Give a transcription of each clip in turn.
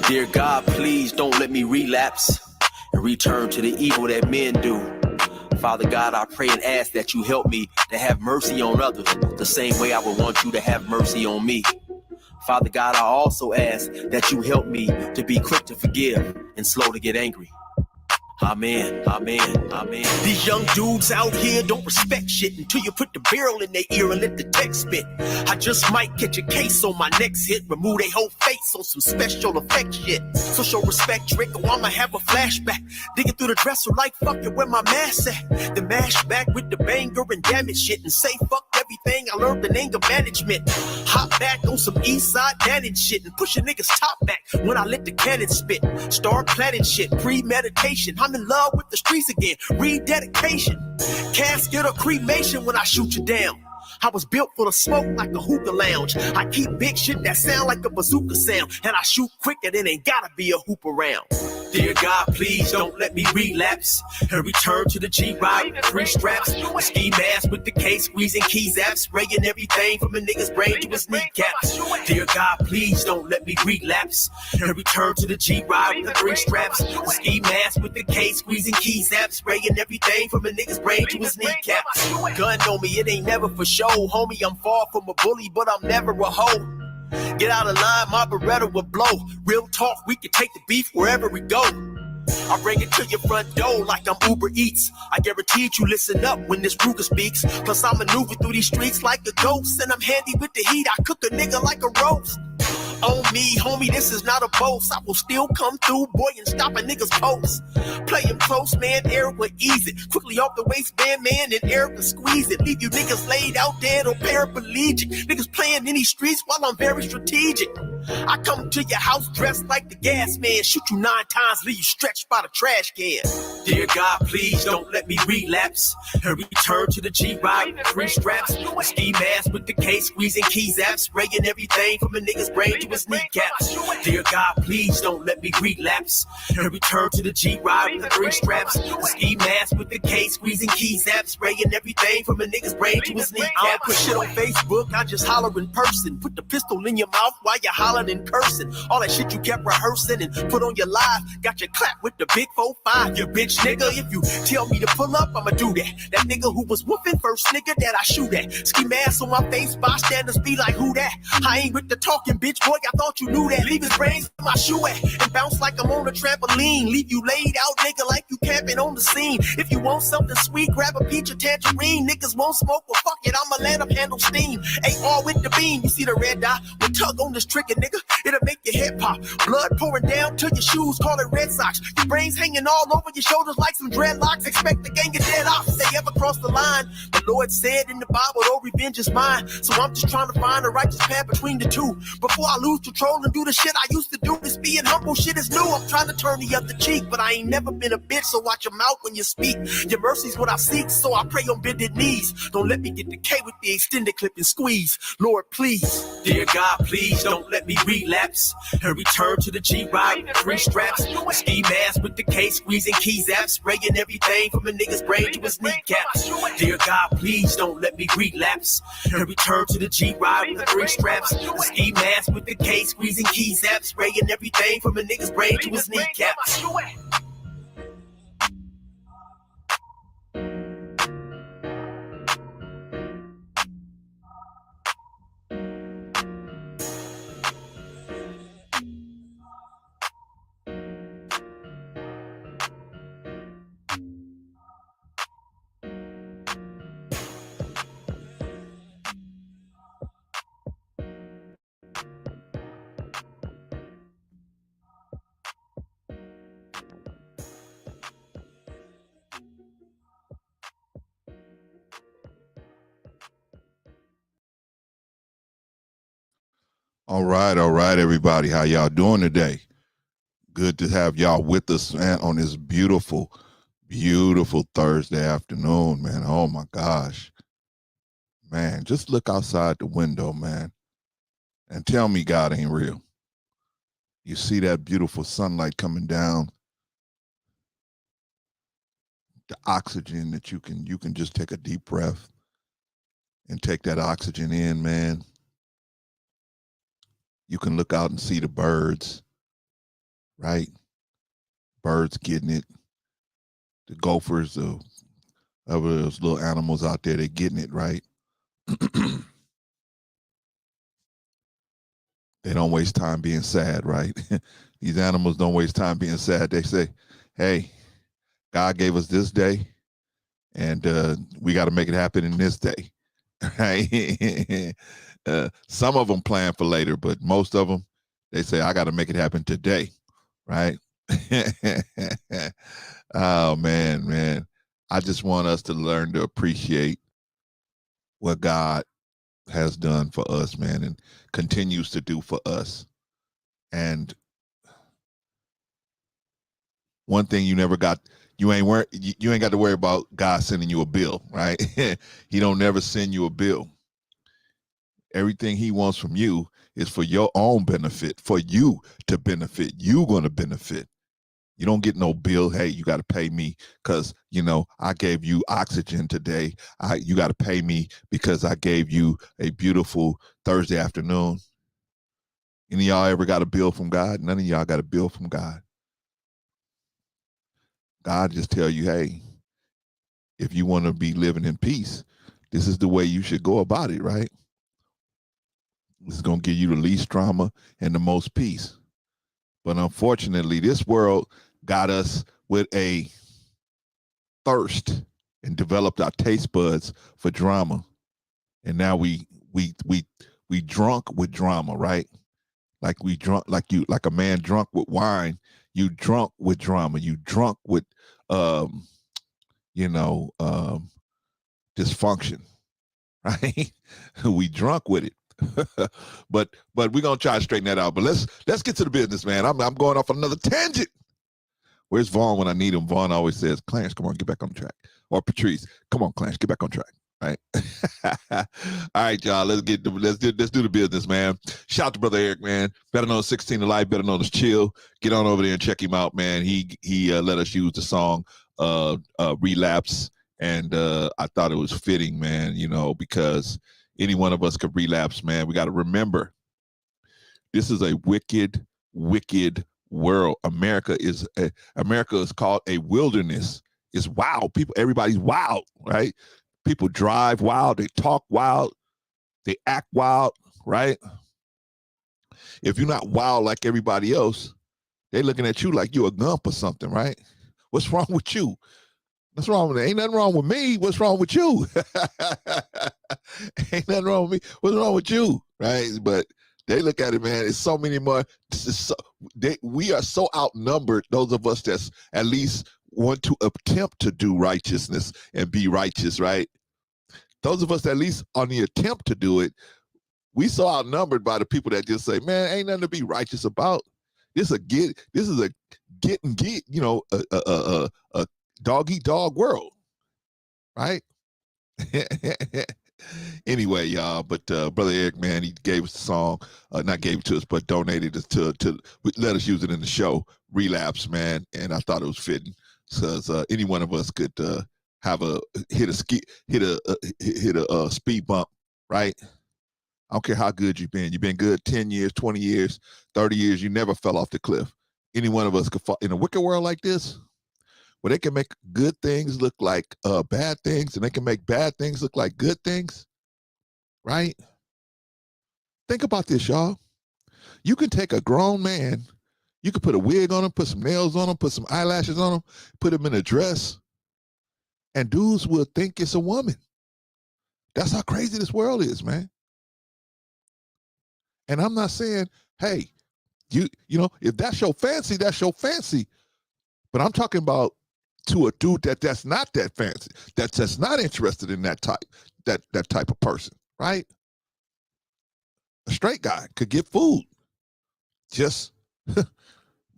Dear God, please don't let me relapse and return to the evil that men do. Father God, I pray and ask that you help me to have mercy on others the same way I would want you to have mercy on me. Father God, I also ask that you help me to be quick to forgive and slow to get angry. Amen, amen, amen. These young dudes out here don't respect shit until you put the barrel in their ear and let the text spit. I just might catch a case on my next hit, remove their whole face on some special effect shit. So show respect, Drake, or I'ma have a flashback. Digging through the dresser like fuck it, where my mask at? The mash back with the banger and damage shit and say fuck everything I learned in anger management. Hop back on some east side damage shit and push a nigga's top back when I let the cannon spit. Start planning shit, premeditation. I'm in love with the streets again, rededication. Casket or cremation when I shoot you down. I was built full of smoke like a hookah lounge. I keep big shit that sound like a bazooka sound, and I shoot quicker than ain't gotta be a hoop around. Dear God, please don't let me relapse and return to the G-Ride with 3 straps. Ski mask with the case, squeezing keys apps, spraying everything from a nigga's brain to his kneecaps. Dear God, please don't let me relapse and return to the G-Ride with the 3 straps. Ski mask with the case, squeezing keys apps, spraying everything from a nigga's brain to his kneecaps. Gun on me, it ain't never for show, homie. I'm far from a bully, but I'm never a hoe. Get out of line, my Beretta will blow. Real talk, we can take the beef wherever we go. I bring it to your front door like I'm Uber Eats. I guarantee you listen up when this Ruger speaks. Plus I maneuver through these streets like a ghost, and I'm handy with the heat, I cook a nigga like a roast. On me, homie, this is not a boast. I will still come through, boy, and stop a nigga's post. Play him close, man, Eric will ease it. Quickly off the waistband, man, and Eric will squeeze it. Leave you niggas laid out dead or paraplegic. Niggas playing in these streets while I'm very strategic. I come to your house dressed like the gas man. Shoot you 9 times, leave you stretched by the trash can. Dear God, please don't let me relapse and return to the G-Ride with 3 straps. Ski mask with the case, squeezing keys apps, spraying everything from a nigga's brain to his kneecaps. Dear God, please don't let me relapse and return to the G-Ride with the 3 straps. Ski mask with the case, squeezing keys apps, spraying everything from a nigga's brain to his kneecaps. I don't put shit on Facebook, I just holler in person. Put the pistol in your mouth while you're hollering and cursing. All that shit you kept rehearsing and put on your live, got you clapped with the big 4-5. You bitch nigga, if you tell me to pull up, I'ma do that. That nigga who was whooping first nigga that I shoot at. Ski mask on my face, bystanders be like, who that? I ain't with the talking, bitch boy, I thought you knew that. Leave his brains in my shoe at and bounce like I'm on a trampoline. Leave you laid out, nigga, like you camping on the scene. If you want something sweet, grab a peach or tangerine. Niggas won't smoke, well fuck it, I'ma let them handle steam. AR with the beam, you see the red dot? We tug on this trigger, nigga, it'll make your head pop. Blood pouring down to your shoes, call it Red Sox. Your brains hanging all over your shoulders like some dreadlocks. Expect the gang of dead off if they ever cross the line. The Lord said in the Bible, oh, revenge is mine. So I'm just trying to find a righteous path between the two. Before I lose control and do the shit I used to do. This being humble shit is new. I'm trying to turn the other cheek, but I ain't never been a bitch, so watch your mouth when you speak. Your mercy's what I seek, so I pray on bended knees. Don't let me get the K with the extended clip and squeeze. Lord, please. Dear God, please don't let me relapse and return to the G-Ride with 3 straps. Ski mask with the case, squeezing keys apps, spraying everything from a nigga's brain to his kneecaps. Dear God, please don't let me relapse and return to the G-Ride with 3 straps. Ski mask with the case, squeezing keys apps, spraying everything from a nigga's brain to his kneecaps. All right, everybody. How y'all doing today? Good to have y'all with us, man, on this beautiful, beautiful Thursday afternoon, man. Oh, my gosh. Man, just look outside the window, man, and tell me God ain't real. You see that beautiful sunlight coming down, the oxygen that you can just take a deep breath and take that oxygen in, man. You can look out and see the birds, right? Birds getting it. The gophers, the other those little animals out there, they're getting it, right? They don't waste time being sad, right? These animals don't waste time being sad. They say, hey, God gave us this day, and we got to make it happen in this day, right? Some of them plan for later, but most of them, they say, I got to make it happen today, right? Oh, man. I just want us to learn to appreciate what God has done for us, man, and continues to do for us. And one thing you ain't got to worry about God sending you a bill, right? He don't never send you a bill. Everything he wants from you is for your own benefit, for you to benefit. You going to benefit. You don't get no bill. Hey, you got to pay me because, I gave you oxygen today. You got to pay me because I gave you a beautiful Thursday afternoon. Any of y'all ever got a bill from God? None of y'all got a bill from God. God just tell you, hey, if you want to be living in peace, this is the way you should go about it, right? This is going to give you the least drama and the most peace. But unfortunately, this world got us with a thirst and developed our taste buds for drama. And now we drunk with drama, right? Like we drunk, like a man drunk with wine. You drunk with drama. You drunk with, dysfunction, right? We drunk with it. but we're gonna try to straighten that out. But let's get to the business, man. I'm going off on another tangent. Where's Vaughn when I need him? Vaughn always says, Clarence, come on, get back on track. Or Patrice, come on, Clarence, get back on track. Right. All right, y'all. Let's do the business, man. Shout out to Brother Eric, man. Better known as 16 to Life, better known as Chill. Get on over there and check him out, man. He let us use the song Relapse. And I thought it was fitting, man, because any one of us could relapse, man. We got to remember, this is a wicked, wicked world. America is called a wilderness. It's wild. Everybody's wild, right? People drive wild, they talk wild, they act wild, right? If you're not wild like everybody else, they're looking at you like you're a gump or something, right? What's wrong with you? What's wrong with it? Ain't nothing wrong with me. What's wrong with you? Ain't nothing wrong with me. What's wrong with you? Right? But they look at it, man. It's so many more. We are so outnumbered, those of us that's at least want to attempt to do righteousness and be righteous, right? Those of us at least on the attempt to do it, we so outnumbered by the people that just say, man, ain't nothing to be righteous about. This is a get, a dog eat dog world, right? Anyway, y'all, but Brother Eric, man, he gave us the song, not gave it to us, but donated it to let us use it in the show, Relapse, man, and I thought it was fitting because any one of us could hit a speed bump, right? I don't care how good you've been. You've been good 10 years, 20 years, 30 years. You never fell off the cliff. Any one of us could fall in a wicked world like this, where they can make good things look like bad things, and they can make bad things look like good things, right? Think about this, y'all. You can take a grown man, you could put a wig on him, put some nails on him, put some eyelashes on him, put him in a dress, and dudes will think it's a woman. That's how crazy this world is, man. And I'm not saying, hey, if that's your fancy, that's your fancy. But I'm talking about to a dude that's not that fancy, that's not interested in that type of person, right? A straight guy could get fooled.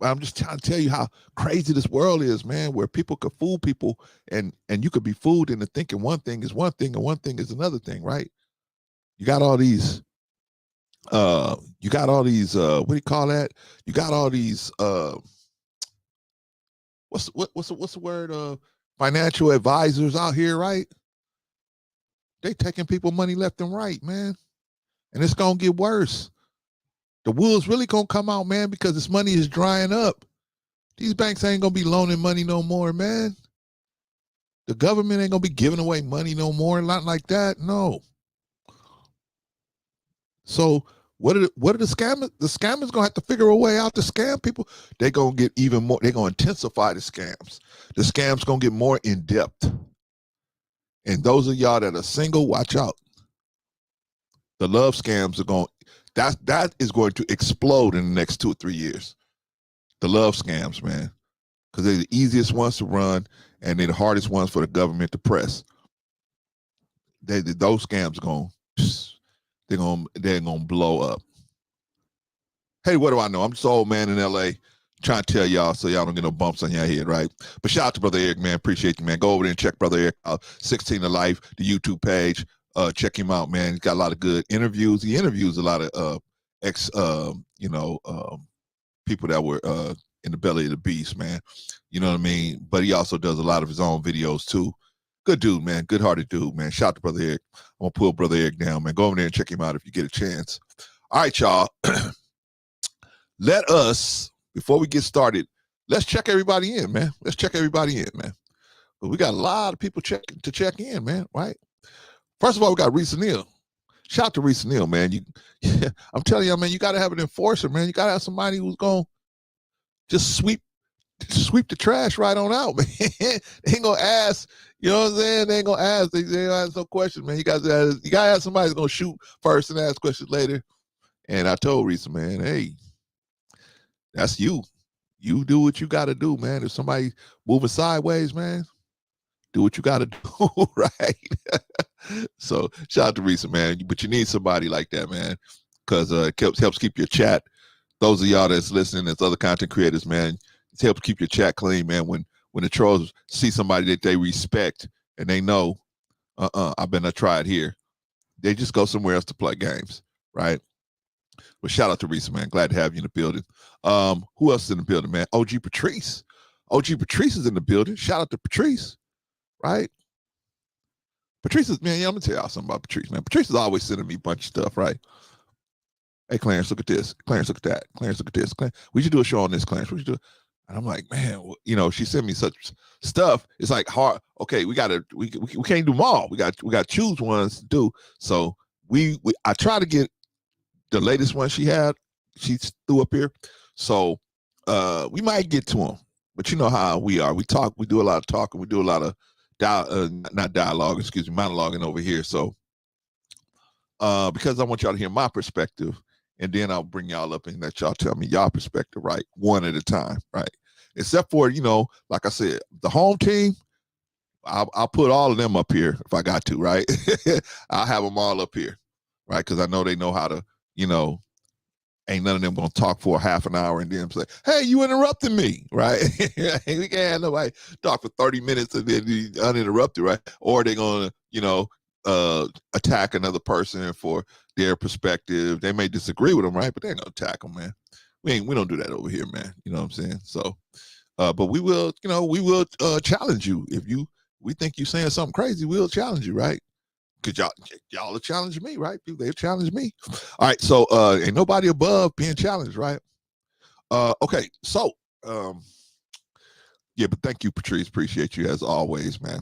I'm just trying to tell you how crazy this world is, man, where people could fool people and you could be fooled into thinking one thing is one thing and one thing is another thing, right? You got all these what do you call that? You got all these what's the word? Financial advisors out here, right? They taking people money left and right, man. And it's going to get worse. The wool's really going to come out, man, because this money is drying up. These banks ain't going to be loaning money no more, man. The government ain't going to be giving away money no more. Not like that. No. So what are the scammers? The scammers going to have to figure a way out to scam people. They're going to get even more. They're going to intensify the scams. The scams going to get more in depth. And those of y'all that are single, watch out. The love scams are going, that is going to explode in the next 2 or 3 years. The love scams, man. Because they're the easiest ones to run and they're the hardest ones for the government to press. Those scams are going, they're going to blow up. Hey, what do I know? I'm just old man in LA trying to tell y'all so y'all don't get no bumps on your head, right? But shout out to Brother Eric, man. Appreciate you, man. Go over there and check Brother Eric out, 16 to Life, the YouTube page. Check him out, man. He's got a lot of good interviews. He interviews a lot of people that were in the belly of the beast, man. You know what I mean? But he also does a lot of his own videos too. Good dude, man. Good-hearted dude, man. Shout out to Brother Eric. I'm gonna pull Brother Eric down, man. Go over there and check him out if you get a chance. All right, y'all. Let us, before we get started, let's check everybody in, man. Let's check everybody in, man. But we got a lot of people check in, man, right? First of all, we got Reese Neal. Shout out to Reese Neal, man. I'm telling you, man, you got to have an enforcer, man. You got to have somebody who's going to just sweep the trash right on out, man. They ain't going to ask, you know what I'm saying? They ain't going to ask. They ain't going to ask no questions, man. You got to have somebody who's going to shoot first and ask questions later. And I told Reese, man, hey, that's you. You do what you got to do, man. If somebody moving sideways, man, do what you got to do, right? So shout out to Reese, man. But you need somebody like that, man, because it helps keep your chat. Those of y'all that's listening, as other content creators, man, it helps keep your chat clean, man. When the trolls see somebody that they respect and they know, I've been to try it here, they just go somewhere else to play games, right? But shout out to Reese, man. Glad to have you in the building. Who else is in the building, man? OG Patrice. OG Patrice is in the building. Shout out to Patrice, right? Patrice is, man, I'm going to tell y'all something about Patrice, man. Patrice is always sending me a bunch of stuff, right? Hey, Clarence, look at this. Clarence, look at that. Clarence, look at this. We should do a show on this, Clarence. We should do it. And I'm like, man, she sent me such stuff. It's like hard. Okay, we can't do them all. We got to choose ones to do. So I try to get the latest one she threw up here. So we might get to them. But you know how we are. We talk, we do a lot of talking, we do a lot of monologuing over here. So because I want y'all to hear my perspective, and then I'll bring y'all up and let y'all tell me y'all perspective, right? One at a time, right? Except for, like I said, the home team, I'll put all of them up here if I got to, right? I'll have them all up here, right? Because I know they know how to, ain't none of them gonna talk for half an hour and then say, hey, you interrupted me, right? We can't have nobody talk for 30 minutes and then be uninterrupted, right? Or they're gonna, attack another person for their perspective. They may disagree with them, right? But they ain't gonna attack them, man. We don't do that over here, man. You know what I'm saying? So, but we will challenge you. If we think you're saying something crazy, we'll challenge you, right? Because y'all are challenging me, right? They've challenged me. All right, so ain't nobody above being challenged, right? Okay, so yeah, but thank you, Patrice. Appreciate you as always, man.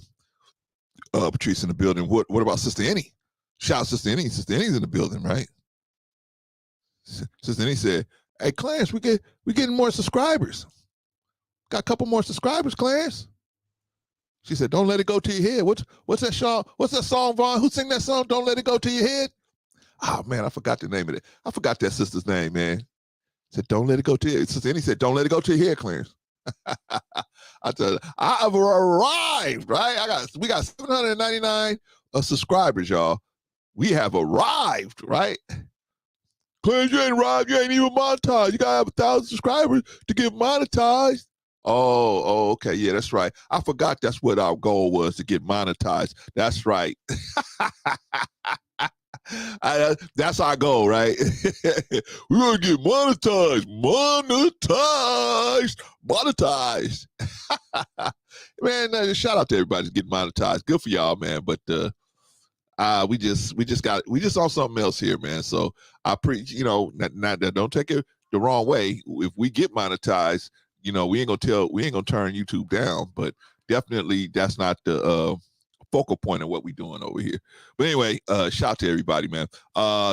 Patrice in the building. What about Sister Annie? Shout out Sister Annie. Sister Annie's in the building, right? Sister Annie said, hey, Clarence, we getting more subscribers. Got a couple more subscribers, Clarence. She said, don't let it go to your head. What's that song? What's that song, Vaughn? Who sang that song? Don't let it go to your head. Oh, man, I forgot the name of it. I forgot that sister's name, man. Said, don't let it go to your head. Sister Annie said, don't let it go to your head, Clarence. I tell you, I've arrived, right? We got 799 subscribers, y'all. We have arrived, right? Clarence, you ain't arrived. You ain't even monetized. You gotta have 1,000 subscribers to get monetized. Oh, okay. Yeah, that's right. I forgot that's what our goal was, to get monetized. That's right. That's our goal, right? We're going to get monetized. Man, shout out to everybody getting monetized. Good for y'all, man. But We just on something else here, man. So I preach, not don't take it the wrong way. If we get monetized, we ain't gonna turn YouTube down, but definitely that's not the focal point of what we're doing over here. But anyway, shout out to everybody, man.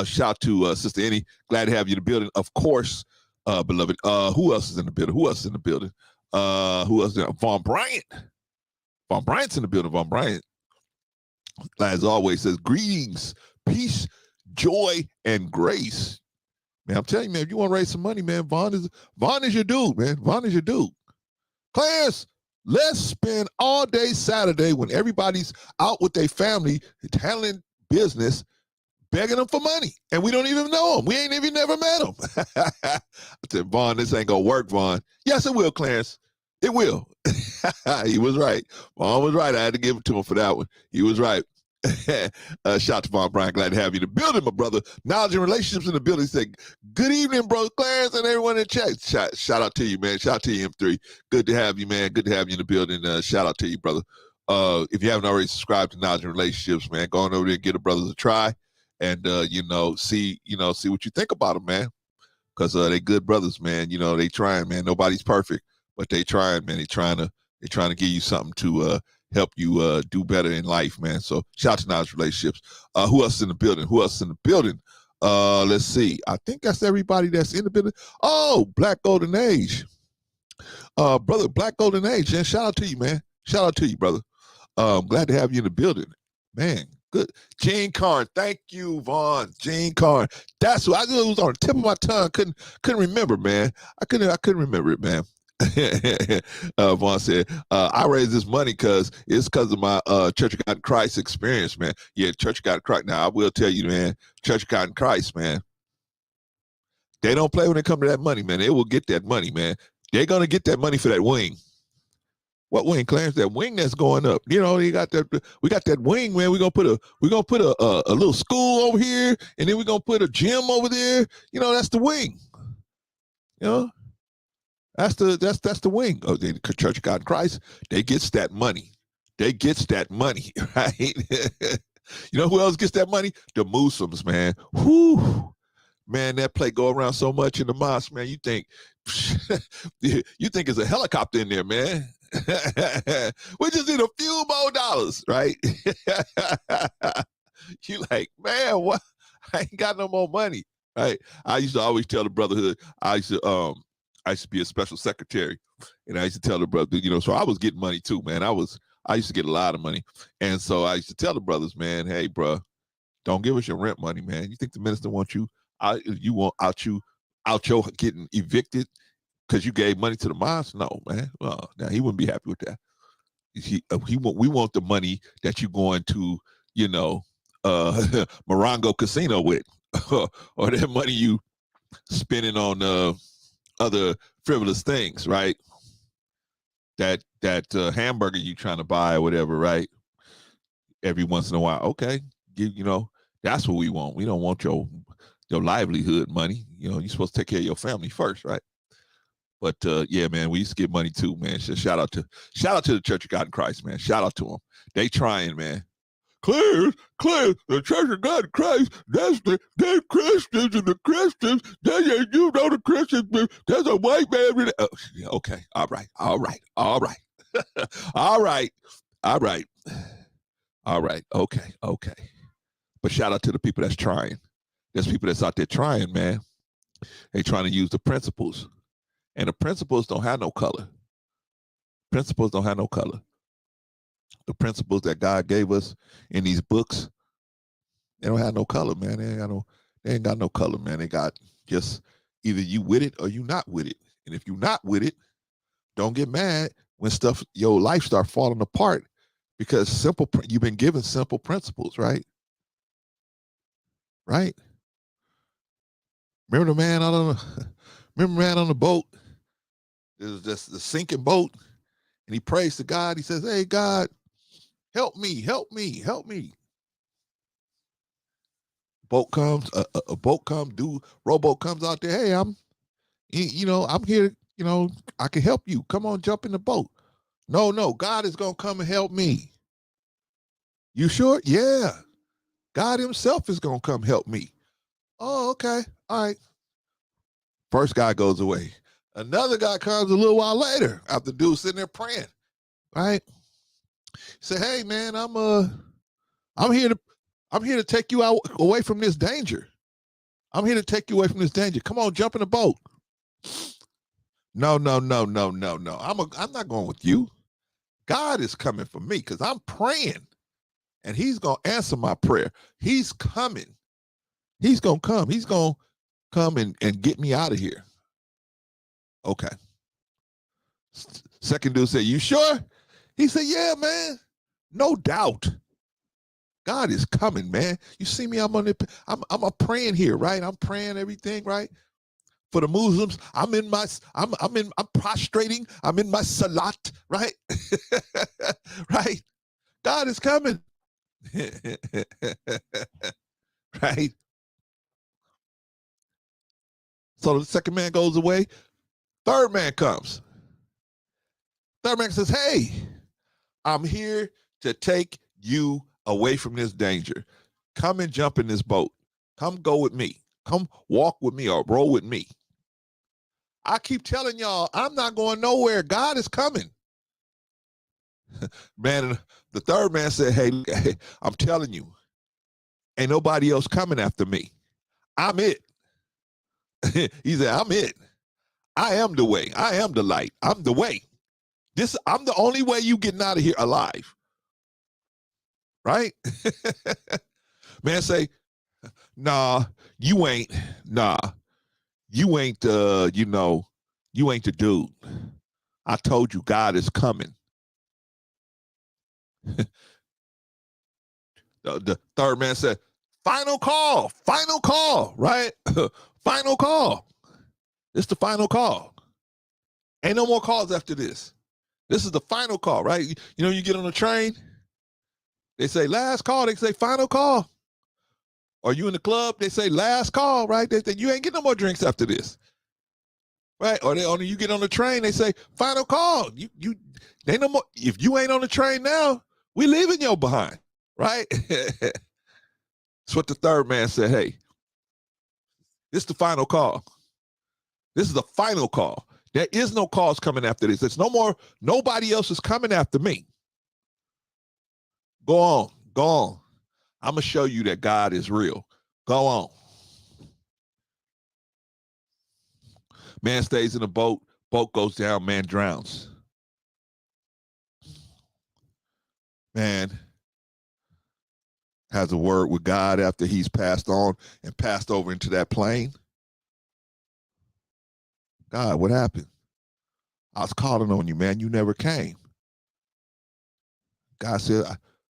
Shout out to Sister Annie. Glad to have you in the building. Of course, beloved. Who else is in the building? Who else is in the building? Who else? Von Bryant. Von Bryant's in the building. Von Bryant, as always, says greetings, peace, joy, and grace. Man, I'm telling you, man, if you want to raise some money, man, Vaughn is your dude, man. Vaughn is your dude. Class, let's spend all day Saturday when everybody's out with their family, handling business, begging them for money. And we don't even know them. We ain't even never met them. I said, Vaughn, this ain't going to work, Vaughn. Yes, it will, Clarence. It will. He was right. Vaughn was right. I had to give it to him for that one. He was right. Shout out to Von Bryant. Glad to have you in the building, my brother. Knowledge and relationships in the building. He said, good evening, bro Clarence, and everyone in chat. Shout out to you, man. Shout out to you, M3. Good to have you, man. Good to have you in the building. Shout out to you, brother. If you haven't already subscribed to Knowledge and Relationships, man, go on over there and give the brothers a try, and see what you think about them, man. Because they good brothers, man. They trying, man. Nobody's perfect, but they trying, man. They trying to give you something to help you do better in life, man. So shout out to Knowledge Relationships. Who else is in the building? Let's see. I think that's everybody that's in the building. Oh, Black Golden Age. Brother, Black Golden Age. And shout out to you, man. Shout out to you, brother. Glad to have you in the building. Man, good. Gene Carn. Thank you, Vaughn. Gene Carn. That's what I knew. It was on the tip of my tongue. Couldn't remember, man. I couldn't remember it, man. Vaughn said, I raised this money because of my Church of God in Christ experience, man. Yeah, Church of God in Christ. Now, I will tell you, man, Church of God in Christ, man, they don't play when it comes to that money, man. They will get that money, man. They're going to get that money for that wing. What wing, Clarence? That wing that's going up. We got that wing, man. We're gonna put a little school over here, and then we're gonna put a gym over there. That's the wing. That's the wing of the Church of God in Christ. They gets that money. Right? Who else gets that money? The Muslims, man. Whoo, man, that play go around so much in the mosque, man. You think it's a helicopter in there, man. We just need a few more dollars, right? You like, man, what? I ain't got no more money, right? I used to always tell the brotherhood. I used to be a special secretary, and I used to tell the brother, so I was getting money too, man. I used to get a lot of money, and so I used to tell the brothers, man, hey, bro, don't give us your rent money, man. You think the minister wants you out? You want out your getting evicted because you gave money to the mosque? No, man. Well, now he wouldn't be happy with that. We want the money that you going to, Morongo Casino with, or that money you spending on other frivolous things, right? That hamburger you trying to buy or whatever, right? Every once in a while, okay, that's what we want. We don't want your livelihood money. You're supposed to take care of your family first, right? But yeah, man, we used to get money too, man. So shout out to the Church of God in Christ, man. Shout out to them. They trying, man. Clear, the Church of God in Christ, they're Christians, and the Christians, the Christians, there's a white man. Oh, yeah, okay, all right. all right, okay. But shout out to the people that's trying. There's people that's out there trying, man. They trying to use the principles. And the principles don't have no color. The principles that God gave us in these books, they don't have no color, man. They ain't got no color, man. They got just either you with it or you not with it. And if you not with it, don't get mad when your life start falling apart, because you've been given simple principles, right? Right? Remember the man on the boat? It was just the sinking boat, and he prays to God. He says, hey, God, help me. Boat comes, rowboat comes out there. Hey, I'm here, I can help you. Come on, jump in the boat. No, God is going to come and help me. You sure? Yeah. God himself is going to come help me. Oh, okay. All right. First guy goes away. Another guy comes a little while later after the dude sitting there praying, right? Say, hey man, I'm here to take you out away from this danger. I'm here to take you away from this danger. Come on, jump in the boat. No. I'm not going with you. God is coming for me because I'm praying, and he's going to answer my prayer. He's coming. He's going to come. He's going to come and get me out of here. Okay. Second dude said, you sure? He said, yeah, man. No doubt. God is coming, man. You see me, I'm a praying here, right? I'm praying everything, right? For the Muslims, I'm prostrating, I'm in my salat, right? Right? God is coming. Right? So the second man goes away. Third man comes. Third man says, hey, I'm here to take you away from this danger. Come and jump in this boat. Come go with me. Come walk with me or roll with me. I keep telling y'all, I'm not going nowhere. God is coming. Man, the third man said, hey, I'm telling you, ain't nobody else coming after me. I'm it. He said, I'm it. I am the way. I am the light. I'm the way. I'm the only way you getting out of here alive. Right? Man say, nah, you ain't. Nah, you ain't you ain't the dude. I told you God is coming. The third man said, final call, right? Final call. It's the final call. Ain't no more calls after this. This is the final call, right? You know, you get on a train, they say last call, they say final call. Or you in the club, they say last call, right? They say you ain't getting no more drinks after this. Right? Or you get on the train, they say final call. They no more. If you ain't on the train now, we leaving you behind. Right? That's what the third man said. Hey, this is the final call. This is the final call. There is no calls coming after this. It's no more. Nobody else is coming after me. Go on. I'm going to show you that God is real. Go on. Man stays in the boat. Boat goes down. Man drowns. Man has a word with God after he's passed on and passed over into that plane. God, what happened? I was calling on you, man. You never came. God said,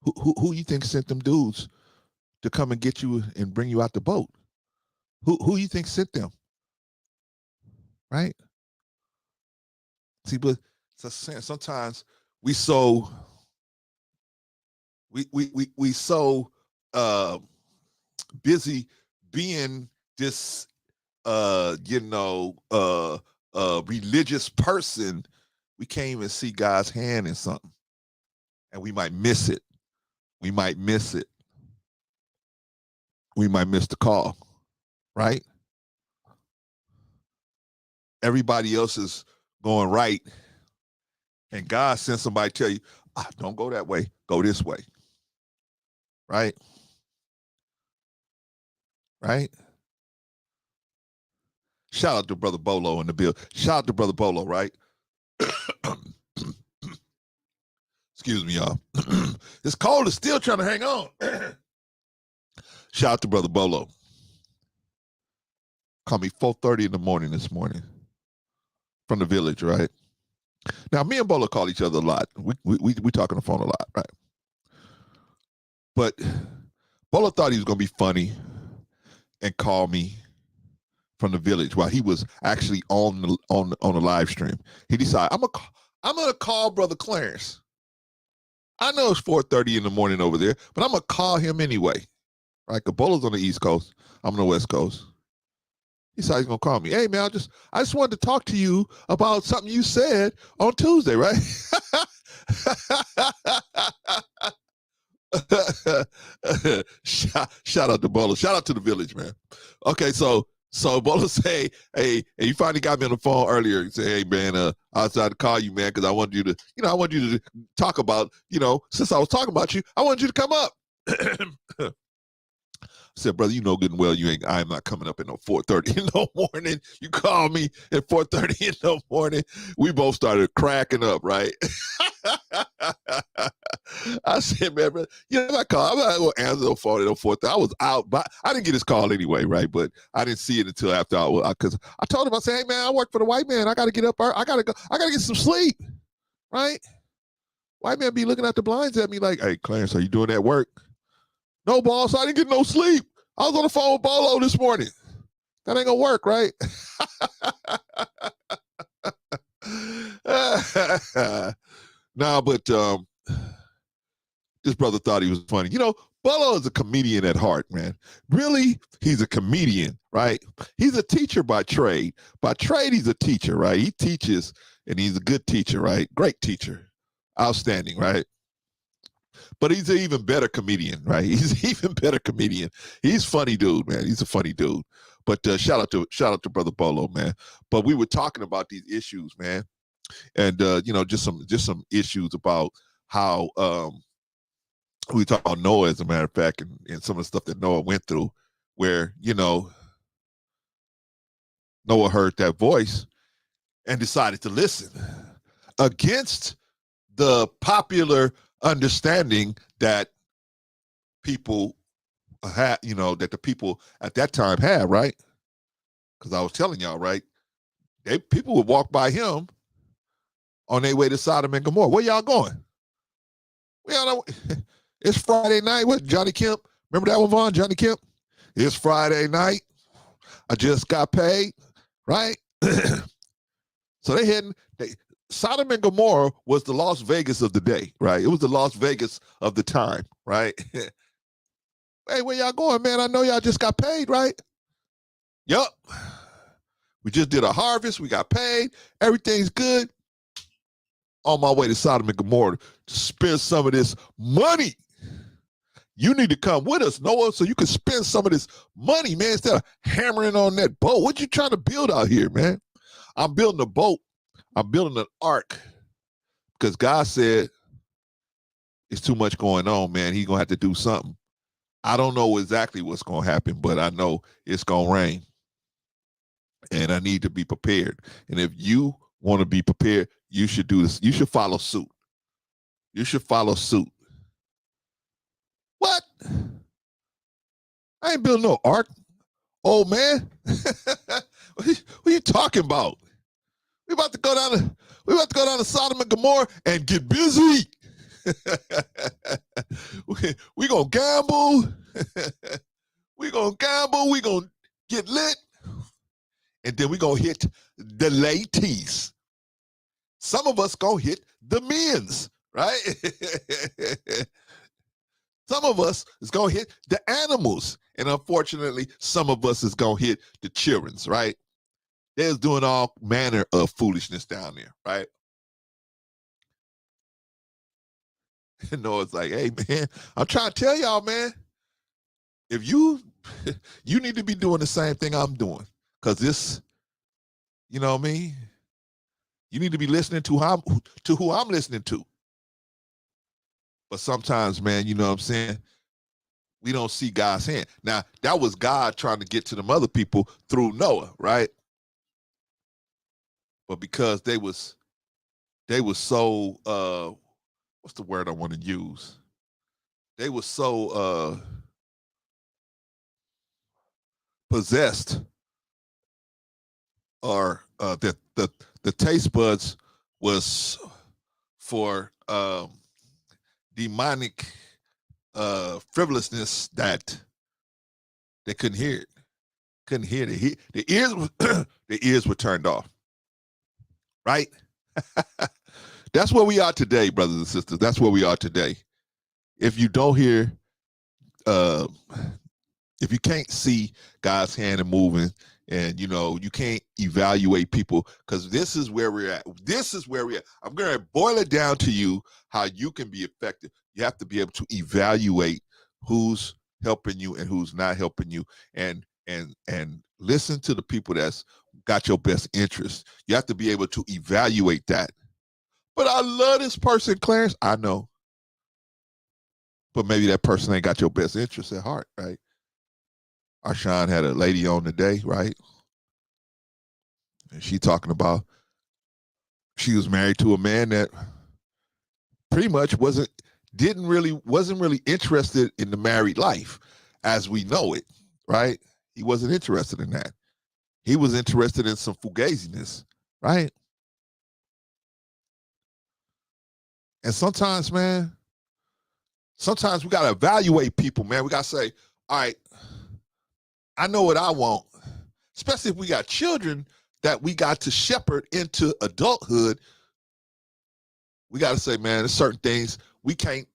who you think sent them dudes to come and get you and bring you out the boat? Who you think sent them? Right? See, but sometimes we so busy being this religious person, we can't even see God's hand in something. And we might miss it. We might miss the call, right? Everybody else is going right. And God sends somebody to tell you, don't go that way. Go this way. Right? Right? Shout out to Brother Bolo in the bill. Shout out to Brother Bolo, right? Excuse me, y'all. This cold is still trying to hang on. Shout out to Brother Bolo. Called me 4:30 in the morning this morning from the village, right? Now, me and Bolo call each other a lot. We talk on the phone a lot, right? But Bolo thought he was going to be funny and call me from the village while he was actually on the live stream. He decided, I'm going to call Brother Clarence. I know it's 4:30 in the morning over there, but I'm going to call him anyway. Right? Because Bolo's on the East Coast. I'm on the West Coast. He said he's going to call me. Hey, man, I just wanted to talk to you about something you said on Tuesday, right? Shout out to Bolo. Shout out to the village, man. Okay, so Bolo say, hey, you finally got me on the phone earlier and say, hey man, I was trying to call you, man, because I wanted you to, I want you to talk about, since I was talking about you, I wanted you to come up. I said, brother, you know good and well I'm not coming up at no 4:30 in the morning. You call me at 4:30 in the morning. We both started cracking up, right? I said, man, brother, I called. I'm not going to answer the phone at 4:30. I was out, but I didn't get his call anyway, right? But I didn't see it until after because I told him, I said, hey man, I work for the white man. I got to get up. I got to go. I got to get some sleep, right? White man be looking at the blinds at me like, hey, Clarence, are you doing that work? No, boss, I didn't get no sleep. I was on the phone with Bolo this morning. That ain't gonna work, right? Nah, but this brother thought he was funny. Bolo is a comedian at heart, man. Really, he's a comedian, right? He's a teacher by trade. By trade, he's a teacher, right? He teaches, and he's a good teacher, right? Great teacher. Outstanding, right? But he's an even better comedian, right? He's an even better comedian. He's funny dude, man. He's a funny dude. But shout out to Brother Bolo, man. But we were talking about these issues, man, and just some issues about how we talk about Noah, as a matter of fact, and some of the stuff that Noah went through, where Noah heard that voice and decided to listen against the popular understanding that people had, that the people at that time had, right? Because I was telling y'all, right? People would walk by him on their way to Sodom and Gomorrah. Where y'all going? It's Friday night. What, Johnny Kemp? Remember that one, Vaughn? Johnny Kemp? It's Friday night. I just got paid, right? So they heading. Sodom and Gomorrah was the Las Vegas of the day, right? It was the Las Vegas of the time, right? Hey, where y'all going, man? I know y'all just got paid, right? Yup. We just did a harvest. We got paid. Everything's good. On my way to Sodom and Gomorrah to spend some of this money. You need to come with us, Noah, so you can spend some of this money, man, instead of hammering on that boat. What you trying to build out here, man? I'm building a boat. I'm building an ark because God said it's too much going on, man. He's going to have to do something. I don't know exactly what's going to happen, but I know it's going to rain. And I need to be prepared. And if you want to be prepared, you should do this. You should follow suit. You should follow suit. What? I ain't building no ark. Old man. What are you talking about? We about to go down to Sodom and Gomorrah and get busy. we gonna gamble. we gonna get lit. And then we gonna hit the ladies. Some of us gonna hit the men's, right? Some of us is gonna hit the animals. And unfortunately, some of us is gonna hit the children's, right? They're doing all manner of foolishness down there, right? And Noah's like, hey, man, I'm trying to tell y'all, man, if you need to be doing the same thing I'm doing, because this, you know what I mean? You need to be listening to who I'm listening to. But sometimes, man, you know what I'm saying? We don't see God's hand. Now, that was God trying to get to them other people through Noah, right? But because they was so what's the word I want to use? They were so possessed, or that the taste buds was for demonic frivolousness that they couldn't hear it. Couldn't hear it. The ears were turned off. Right? That's where we are today, brothers and sisters. That's where we are today. If you don't hear, if you can't see God's hand and moving, and you can't evaluate people, because this is where we're at. This is where we're at. I'm going to boil it down to you how you can be effective. You have to be able to evaluate who's helping you and who's not helping you, and listen to the people that's got your best interest. You have to be able to evaluate that. But I love this person, Clarence. I know. But maybe that person ain't got your best interest at heart, right? Arshawn had a lady on today, right? And she talking about she was married to a man that pretty much wasn't really interested in the married life as we know it, right? He wasn't interested in that. He was interested in some fugaziness, right? And sometimes, man, sometimes we got to evaluate people, man. We got to say, all right, I know what I want, especially if we got children that we got to shepherd into adulthood. We got to say, man, there's certain things we can't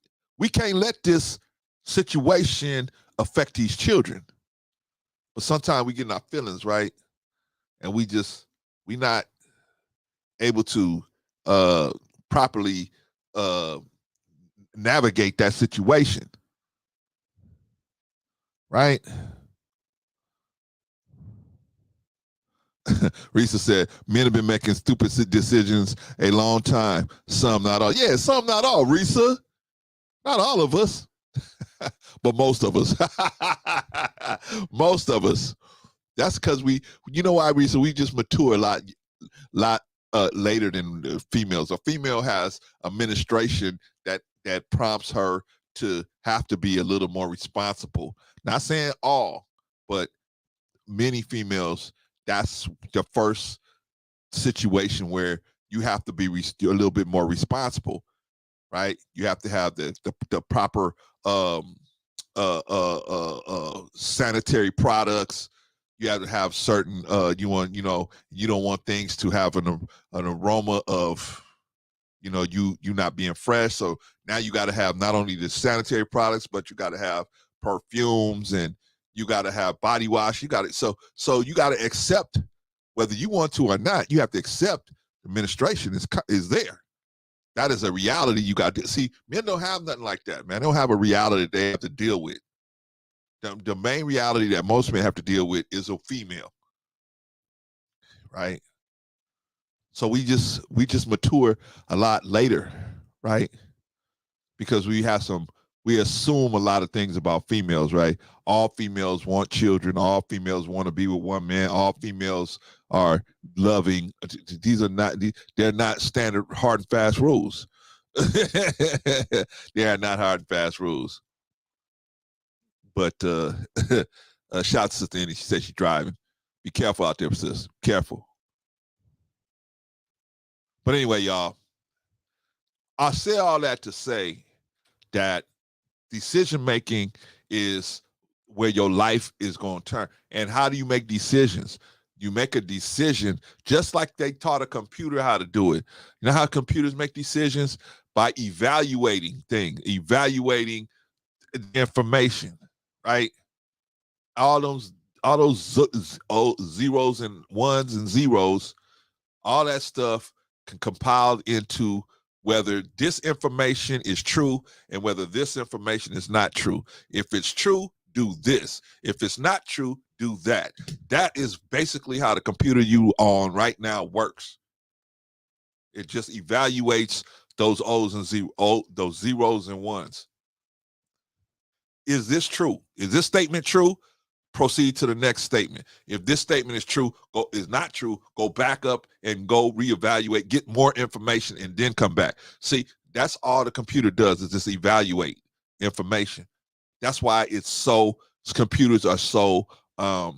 let this situation affect these children. But sometimes we get in our feelings, right? And we not able to properly navigate that situation, right? Risa said, men have been making stupid decisions a long time. Some, not all. Yeah, some, not all, Risa. Not all of us, but most of us. Most of us. That's because you know why, Risa? We just mature a lot later than the females. A female has administration that prompts her to have to be a little more responsible. Not saying all, but many females, that's the first situation where you have to be a little bit more responsible, right? You have to have the proper sanitary products. You have to have certain you don't want things to have an aroma of you not being fresh. So now you got to have not only the sanitary products, but you got to have perfumes, and you got to have body wash. You got to so you got to accept, whether you want to or not, you have to accept administration is there. That is a reality you got to see. Men don't have nothing like that, man. They don't have a reality they have to deal with. The main reality that most men have to deal with is a female, right? So we just mature a lot later, right? Because we assume a lot of things about females, right? All females want children. All females want to be with one man. All females are loving. They're not standard hard and fast rules. They are not hard and fast rules. But shout out to Sister Annie. She said she's driving. Be careful out there, sis. Careful. But anyway, y'all, I say all that to say that decision making is where your life is going to turn. And how do you make decisions? You make a decision just like they taught a computer how to do it. You know how computers make decisions? By evaluating things, evaluating information, right? All those zeros and ones and zeros, all that stuff can compile into whether this information is true and whether this information is not true. If it's true, do this. If it's not true, do that. That is basically how the computer you on right now works. It just evaluates those O's and those zeros and ones. Is this true? Is this statement true? Proceed to the next statement. If this statement is not true, go back up and go reevaluate, get more information, and then come back. See, that's all the computer does, is just evaluate information. That's why computers are so you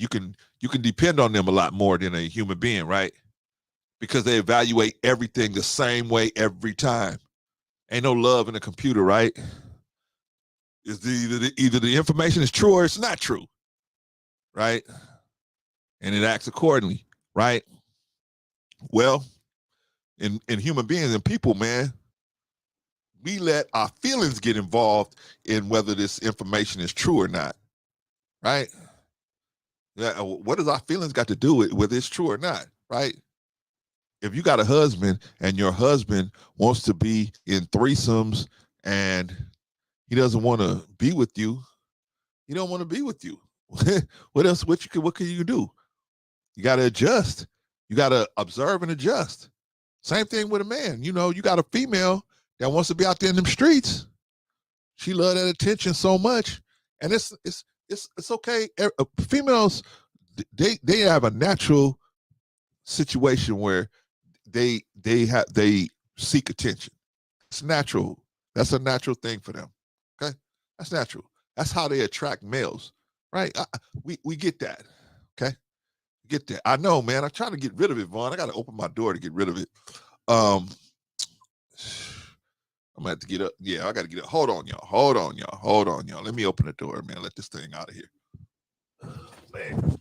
can depend on them a lot more than a human being, right? Because they evaluate everything the same way every time. Ain't no love in a computer, right? Is either the information is true or it's not true, right? And it acts accordingly, right? Well, in human beings and people, man, we let our feelings get involved in whether this information is true or not, right? Yeah, what does our feelings got to do with whether it's true or not, right? If you got a husband and your husband wants to be in threesomes and he doesn't want to be with you, he don't want to be with you. What else? What can you do? You got to adjust. You got to observe and adjust. Same thing with a man. You know, you got a female that wants to be out there in them streets. She love that attention so much, and it's okay. Females, they have a natural situation where they seek attention. It's natural. That's a natural thing for them. Okay, that's natural. That's how they attract males, right? We get that. Okay, get that. I know, man. I'm trying to get rid of it, Vaughn. I got to open my door to get rid of it. Um, I'm gonna have to get up. Yeah, I got to get up. Hold on, y'all. Hold on, y'all. Hold on, y'all. Let me open the door, man. Let this thing out of here. Man.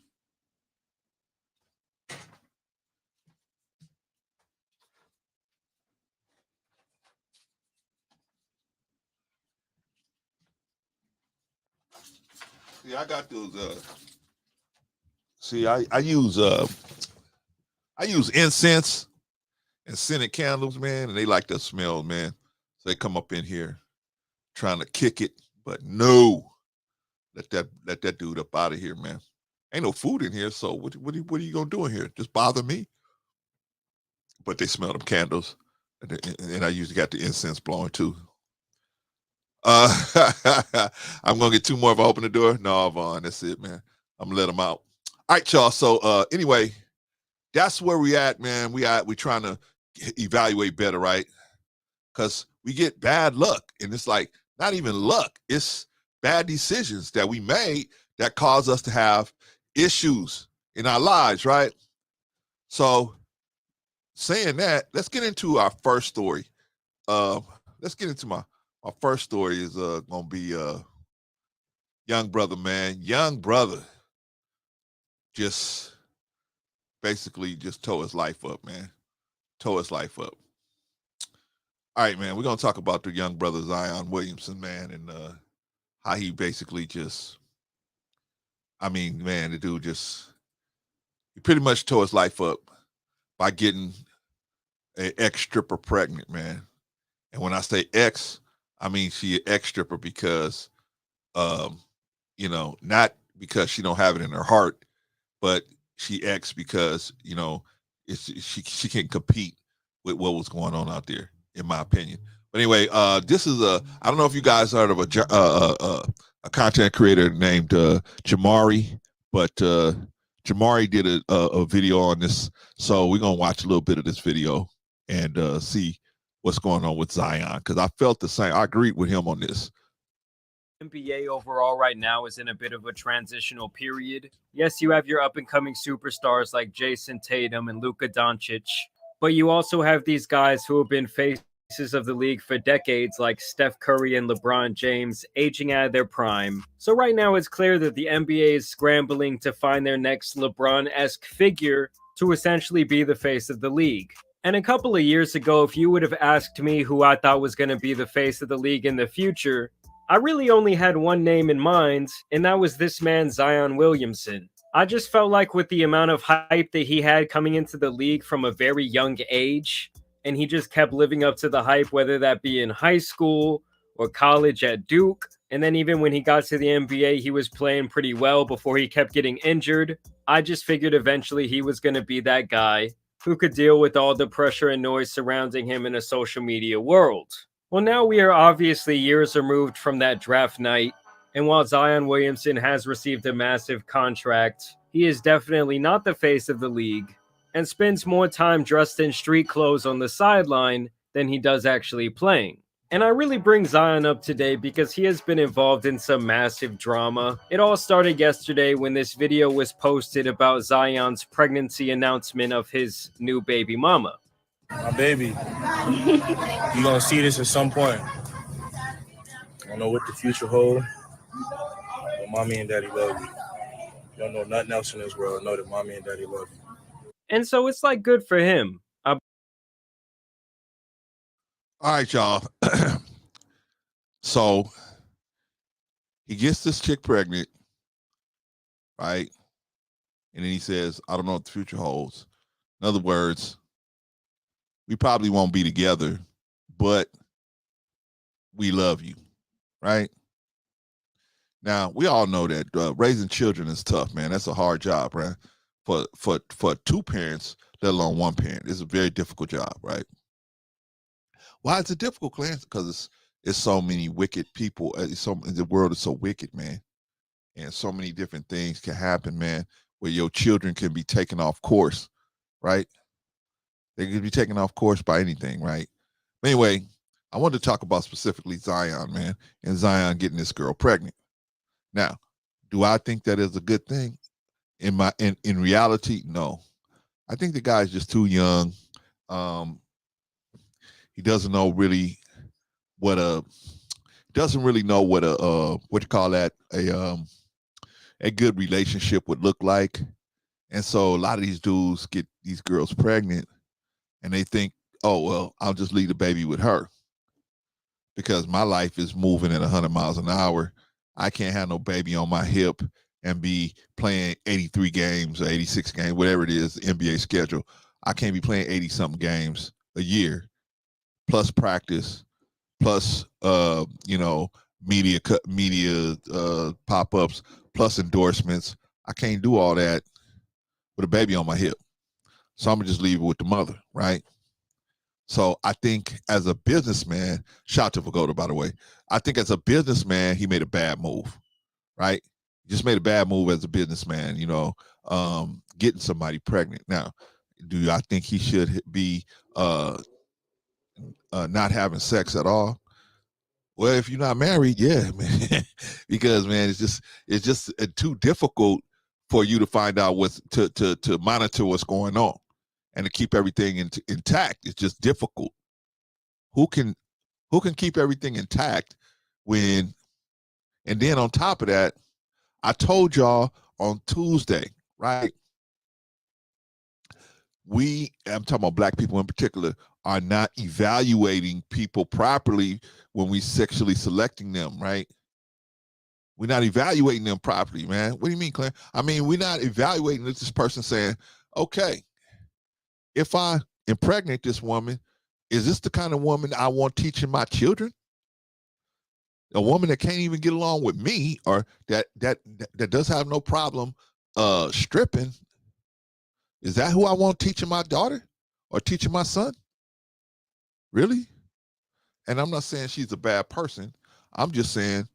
See, I got those. See, I use incense and scented candles, man, and they like that smell, man. So they come up in here trying to kick it, but no, let that dude up out of here, man. Ain't no food in here, so what are you gonna do in here? Just bother me? But they smell them candles, and I usually got the incense blowing too. I'm gonna get two more if I open the door. No, Vaughn, that's it, man. I'm gonna let them out. All right, y'all. So anyway, that's where we at, man. We trying to evaluate better, right? Because we get bad luck, and it's like not even luck; it's bad decisions that we made that cause us to have issues in our lives, right? So, saying that, let's get into our first story. Let's get into my first story is gonna be young brother, man. Young brother just basically just tore his life up, man. Tore his life up. All right, man. We're gonna talk about the young brother Zion Williamson, man, and how he basically just, I mean, man, the dude just he pretty much tore his life up by getting an ex stripper pregnant, man. And when I say ex, I mean she an ex stripper because, um, not because she don't have it in her heart, but she ex because she can't compete with what was going on out there, in my opinion. But anyway, this is I don't know if you guys heard of a content creator named Jamari, but Jamari did a video on this, so we're gonna watch a little bit of this video and see what's going on with Zion, because I felt the same. I agreed with him on this. NBA overall right now is in a bit of a transitional period. Yes, you have your up-and-coming superstars like Jason Tatum and Luka Doncic, but you also have these guys who have been faces of the league for decades like Steph Curry and LeBron James aging out of their prime. So right now it's clear that the NBA is scrambling to find their next LeBron-esque figure to essentially be the face of the league. And a couple of years ago, if you would have asked me who I thought was going to be the face of the league in the future, I really only had one name in mind, and that was this man, Zion Williamson. I just felt like with the amount of hype that he had coming into the league from a very young age, and he just kept living up to the hype, whether that be in high school or college at Duke, and then even when he got to the NBA, he was playing pretty well before he kept getting injured. I just figured eventually he was going to be that guy who could deal with all the pressure and noise surrounding him in a social media world. Well, now we are obviously years removed from that draft night, and while Zion Williamson has received a massive contract, he is definitely not the face of the league and spends more time dressed in street clothes on the sideline than he does actually playing. And I really bring Zion up today because he has been involved in some massive drama. It all started yesterday when this video was posted about Zion's pregnancy announcement of his new baby mama. My baby, you gonna see this at some point. I don't know what the future holds, but mommy and daddy love you. You don't know nothing else in this world. Know that mommy and daddy love you. And so it's like good for him. All right, y'all. So he gets this chick pregnant, right? And then he says, I don't know what the future holds. In other words, we probably won't be together, but we love you, right? Now, we all know that raising children is tough, man. That's a hard job, right? For two parents, let alone one parent. It's a very difficult job, right? Why is it difficult, Clarence? Because it's so many wicked people. The world is so wicked, man. And so many different things can happen, man, where your children can be taken off course, right? They could be taken off course by anything, right? But anyway, I wanted to talk about specifically Zion, man, and Zion getting this girl pregnant. Now, do I think that is a good thing? In reality, no. I think the guy's just too young. He doesn't know really what what you call that, a good relationship would look like. And so a lot of these dudes get these girls pregnant and they think, oh, well, I'll just leave the baby with her because my life is moving at 100 miles an hour. I can't have no baby on my hip and be playing 83 games or 86 games, whatever it is, the NBA schedule. I can't be playing 80 something games a year plus practice, plus media pop-ups, plus endorsements. I can't do all that with a baby on my hip. So I'm gonna just leave it with the mother, right? So I think as a businessman, shout out to Vagoda, by the way. I think as a businessman, he made a bad move, right? He just made a bad move as a businessman, getting somebody pregnant. Now, do I think he should be not having sex at all? Well, if you're not married, yeah, man, because man, it's just too difficult for you to find out to monitor what's going on and to keep everything intact. It's just difficult. Who can keep everything intact when? And then on top of that, I told y'all on Tuesday, right? I'm talking about black people in particular, are not evaluating people properly when we sexually selecting them, right? We're not evaluating them properly, man. What do you mean, Claire? I mean, we're not evaluating this person saying, okay, if I impregnate this woman, is this the kind of woman I want teaching my children? A woman that can't even get along with me, or that does have no problem stripping. Is that who I want teaching my daughter or teaching my son? Really? And I'm not saying she's a bad person. I'm just saying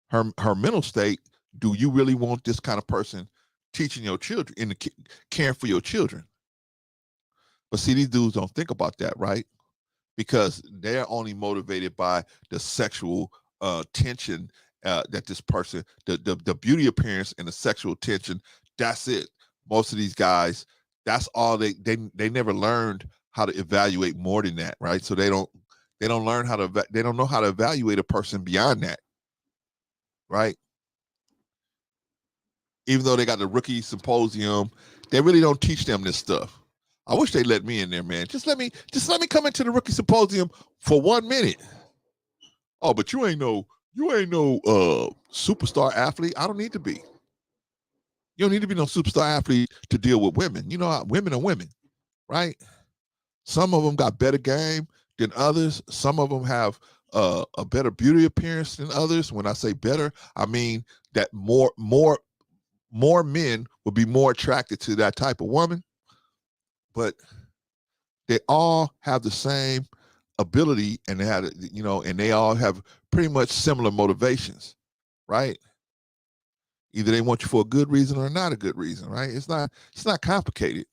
her mental state. Do you really want this kind of person teaching your children, caring for your children? But see, these dudes don't think about that, right? Because they're only motivated by the sexual tension that this person, the beauty appearance and the sexual tension. That's it. Most of these guys, that's all they never learned how to evaluate more than that, right? So they don't learn they don't know how to evaluate a person beyond that, right? Even though they got the rookie symposium, they really don't teach them this stuff. I wish they let me in there, man. Just let me come into the rookie symposium for 1 minute. Oh, but you ain't no superstar athlete. I don't need to be. You don't need to be no superstar athlete to deal with women. You know how women are women, right? Some of them got better game than others. Some of them have a better beauty appearance than others. When I say better, I mean that more men would be more attracted to that type of woman. But they all have the same ability, and they all have pretty much similar motivations, right? Either they want you for a good reason or not a good reason, right? It's not complicated.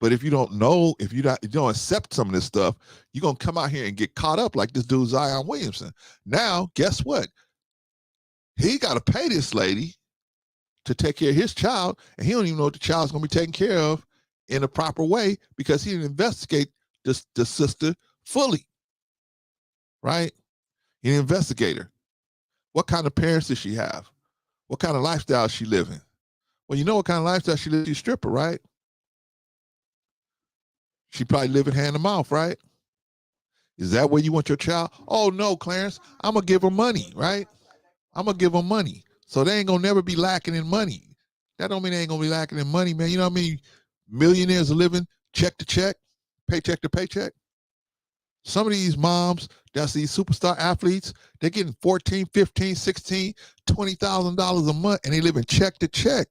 But if you don't know, if you don't accept some of this stuff, you're gonna come out here and get caught up like this dude Zion Williamson. Now, guess what? He got to pay this lady to take care of his child, and he don't even know what the child's gonna be taken care of in a proper way because he didn't investigate the sister fully, right? He didn't investigate her. What kind of parents does she have? What kind of lifestyle is she living? Well, you know what kind of lifestyle she lives. She's a stripper, right? She probably living hand to mouth, right? Is that where you want your child? Oh no, Clarence, I'm gonna give her money, right? I'm gonna give her money. So they ain't gonna never be lacking in money. That don't mean they ain't gonna be lacking in money, man. You know what I mean? Millionaires are living check to check, paycheck to paycheck. Some of these moms, that's these superstar athletes, they're getting 14, 15, 16, $20,000 a month, and they live in check to check.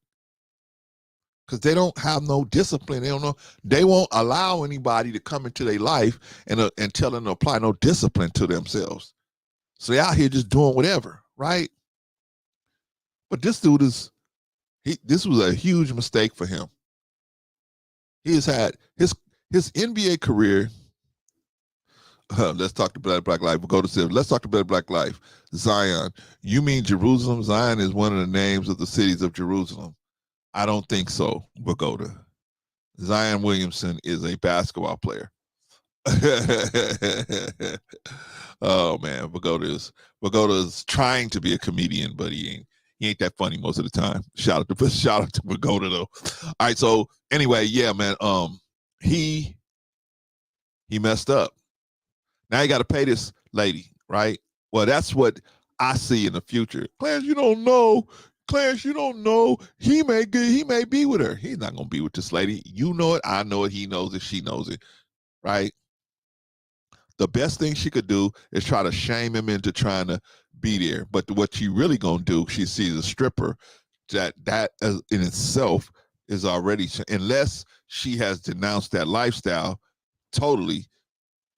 Because they don't have no discipline. They don't know. They won't allow anybody to come into their life and tell them to apply no discipline to themselves. So they're out here just doing whatever, right? But this dude this was a huge mistake for him. He has had his NBA career. Let's talk to Black Life. We'll go to Civ. Let's talk to Black Life. Zion. You mean Jerusalem? Zion is one of the names of the cities of Jerusalem. I don't think so, Pagoda. Zion Williamson is a basketball player. Oh man, Pagoda's trying to be a comedian, but he ain't that funny most of the time. Shout out to Pagoda though. All right, so anyway, yeah, man. He messed up. Now you got to pay this lady, right? Well, that's what I see in the future. Clarence, you don't know. Clarence, you don't know. He may be with her. He's not gonna be with this lady. You know it. I know it. He knows it. She knows it, right? The best thing she could do is try to shame him into trying to be there. But what she really gonna do? She sees a stripper. That in itself is already, unless she has denounced that lifestyle totally.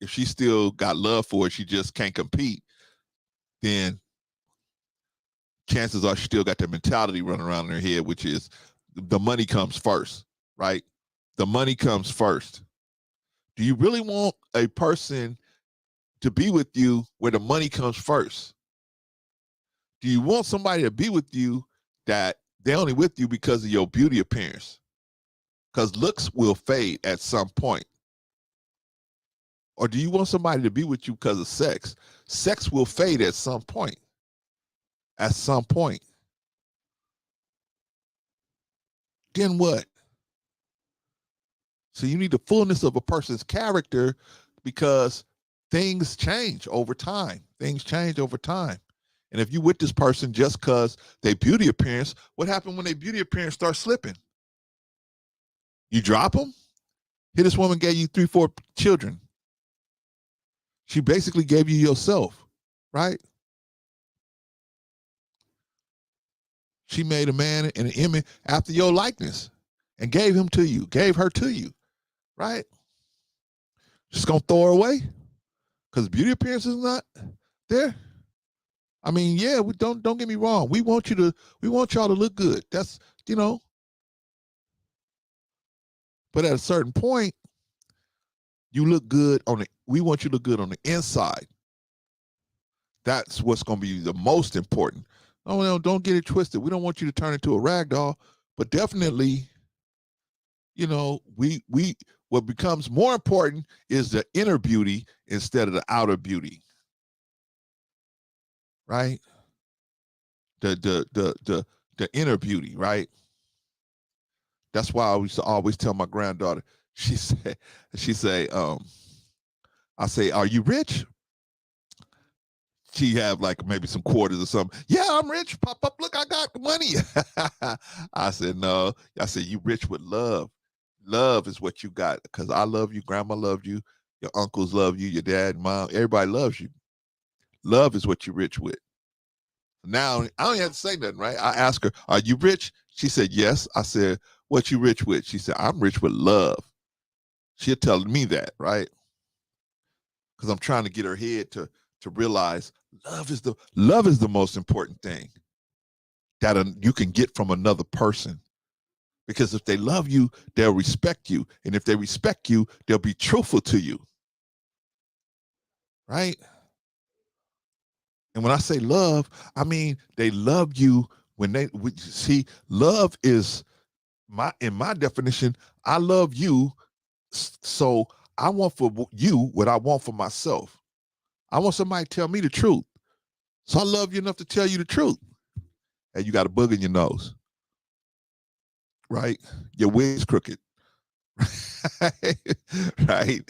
If she still got love for it, she just can't compete. Then chances are she still got that mentality running around in her head, which is the money comes first, right? The money comes first. Do you really want a person to be with you where the money comes first? Do you want somebody to be with you that they're only with you because of your beauty appearance? Because looks will fade at some point. Or do you want somebody to be with you because of sex? Sex will fade at some point. At some point. Then what? So you need the fullness of a person's character because things change over time. Things change over time. And if you with this person just because their beauty appearance, what happened when their beauty appearance starts slipping? You drop them? Here this woman gave you 3, 4 children. She basically gave you yourself, right? She made a man in an image after your likeness and gave him to you, gave her to you, right? Just gonna throw her away because beauty appearance is not there. I mean, yeah, we don't get me wrong. We want y'all to look good. That's, but at a certain point, you look good we want you to look good on the inside. That's what's going to be the most important. No, don't get it twisted. We don't want you to turn into a rag doll, but definitely, what becomes more important is the inner beauty instead of the outer beauty. Right? The inner beauty, right? That's why I used to always tell my granddaughter, I say, are you rich? She have like maybe some quarters or something. Yeah, I'm rich. Pop up, look, I got money. I said, no. I said, you rich with love. Love is what you got because I love you. Grandma loved you. Your uncles love you. Your dad, mom, everybody loves you. Love is what you're rich with. Now, I don't have to say nothing, right? I asked her, are you rich? She said, yes. I said, what you rich with? She said, I'm rich with love. She'll tell me that, right? Because I'm trying to get her head to realize love is the most important thing that you can get from another person. Because if they love you, they'll respect you. And if they respect you, they'll be truthful to you. Right? And when I say love, I mean they love you see, love is in my definition, I love you, so I want for you what I want for myself. I want somebody to tell me the truth. So I love you enough to tell you the truth. And you got a bug in your nose. Right? Your wig's crooked. Right?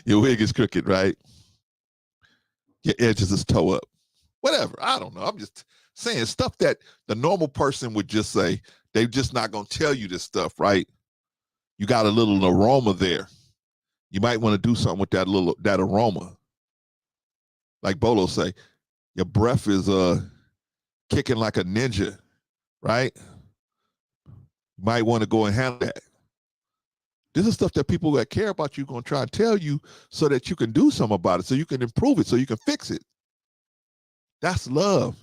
Your wig is crooked, right? Your edges is toe up. Whatever. I don't know. I'm just saying stuff that the normal person would just say. They're just not going to tell you this stuff, right? You got a little aroma there. You might want to do something with that aroma. Like Bolo say, your breath is kicking like a ninja, right? You might want to go and handle that. This is stuff that people that care about you going to try and tell you so that you can do something about it, so you can improve it, so you can fix it. That's love.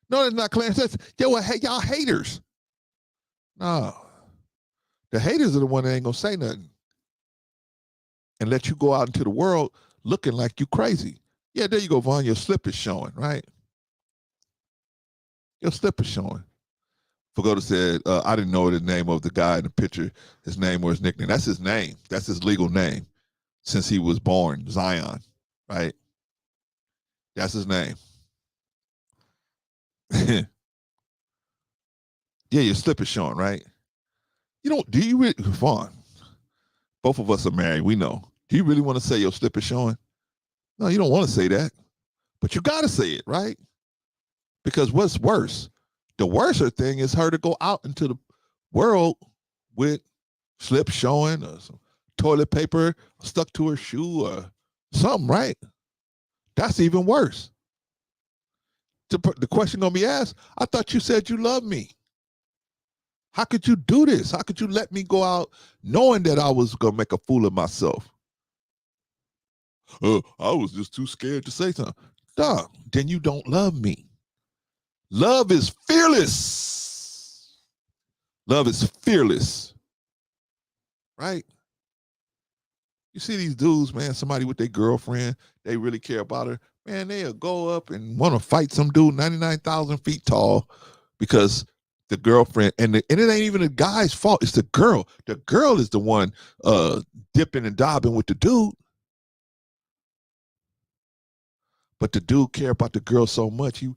No, it's not, Clarence. That's, y'all haters. No. The haters are the one that ain't going to say nothing and let you go out into the world looking like you crazy. Yeah, there you go, Vaughn. Your slip is showing, right? Your slip is showing. Fagoda said, I didn't know the name of the guy in the picture, his name or his nickname. That's his name. That's his legal name since he was born, Zion, right? That's his name. Yeah, your slip is showing, right? You don't, do you really, Vaughn, both of us are married, we know. Do you really want to say your slip is showing? No, you don't want to say that, but you got to say it, right? Because what's worse? The worser thing is her to go out into the world with slip showing or some toilet paper stuck to her shoe or something, right? That's even worse. The question gonna be asked, I thought you said you loved me. How could you do this? How could you let me go out knowing that I was gonna make a fool of myself? I was just too scared to say something. Duh, then you don't love me. Love is fearless. Love is fearless. Right? You see these dudes, man, somebody with their girlfriend, they really care about her. Man, they'll go up and want to fight some dude 99,000 feet tall because the girlfriend, and it ain't even the guy's fault. It's the girl. The girl is the one dipping and dabbing with the dude. But the dude care about the girl so much, he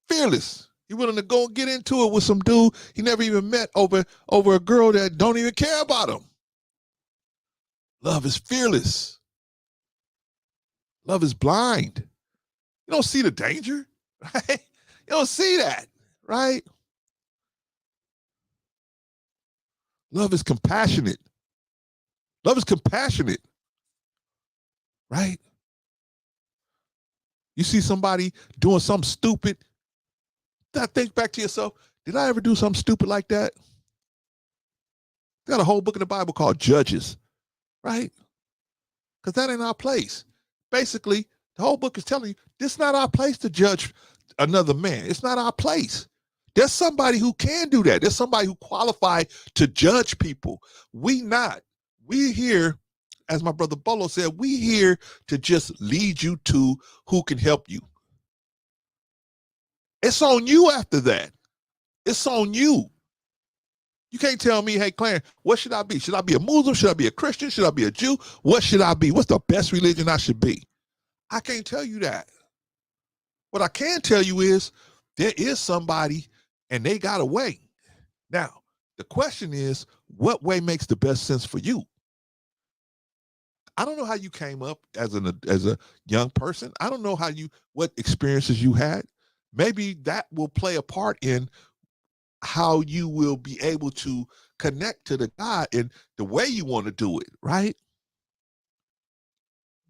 fearless. He willing to go and get into it with some dude he never even met over a girl that don't even care about him. Love is fearless. Love is blind. You don't see the danger, right? You don't see that, right? Love is compassionate. Love is compassionate, right? You see somebody doing something stupid, think back to yourself, did I ever do something stupid like that? Got a whole book in the Bible called Judges, right? Because that ain't our place. Basically, the whole book is telling you, this is not our place to judge another man. It's not our place. There's somebody who can do that. There's somebody who qualified to judge people. We not. We here, as my brother Bolo said, we here to just lead you to who can help you. It's on you after that. It's on you. You can't tell me, hey, Clarence, what should I be? Should I be a Muslim? Should I be a Christian? Should I be a Jew? What should I be? What's the best religion I should be? I can't tell you that. What I can tell you is there is somebody and they got a way. Now, the question is, what way makes the best sense for you? I don't know how you came up as a young person. I don't know what experiences you had. Maybe that will play a part in how you will be able to connect to the God in the way you want to do it, right?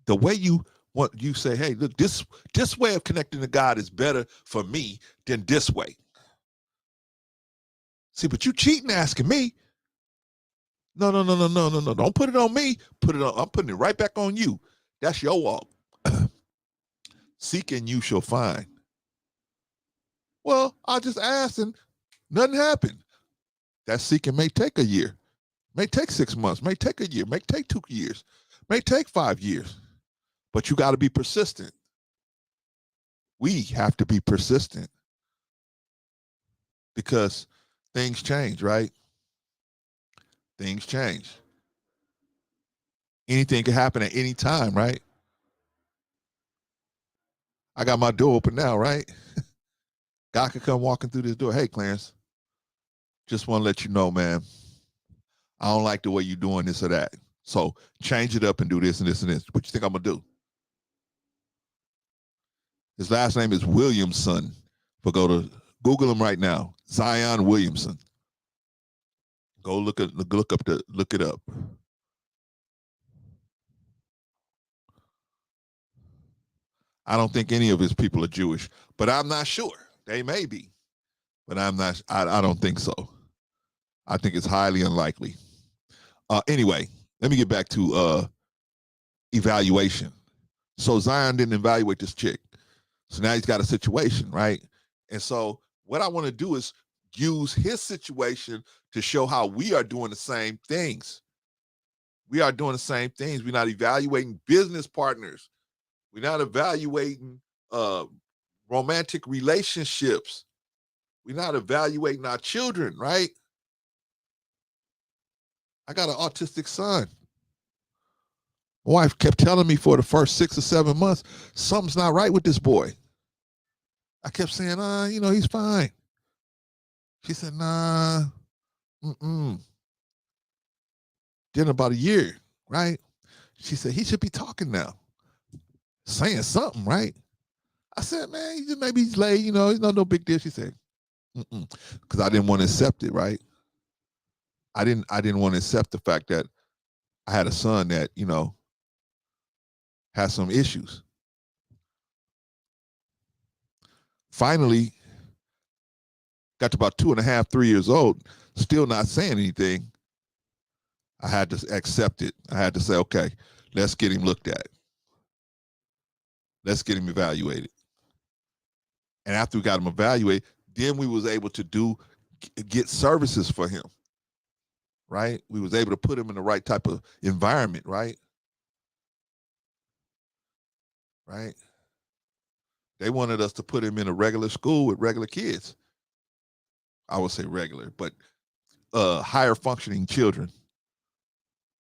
The way you say, hey, look, this way of connecting to God is better for me than this way. See, but you cheating asking me. No. Don't put it on me. I'm putting it right back on you. That's your walk. Seek and you shall find. Well, I just asked and nothing happened. That seeking may take a year, may take 6 months, may take a year, may take 2 years, may take 5 years. But you got to be persistent. We have to be persistent because things change, right? Things change. Anything can happen at any time, right? I got my door open now, right? God could come walking through this door. Hey, Clarence, just want to let you know, man, I don't like the way you're doing this or that. So change it up and do this and this and this. What you think I'm going to do? His last name is Williamson. But go to Google him right now, Zion Williamson. Go look it up. I don't think any of his people are Jewish, but I'm not sure. They may be, but I'm not. I don't think so. I think it's highly unlikely. Anyway, let me get back to evaluation. So Zion didn't evaluate this chick. So now he's got a situation, right? And so what I want to do is use his situation to show how we are doing the same things. We are doing the same things. We're not evaluating business partners. We're not evaluating romantic relationships. We're not evaluating our children, right? I got an autistic son. My wife kept telling me for the first 6 or 7 months, something's not right with this boy. I kept saying, he's fine. She said, nah, Then about a year, right? She said, he should be talking now, saying something, right? I said, man, maybe he's late, it's no big deal. She said, because I didn't want to accept it, right? I didn't want to accept the fact that I had a son that, has some issues. Finally, got to about 2.5, 3 years old, still not saying anything. I had to accept it. I had to say, okay, let's get him looked at. Let's get him evaluated. And after we got him evaluated, then we was able to get services for him, right? We was able to put him in the right type of environment, right? Right? They wanted us to put him in a regular school with regular kids. I would say regular, but higher functioning children,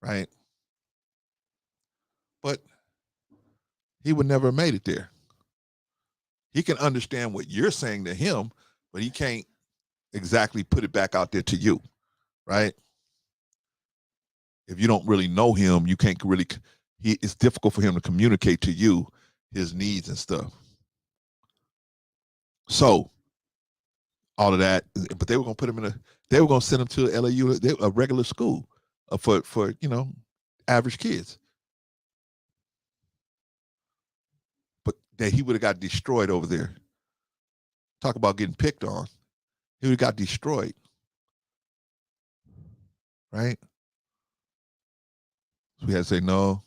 right? But he would never have made it there. He can understand what you're saying to him, but he can't exactly put it back out there to you, right? If you don't really know him, you can't really, it's difficult for him to communicate to you his needs and stuff. So all of that, but they were going to put him they were going to send him to LAU, a regular school for average kids. But that he would have got destroyed over there. Talk about getting picked on. He would have got destroyed. Right? So we had to say, no,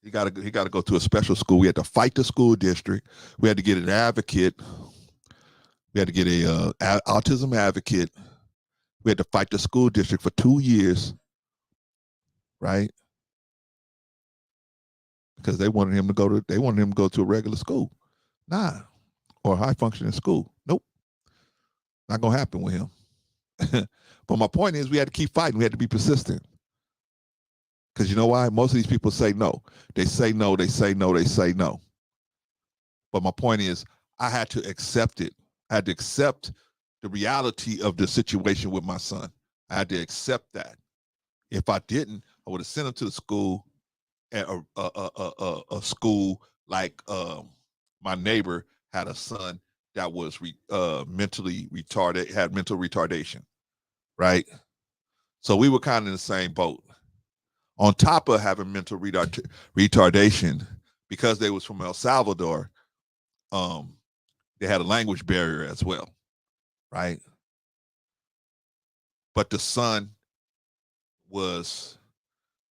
he got to go to a special school. We had to fight the school district. We had to get an advocate. We had to get a autism advocate. We had to fight the school district for 2 years, right? Because they wanted him to go to a regular school, or a high functioning school. Nope, not gonna happen with him. But my point is, we had to keep fighting. We had to be persistent. Because you know why? Most of these people say no. They say no. They say no. They say no. But my point is, I had to accept it. I had to accept the reality of the situation with my son. I had to accept that. If I didn't, I would have sent him to the school, at a school like my neighbor had a son that was mentally retarded, had mental retardation, right? So we were kind of in the same boat. On top of having mental retardation, because they was from El Salvador, they had a language barrier as well, right? But the son was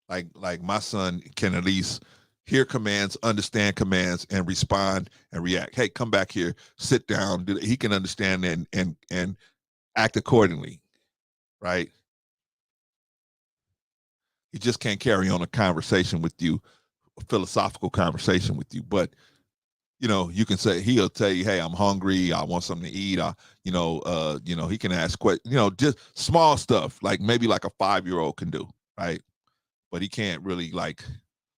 like my son can at least hear commands, understand commands, and respond and react. Hey, come back here, sit down. He can understand and act accordingly, right? He just can't carry on a conversation with you, a philosophical conversation with you. But you can say, he'll tell you, hey, I'm hungry, I want something to eat. He can ask questions, just small stuff, like maybe like a 5-year-old can do, right? But he can't really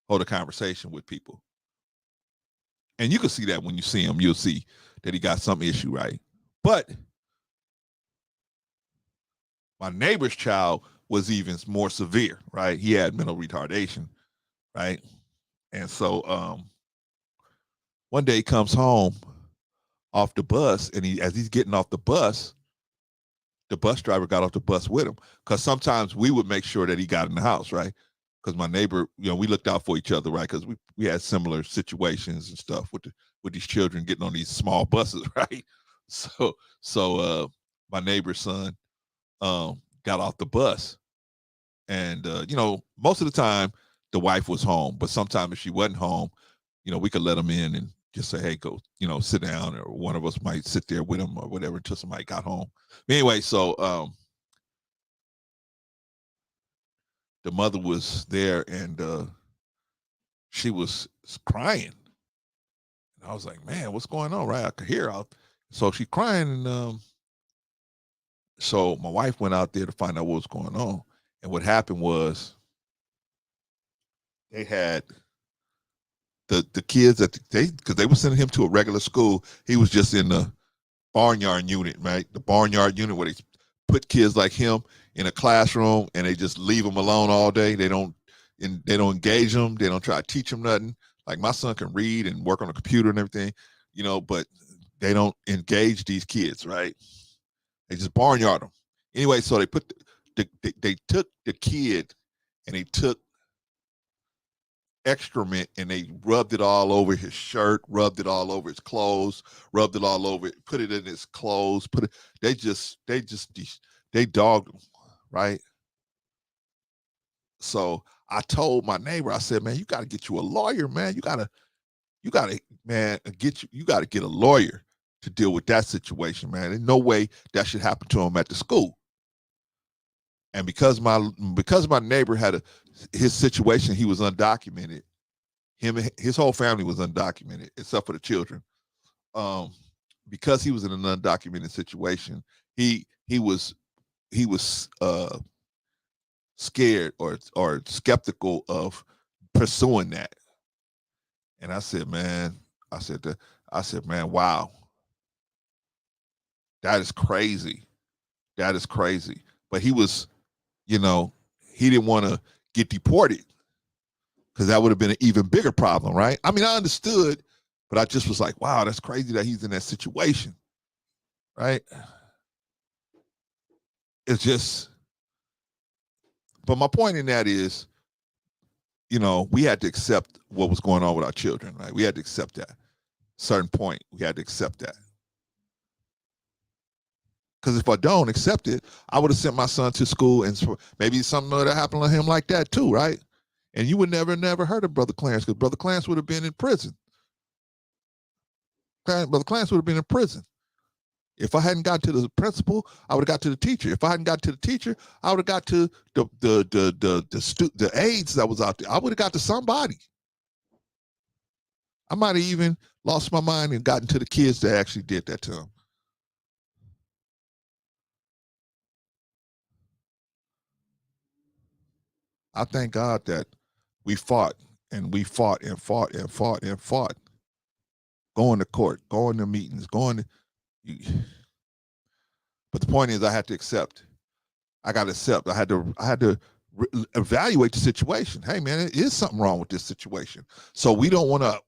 hold a conversation with people. And you can see that when you see him, you'll see that he got some issue, right? But my neighbor's child was even more severe, right? He had mental retardation, right? And so one day he comes home off the bus, and as he's getting off the bus driver got off the bus with him, because sometimes we would make sure that he got in the house, right? Because my neighbor, we looked out for each other, right? Because we had similar situations and stuff with these children getting on these small buses, right? So my neighbor's son got off the bus, and most of the time the wife was home, but sometimes if she wasn't home, we could let them in and just say, hey, go, sit down, or one of us might sit there with them or whatever until somebody got home. Anyway, so the mother was there, and she was crying. And I was like, man, what's going on, right? I could hear her. So she's crying, and so my wife went out there to find out what was going on. And what happened was they had the kids because they were sending him to a regular school. He was just in the barnyard unit, right? The barnyard unit where they put kids like him in a classroom and they just leave them alone all day. They don't engage them. They don't try to teach them nothing. Like my son can read and work on a computer and everything, but they don't engage these kids, right? They just barnyard them. Anyway, so they put they took the kid and they took excrement and they rubbed it all over his shirt, rubbed it all over his clothes, rubbed it all over it, put it in his clothes, they dogged him, right? So I told my neighbor, I said, man, you got to get you a lawyer, man. You got to get a lawyer to deal with that situation, man. There's no way that should happen to him at the school. And because my neighbor had his situation, he was undocumented. His whole family was undocumented, except for the children. Because he was in an undocumented situation, he was scared or skeptical of pursuing that. And I said, man, wow, that is crazy. That is crazy. But he was, he didn't want to get deported, because that would have been an even bigger problem, right? I mean, I understood, but I just was like, wow, that's crazy that he's in that situation, right? It's just, but my point in that is, we had to accept what was going on with our children, right? We had to accept that. Certain point, we had to accept that. Because if I don't accept it, I would have sent my son to school, and maybe something would have happened to him like that too, right? And you would never heard of Brother Clarence, because Brother Clarence would have been in prison. Brother Clarence would have been in prison. If I hadn't got to the principal, I would have got to the teacher. If I hadn't got to the teacher, I would have got to the aides that was out there. I would have got to somebody. I might have even lost my mind and gotten to the kids that actually did that to him. I thank God that we fought and we fought and fought and fought and fought. Going to court, going to meetings, but the point is, I had to accept. I got to accept. I had to evaluate the situation. Hey, man, there is something wrong with this situation. So we don't want to.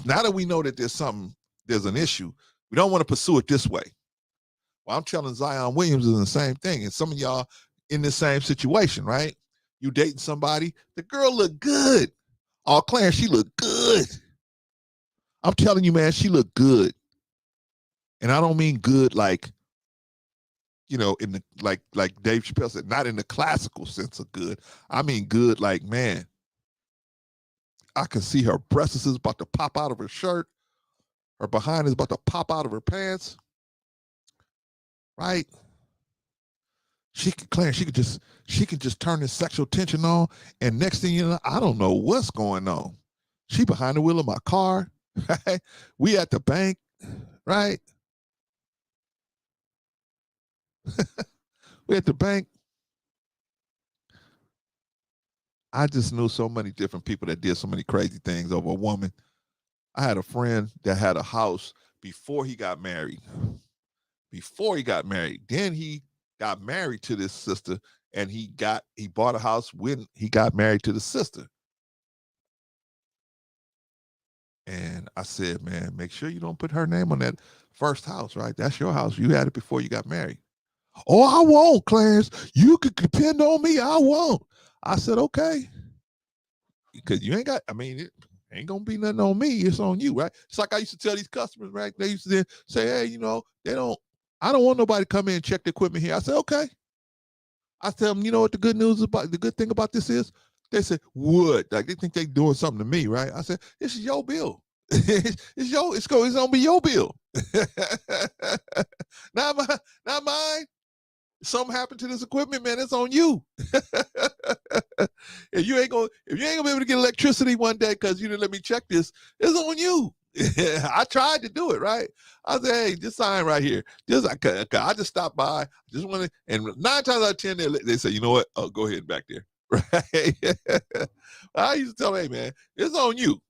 Now that we know that there's an issue, we don't want to pursue it this way. Well, I'm telling Zion Williams is the same thing, and some of y'all in the same situation, right? You dating somebody, the girl look good. Oh, Clarence, she look good. I'm telling you, man, she look good. And I don't mean good like, in the like Dave Chappelle said, not in the classical sense of good. I mean good like, man, I can see her breasts is about to pop out of her shirt. Her behind is about to pop out of her pants. Right? She could just turn this sexual tension on, and next thing you know, I don't know what's going on. She behind the wheel of my car. Right? We at the bank, right? We at the bank. I just knew so many different people that did so many crazy things over a woman. I had a friend that had a house before he got married. Then he got married to this sister, and he bought a house when he got married to the sister. And I said, man, make sure you don't put her name on that first house, right? That's your house. You had it before you got married. Oh, I won't, Clarence. You could depend on me. I won't. I said, okay. Because you ain't got, I mean, it ain't going to be nothing on me. It's on you, right? It's like I used to tell these customers, right? They used to say, hey, I don't want nobody to come in and check the equipment here. I said, okay. I tell them, you know what the good thing about this is? They say, what? Like they think they doing something to me, right? I said, this is your bill. It's gonna be your bill. not mine. If something happened to this equipment, man, it's on you. if you ain't gonna be able to get electricity one day because you didn't let me check this, it's on you. I tried to do it, right? I said, hey, just sign right here. I just stopped by. Just want to, and 9 times out of 10, they say, you know what? Oh, go ahead back there. Right? I used to tell them, hey, man, it's on you.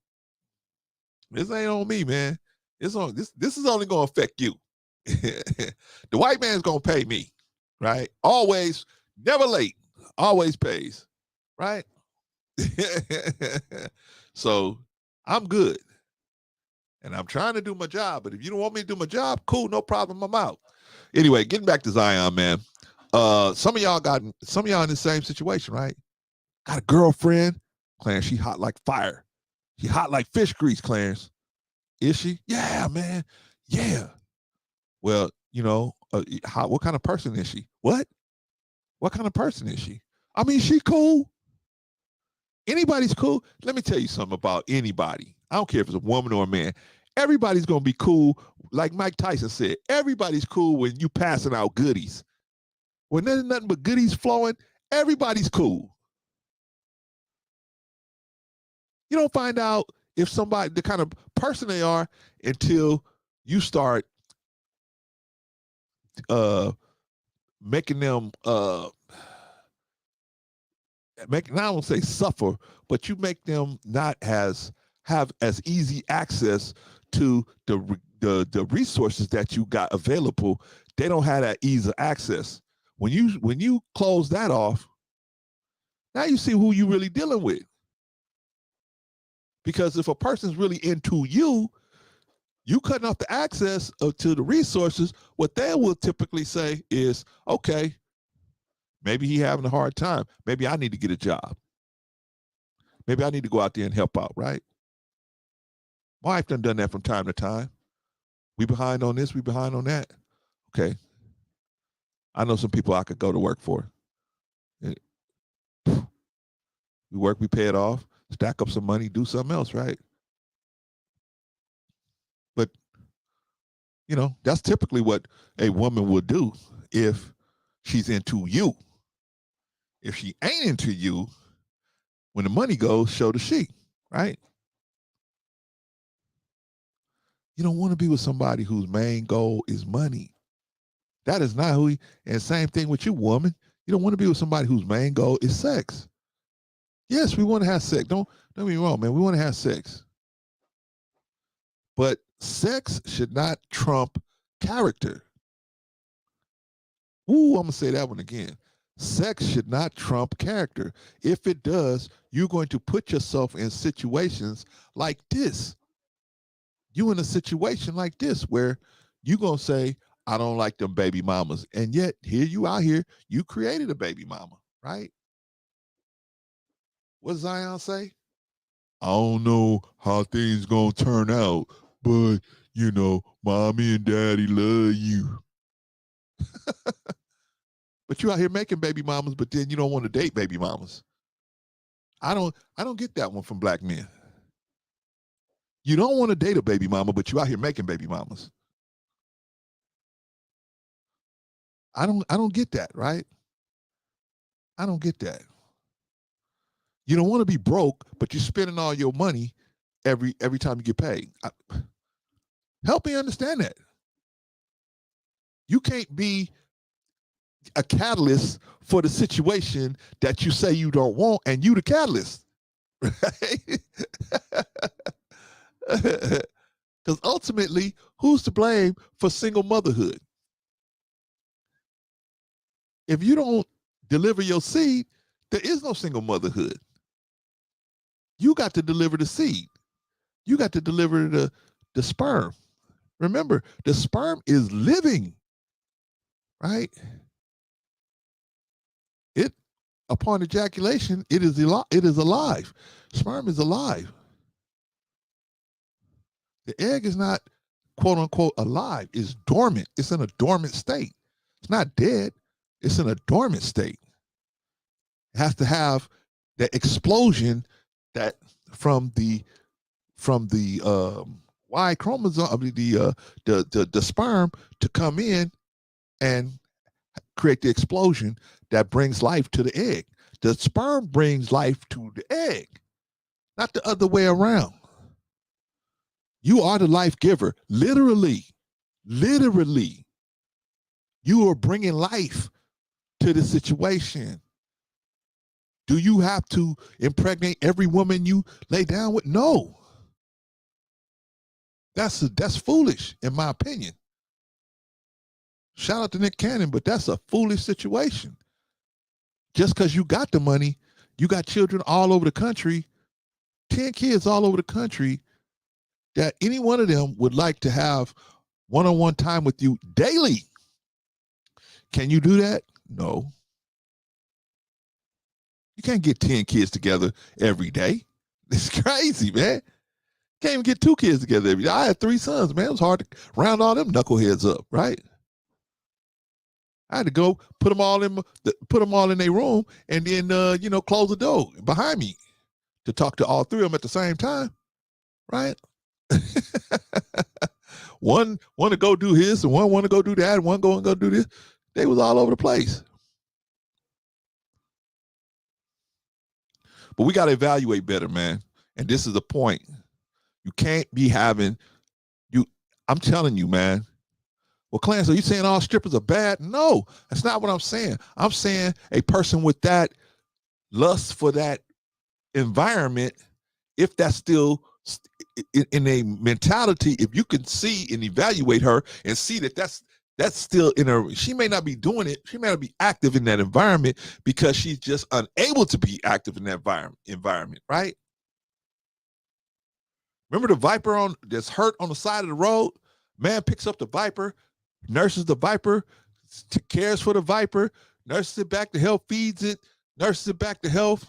This ain't on me, man. It's on this is only gonna affect you. The white man's gonna pay me, right? Always, never late, always pays, right? So I'm good. And I'm trying to do my job, but if you don't want me to do my job, cool, no problem, I'm out. Anyway, getting back to Zion, man. Some of y'all in the same situation, right? Got a girlfriend, Clarence. She hot like fire. She hot like fish grease, Clarence. Is she? Yeah, man. Yeah. Well, what kind of person is she? What kind of person is she? I mean, she cool. Anybody's cool. Let me tell you something about anybody. I don't care if it's a woman or a man. Everybody's going to be cool. Like Mike Tyson said, everybody's cool when you passing out goodies. When there's nothing but goodies flowing, everybody's cool. You don't find out if somebody, the kind of person they are until you start making them I don't say suffer, but you make them not have as easy access to the resources that you got available. They don't have that ease of access. When you close that off, now you see who you really dealing with. Because if a person's really into you cutting off the access to the resources, what they will typically say is, okay, maybe he having a hard time. Maybe I need to get a job. Maybe I need to go out there and help out, right? My wife done that from time to time. We behind on this, we behind on that. Okay. I know some people I could go to work for. We work, we pay it off, stack up some money, do something else, right? But, that's typically what a woman would do if she's into you. If she ain't into you, when the money goes, show the sheep, right? You don't want to be with somebody whose main goal is money. That is not who and same thing with you, woman. You don't want to be with somebody whose main goal is sex. Yes, we want to have sex. Don't get me wrong, man. We want to have sex. But sex should not trump character. Ooh, I'm going to say that one again. Sex should not trump character. If it does, you're going to put yourself in situations like this. You in a situation like this where you're going to say, I don't like them baby mamas. And yet, here you out here, you created a baby mama, right? What does Zion say? I don't know how things going to turn out, but, mommy and daddy love you. But you out here making baby mamas, but then you don't want to date baby mamas. I don't get that one from black men. You don't want to date a baby mama, but you out here making baby mamas. I don't get that, right? I don't get that. You don't want to be broke, but you're spending all your money every time you get paid. Help me understand that. You can't be a catalyst for the situation that you say you don't want, and you the catalyst, right? Because ultimately, who's to blame for single motherhood? If you don't deliver your seed, there is no single motherhood. You got to deliver the seed. You got to deliver the sperm. Remember, the sperm is living, right? It upon ejaculation, it is alive. Sperm is alive. The egg is not quote unquote alive. It's dormant. It's in a dormant state. It's not dead. It's in a dormant state. It has to have that explosion that from the Y chromosome, the sperm to come in and create the explosion that brings life to the egg. The sperm brings life to the egg, not the other way around. You are the life giver, literally. You are bringing life to the situation. Do you have to impregnate every woman you lay down with? No. That's foolish, in my opinion. Shout out to Nick Cannon, but that's a foolish situation. Just because you got the money, you got children all over the country, 10 kids all over the country, that any one of them would like to have one-on-one time with you daily. Can you do that? No. You can't get 10 kids together every day. It's crazy, man. Can't even get 2 kids together every day. I had 3 sons, man. It was hard to round all them knuckleheads up, right? I had to go put them all in their room and then close the door behind me to talk to all 3 of them at the same time, right? One to go do his, and one want to go do that, and one go do this. They was all over the place. But we got to evaluate better, man. And this is the point. You can't be having I'm telling you, man. Well, Clarence, are you saying all strippers are bad? No, that's not what I'm saying. I'm saying a person with that lust for that environment, if that's still in a mentality, if you can see and evaluate her and see that that's still in her, she may not be doing it. She may not be active in that environment because she's just unable to be active in that environment, right? Remember the viper that's hurt on the side of the road? Man picks up the viper, nurses the viper, cares for the viper, nurses it back to health, feeds it, nurses it back to health.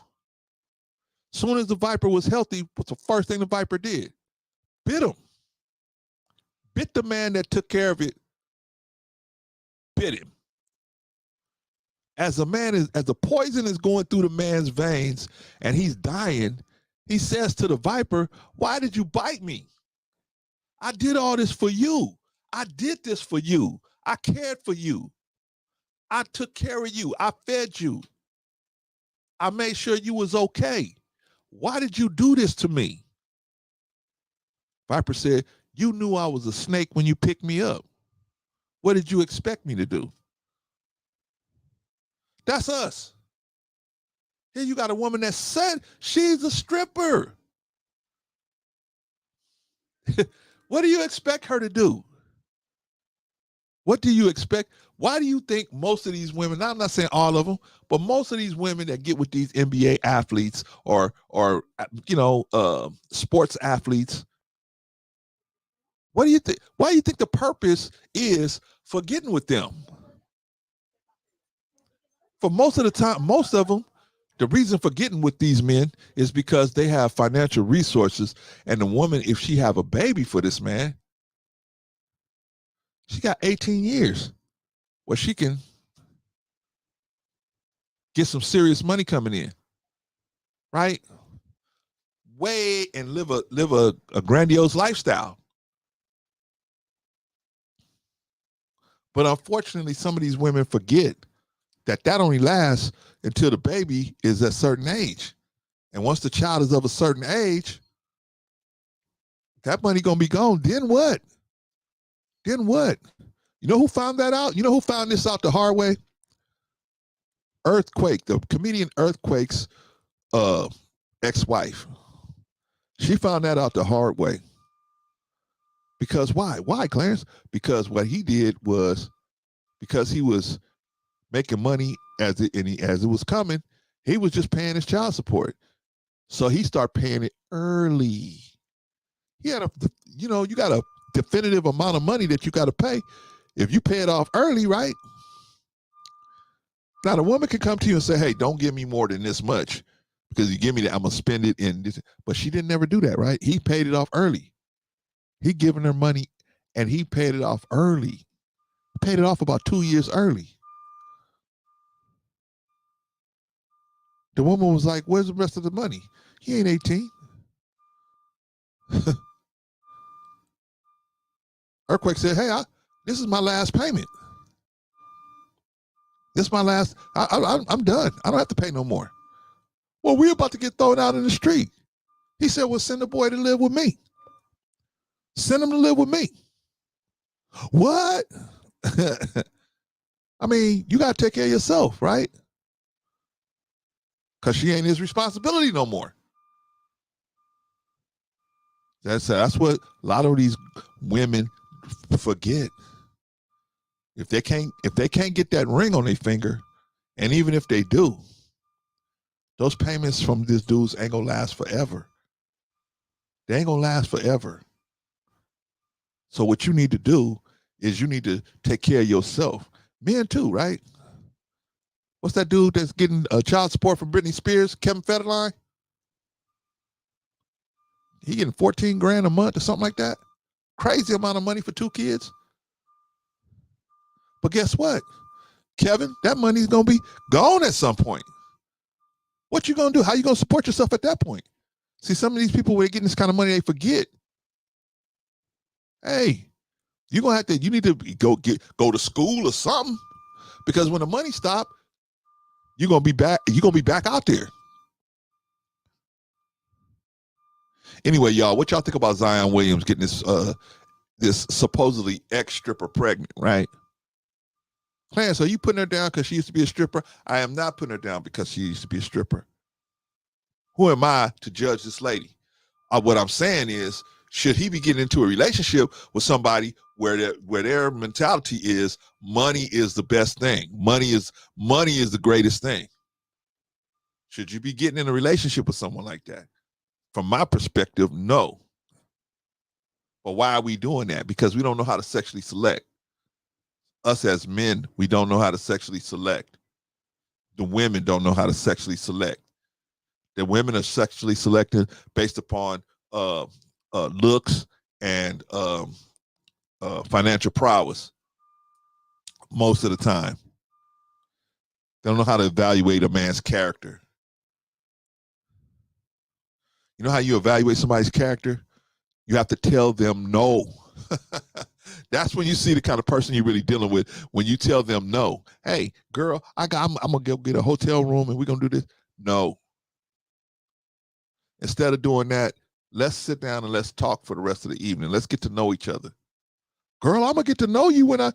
Soon as the viper was healthy, what's the first thing the viper did? Bit him. Bit the man that took care of it. Bit him. As the poison is going through the man's veins and he's dying, he says to the viper, "Why did you bite me? I did all this for you. I did this for you. I cared for you. I took care of you. I fed you. I made sure you was okay. Why did you do this to me?" Viper said, "You knew I was a snake when you picked me up. What did you expect me to do?" That's us. Here you got a woman that said she's a stripper. What do you expect her to do? What do you expect? Why do you think most of these women, I'm not saying all of them, but most of these women that get with these NBA athletes or sports athletes, what do you think? Why do you think the purpose is for getting with them? For most of the time, most of them, the reason for getting with these men is because they have financial resources, and the woman, if she have a baby for this man, she got 18 years where she can get some serious money coming in, right? And live a grandiose lifestyle. But unfortunately, some of these women forget that only lasts until the baby is a certain age. And once the child is of a certain age, that money gonna be gone. Then what? Then what? You know who found that out? You know who found this out the hard way? Earthquake, the comedian Earthquake's ex-wife. She found that out the hard way. Because why? Why, Clarence? Because what he did was, because he was making money as it was coming, he was just paying his child support. So he started paying it early. He had you got a definitive amount of money that you got to pay. If you pay it off early, right? Now the woman can come to you and say, hey, don't give me more than this much because you give me that, I'm going to spend it in this. But she didn't never do that, right? He paid it off early. He given her money and he paid it off early. Paid it off about 2 years early. The woman was like, where's the rest of the money? He ain't 18. Earthquake said, hey, this is my last payment. This is my last, I'm done. I don't have to pay no more. Well, we're about to get thrown out in the street. He said, well, send the boy to live with me. Send him to live with me. What? I mean, you got to take care of yourself, right? Because she ain't his responsibility no more. That's what a lot of these women forget. If they can't get that ring on their finger, and even if they do, those payments from these dudes ain't gonna last forever. They ain't gonna last forever. So what you need to do is you need to take care of yourself. Men too, right? What's that dude that's getting child support from Britney Spears, Kevin Federline? He getting 14 grand a month or something like that. Crazy amount of money for 2 kids. But guess what? Kevin, that money's gonna be gone at some point. What you gonna do? How you gonna support yourself at that point? See, some of these people, when they getting this kind of money, they forget. Hey, you need to go to school or something. Because when the money stop, you're gonna be back out there. Anyway, y'all, what y'all think about Zion Williams getting this supposedly ex-stripper pregnant, right? Clarence, are you putting her down because she used to be a stripper? I am not putting her down because she used to be a stripper. Who am I to judge this lady? What I'm saying is, should he be getting into a relationship with somebody where their mentality is money is the best thing? Money is the greatest thing. Should you be getting in a relationship with someone like that? From my perspective, no. But why are we doing that? Because we don't know how to sexually select. Us as men, we don't know how to sexually select. The women don't know how to sexually select. The women are sexually selected based upon looks and financial prowess most of the time. They don't know how to evaluate a man's character. You know how you evaluate somebody's character? You have to tell them no. That's when you see the kind of person you're really dealing with. When you tell them no. Hey, girl, I'm gonna go get a hotel room and we're gonna do this. No. Instead of doing that, let's sit down and let's talk for the rest of the evening. Let's get to know each other. Girl, I'm gonna get to know you when I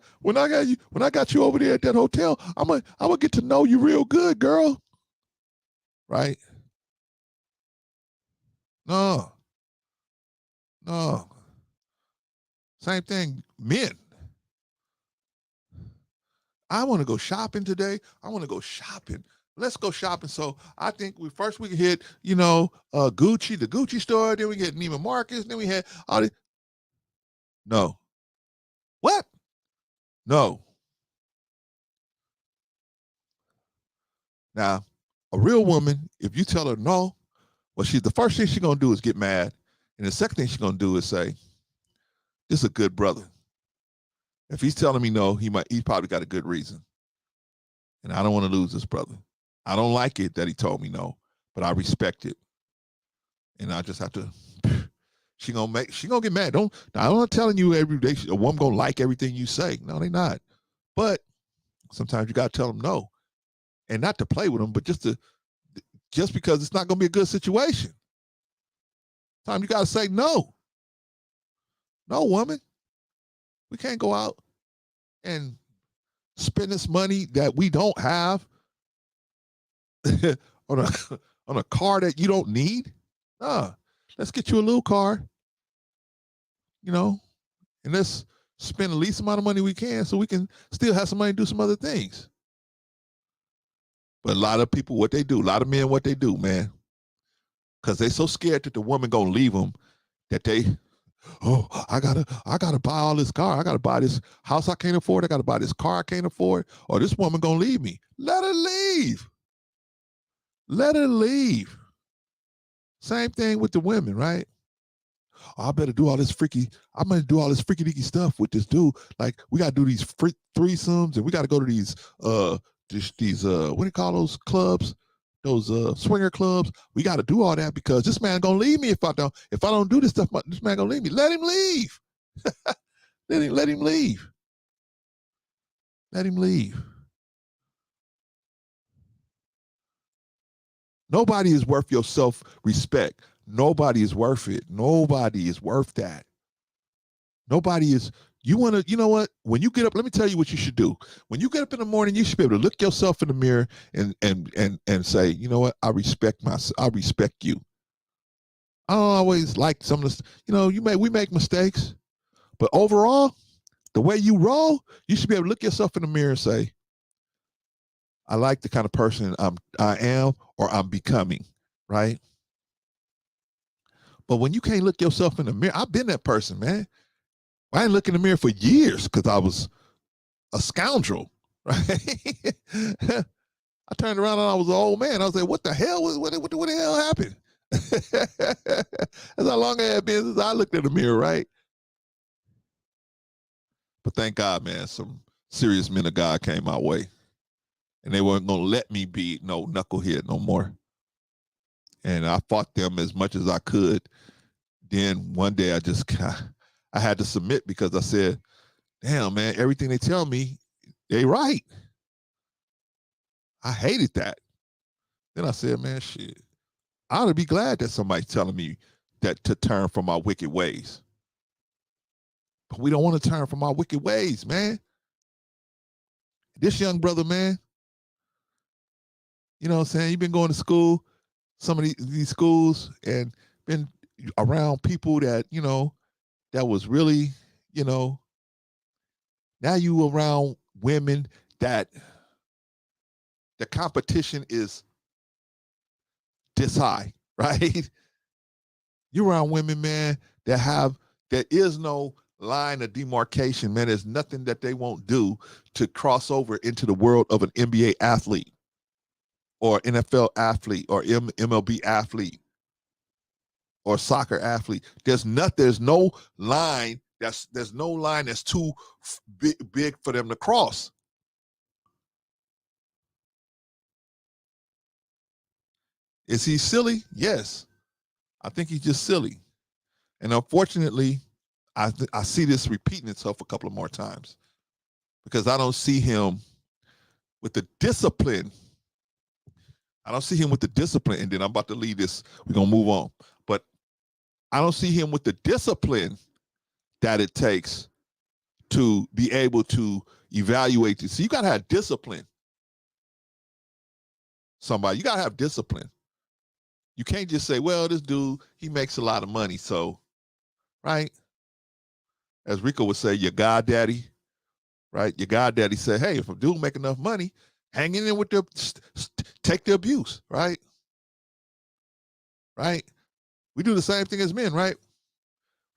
got you over there at that hotel. I'm gonna get to know you real good, girl. Right? No. Same thing, men. I want to go shopping today. I want to go shopping. Let's go shopping. So I think we can hit, Gucci, the Gucci store. Then we get Neiman Marcus. Then we had all this. No. What? No. Now, a real woman, if you tell her no, the first thing she's gonna do is get mad, and the second thing she's gonna do is say, "This is a good brother. If he's telling me no, he probably got a good reason, and I don't want to lose this brother. I don't like it that he told me no, but I respect it, and I just have to." She gonna get mad. I'm not telling you every day a woman gonna like everything you say. No, they not. But sometimes you gotta tell them no, and not to play with them, but just because it's not gonna be a good situation. Sometimes you gotta say no. No, woman, we can't go out and spend this money that we don't have on a car that you don't need. Let's get you a little car, and let's spend the least amount of money we can so we can still have some money to do some other things. But a lot of people, a lot of men, what they do, man, because they're so scared that the woman gonna leave them that they Oh, I gotta buy all this car. I gotta buy this house I can't afford. I gotta buy this car I can't afford. Or this woman gonna leave me. Let her leave. Let her leave. Same thing with the women, right? Oh, I better do all this freaky. I'm gonna do all this freaky deaky stuff with this dude. Like we gotta do these threesomes, and we gotta go to these what do you call those clubs? Those swinger clubs. We gotta do all that because this man gonna leave me if I don't do this stuff. This man gonna leave me. Let him leave. Let him leave. Let him leave. Nobody is worth your self-respect. Nobody is worth it. Nobody is worth that. Nobody is. You know what? When you get up, let me tell you what you should do. When you get up in the morning, you should be able to look yourself in the mirror and say, you know what? I respect you. I don't always like some of the, we make mistakes, but overall, the way you roll, you should be able to look yourself in the mirror and say, I like the kind of person I am or I'm becoming, right? But when you can't look yourself in the mirror, I've been that person, man. I didn't look in the mirror for years because I was a scoundrel, right? I turned around and I was an old man. I was like, what the hell? What the hell happened? That's how long it had been since I looked in the mirror, right? But thank God, man, some serious men of God came my way. And they weren't going to let me be no knucklehead no more. And I fought them as much as I could. Then one day I had to submit because I said, damn, man, everything they tell me, they right. I hated that. Then I said, man, shit, I ought to be glad that somebody's telling me that to turn from my wicked ways. But we don't want to turn from our wicked ways, man. This young brother, man, you know what I'm saying? You've been going to school, some of these schools, and been around people that, that was really, now you around women that the competition is this high, right? You're around women, man, there is no line of demarcation, man. There's nothing that they won't do to cross over into the world of an NBA athlete or NFL athlete or MLB athlete or soccer athlete. There's no line that's too big for them to cross. Is he silly? Yes. I think he's just silly. And unfortunately, I see this repeating itself a couple of more times because I don't see him with the discipline. I don't see him with the discipline. And then I'm about to leave this. We're going to move on. But I don't see him with the discipline that it takes to be able to evaluate this. So you got to have discipline. You got to have discipline. You can't just say, well, this dude, he makes a lot of money. So, right? As Rico would say, your goddaddy, right? Your goddaddy said, hey, if a dude make enough money, hang in there with take the abuse, right? Right? We do the same thing as men, right?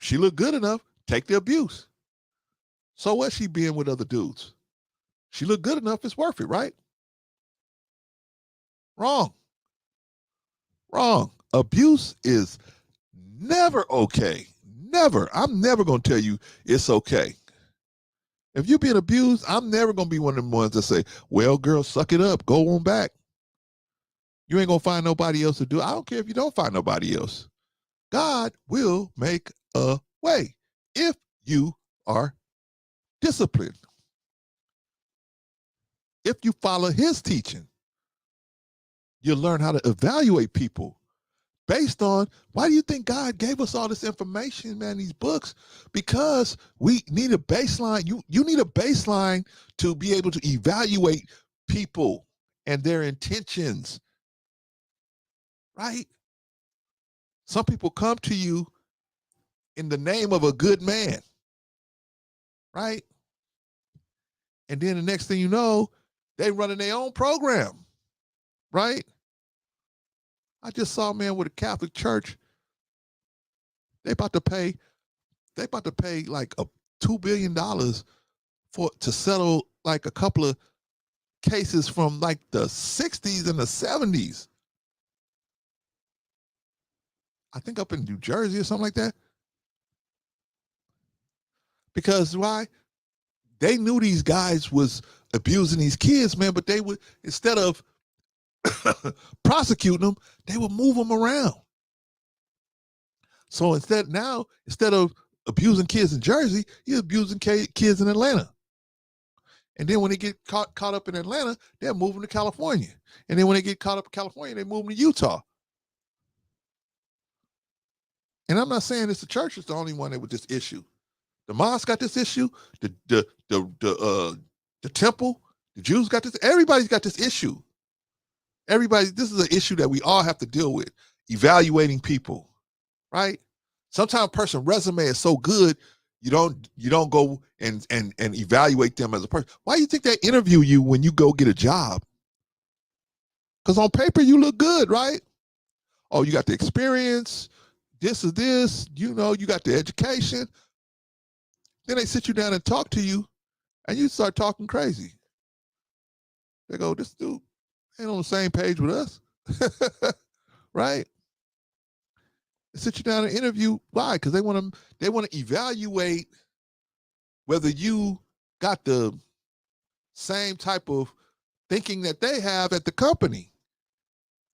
She look good enough, take the abuse. So what she being with other dudes? She look good enough, it's worth it, right? Wrong. Abuse is never okay. Never. I'm never going to tell you it's okay. If you're being abused, I'm never going to be one of them ones that say, well, girl, suck it up. Go on back. You ain't going to find nobody else to do it. I don't care if you don't find nobody else. God will make a way if you are disciplined. If you follow his teaching, you'll learn how to evaluate people based on, why do you think God gave us all this information, man, these books? Because we need a baseline. You need a baseline to be able to evaluate people and their intentions, right? Some people come to you in the name of a good man, right? And then the next thing you know, they running their own program, right? I just saw a man with a Catholic church. They about to pay they about to pay like $2 billion to settle like a couple of cases from like the 60s and the 70s. I think up in New Jersey or something like that. Because why? They knew these guys was abusing these kids, man, but they would, instead of prosecuting them, they would move them around. So instead of abusing kids in Jersey, you're abusing kids in Atlanta. And then when they get caught up in Atlanta, they're moving to California. And then when they get caught up in California, they move to Utah. And I'm not saying it's the church is the only one that with this issue. The mosque got this issue. The temple, the Jews got this. Everybody's got this issue. This is an issue that we all have to deal with. Evaluating people, right? Sometimes a person's resume is so good, you don't go and evaluate them as a person. Why do you think they interview you when you go get a job? Because on paper you look good, right? Oh, you got the experience. This is this. You got the education. Then they sit you down and talk to you, and you start talking crazy. They go, this dude ain't on the same page with us, right? They sit you down and interview. Why? Because they want to evaluate whether you got the same type of thinking that they have at the company.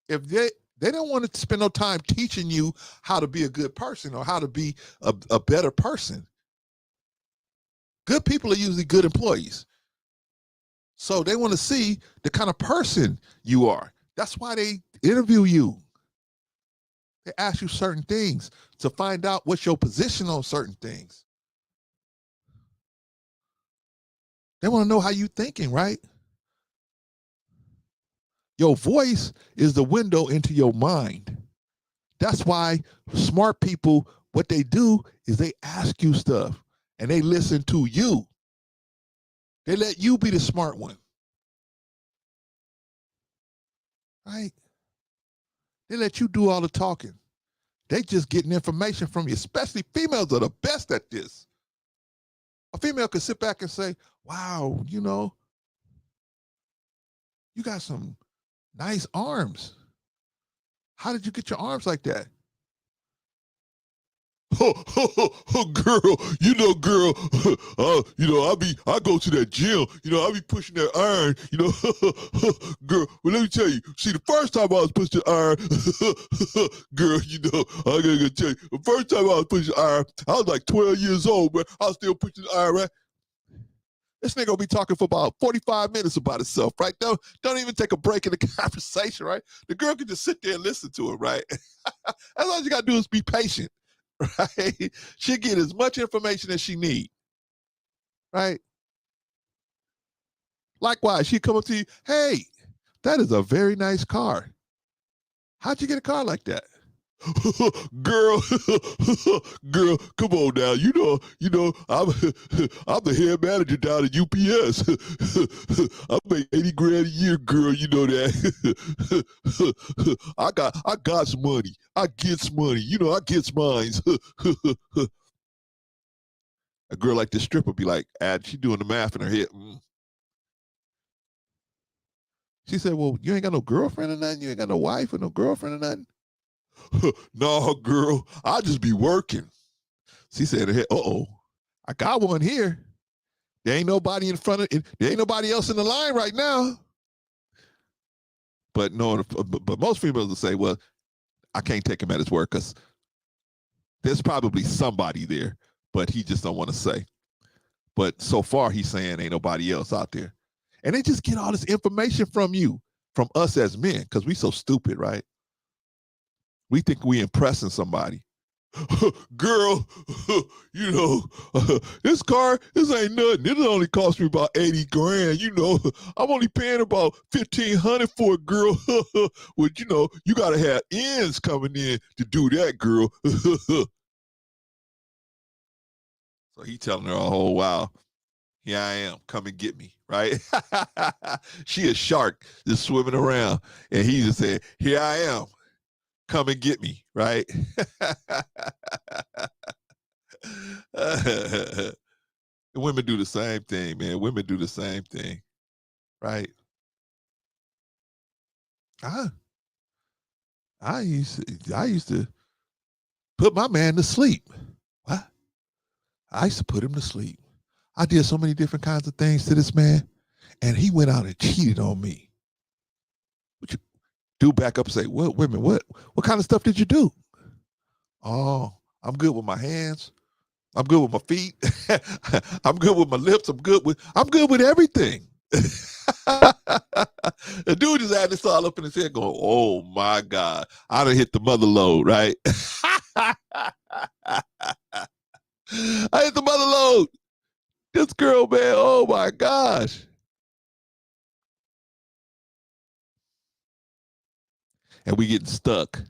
If they don't want to spend no time teaching you how to be a good person or how to be a better person. Good people are usually good employees. So they want to see the kind of person you are. That's why they interview you. They ask you certain things to find out what's your position on certain things. They want to know how you're thinking, right? Your voice is the window into your mind. That's why smart people, what they do is they ask you stuff and they listen to you. They let you be the smart one. Right? They let you do all the talking. They just getting information from you, especially females are the best at this. A female could sit back and say, wow, you got some nice arms. How did you get your arms like that? Girl, girl, I go to that gym, I be pushing that iron, girl, well, let me tell you, see, the first time I was pushing the iron, girl, I gotta tell you, the first time I was pushing the iron, I was like 12 years old, but I was still pushing the iron, right? This nigga gonna be talking for about 45 minutes about himself, right? Don't even take a break in the conversation, right? The girl can just sit there and listen to it, right? That's all you gotta do is be patient. Right? She'll get as much information as she needs. Right? Likewise, she'll come up to you, hey, that is a very nice car. How'd you get a car like that? Girl, come on now. I'm the head manager down at UPS. I make 80 grand a year, girl. You know that. I got some money. I get some money. I get mines. A girl like this stripper be like, she doing the math in her head. She said, well, you ain't got no girlfriend or nothing? You ain't got no wife or no girlfriend or nothing? No, girl, I just be working. She said, I got one here. There ain't nobody in front of it. There ain't nobody else in the line right now. But no, but most females will say, well, I can't take him at his word because there's probably somebody there, but he just don't want to say. But so far, he's saying ain't nobody else out there. And they just get all this information from you, from us as men, because we so stupid, right? We think we impressing somebody. Girl, this car, this ain't nothing. It only cost me about 80 grand. I'm only paying about 1,500 for it, girl. Well, you got to have ends coming in to do that, girl. So he telling her, oh, wow, here I am. Come and get me, right? She a shark just swimming around. And he just said, here I am. Come and get me, right? Women do the same thing, man. Women do the same thing, right? I used to put my man to sleep. What? I used to put him to sleep. I did so many different kinds of things to this man, and he went out and cheated on me. What you do back up and say, "What women? What kind of stuff did you do?" Oh, I'm good with my hands. I'm good with my feet. I'm good with my lips. I'm good with everything. The dude just had this all up in his head going, oh my God, I done hit the mother load, right? I hit the mother load. This girl, man, oh my gosh. And we getting stuck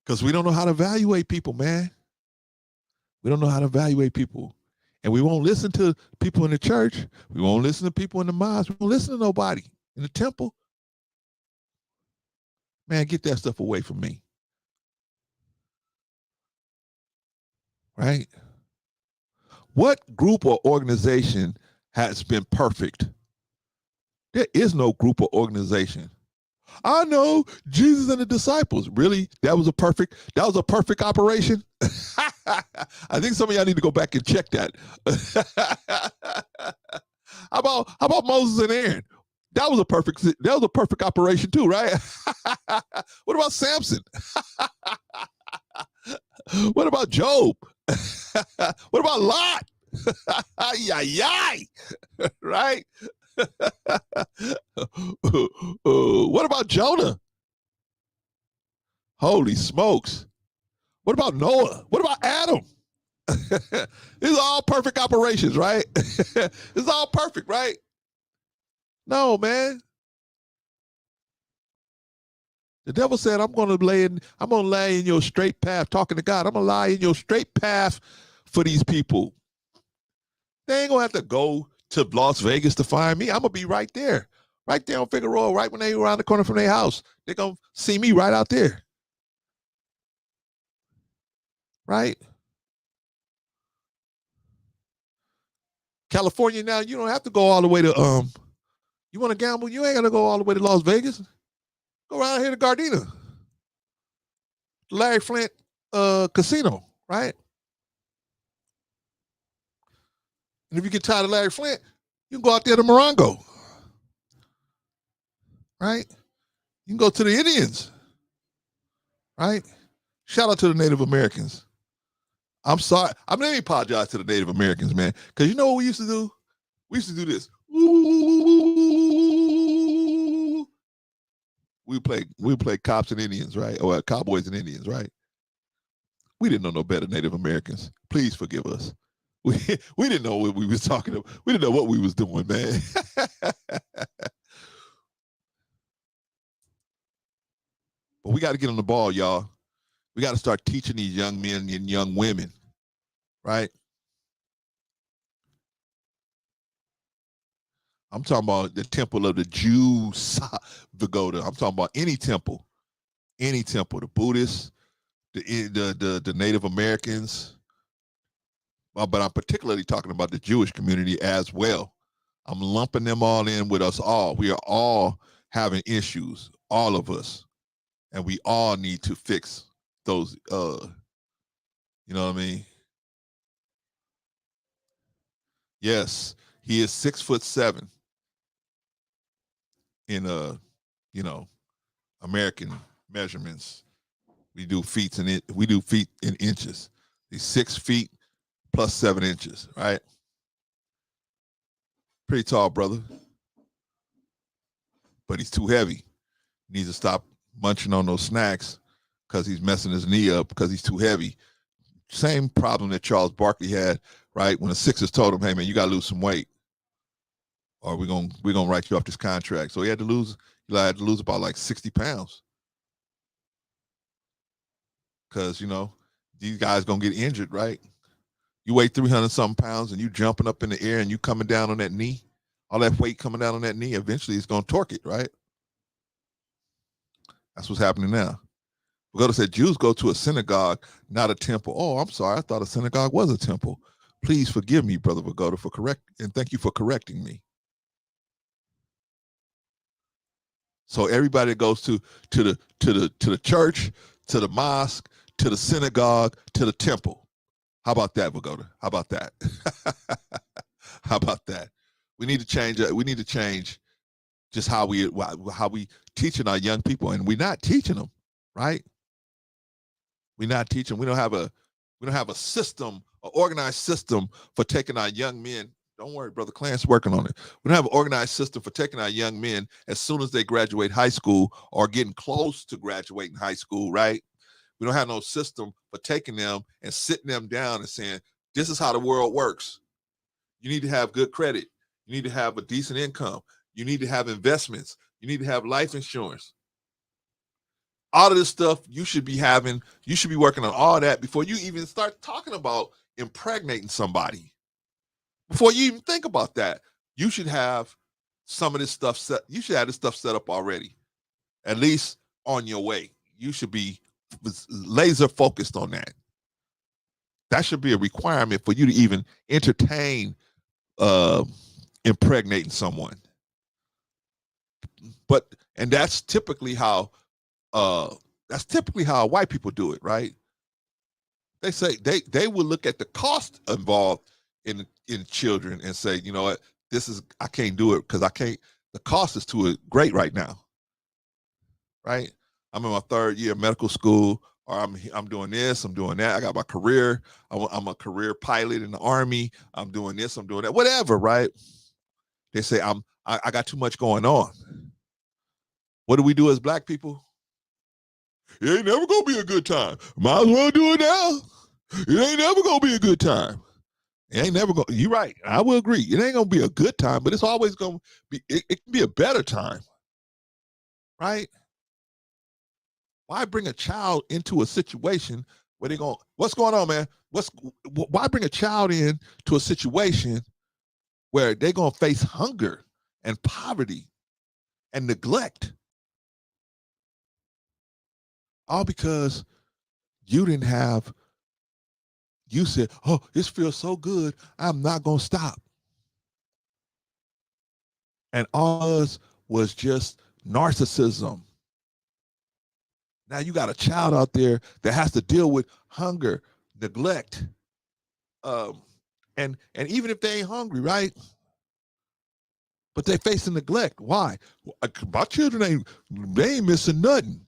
because we don't know how to evaluate people, man. We don't know how to evaluate people. And we won't listen to people in the church. We won't listen to people in the mosque. We won't listen to nobody in the temple. Man, get that stuff away from me. Right? What group or organization has been perfect? There is no group or organization. I know Jesus and the disciples. Really? That was a perfect operation? I think some of y'all need to go back and check that. How about Moses and Aaron? That was a perfect operation too, right? What about Samson? What about Job? What about Lot? Yay, right? What about Jonah? Holy smokes. What about Noah? What about Adam? These are all perfect operations, right? It's all perfect, right? No, man. The devil said, I'm gonna lay in your straight path, talking to God. I'm gonna lie in your straight path for these people. They ain't gonna have to go to Las Vegas to find me. I'm gonna be right there on Figueroa, right when they around the corner from their house. They're gonna see me right out there. Right? California now, you don't have to go all the way to you want to gamble, you ain't gotta go all the way to Las Vegas. Go around here to Gardena. Larry Flint casino, right? And if you get tired of Larry Flint, you can go out there to Morongo. Right? You can go to the Indians. Right? Shout out to the Native Americans. I'm sorry. I'm going to apologize to the Native Americans, man. Because you know what we used to do? We used to do this. We play cops and Indians, right? Or cowboys and Indians, right? We didn't know no better, Native Americans. Please forgive us. We didn't know what we was talking about. We didn't know what we was doing, man. But we got to get on the ball, y'all. We got to start teaching these young men and young women, right? I'm talking about the temple of the Jews, Vagoda. I'm talking about any temple, the Buddhists, the Native Americans, but I'm particularly talking about the Jewish community as well. I'm lumping them all in with us all. We are all having issues, all of us, and we all need to fix those. You know what I mean? Yes, he is 6'7" in American measurements. We do feet in inches. He's 6 feet plus 7 inches, right? Pretty tall, brother. But he's too heavy. Needs to stop munching on those snacks because he's messing his knee up because he's too heavy. Same problem that Charles Barkley had, right? When the Sixers told him, hey man, you gotta lose some weight. Or we're gonna write you off this contract. So he had to lose about like 60 pounds. Because, these guys gonna get injured, right? You weigh 300 something pounds and you jumping up in the air and you coming down on that knee, all that weight coming down on that knee, eventually it's gonna torque it, right? That's what's happening now. Pagoda said Jews go to a synagogue, not a temple. Oh, I'm sorry. I thought a synagogue was a temple. Please forgive me, Brother Pagoda, and thank you for correcting me. So everybody that goes to the church, to the mosque, to the synagogue, to the temple. How about that, Pagoda? How about that? How about that? We need to change. We need to change just how we teaching our young people, and we're not teaching them, right? We're not teaching. We don't have a system, an organized system for taking our young men. Don't worry, Brother Clarence working on it. We don't have an organized system for taking our young men as soon as they graduate high school or getting close to graduating high school, right? We don't have no system for taking them and sitting them down and saying, this is how the world works. You need to have good credit. You need to have a decent income. You need to have investments. You need to have life insurance. All of this stuff you should be having, you should be working on all that before you even start talking about impregnating somebody. Before you even think about that, you should have some of this stuff set. You should have this stuff set up already, at least on your way. You should be laser focused on that. That should be a requirement for you to even entertain impregnating someone. And that's typically how white people do it, right? They say they will look at the cost involved in children and say, you know what, I can't do it because the cost is too great right now, right? I'm in my 3rd year of medical school, or I'm doing this, I'm doing that. I got my career. I'm a career pilot in the Army. I'm doing this, I'm doing that, whatever, right? They say I got too much going on. What do we do as Black people? It ain't never gonna be a good time. Might as well do it now. It ain't never gonna be a good time. It ain't never gonna. You're right. I will agree. It ain't gonna be a good time, but it's always gonna be. It can be a better time, right? Why bring a child into a situation where they're going? What's going on, man? Why bring a child into a situation where they're gonna face hunger and poverty and neglect? All because you said, oh, this feels so good, I'm not going to stop. And all was just narcissism. Now you got a child out there that has to deal with hunger, neglect, and even if they ain't hungry, right? But they facing neglect. Why? My children ain't missing nothing.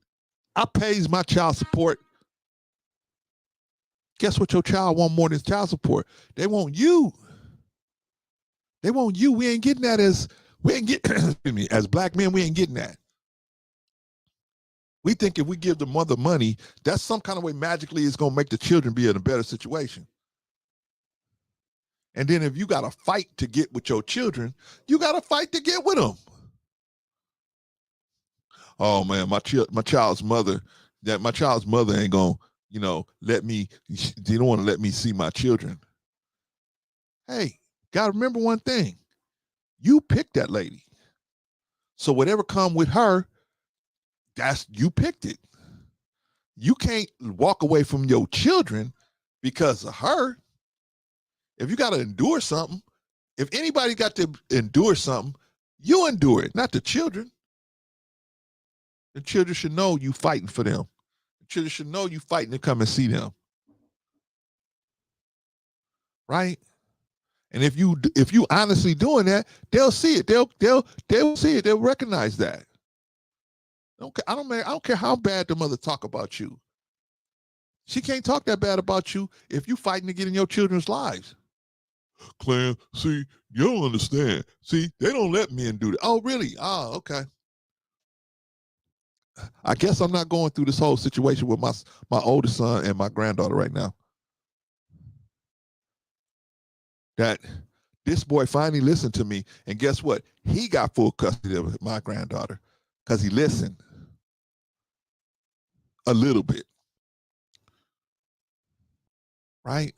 I pays my child support. Guess what your child want more than child support? They want you. They want you. We ain't getting that as Black men, we ain't getting that. We think if we give the mother money, that's some kind of way magically it's gonna make the children be in a better situation. And then if you got to fight to get with your children, you got to fight to get with them. Oh man, my child's mother ain't gonna, let me. They don't want to let me see my children. Hey, gotta remember one thing: you picked that lady. So whatever come with her, you picked it. You can't walk away from your children because of her. If you got to endure something, if anybody got to endure something, you endure it, not the children. The children should know you fighting for them. The children should know you fighting to come and see them. Right? And if you honestly doing that, they'll see it. They'll see it. They'll recognize that. I don't care how bad the mother talk about you. She can't talk that bad about you if you fighting to get in your children's lives. Clan, see, you don't understand. See, they don't let men do that. Oh, really? Oh, okay. I guess I'm not going through this whole situation with my oldest son and my granddaughter right now. That this boy finally listened to me, and guess what? He got full custody of my granddaughter because he listened a little bit. Right?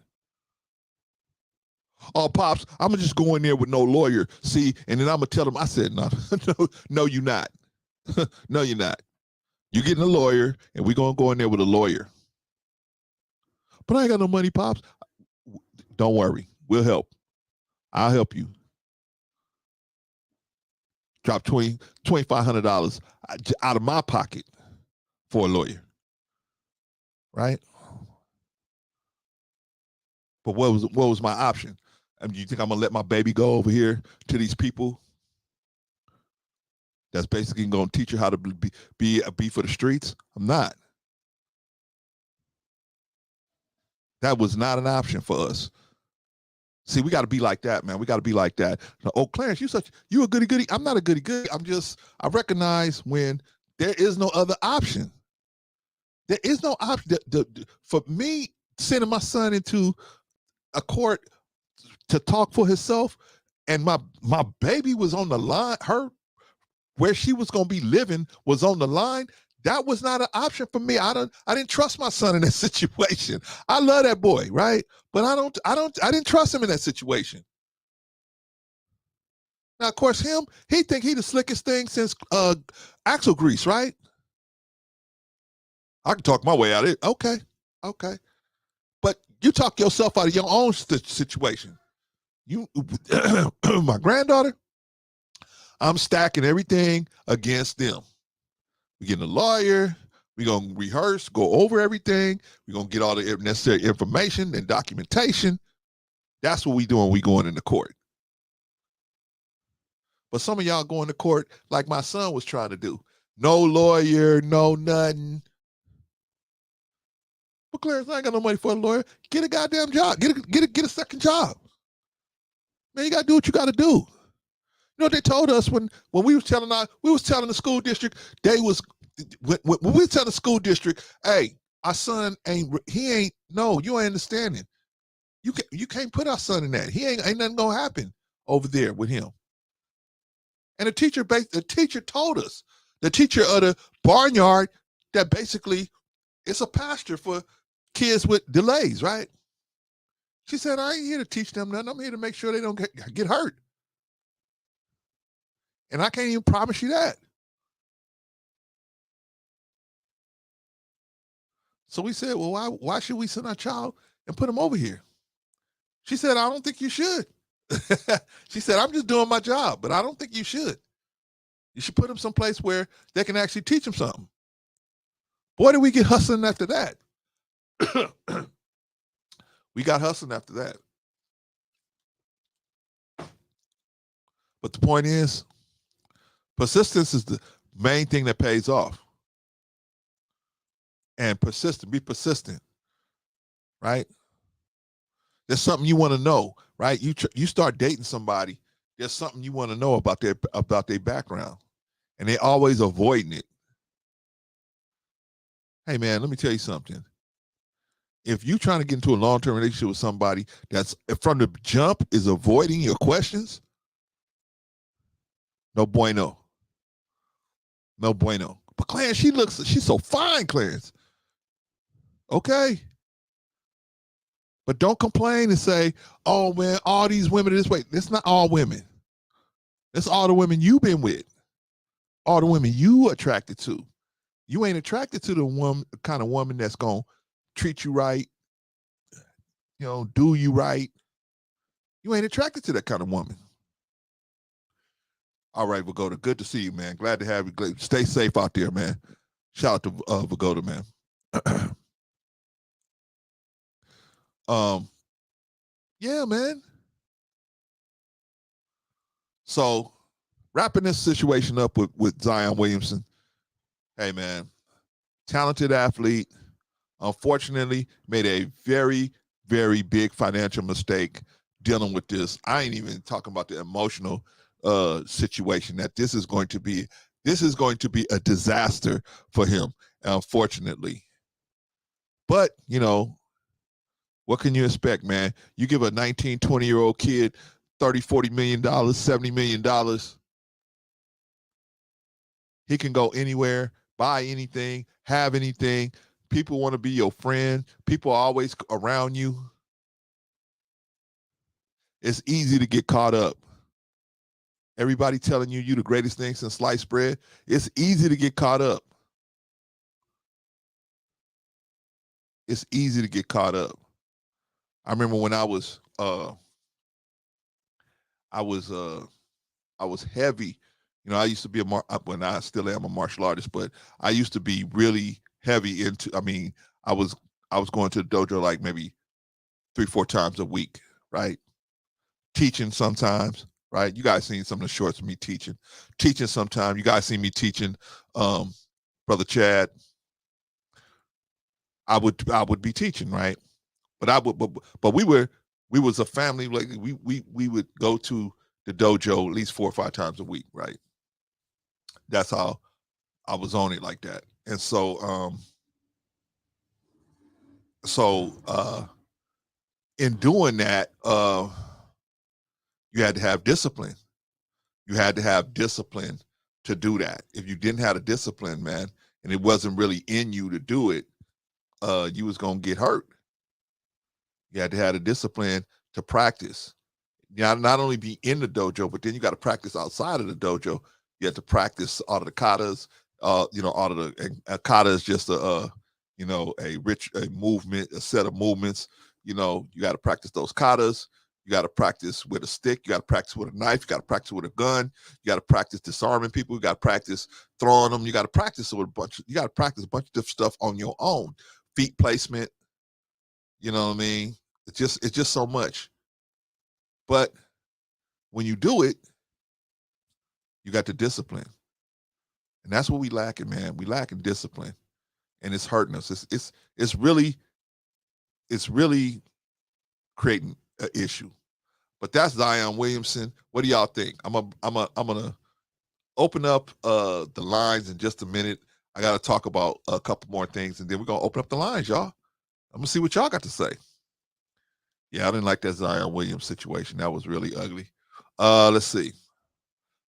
Oh, Pops, I'm going to just go in there with no lawyer, see, and then I'm going to tell him, I said, no, you're not. No, you're not. You getting a lawyer, and we're gonna go in there with a lawyer. But I ain't got no money, Pops. Don't worry. We'll help. I'll help you. Drop $2,500 out of my pocket for a lawyer. Right? But what was my option? I mean, you think I'm gonna let my baby go over here to these people that's basically gonna teach her how to be for the streets? I'm not. That was not an option for us. See, we got to be like that, man. We got to be like that. Oh, Clarence, you a goody goody. I'm not a goody goody. I recognize when there is no other option. There is no option. For me, sending my son into a court to talk for himself, and my baby was on the line, where she was going to be living was on the line. That was not an option for me. I didn't trust my son in that situation. I love that boy, right? But I didn't trust him in that situation. Now, of course, he think he the slickest thing since axle grease, right? I can talk my way out of it. Okay. But you talk yourself out of your own situation. My granddaughter, I'm stacking everything against them. We're getting a lawyer. We're going to rehearse, go over everything. We're going to get all the necessary information and documentation. That's what we doing. We going into court. But some of y'all going to court like my son was trying to do. No lawyer, no nothing. But Clarence, I ain't got no money for a lawyer. Get a goddamn job. Get a second job. Man, you got to do what you got to do. You know what they told us when we was telling the school district, when we was telling the school district, hey, our son you ain't understanding. You can't put our son in that. Ain't nothing gonna happen over there with him. And the teacher told us, the teacher of the barnyard, that basically it's a pasture for kids with delays, right? She said, I ain't here to teach them nothing. I'm here to make sure they don't get hurt. And I can't even promise you that. So we said, well, why should we send our child and put him over here? She said, I don't think you should. She said, I'm just doing my job, but I don't think you should. You should put him someplace where they can actually teach him something. Boy, did we get hustling after that. We got hustling after that. But the point is, persistence is the main thing that pays off. And be persistent, right? There's something you want to know, right? You start dating somebody, there's something you want to know about their background, and they're always avoiding it. Hey man, let me tell you something. If you're trying to get into a long-term relationship with somebody that's from the jump is avoiding your questions, no bueno. No bueno. But Clarence, she's so fine, Clarence. Okay. But don't complain and say, oh man, all these women are this way. It's not all women. It's all the women you've been with. All the women you attracted to. You ain't attracted to the kind of woman that's going to treat you right, do you right. You ain't attracted to that kind of woman. All right, Vagoda, good to see you, man. Glad to have you. Stay safe out there, man. Shout out to Vagoda, man. Yeah, man. So wrapping this situation up with Zion Williamson. Hey, man, talented athlete. Unfortunately, made a very, very big financial mistake dealing with this. I ain't even talking about the emotional situation that this is going to be a disaster for him, unfortunately. But, what can you expect, man? You give a 19, 20-year-old kid $30, $40 million, $70 million. He can go anywhere, buy anything, have anything. People want to be your friend. People are always around you. It's easy to get caught up. Everybody telling you the greatest thing since sliced bread. It's easy to get caught up. it's easy to get caught up. I remember when I was heavy. You know, I used to be when I still am a martial artist, but I used to be really heavy into. I mean, I was going to the dojo like maybe 3-4 times a week, right? Teaching sometimes, right? You guys seen some of the shorts of me teaching sometimes. You guys see me teaching, Brother Chad. I would be teaching, right? But we was a family. Like we would go to the dojo at least 4 or 5 times a week, right? That's how I was on it like that. And so in doing that, you had to have discipline. You had to have discipline to do that. If you didn't have a discipline, man, and it wasn't really in you to do it, you was gonna get hurt. You had to have the discipline to practice. Not only be in the dojo, but then you got to practice outside of the dojo. You have to practice all of the katas. All of the kata is just a movement, a set of movements. You got to practice those katas. You got to practice with a stick. You got to practice with a knife. You got to practice with a gun. You got to practice disarming people. You got to practice throwing them. You got to practice with a bunch. You got to practice a bunch of different stuff on your own. Feet placement. You know what I mean? It's just so much. But when you do it, you got the discipline. And that's what we lacking, man. We lacking discipline. And it's hurting us. It's really creating an issue. But that's Zion Williamson. What do y'all think? I'm gonna open up the lines in just a minute. I gotta talk about a couple more things, and then we're gonna open up the lines, y'all. I'm gonna see what y'all got to say. Yeah, I didn't like that Zion Williams situation. That was really ugly. Let's see.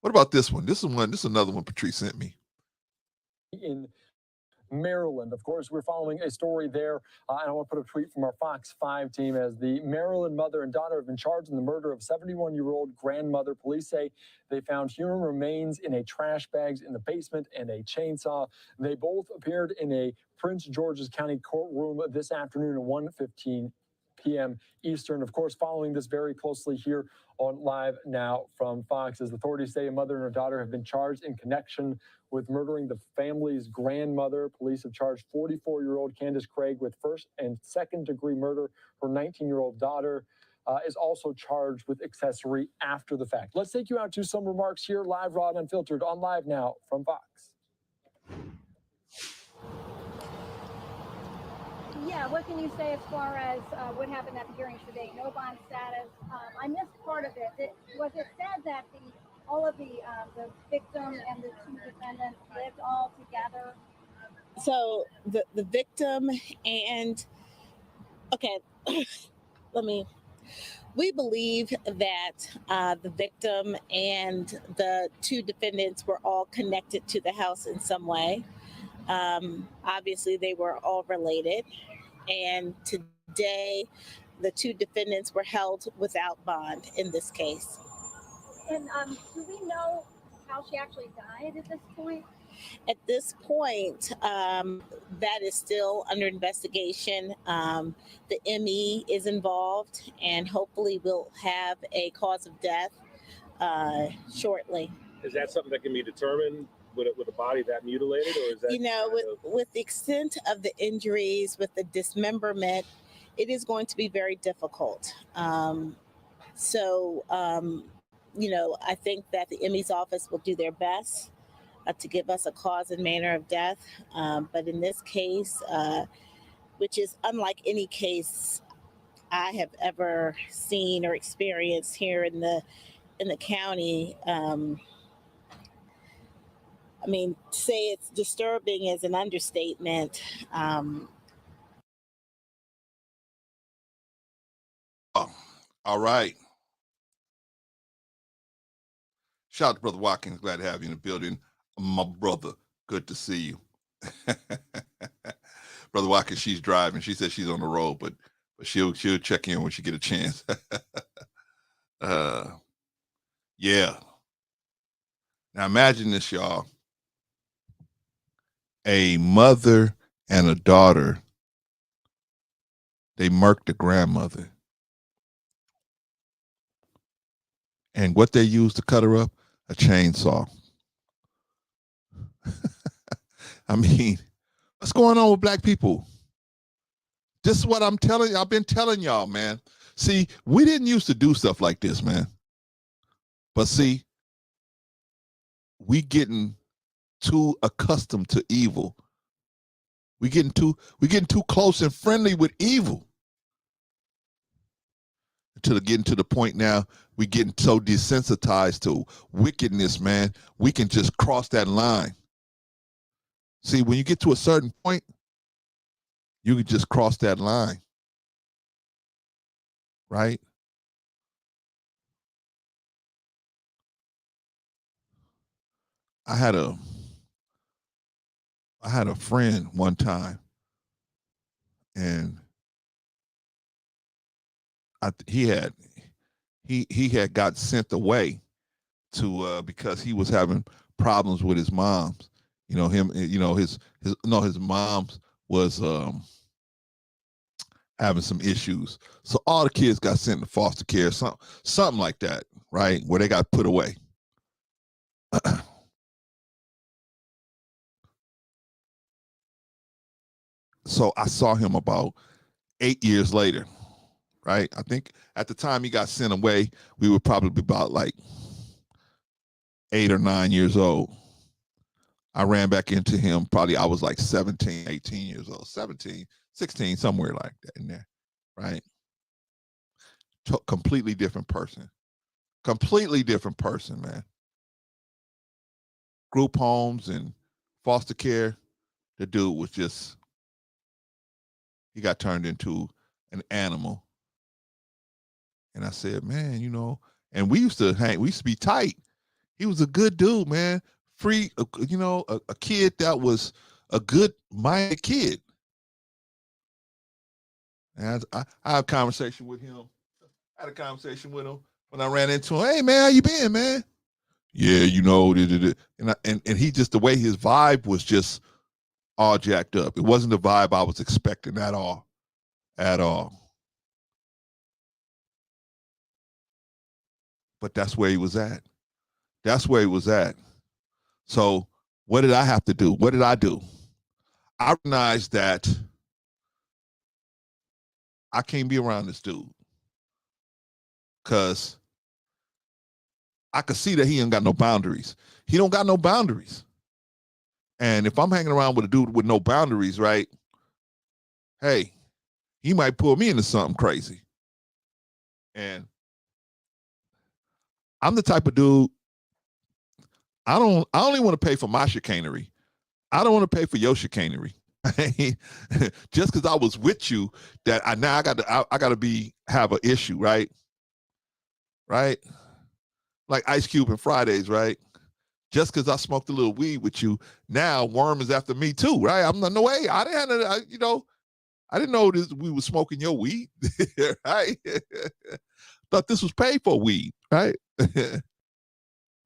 What about this one? This is another one Patrice sent me. In Maryland. Of course, we're following a story there, and I want to put a tweet from our Fox 5 team as the Maryland mother and daughter have been charged in the murder of 71-year-old grandmother. Police say they found human remains in a trash bags in the basement and a chainsaw. They both appeared in a Prince George's County courtroom this afternoon at 1:15 p.m. Eastern. Of course, following this very closely here on Live Now from Fox, as authorities say a mother and her daughter have been charged in connection with murdering the family's grandmother. Police have charged 44-year-old Candace Craig with first and second degree murder. Her 19-year-old daughter is also charged with accessory after the fact. Let's take you out to some remarks here, live, raw, and unfiltered on Live Now from Fox. Yeah, what can you say as far as what happened at the hearings today? No bond status. I missed part of it. Was it said that all of the victim and the two defendants lived all together? So the victim and we believe that the victim and the two defendants were all connected to the house in some way. Obviously, they were all related. And today, the two defendants were held without bond in this case. And do we know how she actually died at this point? At this point, that is still under investigation. The ME is involved, and hopefully we'll have a cause of death shortly. Is that something that can be determined with a body that mutilated, or is that with the extent of the injuries, with the dismemberment, it is going to be very difficult. I think that the ME's office will do their best to give us a cause and manner of death. But in this case, which is unlike any case I have ever seen or experienced here in the county, say it's disturbing is an understatement. All right. Shout out to Brother Watkins. Glad to have you in the building. My brother, good to see you. Brother Watkins, she's driving. She said she's on the road, but she'll check in when she get a chance. Yeah. Now imagine this, y'all. A mother and a daughter They murked the grandmother. And what they used to cut her up? A chainsaw. I mean, what's going on with black people? This is what I'm telling you. I've been telling y'all, man. See, we didn't used to do stuff like this, man. But see, we getting too accustomed to evil. We getting too close and friendly with evil. Until getting to the point now, we getting so desensitized to wickedness, man. We can just cross that line. See, when you get to a certain point, you can just cross that line. Right? I had a friend one time, and he had got sent away to because he was having problems with his moms. You know, his moms was having some issues. So all the kids got sent to foster care, something like that, right? Where they got put away. So I saw him about 8 years later, right? I think at the time he got sent away, we were probably about like 8 or 9 years old. I ran back into him, probably I was like 17, 18 years old, 17, 16, somewhere like that in there, right? Completely different person. Completely different person, man. Group homes and foster care, the dude was just, he got turned into an animal. And I said, man, you know, and we used to be tight. He was a good dude, man. Free, you know, a kid that was a good-minded kid. And I had a conversation with him. I had a conversation with him when I ran into him. Hey, man, how you been, man? Yeah, you know, and he just, the way his vibe was just all jacked up. It wasn't the vibe I was expecting at all. At all. But that's where he was at. That's where he was at. So what did I have to do? What did I do? I recognized that I can't be around this dude because I could see that he ain't got no boundaries. He don't got no boundaries. And if I'm hanging around with a dude with no boundaries, right? Hey, he might pull me into something crazy. And I'm the type of dude, I don't even want to pay for my chicanery. I don't want to pay for your chicanery. Just because I was with you, that I got to have an issue, right? Right? Like Ice Cube and Fridays, right? Just because I smoked a little weed with you, now Worm is after me too, right? I'm not, no way. I didn't know this. We were smoking your weed, right? Thought this was paid for weed, right?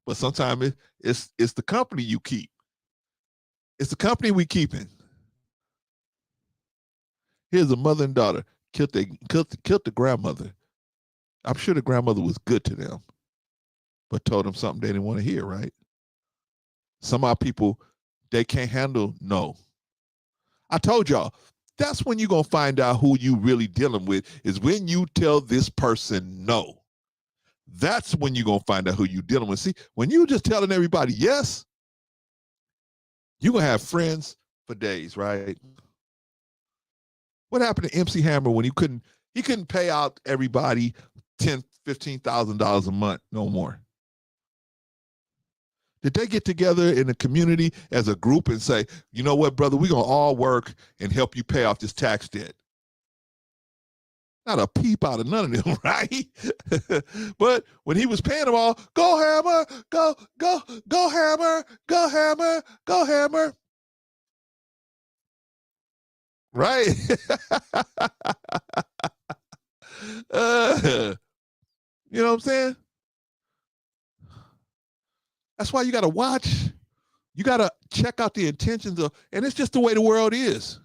But sometimes it's the company you keep. It's the company we keeping. Here's a mother and daughter killed the grandmother. I'm sure the grandmother was good to them, but told them something they didn't want to hear, right? Some of our people, they can't handle no. I told y'all, that's when you're going to find out who you really dealing with, is when you tell this person no. That's when you're going to find out who you're dealing with. See, when you just telling everybody yes, you're going to have friends for days, right? What happened to MC Hammer when he couldn't pay out everybody $10,000, $15,000 a month no more? Did they get together in the community as a group and say, you know what, brother, we're going to all work and help you pay off this tax debt? Not a peep out of none of them, right? But when he was paying them all, go Hammer, go Hammer, go Hammer, go Hammer. Right? You know what I'm saying? That's why you got to watch. You got to check out the intentions of, and it's just the way the world is.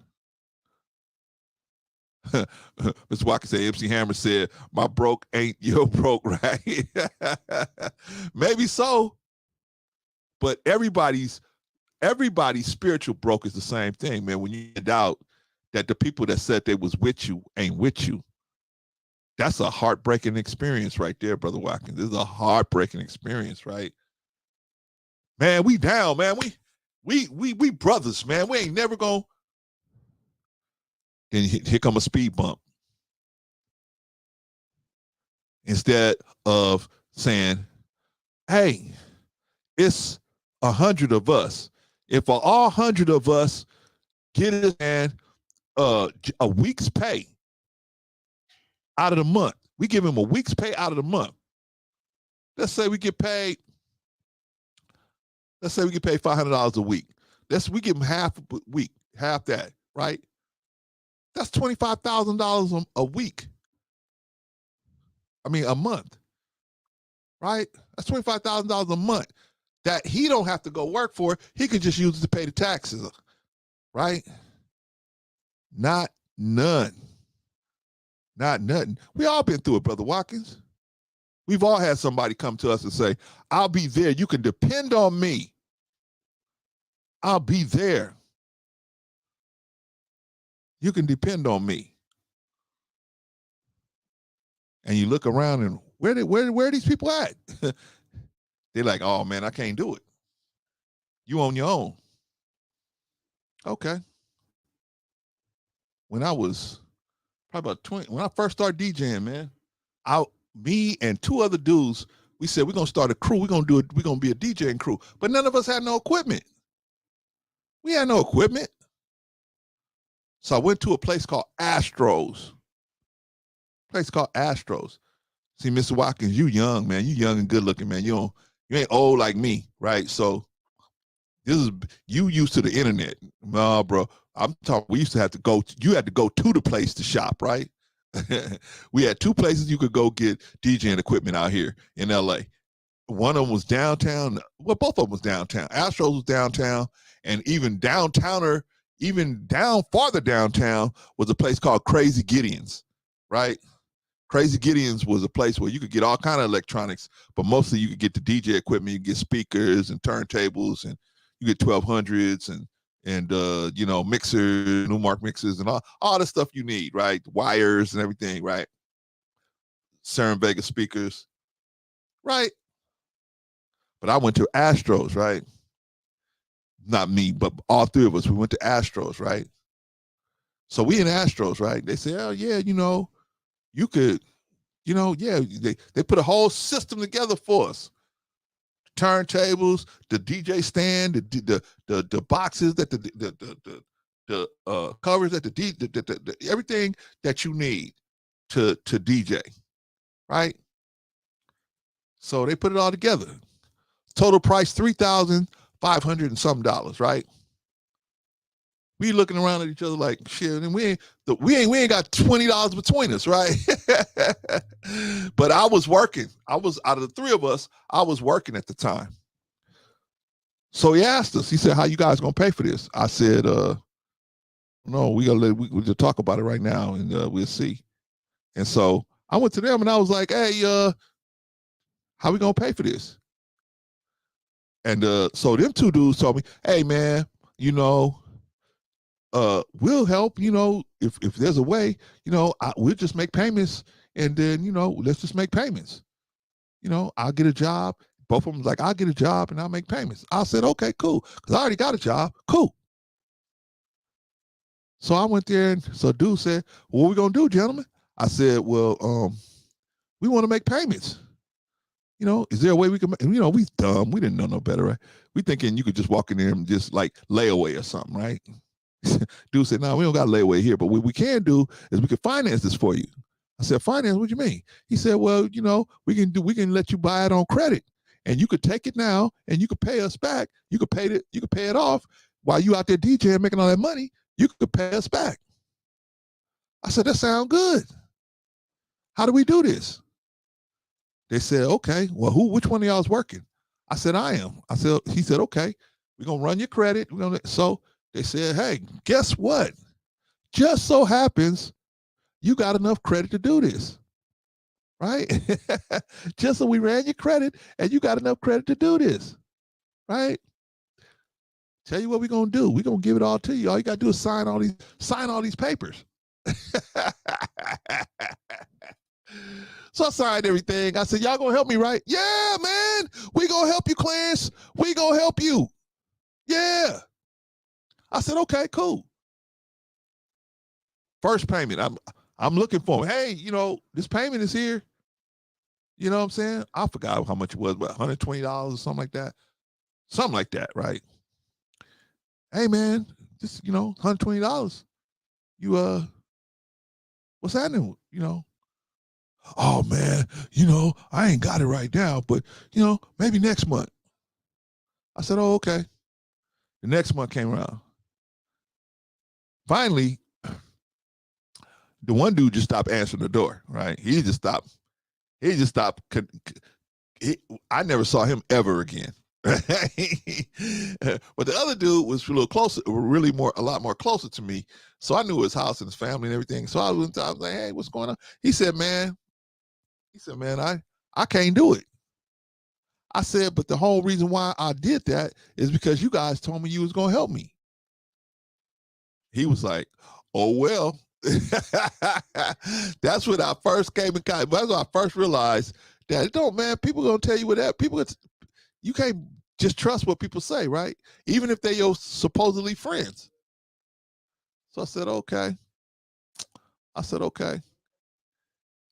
Mr. Walker said, MC Hammer said, my broke ain't your broke, right? Maybe so, but everybody's spiritual broke is the same thing, man. When you doubt that the people that said they was with you ain't with you, that's a heartbreaking experience right there, Brother Watkins. This is a heartbreaking experience, right? Man, we down, man. We brothers, man. We ain't never gonna. Then here come a speed bump. Instead of saying, hey, it's 100 of us. If all 100 of us get it and a week's pay out of the month, we give him a week's pay out of the month. Let's say we get paid $500 a week. We give him half a week, half that, right? That's $25,000 a week. I mean, a month, right? That's $25,000 a month that he don't have to go work for. He could just use it to pay the taxes, right? Not none. Not nothing. We all been through it, Brother Watkins. We've all had somebody come to us and say, I'll be there. You can depend on me. I'll be there. You can depend on me. And you look around and where are these people at? They're like, oh man, I can't do it. You on your own. Okay. When I was probably about 20, when I first started DJing, man, me and two other dudes, we said we're gonna start a crew. We're gonna be a DJing crew. But none of us had no equipment. We had no equipment. So I went to a place called Astros. See, Mr. Watkins, you young, man. You young and good looking, man. You ain't old like me, right? So you used to the internet. No, bro. I'm talking, you had to go to the place to shop, right? We had two places you could go get DJing equipment out here in LA. One of them was downtown. Well, both of them was downtown. Astros was downtown, and even down farther downtown was a place called Crazy Gideon's, right? Crazy Gideon's was a place where you could get all kind of electronics, but mostly you could get the DJ equipment. You get speakers and turntables, and you get 1200s and mixers, murk mixers, and all the stuff you need, right? Wires and everything, right? Cern Vega speakers, right? But I went to Astros, right? Not me, but all three of us. We went to Astros, right? So we in Astros, right? They say, oh yeah, you could, they put a whole system together for us. Turntables, the DJ stand, the boxes, that the covers, that the everything that you need to DJ, right? So they put it all together. Total price $3,500 and some dollars, right? We looking around at each other like shit, and we ain't got $20 between us, right? But I was working. I was, out of the three of us, I was working at the time. So he asked us. He said, "How you guys gonna pay for this?" I said, "No, we just talk about it right now, and we'll see." And so I went to them and I was like, "Hey, how we gonna pay for this?" And so them two dudes told me, "Hey, man, we'll help, if there's a way, we'll just make payments, and then, let's just make payments. I'll get a job." Both of them was like, "I'll get a job and I'll make payments." I said, "Okay, cool, because I already got a job." Cool. So I went there, and so dude said, "Well, what we gonna do, gentlemen?" I said, "Well, we want to make payments. Is there a way we can, we dumb, we didn't know no better, right? We thinking you could just walk in there and just like layaway or something, right?" Dude said, "No, we don't got layaway here, but what we can do is we can finance this for you." I said, "Finance? What do you mean?" He said, "Well, we can let you buy it on credit, and you could take it now, and you could pay us back. You could pay it off while you out there DJing, making all that money. You could pay us back." I said, "That sounds good. How do we do this?" They said, "Okay, well, which one of y'all is working?" I said, "I am." He said, "Okay, we're gonna run your credit." So they said, "Hey, guess what? Just so happens you got enough credit to do this, right? Just so we ran your credit and you got enough credit to do this, right? Tell you what we're gonna do. We're gonna give it all to you. All you gotta do is sign all these papers. So I signed everything. I said, y'all gonna help me, right? Yeah, man. We gonna help you, Clarence. We gonna help you. Yeah. I said, okay, cool. First payment. I'm looking for him. Hey, this payment is here. You know what I'm saying? I forgot how much it was, but $120 or something like that. Something like that, right? Hey man, just $120. You what's happening? Oh man, I ain't got it right now, but maybe next month. I said, oh, okay. The next month came around. Finally, the one dude just stopped answering the door, right? He just stopped. I never saw him ever again. But the other dude was a little closer, a lot more closer to me. So I knew his house and his family and everything. So I was like, hey, what's going on? He said, man, I can't do it. I said, but the whole reason why I did that is because you guys told me you was going to help me. He was like, oh, well, that's when I first came in contact. That's when I first realized that, people going to tell you what that, you can't just trust what people say, right? Even if they're your supposedly friends. So I said, okay.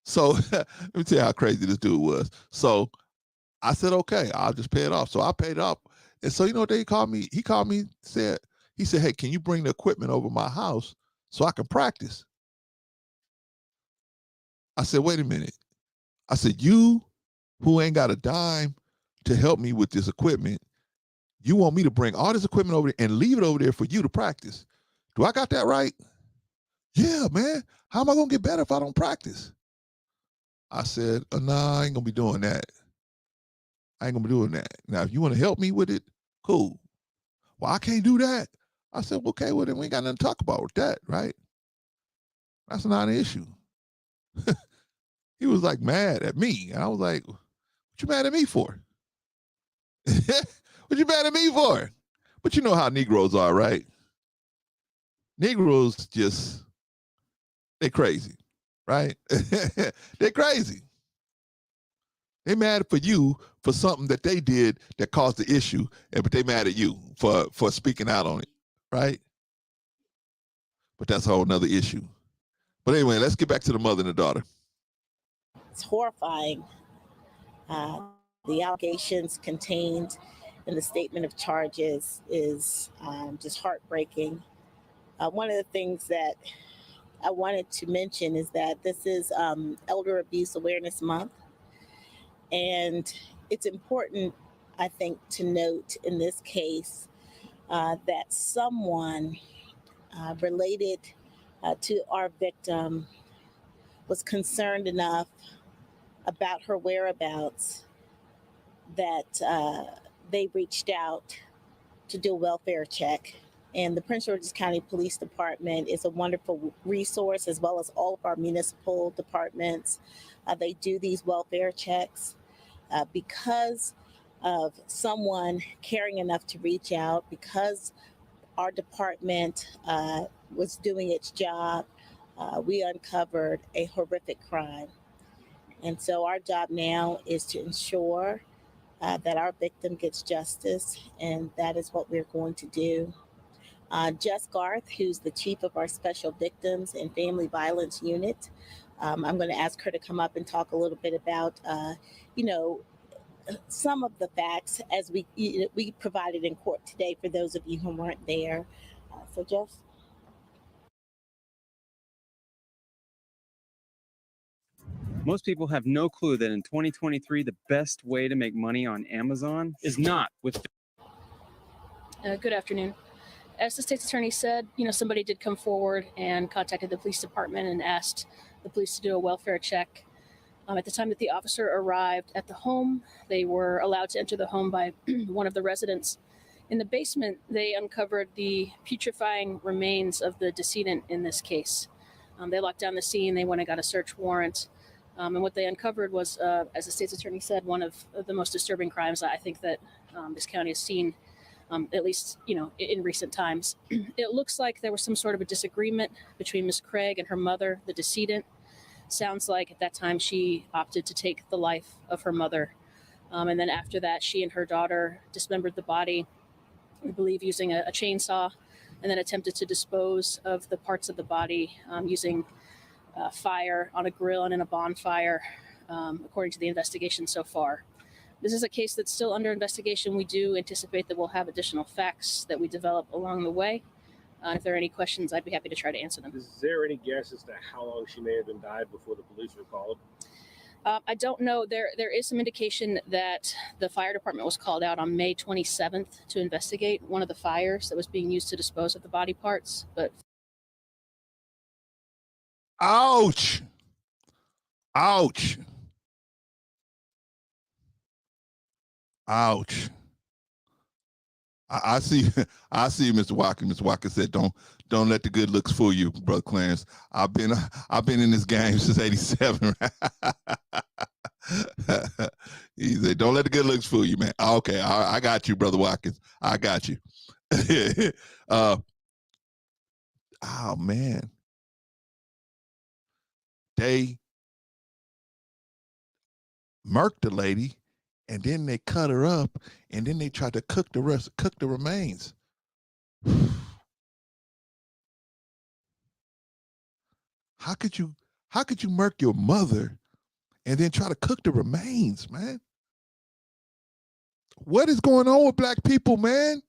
So let me tell you how crazy this dude was. So I said, okay, I'll just pay it off. So I paid it off. And so, he called me, he said, hey, can you bring the equipment over my house so I can practice? I said, wait a minute. I said, you who ain't got a dime to help me with this equipment, you want me to bring all this equipment over there and leave it over there for you to practice. Do I got that right? Yeah, man. How am I going to get better if I don't practice? I said, nah, I ain't going to be doing that. Now, if you want to help me with it, cool. Well, I can't do that. I said, okay, well, then we ain't got nothing to talk about with that, right? That's not an issue. He was like mad at me. And I was like, what you mad at me for? What you mad at me for? But you know how Negroes are, right? Negroes they're crazy, right? They're crazy. They mad for you for something that they did that caused the issue, but they mad at you for speaking out on it, right? But that's a whole nother issue. But anyway, let's get back to the mother and the daughter. It's horrifying. The allegations contained in the statement of charges is just heartbreaking. One of the things that I wanted to mention is that this is Elder Abuse Awareness Month. And it's important, I think, to note in this case that someone related to our victim was concerned enough about her whereabouts that they reached out to do a welfare check. And the Prince George's County Police Department is a wonderful resource, as well as all of our municipal departments. They do these welfare checks because of someone caring enough to reach out, because our department was doing its job. We uncovered a horrific crime. And so our job now is to ensure that our victim gets justice, and that is what we're going to do. Jess Garth, who's the chief of our Special Victims and Family Violence Unit, I'm going to ask her to come up and talk a little bit about, some of the facts as we provided in court today for those of you who weren't there. So, Jess. Most people have no clue that in 2023, the best way to make money on Amazon is not with. Good afternoon. As the state's attorney said, somebody did come forward and contacted the police department and asked the police to do a welfare check. At the time that the officer arrived at the home, they were allowed to enter the home by one of the residents. In the basement, they uncovered the putrefying remains of the decedent in this case. They locked down the scene. They went and got a search warrant. And what they uncovered was, as the state's attorney said, one of the most disturbing crimes I think that this county has seen, at least, in recent times. It looks like there was some sort of a disagreement between Ms. Craig and her mother, the decedent. Sounds like at that time she opted to take the life of her mother. And then after that, she and her daughter dismembered the body, I believe using a chainsaw, and then attempted to dispose of the parts of the body using fire on a grill and in a bonfire, according to the investigation so far. This is a case that's still under investigation. We do anticipate that we'll have additional facts that we develop along the way. If there are any questions, I'd be happy to try to answer them. Is there any guess as to how long she may have been died before the police were called? I don't know. There is some indication that the fire department was called out on May 27th to investigate one of the fires that was being used to dispose of the body parts. But ouch, ouch, ouch. I see, Mr. Watkins. Mr. Watkins said, "Don't let the good looks fool you, Brother Clarence. I've been in this game since '87." He said, "Don't let the good looks fool you, man." Okay, I got you, Brother Watkins. I got you. Oh man, they murked the lady, and then they cut her up, and then they tried to cook the remains. How could you murk your mother and then try to cook the remains, man? What is going on with black people, man?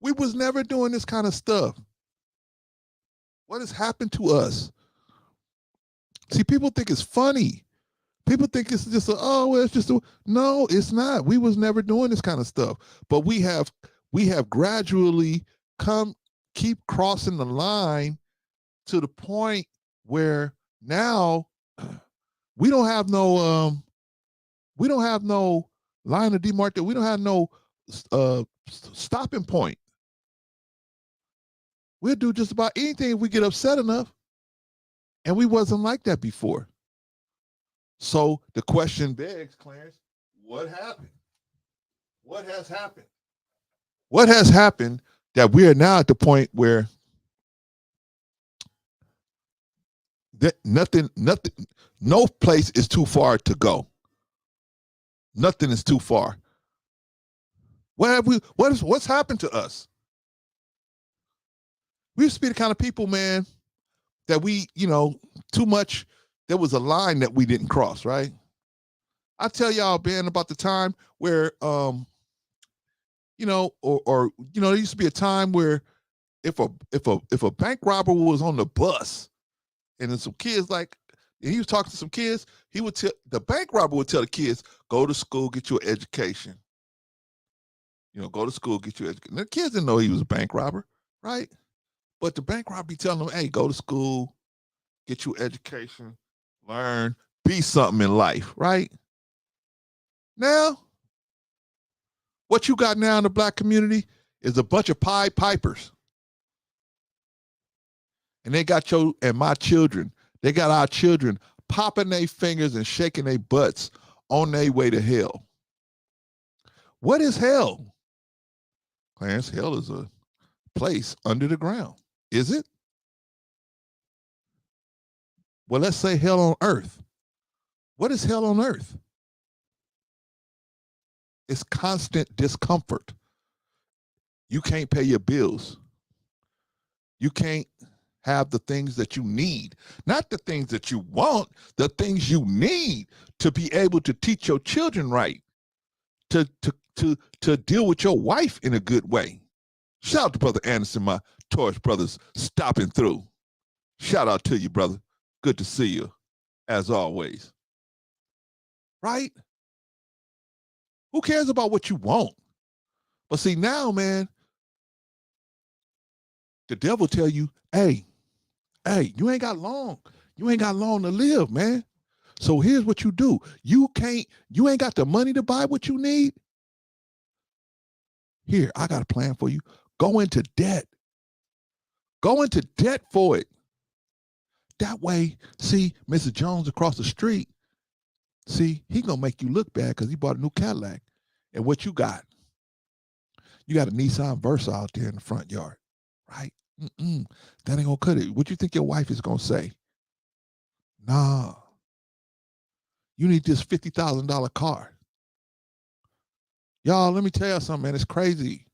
We was never doing this kind of stuff. What has happened to us? See, people think it's funny. People think it's just no, it's not. We was never doing this kind of stuff. But we have gradually keep crossing the line to the point where now we don't have no line of demarcation. We don't have no stopping point. We'll do just about anything if we get upset enough. And we wasn't like that before. So the question begs, Clarence, what happened? What has happened? What has happened that we are now at the point where nothing, no place is too far to go. Nothing is too far. What's happened to us? We used to be the kind of people, man, that we, too much, there was a line that we didn't cross, right? I tell y'all, Ben, about the time where, there used to be a time where if a bank robber was on the bus and then some kids and he was talking to some kids, the bank robber would tell the kids, go to school, get your education. Go to school, get your education. The kids didn't know he was a bank robber, right? But the bank robber be telling them, hey, go to school, get your education, learn, be something in life, right? Now, what you got now in the black community is a bunch of Pied Pipers. And they got my children, they got our children popping their fingers and shaking their butts on their way to hell. What is hell? Clarence, hell is a place under the ground. Is it? Well, let's say hell on earth. What is hell on earth? It's constant discomfort. You can't pay your bills. You can't have the things that you need, not the things that you want, the things you need to be able to teach your children right, to deal with your wife in a good way. Shout out to Brother Anderson, my Taurus brothers stopping through. Shout out to you, brother. Good to see you, as always. Right? Who cares about what you want? But see, now, man, the devil tell you, hey, you ain't got long. You ain't got long to live, man. So here's what you do. You ain't got the money to buy what you need. Here, I got a plan for you. Go into debt. Go into debt for it. that way, see, Mr. Jones across the street, see, he gonna make you look bad because he bought a new Cadillac. And what you got? You got a Nissan Versa out there in the front yard, right? That ain't gonna cut it. What you think your wife is gonna say? Nah, you need this $50,000 car. Y'all, let me tell you something, man. It's crazy.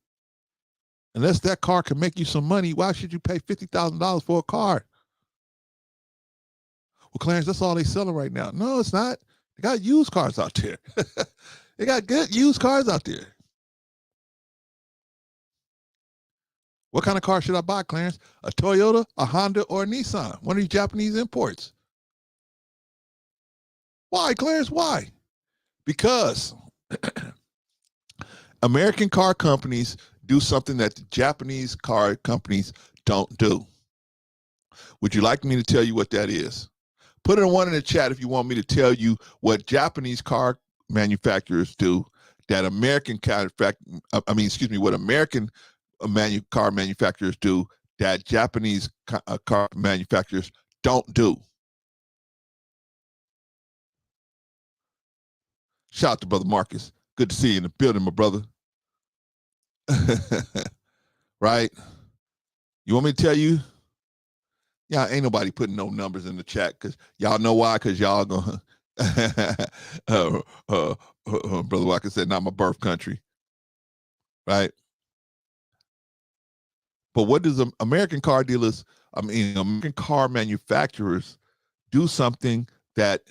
Unless that car can make you some money, why should you pay $50,000 for a car? Well, Clarence, that's all they selling right now. No, it's not. They got used cars out there. They got good used cars out there. What kind of car should I buy, Clarence? A Toyota, a Honda, or a Nissan? One of these Japanese imports. Why, Clarence? Why? Because American car companies do something that the Japanese car companies don't do. Would you like me to tell you what that is? Put a 1 in the chat if you want me to tell you what Japanese car manufacturers do that American what American car manufacturers do that Japanese car manufacturers don't do. Shout out to Brother Marcus. Good to see you in the building, my brother. Right? You want me to tell you? Yeah, ain't nobody putting no numbers in the chat because y'all know why? Because y'all gonna Brother Walker said, not my birth country. Right? But what does American car manufacturers do something that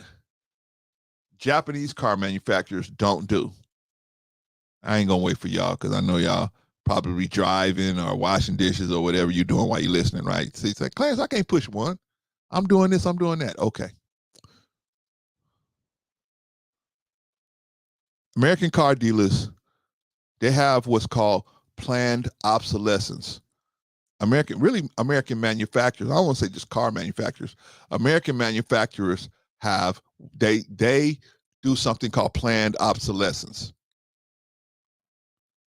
Japanese car manufacturers don't do? I ain't gonna wait for y'all because I know y'all probably driving or washing dishes or whatever you're doing while you're listening, right? So it's like, Clarence, I can't push one. I'm doing this, I'm doing that. Okay. American car dealers, they have what's called planned obsolescence. American manufacturers, I don't want to say just car manufacturers, American manufacturers they do something called planned obsolescence.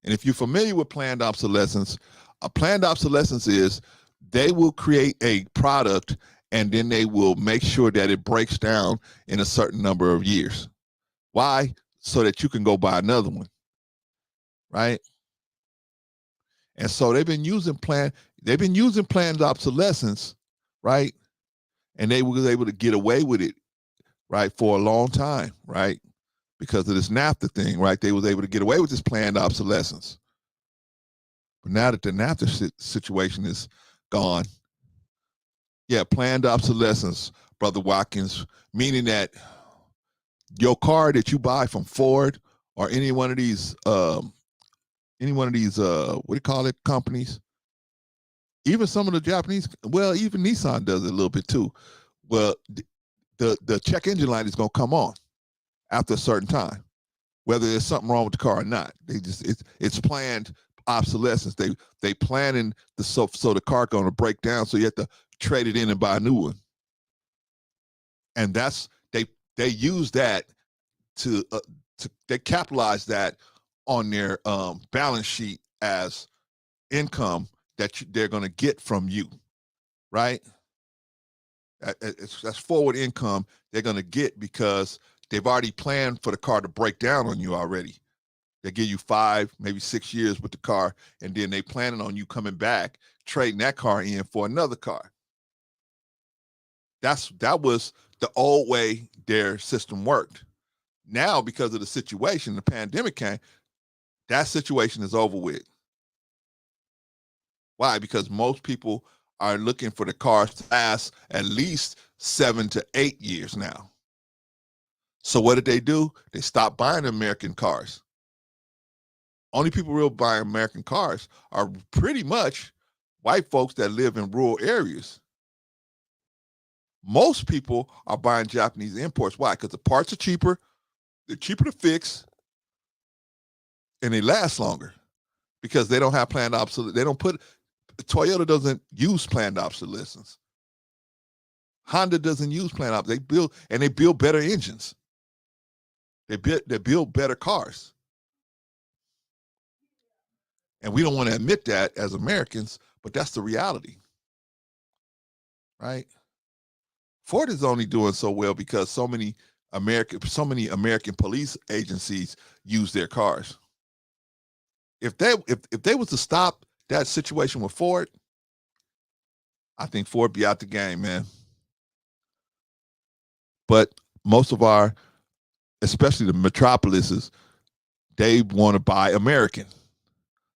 And if you're familiar with planned obsolescence, a planned obsolescence is they will create a product and then they will make sure that it breaks down in a certain number of years. Why? So that you can go buy another one, right? And so they've been using planned obsolescence, right? And they were able to get away with it, right, for a long time, right? Because of this NAFTA thing, right? They was able to get away with this planned obsolescence. But now that the NAFTA situation is gone, yeah, planned obsolescence, Brother Watkins, meaning that your car that you buy from Ford or any one of these what do you call it, companies, even some of the Japanese, well, even Nissan does it a little bit too. Well, the check engine light is going to come on after a certain time, whether there's something wrong with the car or not. It's planned obsolescence. They planning so the car going to break down, so you have to trade it in and buy a new one. And that's they use that to they capitalize that on their balance sheet as income that they're going to get from you, right? That's forward income they're going to get because they've already planned for the car to break down on you already. They give you 5, maybe 6 years with the car, and then they planning on you coming back, trading that car in for another car. That was the old way their system worked. Now, because of the situation, the pandemic came, that situation is over with. Why? Because most people are looking for the cars to last at least 7 to 8 years now. So what did they do? They stopped buying American cars. Only people real buying American cars are pretty much white folks that live in rural areas. Most people are buying Japanese imports. Why? Because the parts are cheaper, they're cheaper to fix, and they last longer because they don't have planned obsolescence. Toyota doesn't use planned obsolescence. Honda doesn't use planned obsolescence. They build better engines. They build better cars. And we don't want to admit that as Americans, but that's the reality. Right? Ford is only doing so well because so many American police agencies use their cars. If they was to stop that situation with Ford, I think Ford be out the game, man. But most of our, especially the metropolises, they want to buy American.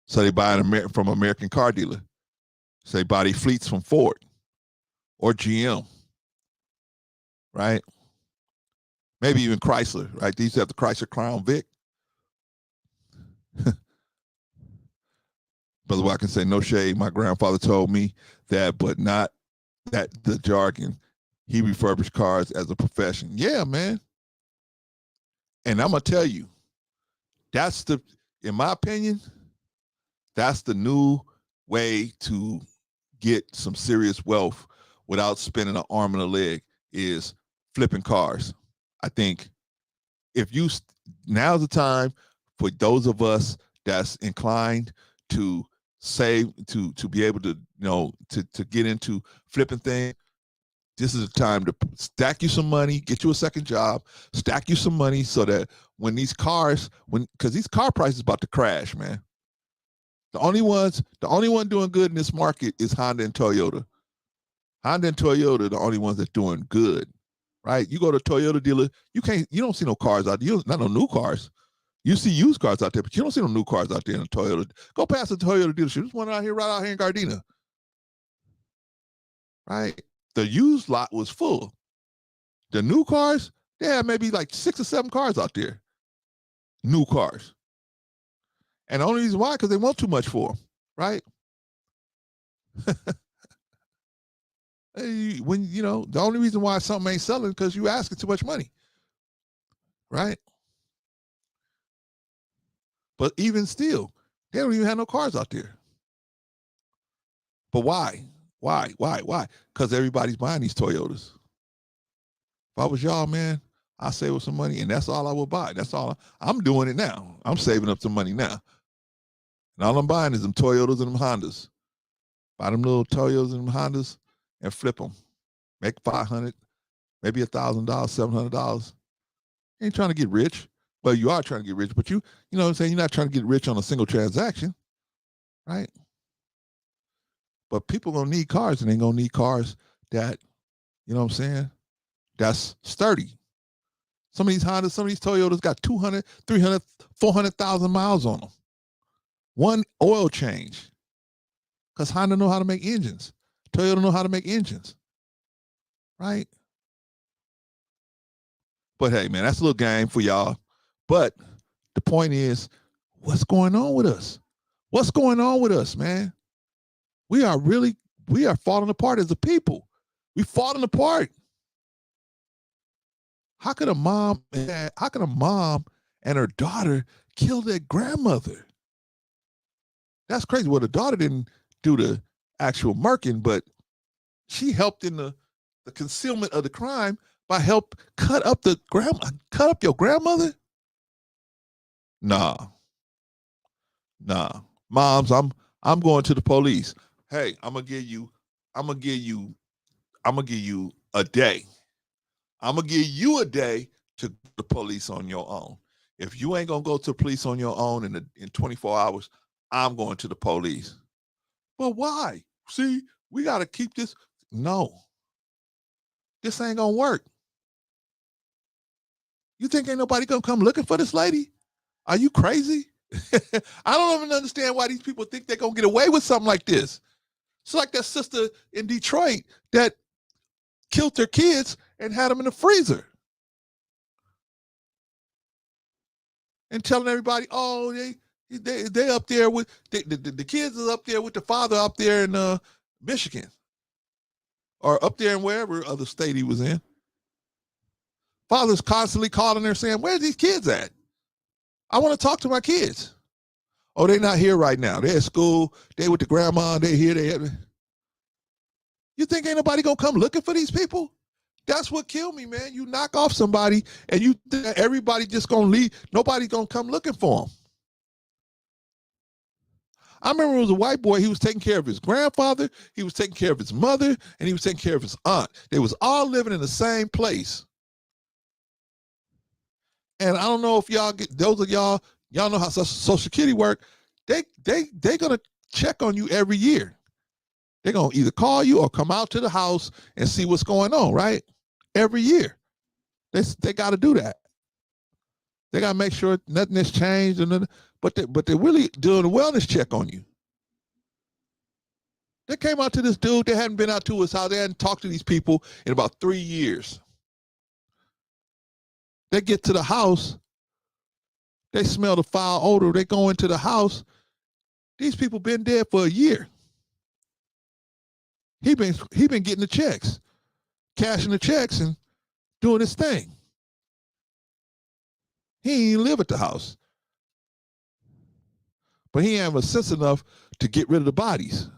So they buy from American car dealer. So they buy their fleets from Ford or GM, right? Maybe even Chrysler, right? They used to have the Chrysler Crown Vic. Brother Watkins say, no shade. My grandfather told me that, but not that the jargon. He refurbished cars as a profession. Yeah, man. And I'm going to tell you, in my opinion, that's the new way to get some serious wealth without spending an arm and a leg, is flipping cars. I think now's the time for those of us that's inclined to save, to be able to, to get into flipping things. This is the time to stack you some money, get you a second job, stack you some money so that when these cars, because these car prices about to crash, man. The only one doing good in this market is Honda and Toyota. Honda and Toyota are the only ones that's doing good, right? You go to a Toyota dealer, you don't see no cars out there. Not no new cars. You see used cars out there, but you don't see no new cars out there in a Toyota. Go past the Toyota dealership. There's one right out here in Gardena, right? The used lot was full. The new cars, they have maybe like 6 or 7 cars out there. New cars. And the only reason why, because they want too much for them, right? When, the only reason why something ain't selling because you asking too much money, right? But even still, they don't even have no cars out there. But why? Why? Because everybody's buying these Toyotas. If I was y'all, man, I'd save up some money, and that's all I would buy. That's all. I'm doing it now. I'm saving up some money now. And all I'm buying is them Toyotas and them Hondas. Buy them little Toyotas and them Hondas and flip them. Make $500, maybe $1,000, $700. You ain't trying to get rich. Well, you are trying to get rich, but you know what I'm saying? You're not trying to get rich on a single transaction, right? But people gonna need cars, and they gonna need cars that, you know what I'm saying, that's sturdy. Some of these Hondas, some of these Toyotas got 200, 300, 400,000 miles on them. One oil change. Because Honda know how to make engines. Toyota know how to make engines. Right? But hey, man, that's a little game for y'all. But the point is, what's going on with us? What's going on with us, man? We are falling apart as a people. We're falling apart. How could a mom and her daughter kill their grandmother? That's crazy. Well, the daughter didn't do the actual murking, but she helped in the concealment of the crime by help cut up your grandmother. Nah. Moms, I'm going to the police. Hey, I'm gonna give you a day. I'm gonna give you a day to go to the police on your own. If you ain't gonna go to the police on your own in 24 hours, I'm going to the police. But why? See, we gotta keep this. No. This ain't gonna work. You think ain't nobody gonna come looking for this lady? Are you crazy? I don't even understand why these people think they're gonna get away with something like this. It's like that sister in Detroit that killed her kids and had them in the freezer. And telling everybody, oh, they up there with, the kids is up there with the father up there in Michigan. Or up there in wherever other state he was in. Father's constantly calling there saying, where's these kids at? I want to talk to my kids. Oh, they're not here right now. They're at school. They with the grandma. They're here. You think ain't nobody going to come looking for these people? That's what killed me, man. You knock off somebody and you think everybody just going to leave. Nobody's going to come looking for them. I remember it was a white boy. He was taking care of his grandfather. He was taking care of his mother, and he was taking care of his aunt. They was all living in the same place. And I don't know if y'all get, those of y'all know how Social Security work. They're gonna check on you every year. They're gonna either call you or come out to the house and see what's going on, right? Every year. They got to do that. They got to make sure nothing has changed, but they're really doing a wellness check on you. They came out to this dude. They hadn't been out to his house. They hadn't talked to these people in about 3 years. They get to the house. They smell the foul odor. They go into the house. These people been dead for a year. He been getting the checks, cashing the checks, and doing his thing. He ain't live at the house. But he ain't have a sense enough to get rid of the bodies.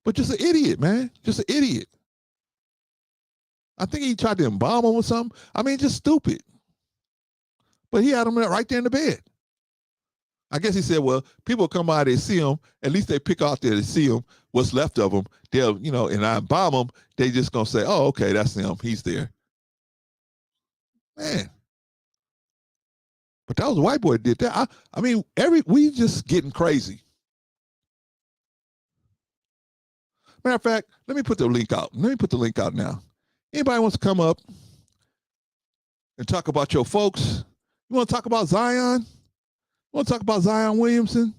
But just an idiot, man. Just an idiot. I think he tried to embalm him or something. I mean, just stupid. But he had him right there in the bed. I guess he said, well, people come by, they see him. At least they pick out there to see him, what's left of him. They'll, and I embalm him. They just going to say, oh, okay, that's him. He's there. Man. But that was a white boy that did that. I mean, we just getting crazy. Matter of fact, let me put the link out. Let me put the link out now. Anybody wants to come up and talk about your folks? You want to talk about Zion? You want to talk about Zion Williamson?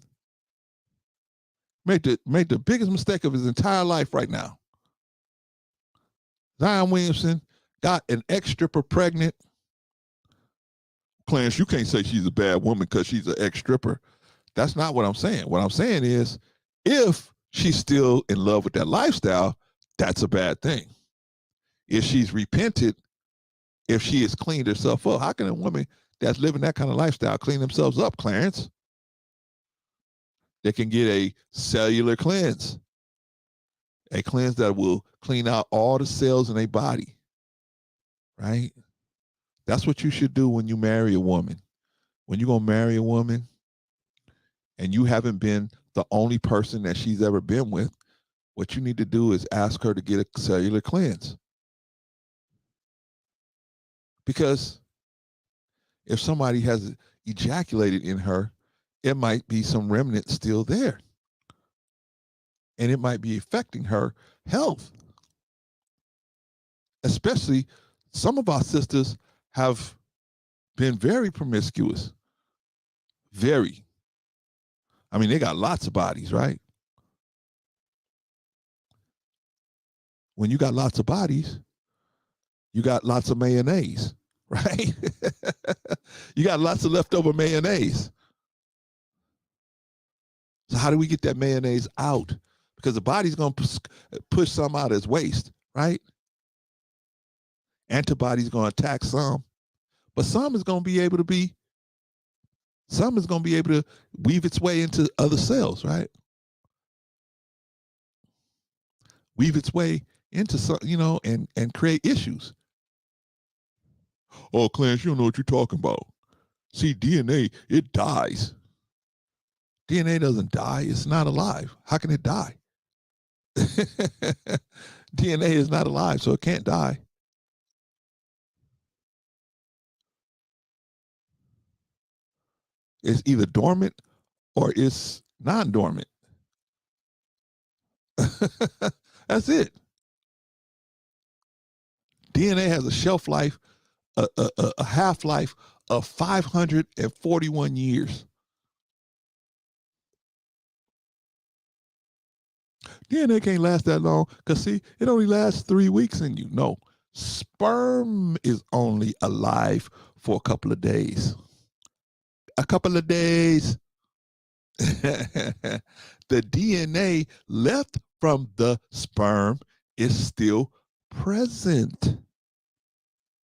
Made the biggest mistake of his entire life right now. Zion Williamson got an ex-stripper pregnant. Clarence, you can't say she's a bad woman because she's an ex-stripper. That's not what I'm saying. What I'm saying is, if she's still in love with that lifestyle, that's a bad thing. If she's repented, if she has cleaned herself up, how can a woman that's living that kind of lifestyle clean themselves up, Clarence? They can get a cellular cleanse, a cleanse that will clean out all the cells in their body, right? That's what you should do when you marry a woman. When you're going to marry a woman and you haven't been the only person that she's ever been with, what you need to do is ask her to get a cellular cleanse. Because if somebody has ejaculated in her, it might be some remnant still there. And it might be affecting her health. Especially some of our sisters have been very promiscuous. Very. I mean, they got lots of bodies, right? When you got lots of bodies, you got lots of mayonnaise, right? You got lots of leftover mayonnaise. So how do we get that mayonnaise out? Because the body's going to push some out as waste, right? Antibodies going to attack some, but some is going to be able to weave its way into other cells, right? Weave its way into some, and create issues. Oh, Clarence, you don't know what you're talking about. See, DNA, it dies. DNA doesn't die. It's not alive. How can it die? DNA is not alive, so it can't die. It's either dormant or it's non-dormant. That's it. DNA has a shelf life, a half-life of 541 years. DNA can't last that long because, see, it only lasts 3 weeks in you. No, sperm is only alive for a couple of days. A couple of days. The DNA left from the sperm is still present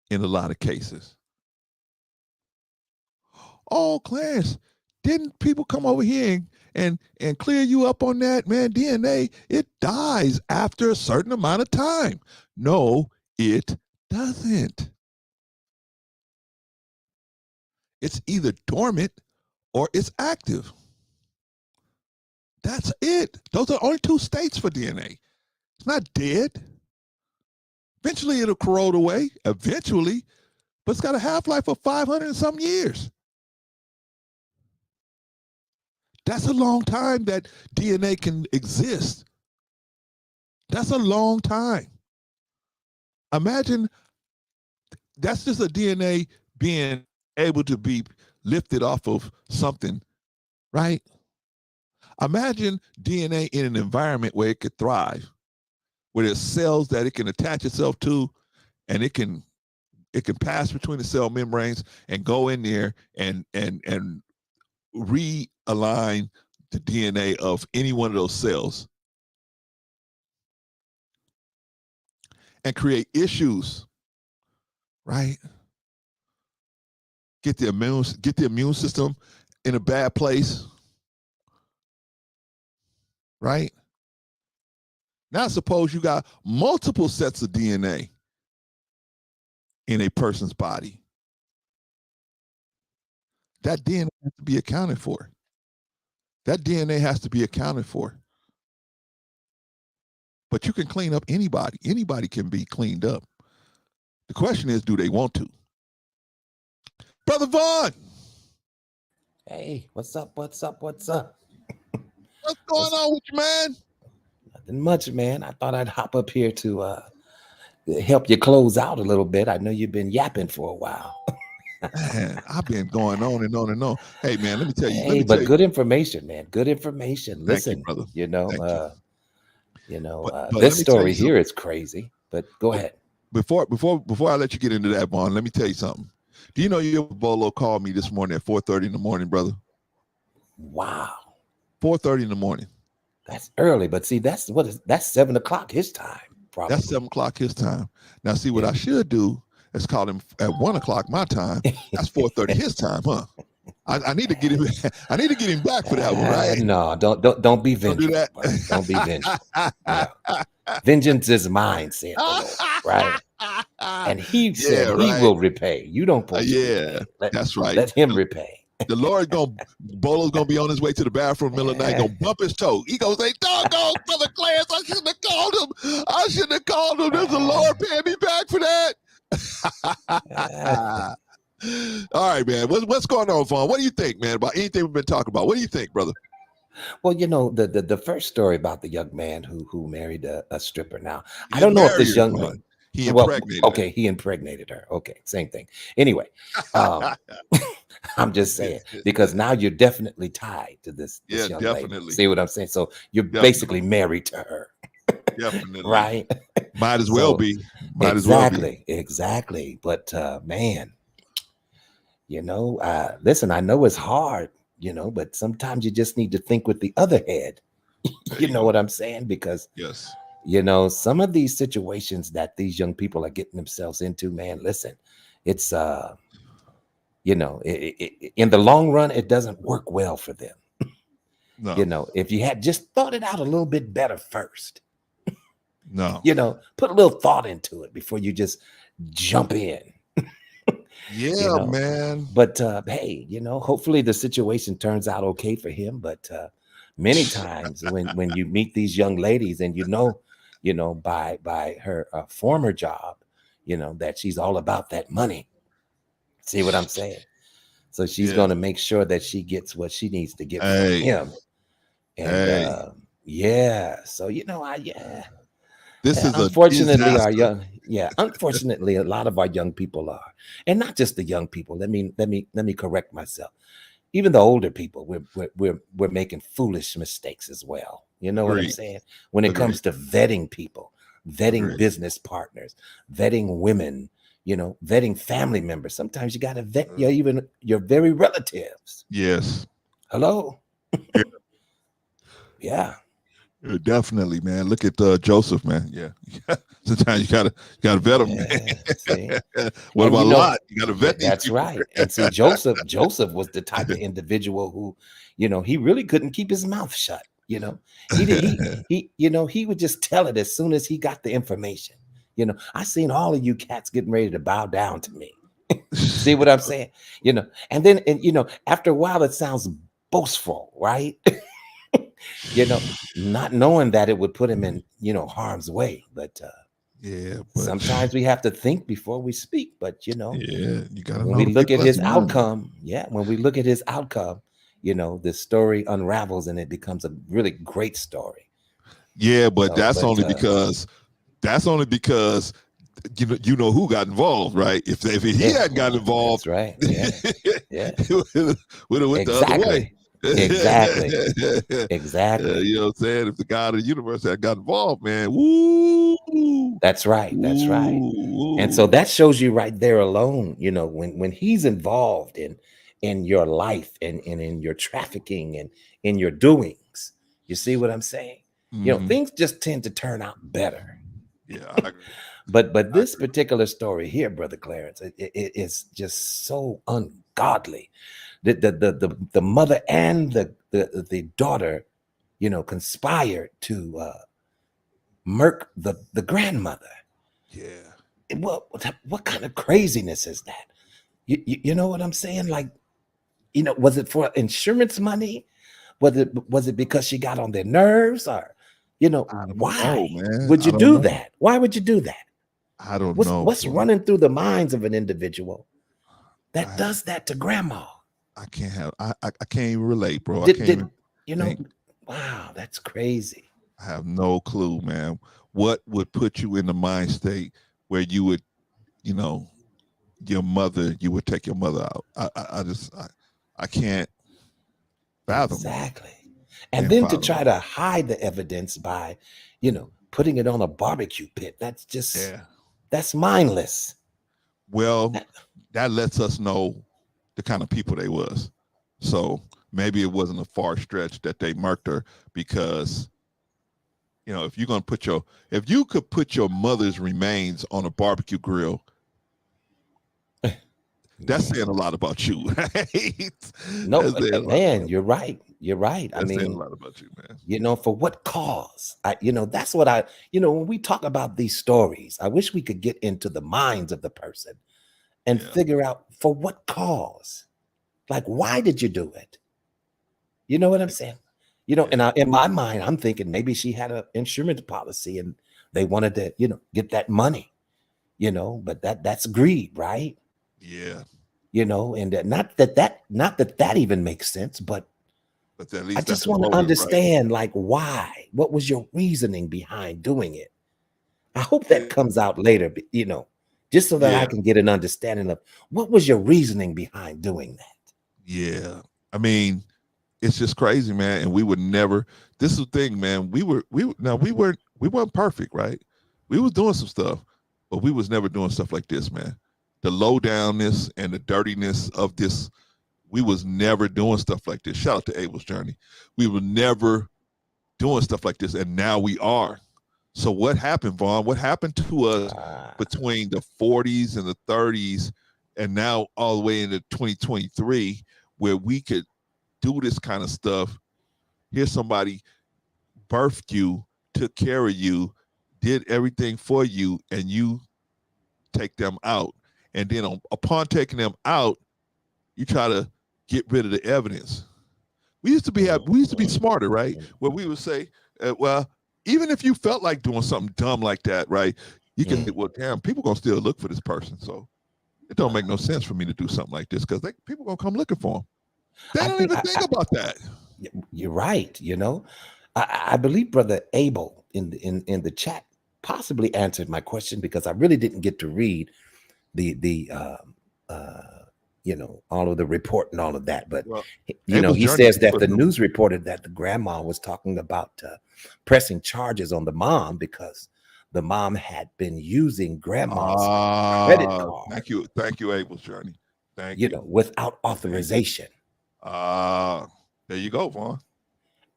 in a lot of cases. Oh, Clarence, didn't people come over here and clear you up on that? Man, DNA, it dies after a certain amount of time. No, it doesn't. It's either dormant or it's active. That's it. Those are only 2 states for DNA. It's not dead. Eventually it'll corrode away, eventually, but it's got a half-life of 500 and some years. That's a long time that DNA can exist. That's a long time. Imagine that's just a DNA being able to be lifted off of something, right? Imagine DNA in an environment where it could thrive, where there's cells that it can attach itself to, and it can pass between the cell membranes and go in there and realign the DNA of any one of those cells and create issues, right? Get the immune system in a bad place, right? Now suppose you got multiple sets of DNA in a person's body. That DNA has to be accounted for. That DNA has to be accounted for. But you can clean up anybody. Anybody can be cleaned up. The question is, do they want to? Brother Vaughn. Hey, what's up? What's up? What's up? What's going on with you, man? Nothing much, man. I thought I'd hop up here to help you close out a little bit. I know you've been yapping for a while. Man, I've been going on and on and on. Hey, man, let me tell you. Hey, but good information, man. Good information. Listen, brother. But this story here is crazy. But go ahead. Before I let you get into that, Vaughn, let me tell you something. Do you know your Bolo called me this morning at 4:30 in the morning, brother? Wow. 4:30 in the morning. That's early, but see, that's 7 o'clock his time. Probably. That's 7 o'clock his time. Now, see what I should do is call him at 1 o'clock my time. That's 4:30 his time, huh? I need to get him. I need to get him back for that one, right? No, don't be vengeful. Don't do that. Don't be vengeful. No. Vengeance is mine, said the Lord, right? And he said he will repay. You don't put that's right. Let him repay. The Lord Bolo's gonna be on his way to the bathroom in the middle of the night, gonna bump his toe. He gonna say, doggone, Brother Clarence, I shouldn't have called him. I shouldn't have called him. There's the Lord paying me back for that. All right, man. What's going on, Vaughn? What do you think, man, about anything we've been talking about? What do you think, brother? Well, the first story about the young man who married a stripper. Now, I don't know if this young man. He impregnated her. He impregnated her. Okay, same thing. Anyway, I'm just saying, because now you're definitely tied to this young lady. See what I'm saying? So you're basically married to her. Definitely. Right? Might as well be. Exactly. But man, listen, I know it's hard, but sometimes you just need to think with the other head. You know what I'm saying? Because some of these situations that these young people are getting themselves into, man, listen, it's in the long run, it doesn't work well for them. No. If you had just thought it out a little bit better first. No. Put a little thought into it before you just jump in. Man. But hey, hopefully the situation turns out okay for him. But many times when you meet these young ladies and by her former job, that she's all about that money. See what I'm saying? So she's going to make sure that she gets what she needs to get from him. And so this is unfortunately unfortunately a lot of our young people are, and not just the young people. Let me correct myself. Even the older people, we're making foolish mistakes as well. You know what I'm saying? When it comes to vetting people, vetting business partners, vetting women, vetting family members. Sometimes you got to vet even your very relatives. Yes. Hello. Yeah. Definitely, man. Look at Joseph, man. Yeah. Sometimes you gotta vet him, man. What about Lot? You gotta vet these That's people. right. And see, Joseph was the type of individual who, he really couldn't keep his mouth shut. He would just tell it as soon as he got the information. I seen all of you cats getting ready to bow down to me. See what I'm saying? And then after a while it sounds boastful, right? you know, not knowing that it would put him in, harm's way. But Yeah, but sometimes we have to think before we speak. But yeah, you gotta when know we the look at people that's his around you. outcome, when we look at his outcome, the story unravels and it becomes a really great story. Yeah, but So, that's only because you know who got involved, right? If he hadn't got involved, that's right. Yeah, yeah, it would have went the other way. Exactly. You know what I'm saying? If the God of the universe had got involved, man, woo. That's right. That's right. Woo. And so that shows you right there alone, when he's involved in your life and in your trafficking and in your doings. You see what I'm saying? Things just tend to turn out better. Yeah, I agree. But this particular story here, Brother Clarence, it's just so ungodly. The mother and the daughter, conspired to murk the grandmother. Yeah. What kind of craziness is that? You know what I'm saying? Like, was it for insurance money? Was it because she got on their nerves, or why would you do that? Why would you do that? I don't know. What's running through the minds of an individual that does that to grandma? I can't even relate, bro. I can't even wow, that's crazy. I have no clue, man. What would put you in the mind state where you would, you would take your mother out? I can't fathom. Exactly. And then to try to hide the evidence by, putting it on a barbecue pit. That's just that's mindless. Well, that lets us know the kind of people they was. So maybe it wasn't a far stretch that they murked her, because if you could put your mother's remains on a barbecue grill, that's saying a lot about you, right? No, man, you're right. You're right. That's saying a lot about you, man. For what cause? That's what when we talk about these stories, I wish we could get into the minds of the person and figure out for what cause. Like, why did you do it? You know what I'm saying? And in my mind, I'm thinking maybe she had an insurance policy and they wanted to, get that money, but that's greed, right? Yeah. And not that even makes sense, but at least I just want to understand, like, why? What was your reasoning behind doing it? I hope that comes out later, just so that I can get an understanding of what was your reasoning behind doing that. Yeah. I mean, it's just crazy, man. And we would never, this is the thing, man. We weren't perfect, right? We was doing some stuff, but we was never doing stuff like this, man. The low downness and the dirtiness of this, we was never doing stuff like this. Shout out to Abel's journey. We were never doing stuff like this, and now we are. So what happened, Vaughn? What happened to us between the 40s and the 30s and now all the way into 2023, where we could do this kind of stuff? Here's somebody birthed you, took care of you, did everything for you, and you take them out. And then upon taking them out, you try to get rid of the evidence. We used to be smarter, right? Where we would say, well, even if you felt like doing something dumb like that, right? You can say, well, damn, people gonna still look for this person. So it don't make no sense for me to do something like this, because people gonna come looking for them. They don't even think about that. You're right. I believe Brother Abel in the chat possibly answered my question, because I really didn't get to read the all of the report and all of that. But he says that the news reported that the grandma was talking about pressing charges on the mom because the mom had been using grandma's credit card. Thank you, Abel's journey. Thank you. Without authorization. There you go, Vaughn.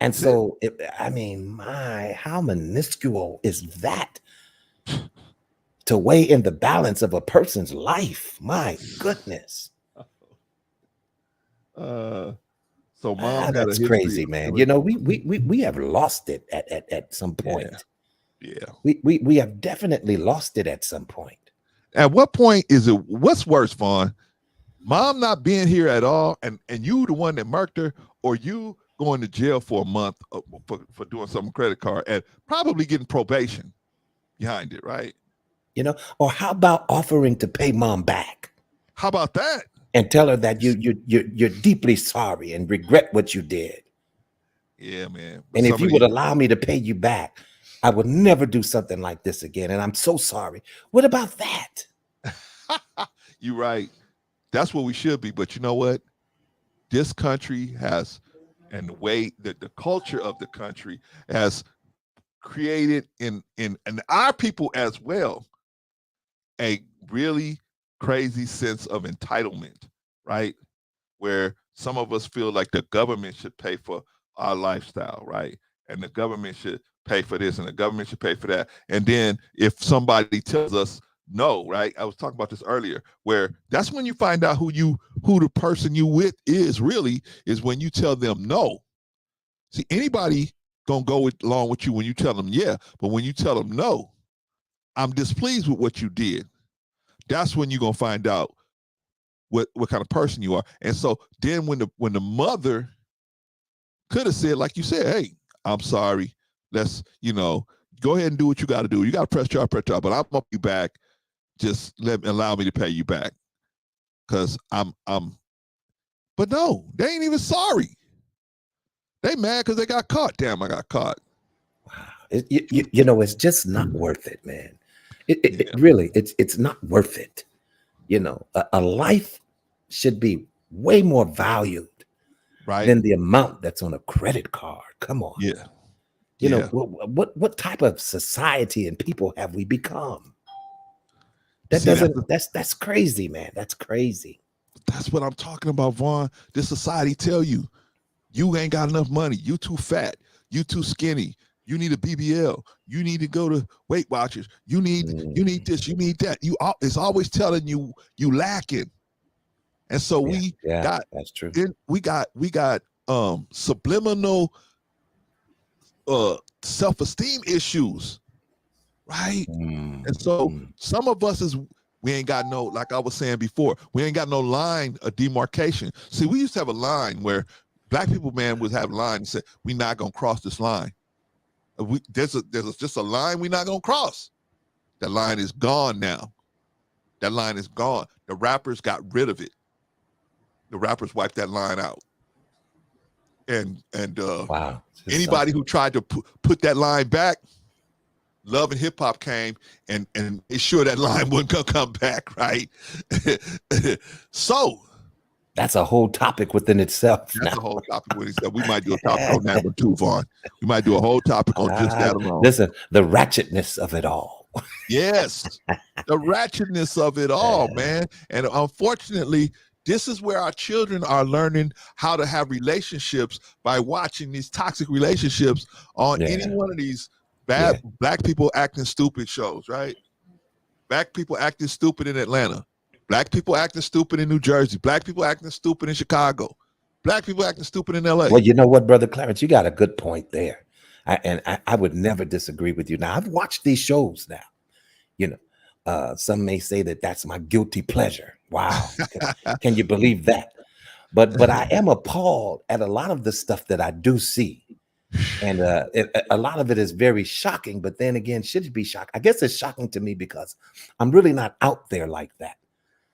And so, how minuscule is that to weigh in the balance of a person's life? My goodness. So mom, that's crazy, man. We have lost it at some point. Yeah. We have definitely lost it at some point. At what point is it? What's worse, Vaughn? Mom not being here at all, and you the one that murked her, or you going to jail for a month for doing something credit card and probably getting probation behind it, right? You know, or how about offering to pay mom back? How about that? And tell her that you're deeply sorry and regret what you did. Yeah, man. And if you would allow me to pay you back, I would never do something like this again. And I'm so sorry. What about that? You're right. That's what we should be. But you know what? This country has, and the way that the culture of the country has created in our people as well, a really crazy sense of entitlement, right? Where some of us feel like the government should pay for our lifestyle, right? And the government should pay for this and the government should pay for that. And then if somebody tells us no, right? I was talking about this earlier, where that's when you find out who the person you with is really, is when you tell them no. See, anybody gonna go along with you when you tell them yeah, but when you tell them no, I'm displeased with what you did. That's when you're gonna find out what kind of person you are. And so then when the mother could have said, like you said, hey, I'm sorry. Let's, go ahead and do what you got to do. You got to press charge, but I'm up you back. Just allow me to pay you back. Cause but no, they ain't even sorry. They mad because they got caught. Damn, I got caught. Wow. It's just not worth it, man. It really, it's not worth it. A life should be way more valued than the amount that's on a credit card. Come on. Yeah. What type of society and people have we become? That's crazy, man. That's crazy. That's what I'm talking about, Vaughn. This society tell you ain't got enough money. You too fat. You too skinny. You need a BBL. You need to go to Weight Watchers. You need this. You need that. It's always telling you lacking. And so that's true. We got subliminal self-esteem issues, right? And so some of us we ain't got no, like I was saying before, we ain't got no line of demarcation. See, we used to have a line where black people, man, would have a line and say, we're not gonna cross this line. There's just a line we're not gonna cross. That line is gone now. That line is gone. The rappers got rid of it. The rappers wiped that line out. And wow. Anybody who tried to put that line back, Love and Hip Hop came and made sure that line wouldn't come back, right? So that's a whole topic within itself. That's a whole topic within itself. We might do a topic on that one too, Vaughn. We might do a whole topic on just that alone. Listen, the ratchetness of it all. Yes, the ratchetness of it all, man. And unfortunately, this is where our children are learning how to have relationships by watching these toxic relationships on any one of these bad black people acting stupid shows, right? Black people acting stupid in Atlanta. Black people acting stupid in New Jersey. Black people acting stupid in Chicago. Black people acting stupid in LA. Well, you know what, Brother Clarence, you got a good point there. I would never disagree with you. Now, I've watched these shows now. Some may say that that's my guilty pleasure. Wow. Can you believe that? But I am appalled at a lot of the stuff that I do see. And a lot of it is very shocking. But then again, should it be shocking? I guess it's shocking to me because I'm really not out there like that.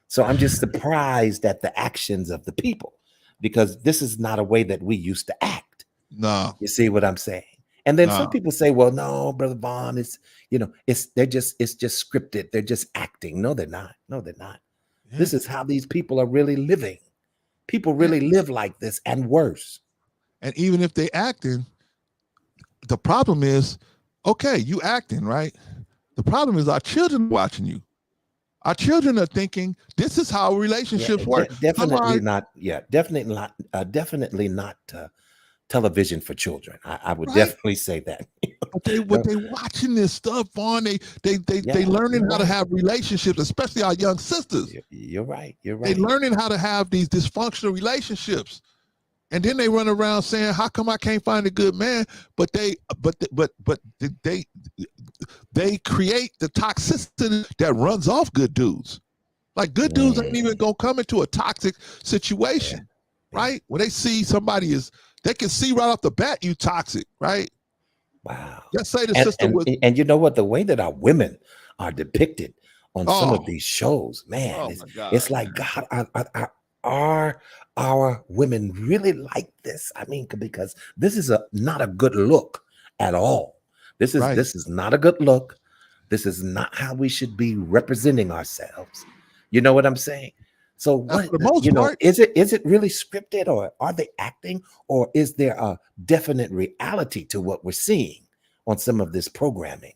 So I'm just surprised at the actions of the people, because this is not a way that we used to act. No. You see what I'm saying? And then some people say, well, no, Brother Vaughn, it's just scripted. They're just acting. No, they're not. No, they're not. Yeah. This is how these people are really living. People really live like this and worse. And even if they acting, the problem is, okay, you acting, right? The problem is our children watching you. Our children are thinking this is how relationships work. Definitely not. Yeah, definitely not television for children. I would definitely say that. But they watching this stuff on. They learning how to have relationships, especially our young sisters. You're right. You're right. They learning how to have these dysfunctional relationships, and then they run around saying, "How come I can't find a good man?" But they create the toxicity that runs off good dudes. Like good dudes ain't even gonna come into a toxic situation, right? When they see somebody is They can see right off the bat you toxic, right? Wow. Let's say the sister was. And you know what? The way that our women are depicted on some of Oh, these shows, man, oh my God. it's like, God, are our women really like this? I mean, because this is not a good look at all. This is not a good look. This is not how we should be representing ourselves. You know what I'm saying? So what, for the most part, is it really scripted, or are they acting, or is there a definite reality to what we're seeing on some of this programming?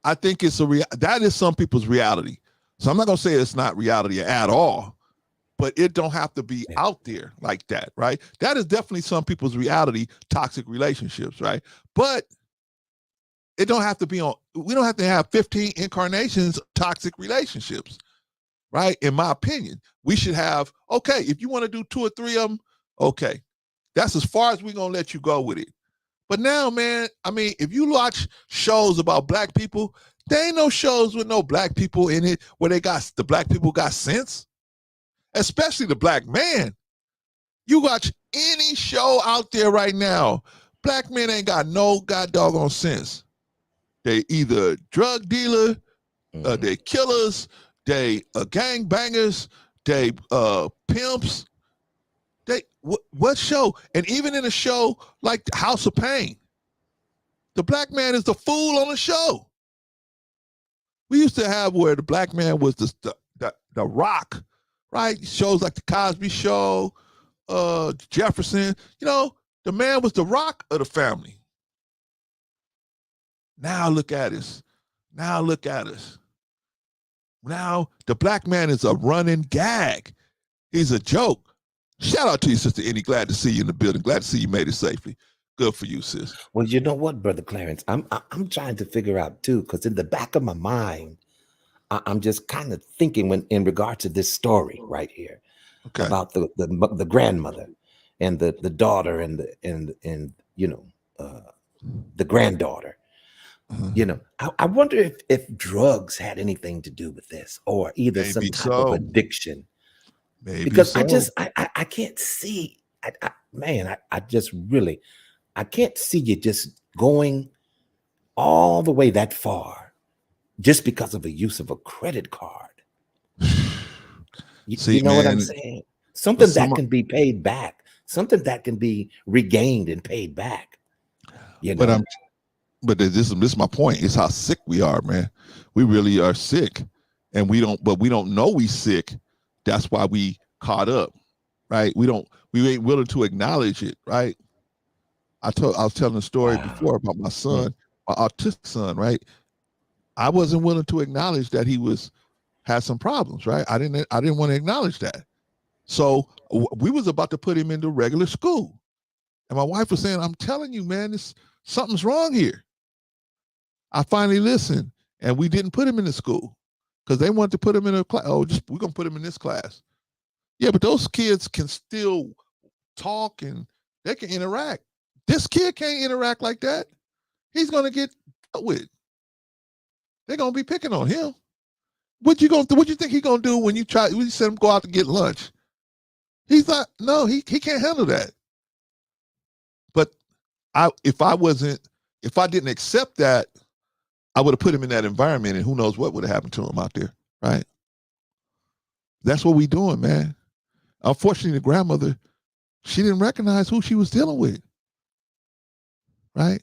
I think it's that is some people's reality. So I'm not going to say it's not reality at all, but it don't have to be out there like that, right? That is definitely some people's reality, toxic relationships, right? But it don't have to be on, we don't have to have 15 incarnations of toxic relationships, right? In my opinion, we should have, okay, if you want to do 2 or 3 of them, okay. That's as far as we're going to let you go with it. But now, man, I mean, if you watch shows about black people, there ain't no shows with no black people in it where the black people got sense, especially the black man. You watch any show out there right now, black men ain't got no god doggone sense. They either drug dealer, they killers, they gang bangers, they pimps. What show? And even in a show like House of Pain, the black man is the fool on the show. We used to have where the black man was the rock, right? Shows like the Cosby Show, Jefferson. You know, the man was the rock of the family. Now look at us. Now look at us. Now the black man is a running gag. He's a joke. Shout out to you, Sister Annie. Glad to see you in the building. Glad to see you made it safely. Good for you, sis. Well, you know what, Brother Clarence? I'm trying to figure out too, because in the back of my mind, I'm just kind of thinking in regard to this story right here, about the grandmother and the daughter and the granddaughter. You know, I wonder if drugs had anything to do with this, or either Maybe some type of addiction. Maybe because so. I can't see. I just really, I can't see you just going all the way that far just because of the use of a credit card. See, you know what I'm man, saying? Something that can be paid back, something that can be regained and paid back. You know? But this is my point. It's how sick we are, man. We really are sick, and we don't know we sick. That's why we caught up, right? We ain't willing to acknowledge it, right? I was telling a story before about my son, my autistic son, right? I wasn't willing to acknowledge that he had some problems, right? I didn't want to acknowledge that. So we was about to put him into regular school. And my wife was saying, I'm telling you, man, something's wrong here. I finally listened, and we didn't put him in the school because they wanted to put him in a class. Oh, we're going to put him in this class. Yeah, but those kids can still talk and they can interact. This kid can't interact like that. He's going to get dealt with. They're going to be picking on him. What you think he's going to do when you send him go out to get lunch? He's not, no, he can't handle that. But if I didn't accept that, I would have put him in that environment, and who knows what would have happened to him out there, right? That's what we doing, man. Unfortunately, the grandmother, she didn't recognize who she was dealing with, right?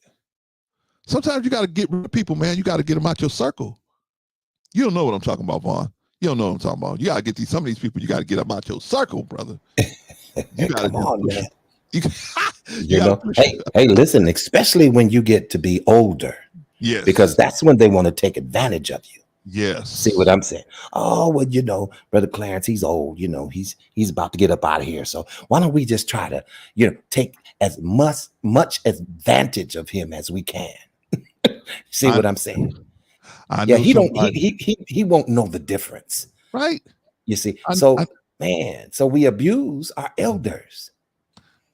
Sometimes you got to get rid of people, man. You got to get them out your circle. You don't know what I'm talking about, Vaughn. You don't know what I'm talking about. You got to get some of these people, you got to get them out your circle, brother. You got to come on, man. You know, hey, listen, especially when you get to be older. Yes. Because that's when they want to take advantage of you. Yes. See what I'm saying? Oh, well, you know, Brother Clarence, he's old, you know, he's about to get up out of here. So why don't we just try to, take as much advantage of him as we can? See what I'm saying? He won't know the difference. Right. You see, so we abuse our elders.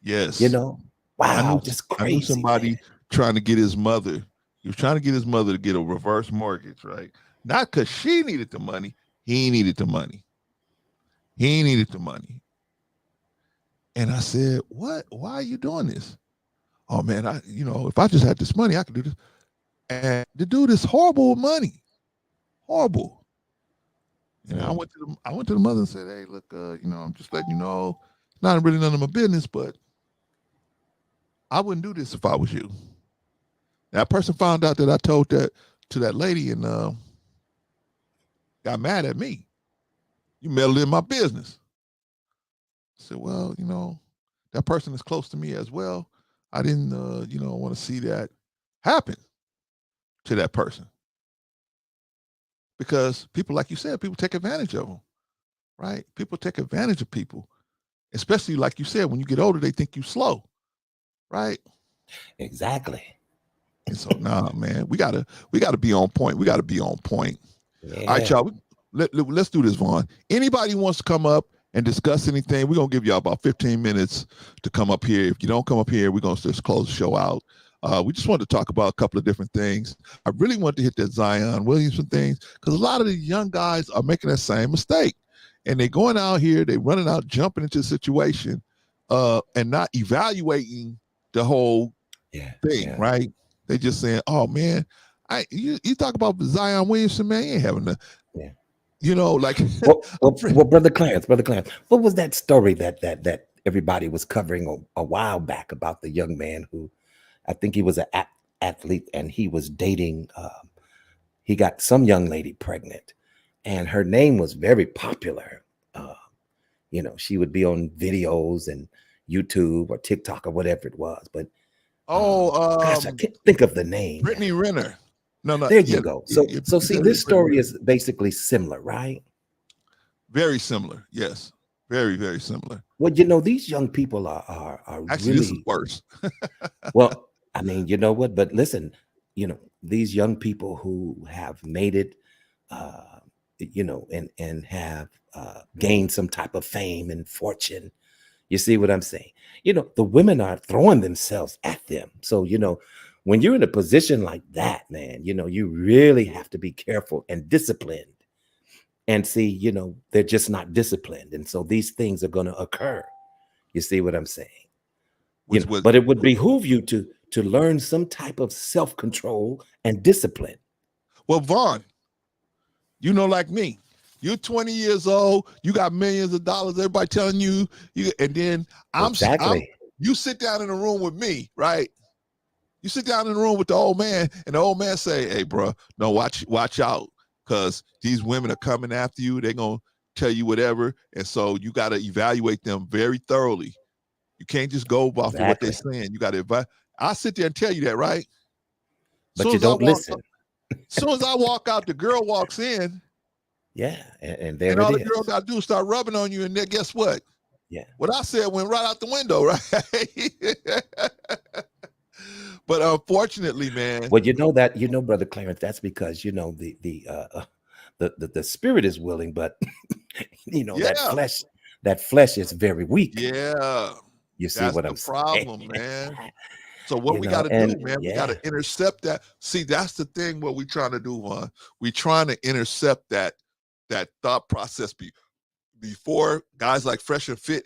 Yes. You know, wow, just crazy. I knew somebody trying to get his mother. He was trying to get his mother to get a reverse mortgage, right? Not because she needed the money. He needed the money. He needed the money. And I said, what? Why are you doing this? Oh man, if I just had this money, I could do this. And the dude is horrible with money. Horrible. And I went to the mother and said, hey, look, I'm just letting you know, it's not really none of my business, but I wouldn't do this if I was you. That person found out that I told that to that lady and got mad at me. You meddled in my business. I said, well, that person is close to me as well. I didn't, want to see that happen to that person. Because people, like you said, people take advantage of them, right? People take advantage of people, especially like you said, when you get older, they think you slow, right? Exactly. And so, nah, man, we gotta be on point. We gotta be on point. Yeah. All right, y'all. Let's do this, Vaughn. Anybody wants to come up and discuss anything, we're gonna give y'all about 15 minutes to come up here. If you don't come up here, we're gonna just close the show out. We just wanted to talk about a couple of different things. I really wanted to hit that Zion Williamson things because a lot of the young guys are making that same mistake. And they're going out here, they're running out, jumping into the situation, and not evaluating the whole thing, right? They just saying, oh man, you talk about Zion Williamson, man, you ain't having the well, brother Clarence, what was that story that everybody was covering a while back about the young man who, I think he was an athlete and he was dating, he got some young lady pregnant and her name was very popular. She would be on videos and YouTube or TikTok or whatever it was, but gosh, I can't think of the name. Brittany Renner. No, there you go. So see, this story is basically similar, right? Very similar. Yes. Very, very similar. Well, these young people are actually really this is worse. Well, I mean, you know what? But listen, these young people who have made it, and have gained some type of fame and fortune. You see what I'm saying? The women are throwing themselves at them. So, when you're in a position like that, man, you really have to be careful and disciplined. And see, they're just not disciplined. And so these things are going to occur. You see what I'm saying? But it would behoove you to learn some type of self-control and discipline. Well, Vaughn, like me, you're 20 years old, you got millions of dollars, everybody telling you, and then you sit down in a room with me, right? You sit down in the room with the old man, and the old man say, hey, bro, no, watch out, because these women are coming after you. They're going to tell you whatever, and so you got to evaluate them very thoroughly. You can't just go off of what they're saying. You got to evaluate. I'll sit there and tell you that, right? But you don't listen. As soon as I walk out, the girl walks in. Yeah, and there and all it the is. girl got to do is start rubbing on you, and then guess what? Yeah. What I said went right out the window, right? But unfortunately, man. Well, Brother Clarence, that's because the spirit is willing, but that flesh is very weak. Yeah. You see what I'm saying? Problem, man. So what we got to do, man, we got to intercept that. See, that's the thing. What we trying to do, Juan. We trying to intercept that thought process before guys like Fresh and Fit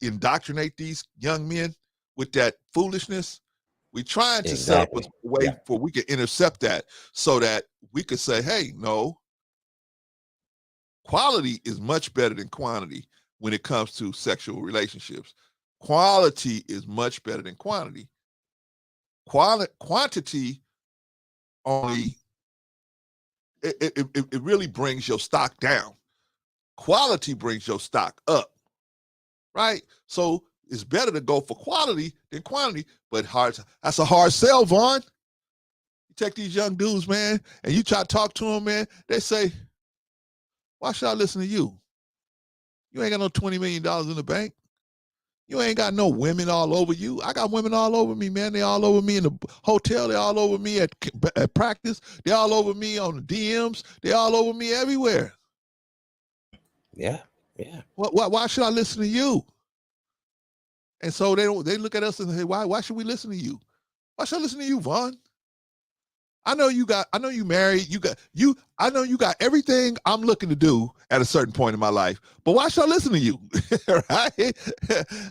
indoctrinate these young men with that foolishness. We trying to set up a way where we can intercept that so that we could say, hey, no, quality is much better than quantity when it comes to sexual relationships. Quality is much better than quantity. Quantity only, it really brings your stock down. Quality brings your stock up, right? So it's better to go for quality than quantity, but that's a hard sell, Vaughn. You take these young dudes, man, and you try to talk to them, man, they say, why should I listen to you? You ain't got no $20 million in the bank. You ain't got no women all over you. I got women all over me, man. They all over me in the hotel. They all over me at practice. They all over me on the DMs. They all over me everywhere. Yeah, yeah. Why should I listen to you? And so they look at us and say, why should we listen to you? Why should I listen to you, Vaughn? I know you married, I know you got everything I'm looking to do at a certain point in my life, but why should I listen to you? Right?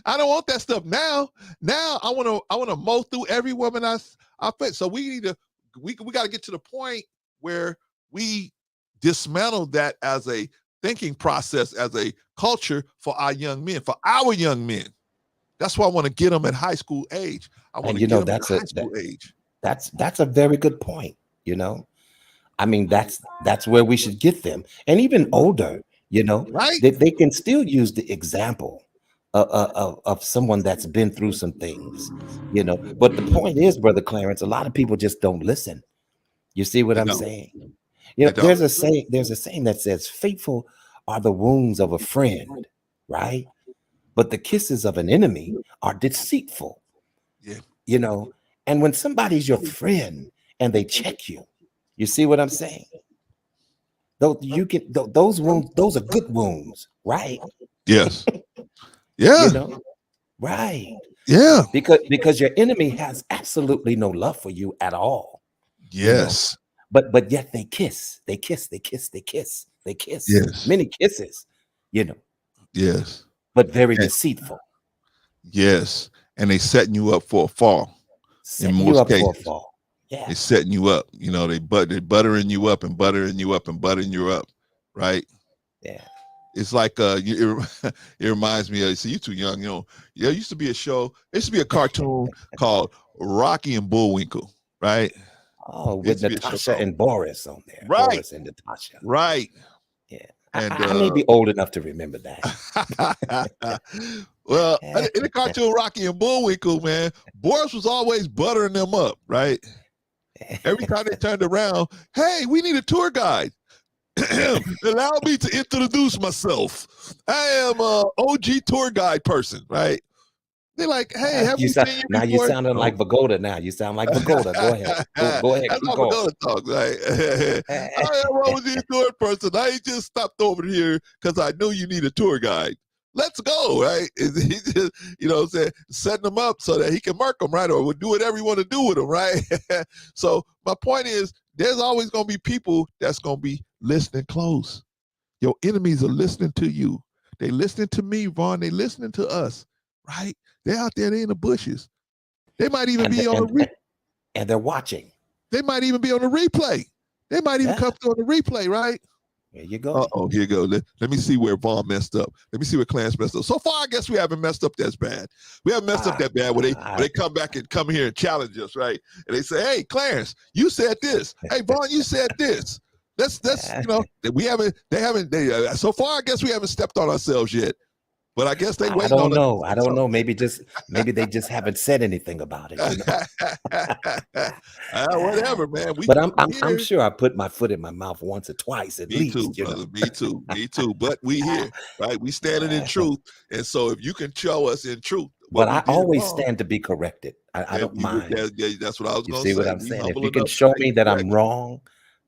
I don't want that stuff now. Now I want to mow through every woman I fit. So we got to get to the point where we dismantle that as a thinking process, as a culture for our young men, for our young men. That's why I want to get them at high school age. I want to get them at high school age. That's a very good point. I mean, that's where we should get them, and even older. Right? They can still use the example of someone that's been through some things. But the point is, Brother Clarence, a lot of people just don't listen. You see what I'm saying? There's a saying that says, "Faithful are the wounds of a friend," right? But the kisses of an enemy are deceitful. Yeah. And when somebody's your friend and they check you, you see what I'm saying? Those wounds, those are good wounds, right? Yes. Yeah. Right. Yeah. Because your enemy has absolutely no love for you at all. Yes. But yet they kiss. Yes. Many kisses, Yes. but very deceitful. Yes. And they setting you up for a fall. Setting you up for a fall. Yeah. They're setting you up. They're buttering you up and buttering you up and buttering you up. Right? Yeah. It's like it reminds me of, see, you too young, there used to be a show, there used to be a cartoon called Rocky and Bullwinkle, right? Oh, with Natasha and Boris on there. Right. Boris and Natasha. Right. Yeah. And I may be old enough to remember that. Well, in the cartoon Rocky and Bullwinkle, man, Boris was always buttering them up, right? Every time they turned around, hey, we need a tour guide. Allow me to introduce myself. I am a OG tour guide person, right? They're like, hey, have you seen you now before? You sounding like Vagoda now. You sound like Vagoda. Go ahead. Go ahead. That's Keep how going. Vagoda talks, right? I am an OG tour person. I ain't just stopped over here because I knew you need a tour guide. Let's go, right? He just, what I'm saying, setting them up so that he can mark them, right? Or will do whatever you want to do with them, right? So my point is, there's always going to be people that's going to be listening close. Your enemies are listening to you. They listening to me, Vaughn. They listening to us, right? They're out there. They in the bushes. They might even be on the and they're watching. They might even be on the replay. They might even come through on the replay, right? Here you go. Uh-oh, here you go. Let me see where Vaughn messed up. Let me see where Clarence messed up. So far, I guess we haven't messed up that bad. We haven't messed up that bad where they come back and come here and challenge us, right? And they say, hey, Clarence, you said this. Hey, Vaughn, you said this. Let's so far, I guess we haven't stepped on ourselves yet. But I guess they waiting on us. I don't know. Maybe they just haven't said anything about it. Whatever, man. I'm sure I put my foot in my mouth once or twice at least. Me too, brother. Me too. But we here, right? We standing in truth, and so if you can show us in truth, but I always stand to be corrected. I don't mind. That's what I was going to say. You see what I'm saying? If you can show me that I'm wrong,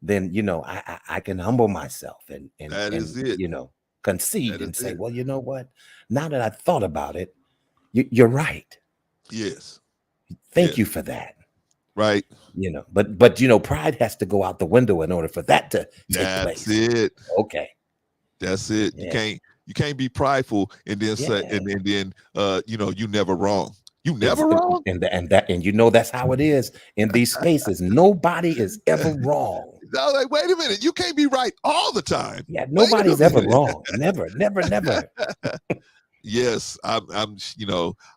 then I can humble myself and that is it. Concede and say, well, you know what? Now that I've thought about it, you're right. Yes. Thank you for that. Right. But pride has to go out the window in order for that to take place. That's it. Okay. That's it. Yeah. You can't be prideful and then say and then you never wrong. You never wrong. And that's how it is in these spaces. Nobody is ever wrong. No, like, wait a minute. You can't be right all the time. Yeah, nobody's ever wrong. Never. Yes, I'm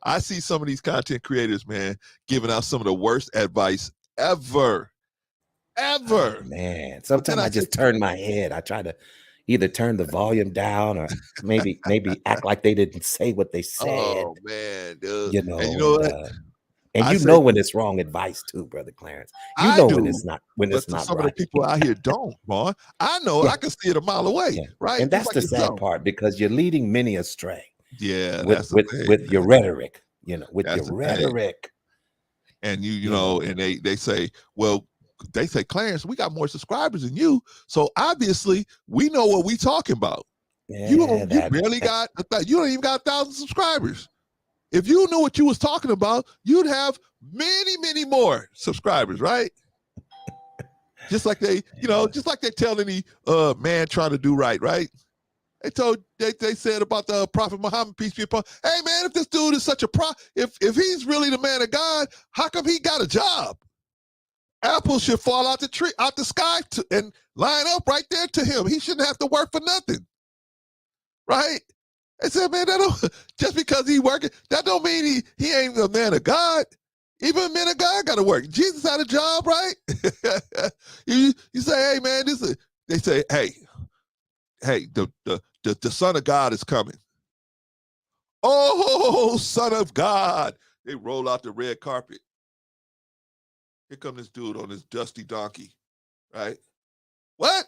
I see some of these content creators, man, giving out some of the worst advice ever. Oh, man. Sometimes I just turn my head. I try to either turn the volume down or maybe act like they didn't say what they said. Oh man, dude. And you know what? And know when it's wrong advice too, Brother Clarence. You know when it's not some right. of the people out here don't, Vaughn. I know it. I can see it a mile away, right? And that's the sad part because you're leading many astray. Yeah, with your rhetoric, with your rhetoric. And and they say, well, Clarence, we got more subscribers than you, so obviously we know what we talking about. Yeah, you barely got you don't even got 1,000 subscribers. If you knew what you was talking about, you'd have many, many more subscribers, right? Just like they tell any man trying to do right, right? They said about the Prophet Muhammad, peace be upon. Hey man, if this dude is such a if he's really the man of God, how come he got a job? Apples should fall out the sky and line up right there to him. He shouldn't have to work for nothing, right? They said, man, just because he working, that don't mean he ain't a man of God. Even a man of God got to work. Jesus had a job, right? you say, hey man, they say, hey, the Son of God is coming. Oh, Son of God. They roll out the red carpet. Here come this dude on this dusty donkey, right? What?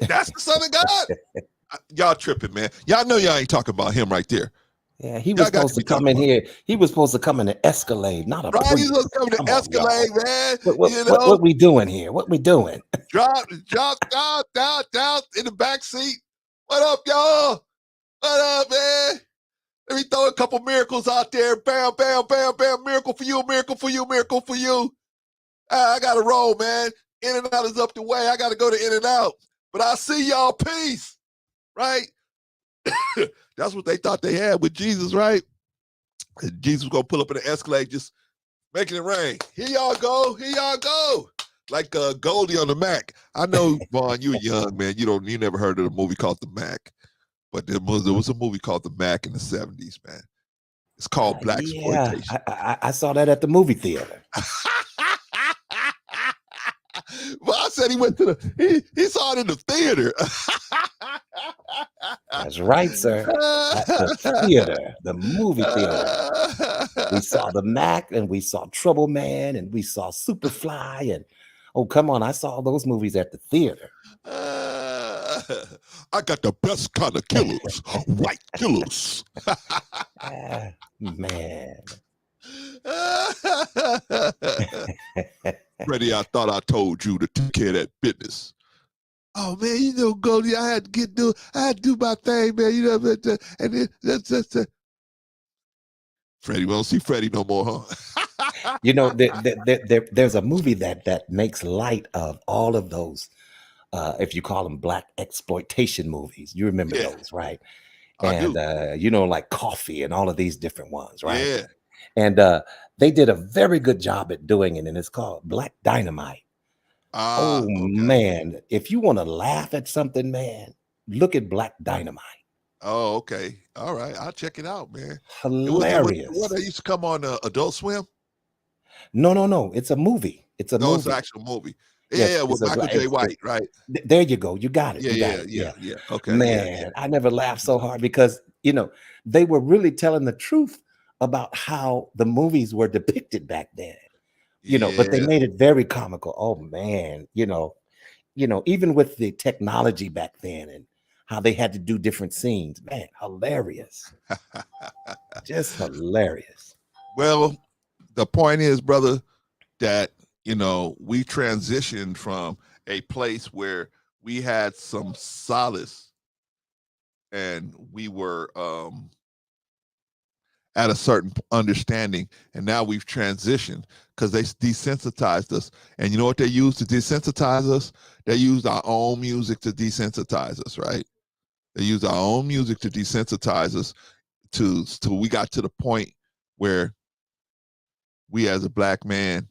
That's the Son of God? Y'all tripping, man. Y'all know y'all ain't talking about him right there. Yeah, he was supposed to come in here. He was supposed to come in an Escalade, not a priest. He's supposed to come in an Escalade, man. What we doing here? What we doing? Drop down in the back seat. What up, y'all? What up, man? Let me throw a couple miracles out there. Bam, bam, bam, bam. Miracle for you, miracle for you, miracle for you. I got to roll, man. In and out is up the way. I got to go to In and Out. But I see y'all. Peace. Right? That's what they thought they had with Jesus, right? And Jesus was going to pull up in an Escalade, just making it rain. Here y'all go. Here y'all go. Like Goldie on the Mac. I know, Vaughn, you young, man. You never heard of the movie called The Mac. But there was a movie called The Mac in the 70s, man. It's called Blaxploitation. Yeah, I saw that at the movie theater. Well, I said he went to he saw it in the theater. That's right, sir. At the theater, the movie theater. We saw The Mac, and we saw Trouble Man, and we saw Superfly, and oh, come on, I saw those movies at the theater. I got the best kind of killers, white killers. Man. Freddie, I thought I told you to take care of that business. Oh man, you know, Goldie, I had to do my thing, man. You know, and that's Freddie, we don't see Freddie no more, huh? You know, there's a movie that makes light of all of those. If you call them black exploitation movies, you remember those, right? And like Coffee and all of these different ones, right? Yeah. And they did a very good job at doing it, and it's called Black Dynamite. Okay. Man, if you want to laugh at something, man, look at Black Dynamite. Oh, okay. All right. I'll check it out, man. Hilarious. What used to come on Adult Swim? No. It's a movie. It's movie. It's an actual movie. Yeah, with Michael J. White, right? There you go. You got it. Yeah. Okay. Man, I never laughed so hard because, they were really telling the truth about how the movies were depicted back then. But they made it very comical. Oh man, even with the technology back then and how they had to do different scenes, man, hilarious. Just hilarious. Well, the point is, brother, that we transitioned from a place where we had some solace and we were at a certain understanding, and now we've transitioned because they desensitized us. And you know what they used to desensitize us? They used our own music to desensitize us, right? They used our own music to desensitize us till we got to the point where we as a black man,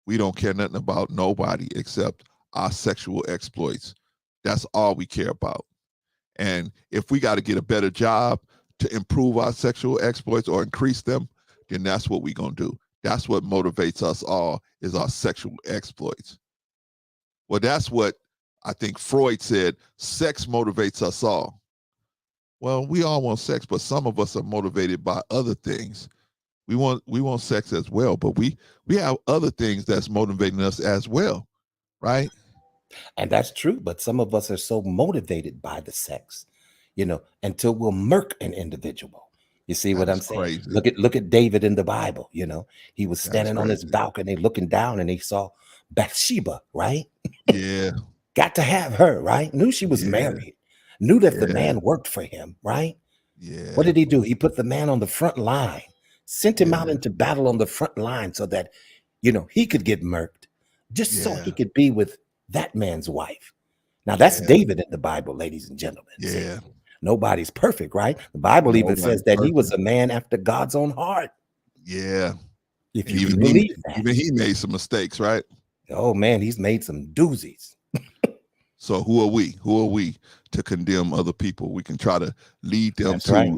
we don't care nothing about nobody except our sexual exploits. That's all we care about. And if we got to get a better job to improve our sexual exploits or increase them, then that's what we're going to do. That's what motivates us all, is our sexual exploits. Well, that's what I think Freud said, sex motivates us all. Well, we all want sex, but some of us are motivated by other things. We want sex as well, but we have other things that's motivating us as well, right? And that's true, but some of us are so motivated by the sex, until we'll murk an individual. You see what I'm saying? Crazy. Look at David in the Bible. He was standing on his balcony looking down, and he saw Bathsheba, right? Yeah. Got to have her, right? Knew she was married. Knew that the man worked for him, right? Yeah. What did he do? He put the man on the front line, sent him out into battle on the front line so that, he could get murked. just so Yeah. he could be with that man's wife. Now that's Yeah. David in the Bible, ladies and gentlemen. See, Yeah. nobody's perfect, right? The Bible even Nobody's says that he was perfect. a man after God's own heart. Yeah. If And you can even believe that. even he made some mistakes, right? Oh man, he's made some doozies. So who are we? Who are we to condemn other people? We can try to lead them That's right.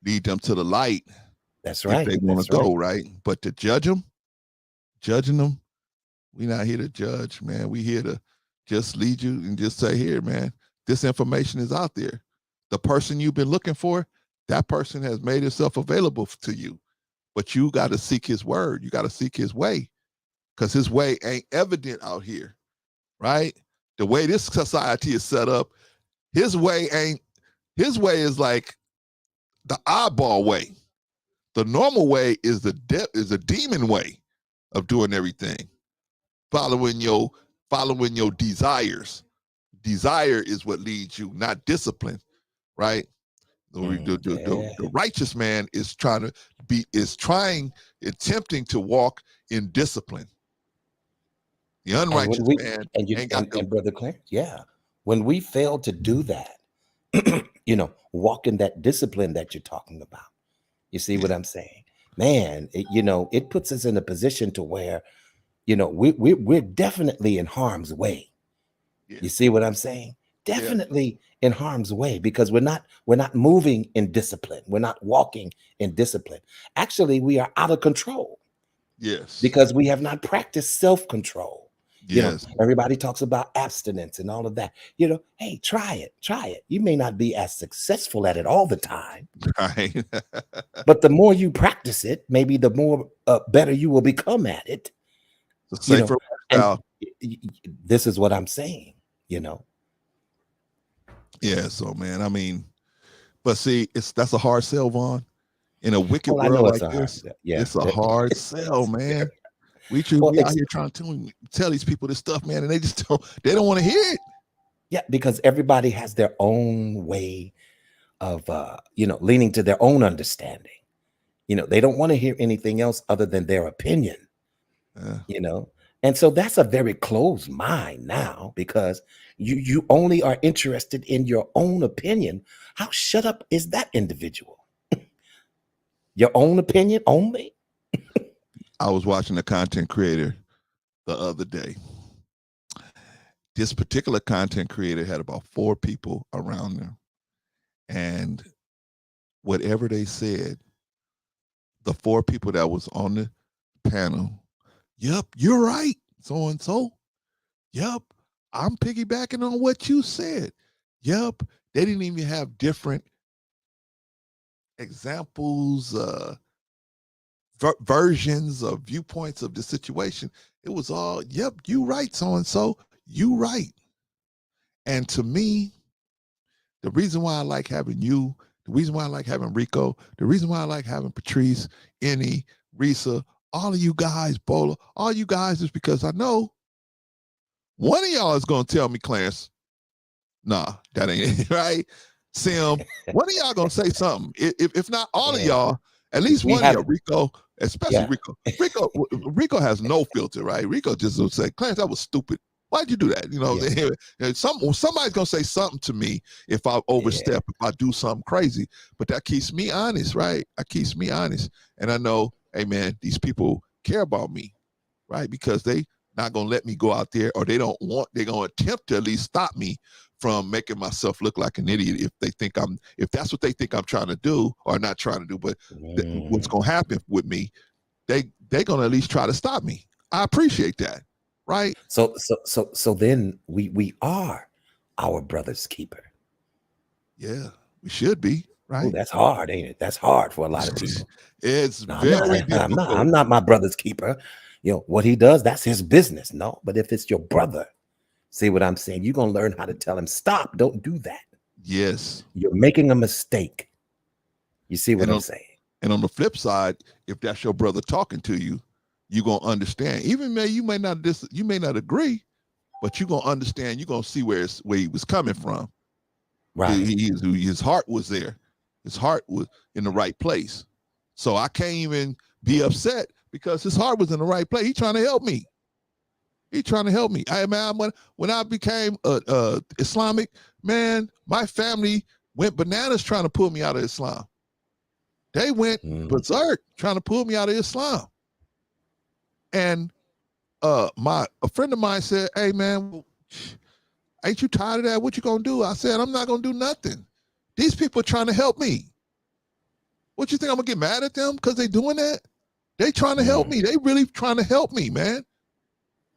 lead them to the light That's if right. they want That's to go, right. right? But to judging them, we're not here to judge, man. We here to just lead you and just say, here, man, this information is out there. The person you've been looking for, that person has made himself available to you. But you got to seek his word. You got to seek his way, because his way ain't evident out here, right? The way this society is set up, his way is like the oddball way. The normal way is the demon way of doing everything, following your desires. Desire is what leads you, not discipline, right? The righteous man is attempting to walk in discipline. The unrighteous man ain't got and Brother Clarence, yeah. When we fail to do that, walk in that discipline that you're talking about. You see what I'm saying? Man, it puts us in a position to where, we're definitely in harm's way. Yeah. You see what I'm saying? Definitely in harm's way, because we're not moving in discipline. We're not walking in discipline. Actually, we are out of control. Yes. Because we have not practiced self-control. Yes. Everybody talks about abstinence and all of that. Hey, try it. You may not be as successful at it all the time. Right. But the more you practice it, maybe the more better you will become at it. The safer lifestyle. This is what I'm saying, Yeah, so man, I mean, but see, that's a hard sell, Vaughn. In a wicked world like this, it's a hard sell, man. We out here trying to tell these people this stuff, man, and they just don't want to hear it. Yeah, because everybody has their own way of leaning to their own understanding. They don't want to hear anything else other than their opinion. And so that's a very closed mind now, because you only are interested in your own opinion. How shut up is that individual? Your own opinion only? I was watching a content creator the other day. This particular content creator had about 4 people around them, and whatever they said, the 4 people that was on the panel, yep, you're right, so and so. Yep, I'm piggybacking on what you said. Yep, they didn't even have different examples, versions of viewpoints of the situation. It was all, yep, you right, so and so, you right. And to me, the reason why I like having you, the reason why I like having Rico, the reason why I like having Patrice, Annie, Risa, all of you guys, Bola, all you guys, is because I know one of y'all is going to tell me, Clarence, nah, that ain't it, right? Sim, one of y'all going to say something. If not all of y'all, at least one of y'all, Rico, especially Rico. Rico has no filter, right? Rico just will say, Clarence, that was stupid. Why'd you do that? Somebody's going to say something to me if I overstep, if I do something crazy. But that keeps me honest, right? That keeps me honest. And I know, hey, man, these people care about me, right? Because they not going to let me go out there, or they're going to attempt to at least stop me from making myself look like an idiot if that's what they think I'm trying to do, or not trying to do. But what's going to happen with me, they're going to at least try to stop me. I appreciate that. Right. So then we are our brother's keeper. Yeah, we should be, right? Oh, that's hard, ain't it? That's hard for a lot of people. It's very difficult. I'm not my brother's keeper. What he does, that's his business. No, but if it's your brother, see what I'm saying? You're gonna learn how to tell him, stop, don't do that. Yes. You're making a mistake. You see what I'm saying? And on the flip side, if that's your brother talking to you, you're gonna understand. Even you may not agree, but you're gonna understand. You're gonna see where he was coming from. Right. His heart was there. His heart was in the right place. So I can't even be upset because his heart was in the right place. He's trying to help me. He's trying to help me. When I became Islamic, man, my family went bananas trying to pull me out of Islam. They went berserk trying to pull me out of Islam. And a friend of mine said, "Hey man, ain't you tired of that? What you gonna do?" I said, "I'm not gonna do nothing. These people are trying to help me. What you think I'm gonna get mad at them because they doing that? They trying to help me. They really trying to help me, man."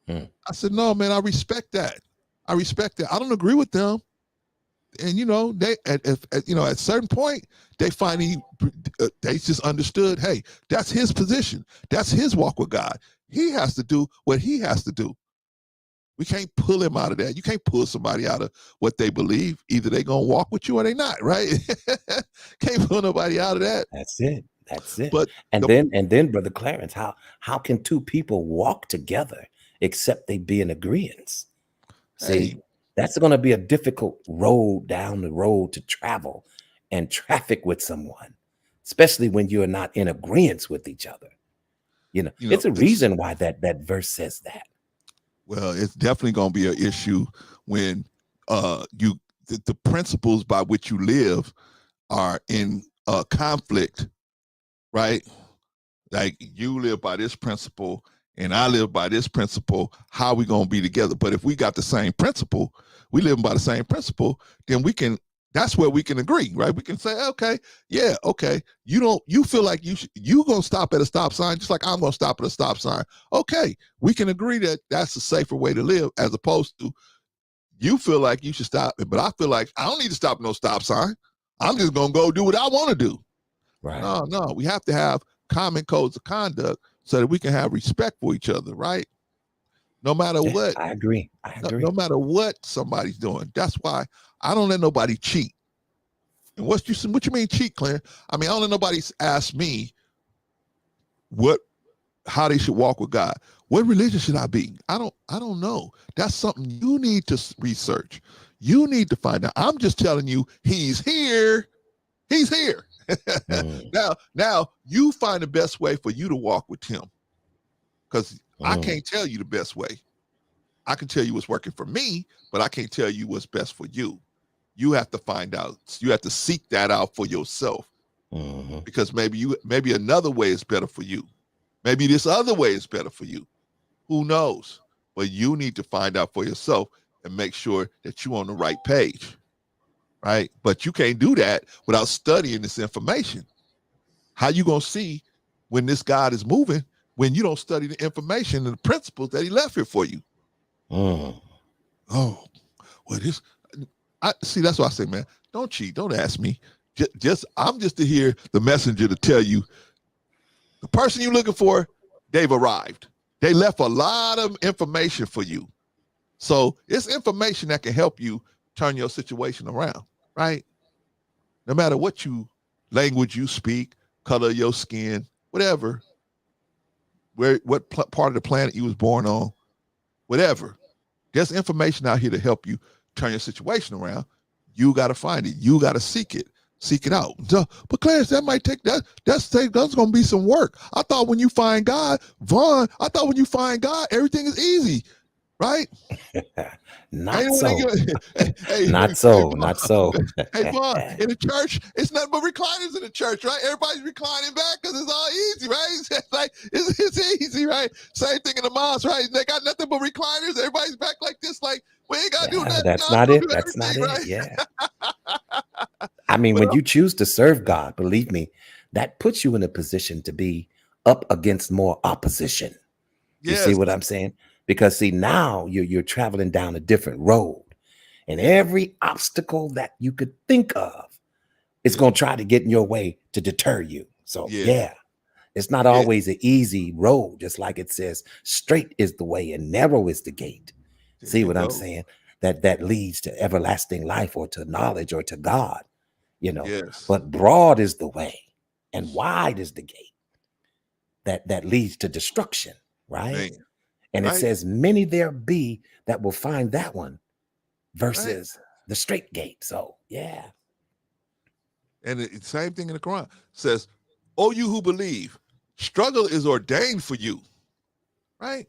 I said, "No, man, I respect that. I respect that. I don't agree with them." And they at certain point they finally they just understood, hey, that's his position. That's his walk with God. He has to do what he has to do. We can't pull him out of that. You can't pull somebody out of what they believe. Either they gonna walk with you or they not, right? Can't pull nobody out of that. That's it. That's it. But and then, Brother Clarence, how can two people walk together except they be in agreement? See, that's going to be a difficult road down the road to travel and traffic with someone, especially when you're not in agreement with each other. It's a reason why that verse says that. Well, it's definitely going to be an issue when the principles by which you live are in conflict, right? Like you live by this principle and I live by this principle. How are we going to be together? But if we got the same principle, we live by the same principle, then that's where we can agree, right? We can say, okay, yeah, okay. You feel like you going to stop at a stop sign just like I'm going to stop at a stop sign. Okay, we can agree that that's a safer way to live, as opposed to you feel like you should stop it, but I feel like I don't need to stop at no stop sign. I'm just going to go do what I want to do. Right. No, we have to have common codes of conduct so that we can have respect for each other, right? No matter what. I agree. No matter what somebody's doing. That's why I don't let nobody cheat. And what you mean cheat, Claire? I mean, I don't let nobody ask me how they should walk with God. What religion should I be? I don't know. That's something you need to research. You need to find out. I'm just telling you, he's here. He's here. Now you find the best way for you to walk with him, because I can't tell you the best way. I can tell you what's working for me, but I can't tell you what's best for you. You have to find out. You have to seek that out for yourself, because maybe another way is better for you. Maybe this other way is better for you. Who knows? But you need to find out for yourself and make sure that you're on the right page. Right? But you can't do that without studying this information. How you going to see when this God is moving when you don't study the information and the principles that he left here for you? Oh, well, that's why I say, man, don't cheat. Don't ask me. I'm just to hear the messenger to tell you the person you're looking for, they've arrived. They left a lot of information for you. So it's information that can help you turn your situation around, right? No matter what language you speak, color of your skin, whatever, what part of the planet you was born on, whatever. There's information out here to help you turn your situation around. You got to find it. You got to seek it out. But Clarence, that might take that's going to be some work. I thought when you find God, Vaughn, everything is easy, right? Not so. Hey, Vaughn, in the church, it's nothing but recliners in the church, right? Everybody's reclining back because it's all easy, right? It's easy, right? Same thing in the mosque, right? They got nothing but recliners. Everybody's back like this, like, we ain't got to do nothing. That's not it. That's not it. Right? Yeah. I mean, when you choose to serve God, believe me, that puts you in a position to be up against more opposition. You see what I'm saying? Because see, now you're traveling down a different road, and every obstacle that you could think of is going to try to get in your way to deter you. So it's not always an easy road. Just like it says, straight is the way and narrow is the gate. See what I'm saying? That leads to everlasting life or to knowledge or to God, but broad is the way and wide is the gate that leads to destruction, right? And it says, many there be that will find that one versus the straight gate. So, yeah. And the same thing in the Quran says, "Oh, you who believe, struggle is ordained for you." Right?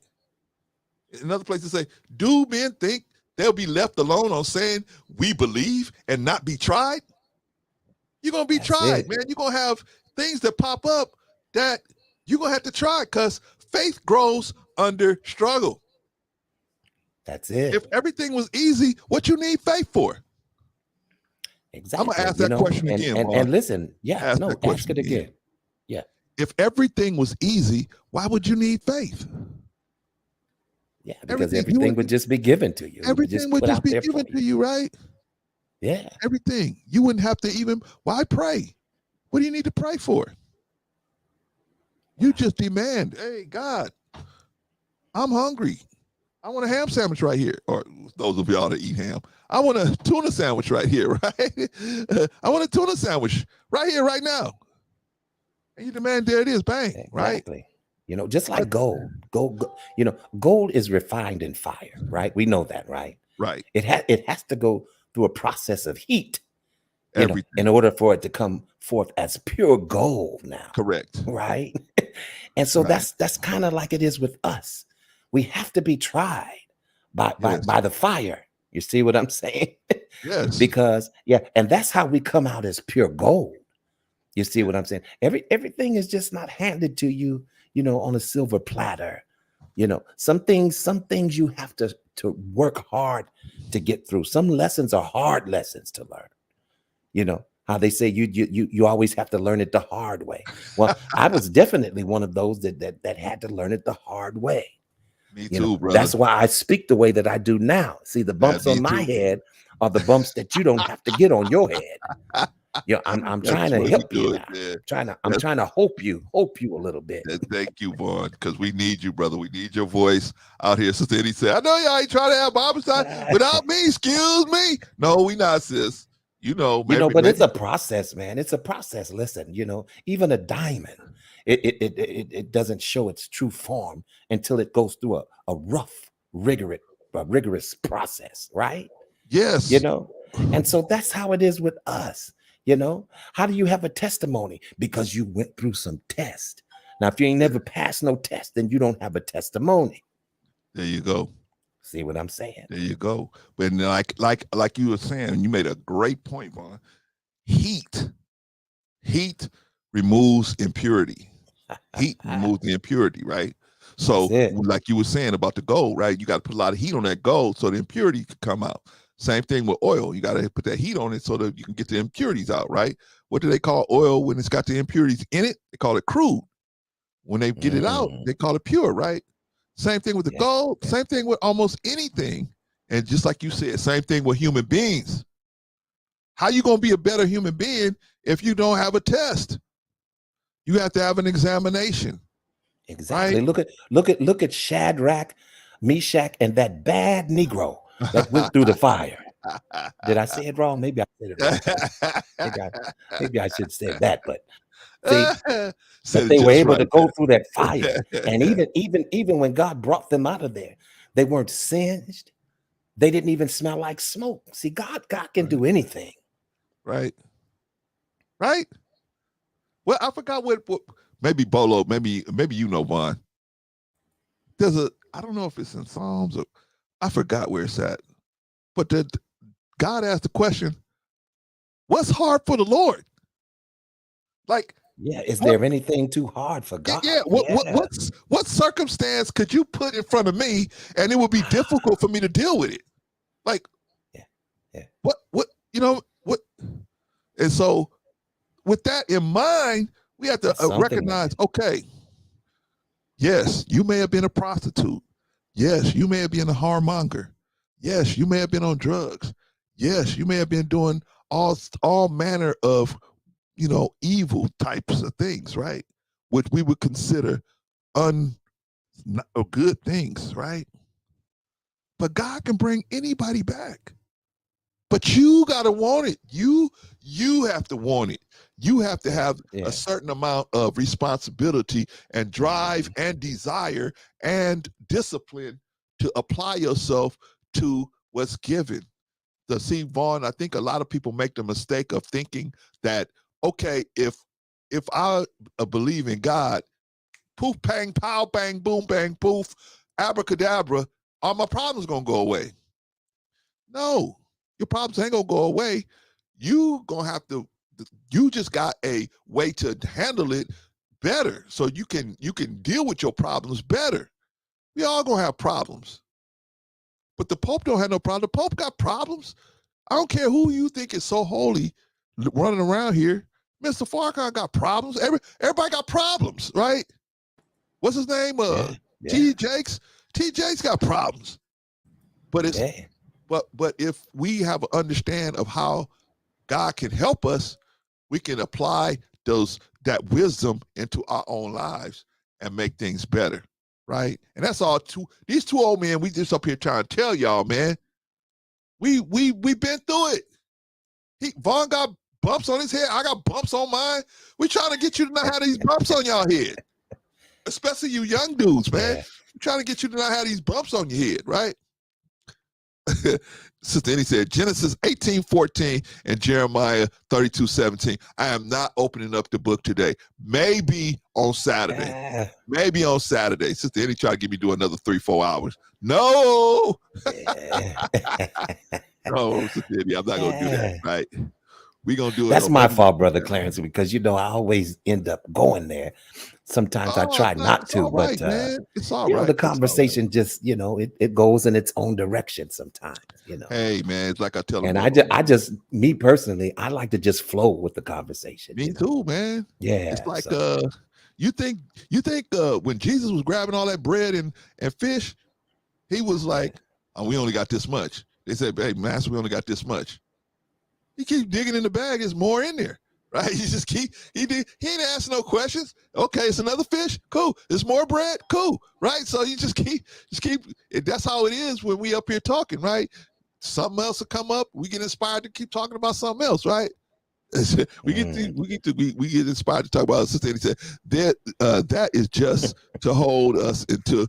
In other places say, do men think they'll be left alone on saying we believe and not be tried? You're going to be That's tried, it. man. You're going to have things that pop up that you're going to have to try because faith grows under struggle. That's it. If everything was easy, what you need faith for? Exactly. I'm going to ask that question again, and listen, yeah, no, ask it again. Yeah. If everything was easy, why would you need faith? Yeah, because everything would just be given to you. Everything would just be given to you, right? Yeah. Everything. You wouldn't have to even, why pray? What do you need to pray for? You just demand, hey, God, I'm hungry. I want a ham sandwich right here. Or those of y'all that eat ham. I want a tuna sandwich right here, right? I want a tuna sandwich right here, right now. And you demand, there it is, bang, right? Exactly. You know, just like gold. Gold is refined in fire, right? We know that, right? Right. It has to go through a process of heat, in order for it to come forth as pure gold now. Correct. Right? And so that's kind of like it is with us. We have to be tried by the fire. You see what I'm saying? Yes. Because and that's how we come out as pure gold. You see what I'm saying? Everything is just not handed to you, on a silver platter. Some things you have to work hard to get through. Some lessons are hard lessons to learn. How they say you always have to learn it the hard way. Well, I was definitely one of those that had to learn it the hard way. Me too, brother. That's why I speak the way that I do now. See, the bumps on my head are the bumps that you don't have to get on your head. I'm trying to help you now. I'm trying to hope you a little bit. Thank you, Vaughn, because we need you, brother. We need your voice out here. Sister Eddie said, I know y'all ain't trying to have Bible study without me. Excuse me. No, we not, sis. But it's a process, man. It's a process. Listen, even a diamond, it doesn't show its true form until it goes through a rough, rigorous process, right? Yes. And so that's how it is with us. How do you have a testimony? Because you went through some test. Now, if you ain't never passed no test, then you don't have a testimony. There you go. See what I'm saying? There you go. But like you were saying, you made a great point, Vaughn. Heat removes impurity. Heat removes the impurity, right? So like you were saying about the gold, right? You got to put a lot of heat on that gold so the impurity can come out. Same thing with oil. You got to put that heat on it so that you can get the impurities out, right? What do they call oil when it's got the impurities in it? They call it crude. When they get it out, they call it pure, right? Same thing with the gold. Same thing with almost anything. And just like you said, same thing with human beings. How you going to be a better human being if you don't have a test? You have to have an examination. Exactly. Right? Look at Shadrach, Meshach, and that bad Negro that went through the fire. Did I say it wrong? Maybe I said it wrong. Maybe I should say that, but see, they were able to go through that fire. And even when God brought them out of there, they weren't singed. They didn't even smell like smoke. See, God can do anything. Right. Well, I forgot what maybe Bolo, maybe Vaughn. There's I don't know if it's in Psalms or I forgot where it's at. But God asked the question, what's hard for the Lord? Is there anything too hard for God? What circumstance could you put in front of me and it would be difficult for me to deal with it? What? And so with that in mind, we have to recognize, okay, yes, you may have been a prostitute. Yes, you may have been a whoremonger. Yes, you may have been on drugs. Yes, you may have been doing all manner of, evil types of things, right? Which we would consider good things, right? But God can bring anybody back. But you got to want it. You have to want it. You have to have a certain amount of responsibility and drive and desire and discipline to apply yourself to what's given. See, Vaughn, I think a lot of people make the mistake of thinking that, okay, if I believe in God, poof, bang, pow, bang, boom, bang, poof, abracadabra, all my problems gonna go away. No, your problems ain't gonna go away. You just got a way to handle it better, so you can deal with your problems better. We all gonna have problems, but the Pope don't have no problem. The Pope got problems. I don't care who you think is so holy running around here. Mr. Farrakhan got problems. Everybody got problems, right? What's his name? T. Jakes. T. Jakes got problems. But it's but if we have an understand of how God can help us, we can apply that wisdom into our own lives and make things better, right? And that's all. These two old men, we just up here trying to tell y'all, man. We been through it. Vaughn got bumps on his head. I got bumps on mine. We trying to get you to not have these bumps on y'all head, especially you young dudes, man. We're trying to get you to not have these bumps on your head, right? Sister Annie said Genesis 18:14 and Jeremiah 32:17. I am not opening up the book today. Maybe on Saturday. Maybe on Saturday. Sister Annie tried to get me to do another 3-4 hours. No. No, Sister Annie, I'm not gonna do that, right? We're gonna do it. That's my fault, Brother Clarence, because I always end up going there. Sometimes I try not to, but it's all right. The conversation just, it goes in its own direction sometimes, Hey man, it's like I tell them. And I just me personally, I like to just flow with the conversation. Me too, man. Yeah. It's like you think when Jesus was grabbing all that bread and fish, he was like, oh, we only got this much. They said, hey, master, we only got this much. He keep digging in the bag, there's more in there. Right? He just he ain't asking no questions. Okay, it's another fish. Cool. There's more bread. Cool. Right? So you just keep. That's how it is when we up here talking, right? Something else will come up. We get inspired to keep talking about something else, right? we get inspired to talk about. Sister Annie said that is just to hold us into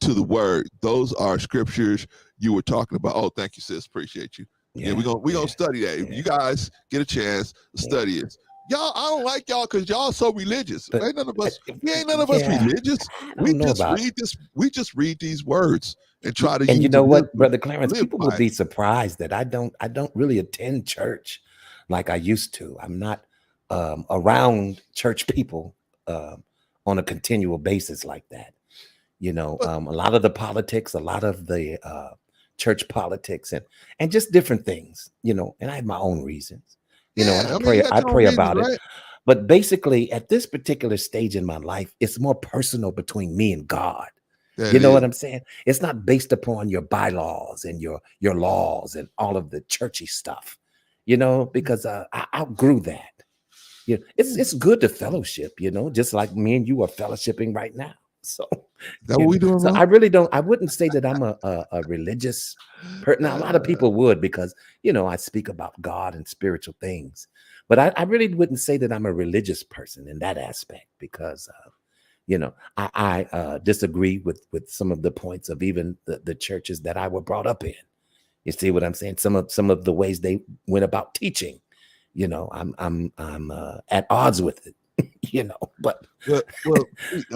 the word. Those are scriptures you were talking about. Oh, thank you, sis. Appreciate you. Yeah, we're gonna study that. If you guys get a chance, study it. Y'all, I don't like y'all because y'all so religious. Ain't none of us religious. We just read this. Words and try to. And you know what, Brother Clarence, people will be surprised that I don't really attend church like I used to. I'm not around church people on a continual basis like that. A lot of the politics, a lot of the church politics and just different things, and I have my own reasons, and I pray about it. But basically at this particular stage in my life, it's more personal between me and God. You know what I'm saying? It's not based upon your bylaws and your laws and all of the churchy stuff, because I outgrew that. It's good to fellowship, just like me and you are fellowshipping right now. So that what we doing? So I really don't. I wouldn't say that I'm a religious person. Now, a lot of people would because I speak about God and spiritual things, but I really wouldn't say that I'm a religious person in that aspect because I disagree with some of the points of even the churches that I were brought up in. You see what I'm saying? Some of the ways they went about teaching. I'm at odds with it. But well,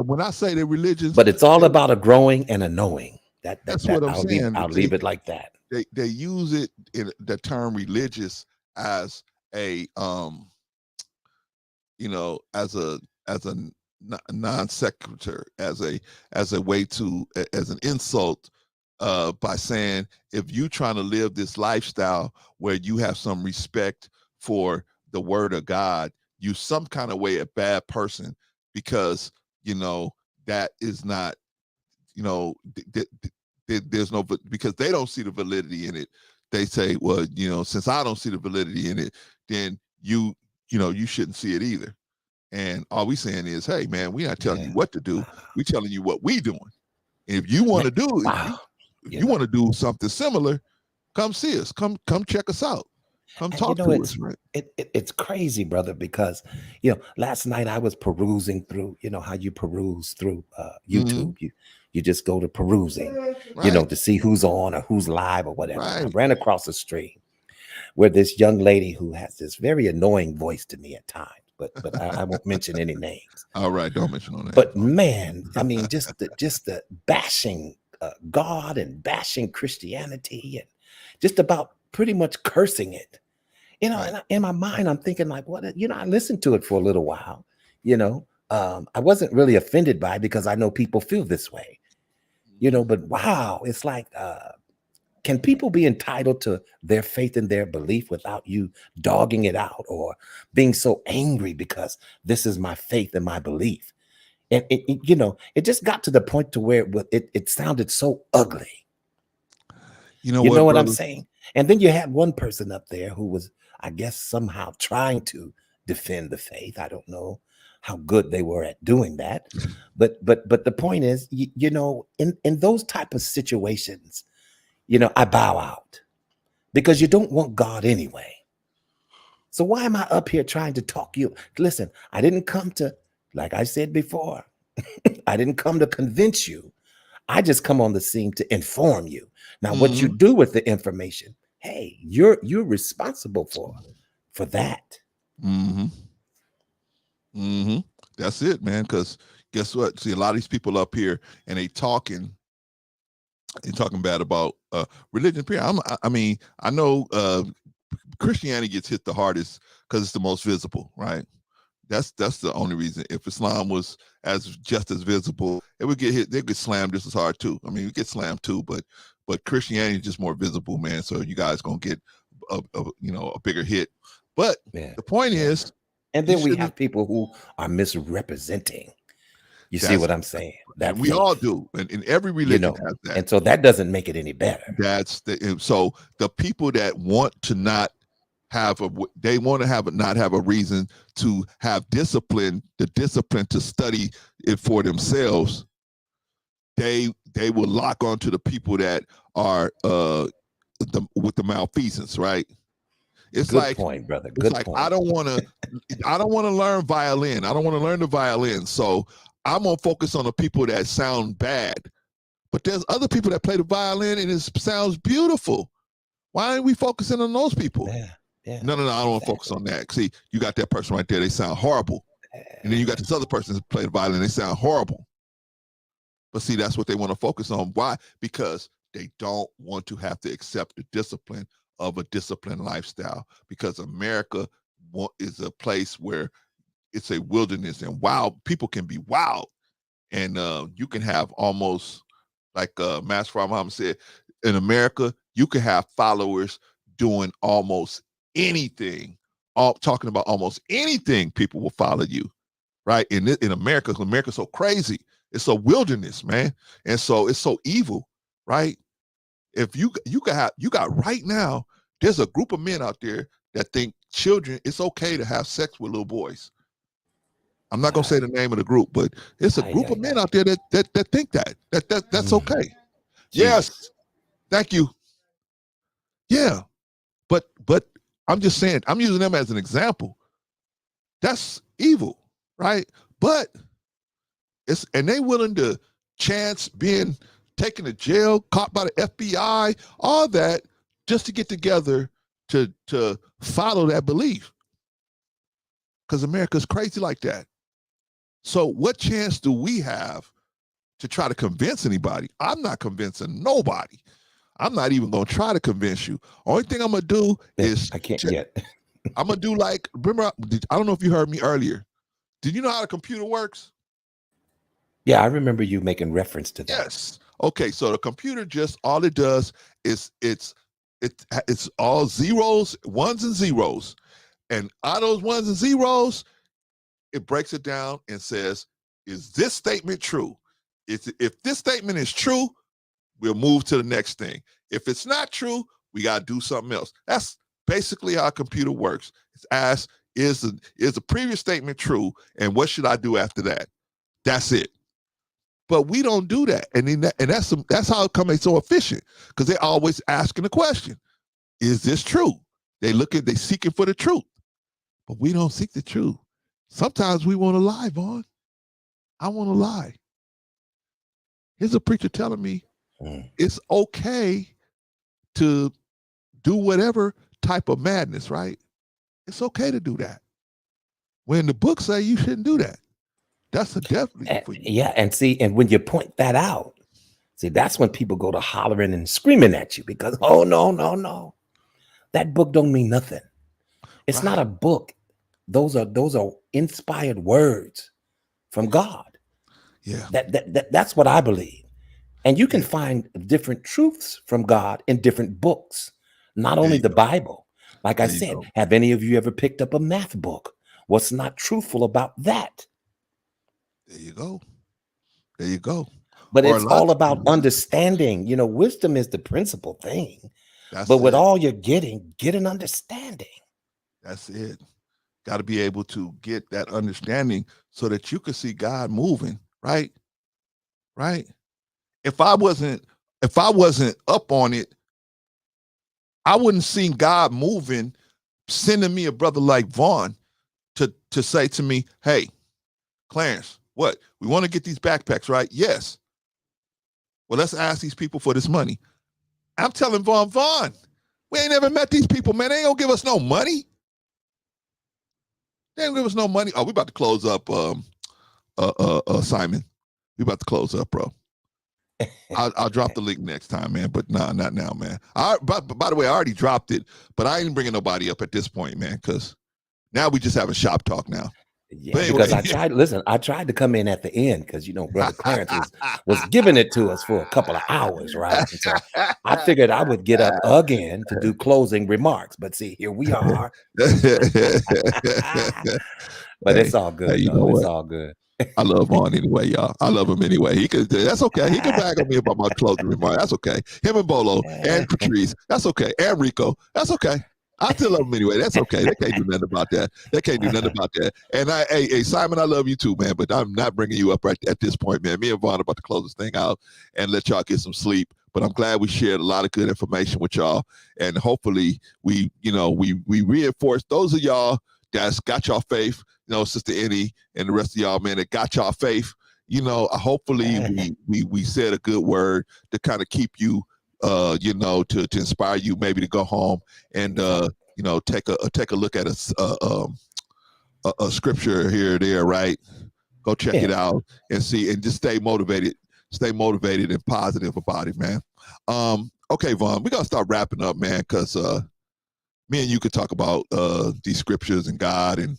when I say they're religious, but it's all about a growing and a knowing. That's what I'm saying. I'll leave it like that. They use it in the term religious as a as a non sequitur, as a way to as an insult by saying if you trying to live this lifestyle where you have some respect for the word of God, you some kind of way a bad person because that is not there's no, because they don't see the validity in it. They say, well, since I don't see the validity in it, then you shouldn't see it either. And all we saying is, hey man, we're not telling you what to do. We're telling you what we doing. And if you want to do you want to do something similar, come see us. Come check us out. Come talk to us, right? It's crazy, brother, because last night I was perusing through, how you peruse through YouTube. Mm-hmm. You just go to perusing, right, to see who's on or who's live or whatever. Right. I ran across a stream where this young lady who has this very annoying voice to me at times, but I won't mention any names. All right, don't mention no names. But man, I mean, just the bashing God and bashing Christianity and just about pretty much cursing it. You know, Right. and in my mind, I'm thinking like, what? You know, I listened to it for a little while. You know, I wasn't really offended by it because I know people feel this way. You know, but wow, it's like, can people be entitled to their faith and their belief without you dogging it out or being so angry because this is my faith and my belief? And you know, it just got to the point to where it sounded so ugly. You know You know what, what I'm brother? saying? And then you had one person up there who was, I guess, somehow trying to defend the faith. I don't know how good they were at doing that, but the point is, you know, in those type of situations, you know, I bow out because you don't want God anyway. So why am I up here trying to talk you? Listen, I didn't come to, like I said before, I didn't come to convince you. I just come on the scene to inform you. Now, what you do with the information, hey, you're responsible for that. That's it, man. Because guess what? See, a lot of these people up here and they talking bad about religion. Period. I mean, I know Christianity gets hit the hardest because it's the most visible, right? That's the only reason. If Islam was just as visible, it would get hit. They get slammed just as hard too. I mean, we get slammed too, but Christianity is just more visible, man. So you guys gonna get a bigger hit. But the point is, and then we have people who are misrepresenting. You see what I'm saying? And we all do, and in every religion has that. And so that doesn't make it any better. So the people that want to not have not have a reason to have discipline, the discipline to study it for themselves, they will lock onto the people that are with the malfeasance, right? It's Good like point, brother. It's like I don't want to learn violin. I don't want to learn the violin. So I'm gonna focus on the people that sound bad. But there's other people that play the violin and it sounds beautiful. Why aren't we focusing on those people? Yeah. No, I don't want to focus on that. See, you got that person right there, they sound horrible. And then you got this other person that play the violin, they sound horrible. But see, that's what they want to focus on. Why? Because they don't want to have to accept the discipline of a disciplined lifestyle. Because America is a place where it's a wilderness and wild people can be wild. And you can have almost, like Master Muhammad said, in America, you can have followers doing almost anything, talking about almost anything. People will follow you, right? In America, because America's so crazy, it's a wilderness, man, and so it's so evil, right? If you got right now, there's a group of men out there that think it's okay to have sex with little boys. I'm not gonna say the name of the group, but it's a group of men out there that think that's okay. Yes, thank you. Yeah, but I'm just saying, I'm using them as an example. That's evil, right? But and they willing to chance being taken to jail, caught by the FBI, all that, just to get together to follow that belief. Because America's crazy like that. So what chance do we have to try to convince anybody? I'm not convincing nobody. I'm not even going to try to convince you. Only thing I'm going to do is I can't yet. I'm going to do like, remember, I don't know if you heard me earlier. Did you know how the computer works? Yeah, I remember you making reference to that. Yes. Okay, so the computer just, all it does is it's all zeros, ones and zeros. And out of those ones and zeros, it breaks it down and says, is this statement true? If this statement is true, we'll move to the next thing. If it's not true, we got to do something else. That's basically how a computer works. It's asked, is the previous statement true? And what should I do after that? That's it. But we don't do that. And that's how it becomes so efficient, because they're always asking the question, is this true? They seeking for the truth. But we don't seek the truth. Sometimes we want to lie, Vaughn. I want to lie. Here's a preacher telling me it's okay to do whatever type of madness, right? It's okay to do that. When the book say you shouldn't do that, that's a definitely for you. Yeah, and see, and when you point that out, See, that's when people go to hollering and screaming at you because, oh, no, no, no. That book don't mean nothing. It's not a book. Those are inspired words from God. Yeah. That's what I believe. And you can find different truths from God in different books, not only the Bible. Like I said, have any of you ever picked up a math book? What's not truthful about that? There you go. There you go. But it's all about understanding. You know, wisdom is the principal thing. But with all you're getting, get an understanding. That's it. Got to be able to get that understanding so that you can see God moving, right? Right. If I wasn't up on it, I wouldn't see God moving, sending me a brother like Vaughn to say to me, hey, Clarence, what? We want to get these backpacks, right? Yes. Well, let's ask these people for this money. I'm telling Vaughn, we ain't never met these people, man. They ain't gonna give us no money. They ain't gonna give us no money. Oh, we about to close up, Simon. We about to close up, bro. I'll drop the link next time, man. But nah, not now, man. By the way, I already dropped it, but I ain't bringing nobody up at this point, man, because now we just have a shop talk now. Yeah, anyway. Because I tried to come in at the end because, you know, Brother Clarence was giving it to us for a couple of hours, right? And so I figured I would get up again to do closing remarks. But see, here we are. But it's all good. You know it's what? all good. I love Vaughn anyway, y'all. I love him anyway. That's okay. He can bag on me about my closing remark. That's okay. Him and Bolo and Patrice. That's okay. And Rico. That's okay. I still love him anyway. That's okay. They can't do nothing about that. They can't do nothing about that. And hey, Simon, I love you too, man. But I'm not bringing you up right at this point, man. Me and Vaughn are about to close this thing out and let y'all get some sleep. But I'm glad we shared a lot of good information with y'all, and hopefully we reinforce those of y'all that's got y'all faith. You know, Sister Annie and the rest of y'all, man, that got y'all faith. You know, hopefully we said a good word to kind of keep you. You know, to inspire you maybe to go home and you know, take a look at a scripture here or there, right? Go check it out and see, and just stay motivated and positive about it, man. Okay, Vaughn, we're gonna start wrapping up, man, because me and you could talk about these scriptures and God and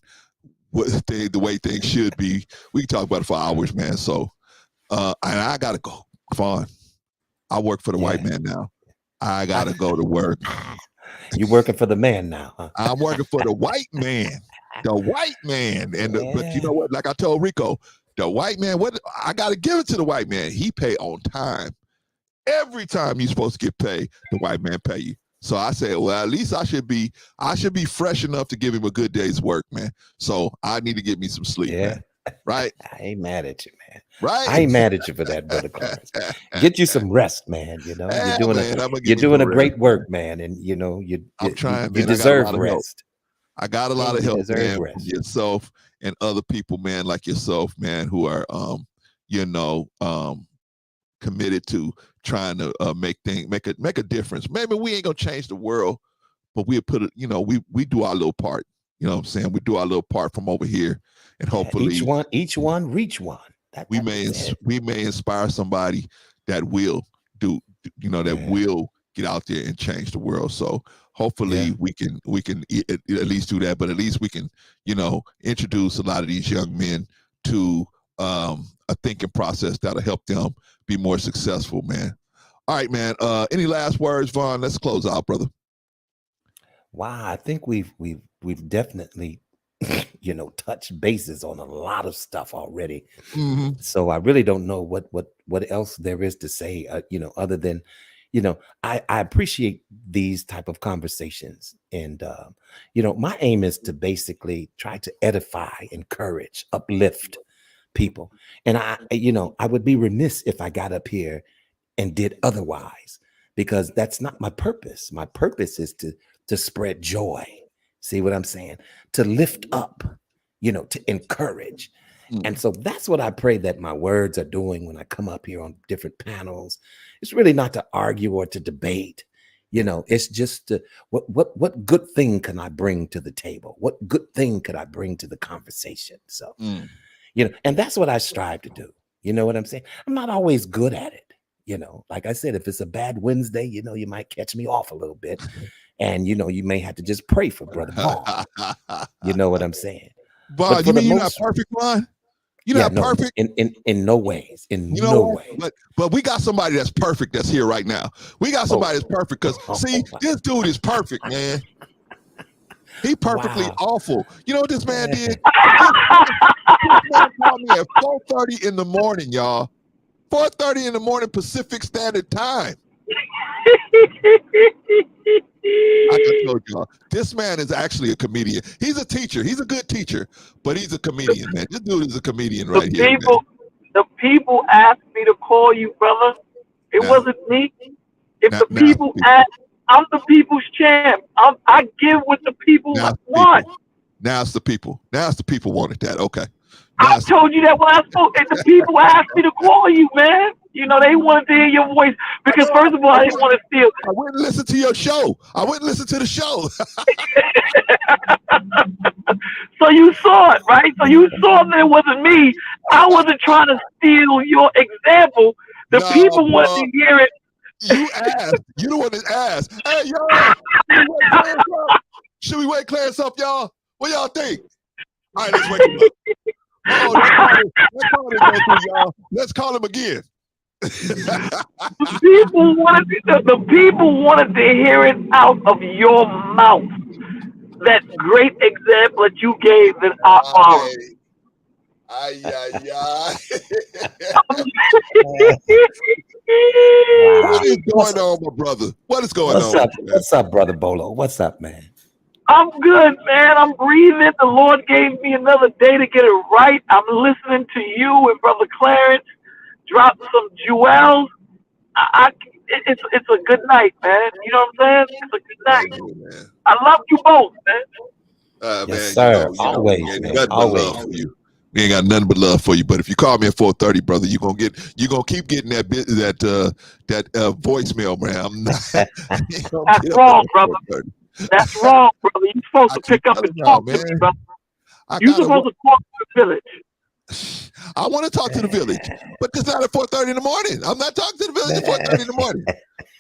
the way things should be. We can talk about it for hours, man. So and I gotta go, Vaughn. I work for the white man now. I gotta go to work. You working for the man now, huh? I'm working for the white man. The white man. And but you know what? Like I told Rico, the white man, what I gotta give it to the white man. He pay on time. Every time you're supposed to get paid, the white man pay you. So I said, well, at least I should be fresh enough to give him a good day's work, man. So I need to get me some sleep, man. Right? I ain't mad at you, man. Right? I ain't mad at you for that, Brother Clarence. Get you some rest, man. You know, you're doing a great work, man. And you know, I'm trying, you deserve rest. I got a lot of help, man, from yourself and other people, man, like yourself, man, who are you know, committed to trying to make a difference. Maybe we ain't gonna change the world, but we'll put it, you know, we do our little part. You know what I'm saying? We do our little part from over here, and hopefully each one reach one. We may inspire somebody that will do, you know, that will get out there and change the world. So hopefully we can at least do that, but at least we can, you know, introduce a lot of these young men to a thinking process that'll help them be more successful, man. All right, man. Any last words, Vaughn? Let's close out, brother. Wow, I think we've definitely you know, touched bases on a lot of stuff already. So I really don't know what else there is to say, you know, other than, you know, I appreciate these type of conversations. And, you know, my aim is to basically try to edify, encourage, uplift people. And you know, I would be remiss if I got up here and did otherwise, because that's not my purpose. My purpose is to spread joy. See what I'm saying? To lift up, you know, to encourage. And so that's what I pray that my words are doing when I come up here on different panels. It's really not to argue or to debate. You know, it's just to, what good thing can I bring to the table? What good thing could I bring to the conversation? So, you know, and that's what I strive to do. You know what I'm saying? I'm not always good at it. You know, like I said, if it's a bad Wednesday, you know, you might catch me off a little bit. And, you know, you may have to just pray for Brother Vaughn. You know what I'm saying? Vaughn, you mean you're not perfect, Vaughn? You're not perfect? In no ways. In you no know way. But we got somebody that's perfect that's here right now. We got somebody that's perfect because, see, this dude is perfect, man. He perfectly awful. You know what this man did? This man called me at 4:30 in the morning, y'all. 4:30 in the morning Pacific Standard Time. Like I told y'all, this man is actually a comedian. He's a teacher. He's a good teacher, but he's a comedian, man. This dude is a comedian right here. The people asked me to call you, brother. It wasn't me. If the people asked, I'm the people's champ. I give what the people want. Now it's the people. Now it's the people wanted that. Okay. I told you that when I spoke. And the people asked me to call you, man. You know, they wanted to hear your voice because, first of all, I didn't want to steal. I wouldn't listen to your show. I wouldn't listen to the show. So you saw it, right? So you saw that it wasn't me. I wasn't trying to steal your example. The people wanted to hear it. You asked. You the one that asked. Hey, y'all. Should we wake Clarence up, y'all? What y'all think? All right, let's wake him up. Oh, let's call him again. The people wanted to hear it out of your mouth. That great example that you gave that our What is going on, my brother? What is going on? What's up, Brother Bolo? What's up, man? I'm good, man. I'm breathing. The Lord gave me another day to get it right. I'm listening to you and Brother Clarence drop some jewels. It's a good night, man. You know what I'm saying? It's a good night. I love you both, man. Yes, sir. Always, man. Always. We ain't got nothing but love for you. But if you call me at 4:30, brother, you're gonna keep getting that voicemail, man. I'm not, That's wrong, brother. That's wrong, brother. You're supposed to pick up and talk to me, brother. You're supposed to talk to the village. I want to talk to the village, but it's not at 4:30 in the morning. I'm not talking to the village at 4:30 in the morning.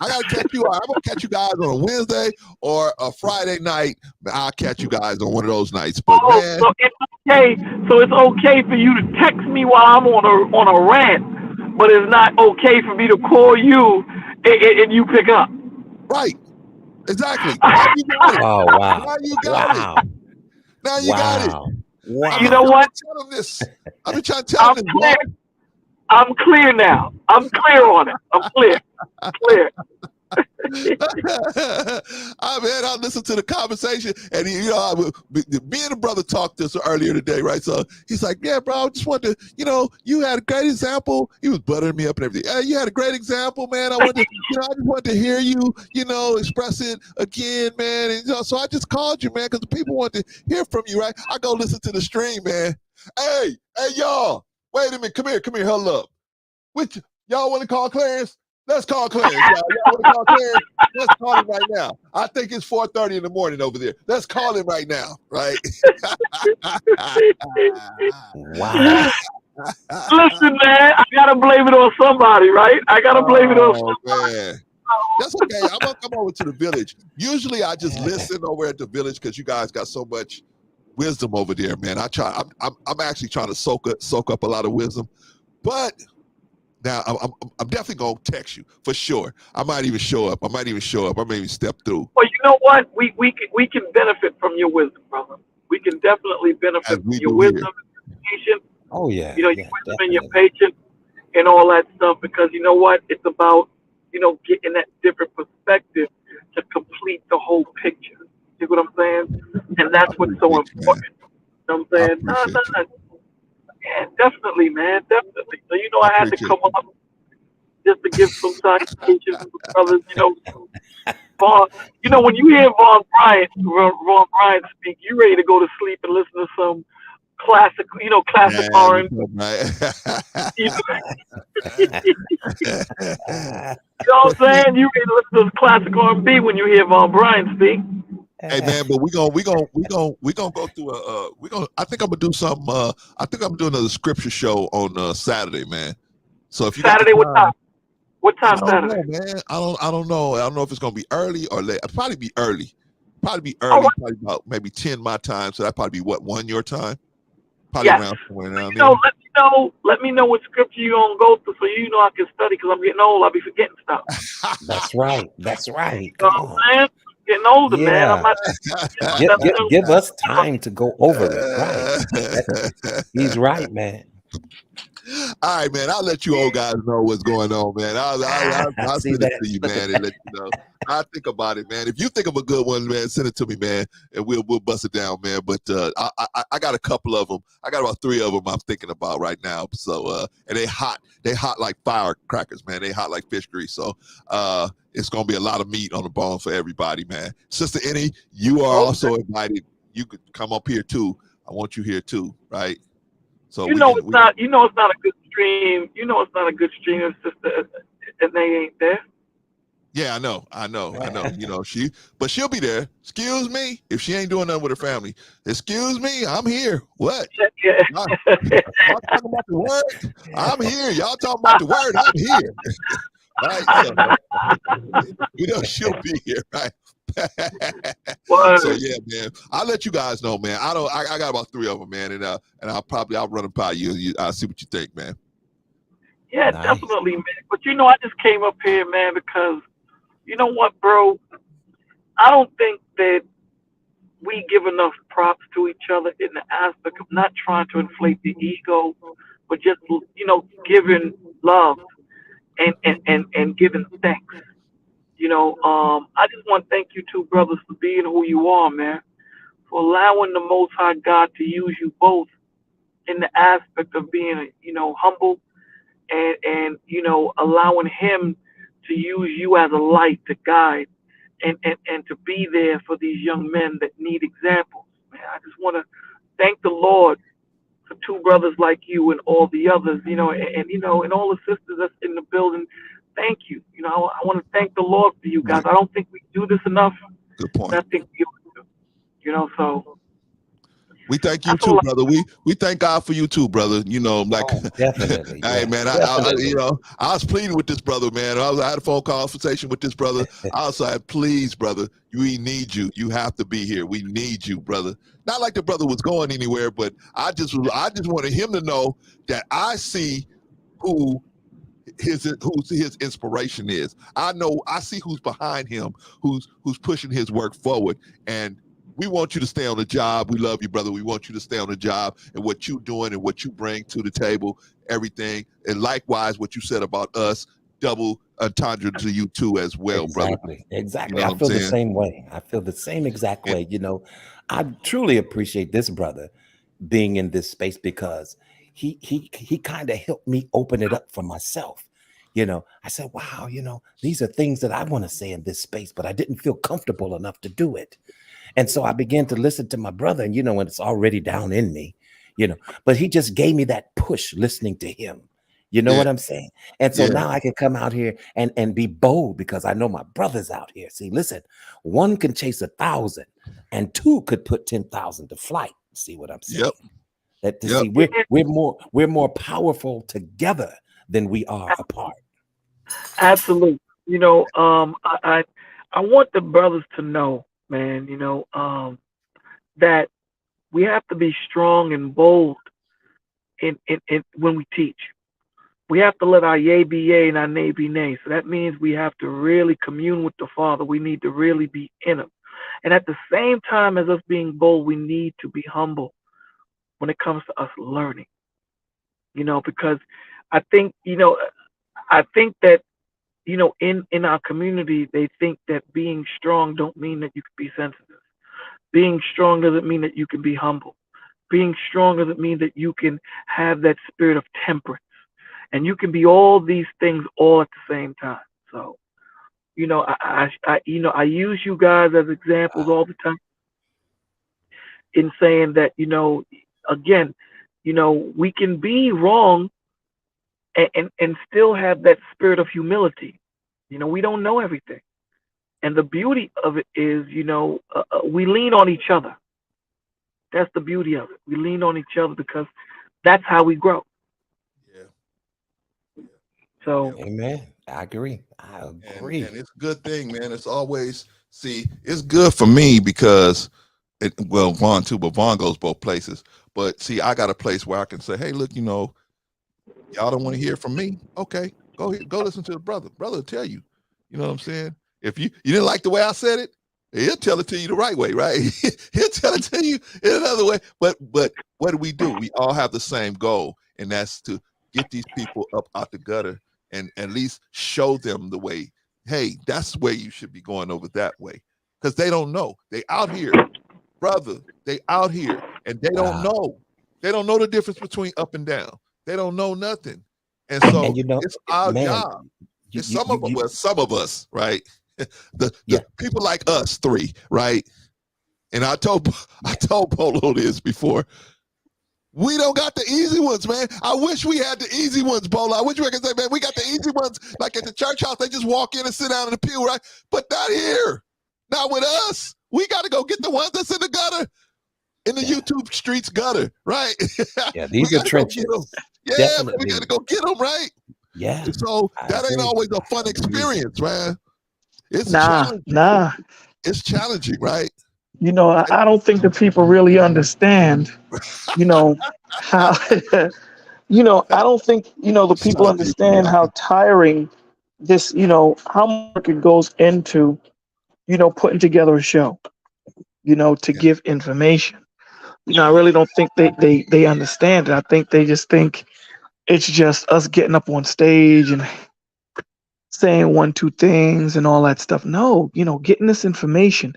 I gotta catch you. I'm gonna catch you guys on a Wednesday or a Friday night. I'll catch you guys on one of those nights. But man, so it's okay. So it's okay for you to text me while I'm on a rant, but it's not okay for me to call you and you pick up. Right. Exactly. Now you got it. Oh wow. Now you got it. Now you got it. Wow. You know what? Tell him this. I've been trying to tell him this. I'm clear now. I'm clear on it. I'm clear. Clear. I listened to the conversation, and me and the brother talked this earlier today, right? So he's like, "Yeah, bro, I just wanted to, you had a great example." He was buttering me up and everything. Hey, you had a great example, man. I just wanted to hear you, express it again, man. And so I just called you, man, because the people want to hear from you, right? I go listen to the stream, man. Hey, y'all, wait a minute, come here, huddle up. Y'all want to call Clarence? Let's call Clarence, y'all. Y'all want to call Clarence? Let's call him right now. I think it's 4:30 in the morning over there. Let's call him right now, right? Wow. Listen, man, I gotta blame it on somebody, right? I gotta blame it on somebody. Man. That's okay. I'm gonna come over to the village. Usually, I just listen over at the village because you guys got so much wisdom over there, man. I'm actually trying to soak up a lot of wisdom, but. Now, I'm definitely going to text you for sure. I might even show up. I might even step through. Well, you know what? We can benefit from your wisdom, brother. We can definitely benefit from your wisdom and your patience. Oh, yeah. Your wisdom and your patience and all that stuff because you know what? It's about, getting that different perspective to complete the whole picture. You know what I'm saying? And that's what's so important. You know what I'm saying? Yeah, definitely, man, definitely. So I had to come up just to give some citations to the brothers. Vaughn. When you hear Vaughn Bryant speak, you ready to go to sleep and listen to some classic, classic R&B. You know what I'm saying? You ready to listen to classic R&B when you hear Vaughn Bryant speak. Hey man, but we gonna go through I think I'm gonna do some. I think I'm doing another scripture show on Saturday, man. So if you Saturday, what time? What I time don't Saturday? know, man. I don't know. I don't know if it's gonna be early or late. It'll probably be early. Probably be All early. right. Probably about maybe 10 my time. So that probably be what, 1 your time? Probably Yes. around somewhere around You know, there. let me know what scripture you gonna go through, so you know I can study. Because I'm getting old. I'll be forgetting stuff. That's right. That's right. You know Come what on. I'm saying? Getting older, man. I'm Yeah. not. Give us time to go over it. Right. He's right, man. All right, man. I'll let you old guys know what's going on, man. I'll See send it that? to you, Look at man, and let you know. I'll think about it, man. If you think of a good one, man, send it to me, man, and we'll bust it down, man. But I got a couple of them. I got about 3 of them I'm thinking about right now. So and they hot like firecrackers, man. They hot like fish grease. So it's gonna be a lot of meat on the bone for everybody, man. Sister Annie, you are also invited. You could come up here too. I want you here too, right? So it's not. You know it's not a good stream. You know it's not a good stream if sister and they ain't there. Yeah, I know. You know, she'll be there. Excuse me, if she ain't doing nothing with her family. Excuse me, I'm here. What? Yeah. Y'all talking about the word? I'm here. Y'all talking about the word? I'm here. Right? So, you know, she'll be here, right? So yeah, man. I'll let you guys know, man. I got about 3 of them, man, and I'll run them by you. I'll see what you think, man. Yeah, definitely, man. But you know, I just came up here, man, because you know what, bro? I don't think that we give enough props to each other in the aspect of not trying to inflate the ego, but just, you know, giving love and giving thanks. You know, I just want to thank you two brothers for being who you are, man, for allowing the Most High God to use you both in the aspect of being, you know, humble and you know, allowing Him to use you as a light to guide and to be there for these young men that need examples. Man, I just want to thank the Lord for 2 brothers like you and all the others, you know, and you know, and all the sisters that's in the building. Thank you. You know, I want to thank the Lord for you guys. I don't think we do this enough. Good point. I think we do. You know, so we thank you too, brother. We thank God for you too, brother. You know, like definitely. Hey, man, I you know, I was pleading with this brother, man. I had a phone conversation with this brother. I was like, please, brother, we need you. You have to be here. We need you, brother. Not like the brother was going anywhere, but I just wanted him to know that I see who his inspiration is. I see who's behind him, who's pushing his work forward. And we want you to stay on the job. We love you, brother. We want you to stay on the job and what you're doing and what you bring to the table, everything. And likewise, what you said about us, double entendre to you too as well, brother. Exactly. You know I feel the same way. I feel the same exact way. You know, I truly appreciate this brother being in this space because he kind of helped me open it up for myself. You know, I said, wow, you know, these are things that I want to say in this space, but I didn't feel comfortable enough to do it. And so I began to listen to my brother, and you know, and it's already down in me, you know, but he just gave me that push listening to him. You know what I'm saying? And so now I can come out here and be bold because I know my brother's out here. See, listen, 1 can chase 1,000 and 2 could put 10,000 to flight. See what I'm saying? See, we're more powerful together than we are apart. absolutely. You know, I want the brothers to know, man, you know, that we have to be strong and bold in when we teach. We have to let our yea be yea and our nay be nay. So that means we have to really commune with the Father. We need to really be in Him. And at the same time as us being bold, we need to be humble when it comes to us learning. You know, because I think, you know, that, you know, in our community, they think that being strong don't mean that you can be sensitive. Being strong doesn't mean that you can be humble. Being strong doesn't mean that you can have that spirit of temperance. And you can be all these things all at the same time. So, you know, I use you guys as examples all the time in saying that, you know, again, you know, we can be wrong and still have that spirit of humility. You know, we don't know everything. And the beauty of it is, you know, we lean on each other. That's the beauty of it. We lean on each other because that's how we grow. Yeah. So, amen. I agree. And it's a good thing, man. It's always it's good for me because Vaughn too, but Vaughn goes both places. But see, I got a place where I can say, hey, look, y'all don't want to hear from me. Okay, go listen to the brother. Brother will tell you. You know what I'm saying? If you didn't like the way I said it, he'll tell it to you the right way, right? He'll tell it to you in another way. But what do? We all have the same goal, and that's to get these people up out the gutter and at least show them the way. Hey, that's where you should be going over that way. Because they don't know. They out here, brother. They out here and they don't know. They don't know the difference between up and down. They don't know nothing. And so it's our job. It's some of us, right? The people like us three, right? And I told Polo this before. We don't got the easy ones, man. I wish we had the easy ones, Polo. I wish we could say, man, we got the easy ones. Like at the church house, they just walk in and sit down in the pew, right? But not here. Not with us. We got to go get the ones that's in the gutter, in the YouTube streets gutter, right? Yeah, these are trenches. Yeah, man, we got to go get them, right? Yeah. And so that ain't always a fun experience, man. It's challenging. It's challenging, right? I don't think the people really understand, how, I don't think, the people understand how tiring this, how much it goes into, putting together a show, to give information. I really don't think they understand it. I think they just think it's just us getting up on stage and saying 1, 2 things and all that stuff. No, getting this information,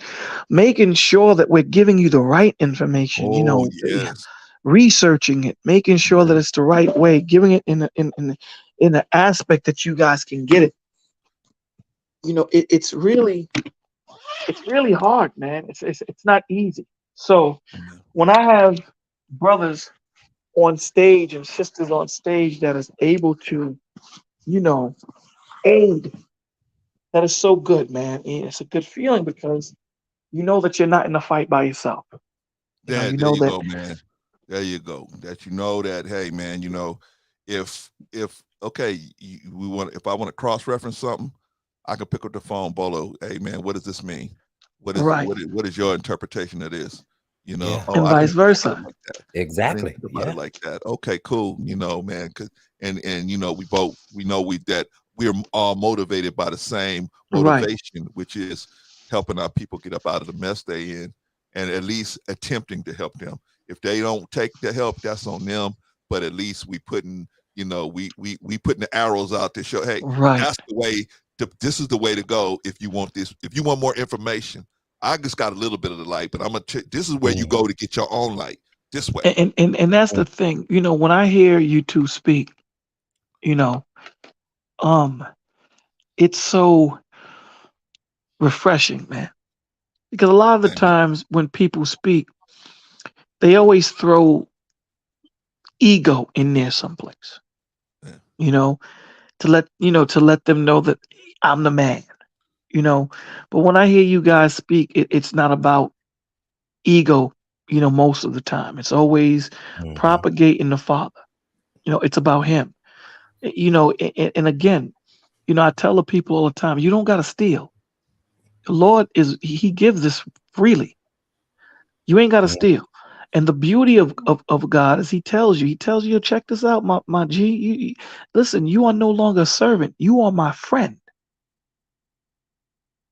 making sure that we're giving you the right information, researching it, making sure that it's the right way, giving it in the aspect that you guys can get it. It's really hard, man. It's not easy. So when I have brothers on stage and sisters on stage that is able to, aid, that is so good, man. It's a good feeling because you know that you're not in the fight by yourself. There you go, man. There you go. That that, hey, man, if if I want to cross-reference something, I can pick up the phone, Bolo. Hey, man, what does this mean? What is your interpretation of this? And vice versa. Like that. Exactly. About it like that. Okay, cool. Man, and we're all motivated by the same motivation, which is helping our people get up out of the mess they in, and at least attempting to help them. If they don't take the help, that's on them. But at least we putting, we putting the arrows out to show, hey, that's the way. This is the way to go. If you want this, if you want more information, I just got a little bit of the light, but this is where you go to get your own light. This way. And that's the thing. When I hear you two speak, it's so refreshing, man. Because a lot of the times when people speak, they always throw ego in there someplace. To let them know that I'm the man. But when I hear you guys speak, it's not about ego, most of the time. It's always propagating the Father. It's about him. And again, I tell the people all the time, you don't got to steal. The Lord he gives this freely. You ain't got to steal. And the beauty of God is he tells you, check this out, my G. Listen, you are no longer a servant. You are my friend.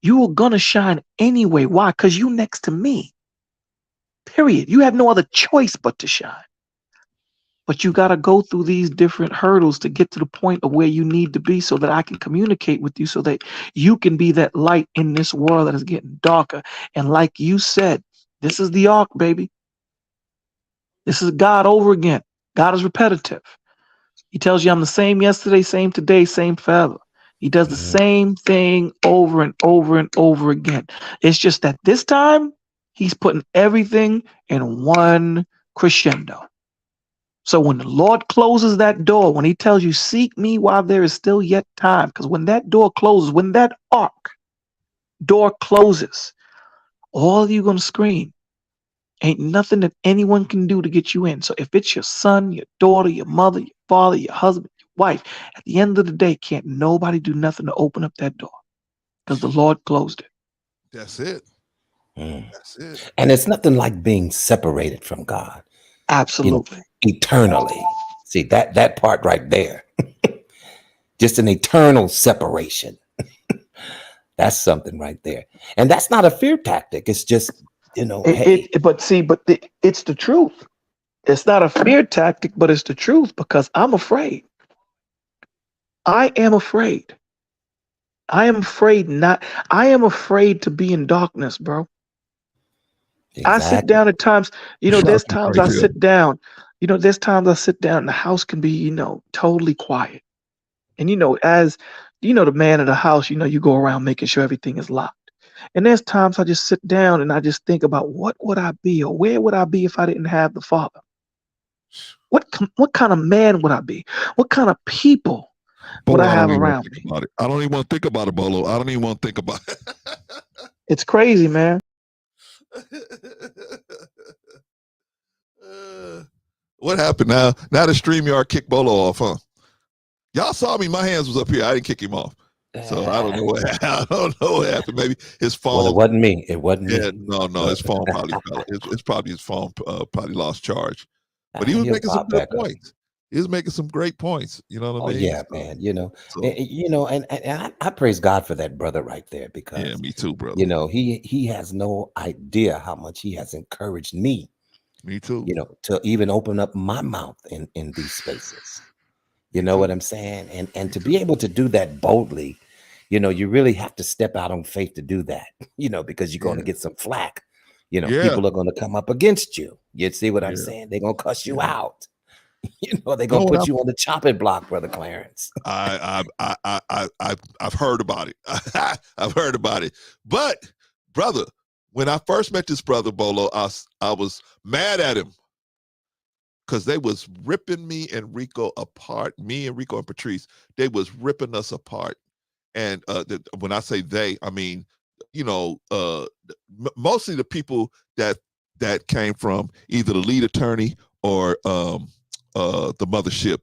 You are going to shine anyway. Why? Because you next to me. Period. You have no other choice but to shine. But you got to go through these different hurdles to get to the point of where you need to be so that I can communicate with you so that you can be that light in this world that is getting darker. And like you said, this is the ark, baby. This is God over again. God is repetitive. He tells you I'm the same yesterday, same today, same forever. He does the same thing over and over and over again. It's just that this time he's putting everything in one crescendo. So when the Lord closes that door, when he tells you, seek me while there is still yet time, because when that door closes, when that ark door closes, all of you going to scream. Ain't nothing that anyone can do to get you in. So if it's your son, your daughter, your mother, your father, your husband, your wife. At the end of the day, can't nobody do nothing to open up that door because the Lord closed it. That's it. Mm. That's it. And it's nothing like being separated from God, Absolutely. eternally. See that part right there. Just an eternal separation. That's something right there. And that's not a fear tactic. It's just, hey. It's the truth. It's not a fear tactic, but it's the truth because I'm afraid. I am afraid. I am afraid to be in darkness, bro. I sit Exactly. down at times, there's Shout you times right I there. sit down, there's times I sit down and the house can be, totally quiet. And as the man of the house, you go around making sure everything is locked. And there's times I just sit down and I just think about what would I be or where would I be if I didn't have the Father? What kind of man would I be? What kind of people would Bolo, I I don't have even want to around think me? about it. I don't even want to think about it, Bolo. I don't even want to think about it. It's crazy, man. What happened now? Now the StreamYard kicked Bolo off, huh? Y'all saw me. My hands was up here. I didn't kick him off. So I don't know what happened. I don't know what happened. Maybe his phone. Well, it wasn't me. It wasn't Yeah, me. no. His phone probably fell. It's probably his phone probably lost charge. But he was He'll making some pop good back up. points. He was making some great points. You know what I Oh mean? yeah, So, man. so, And I praise God for that brother right there because yeah, me too, brother. he has no idea how much he has encouraged me. Me too. To even open up my mouth in these spaces. You know what I'm saying? And to be able to do that boldly, you really have to step out on faith to do that. Because you're going to get some flack. Yeah. People are going to come up against you. You see what I'm Yeah. saying? They're going to cuss you Yeah. out. They're going to put you on the chopping block, Brother Clarence. I've heard about it. I've heard about it. But brother, when I first met this brother Bolo, I was mad at him because they was ripping me and Rico apart. Me and Rico and Patrice, they was ripping us apart. And when I say they, I mean, mostly the people that came from either the lead attorney or the mothership.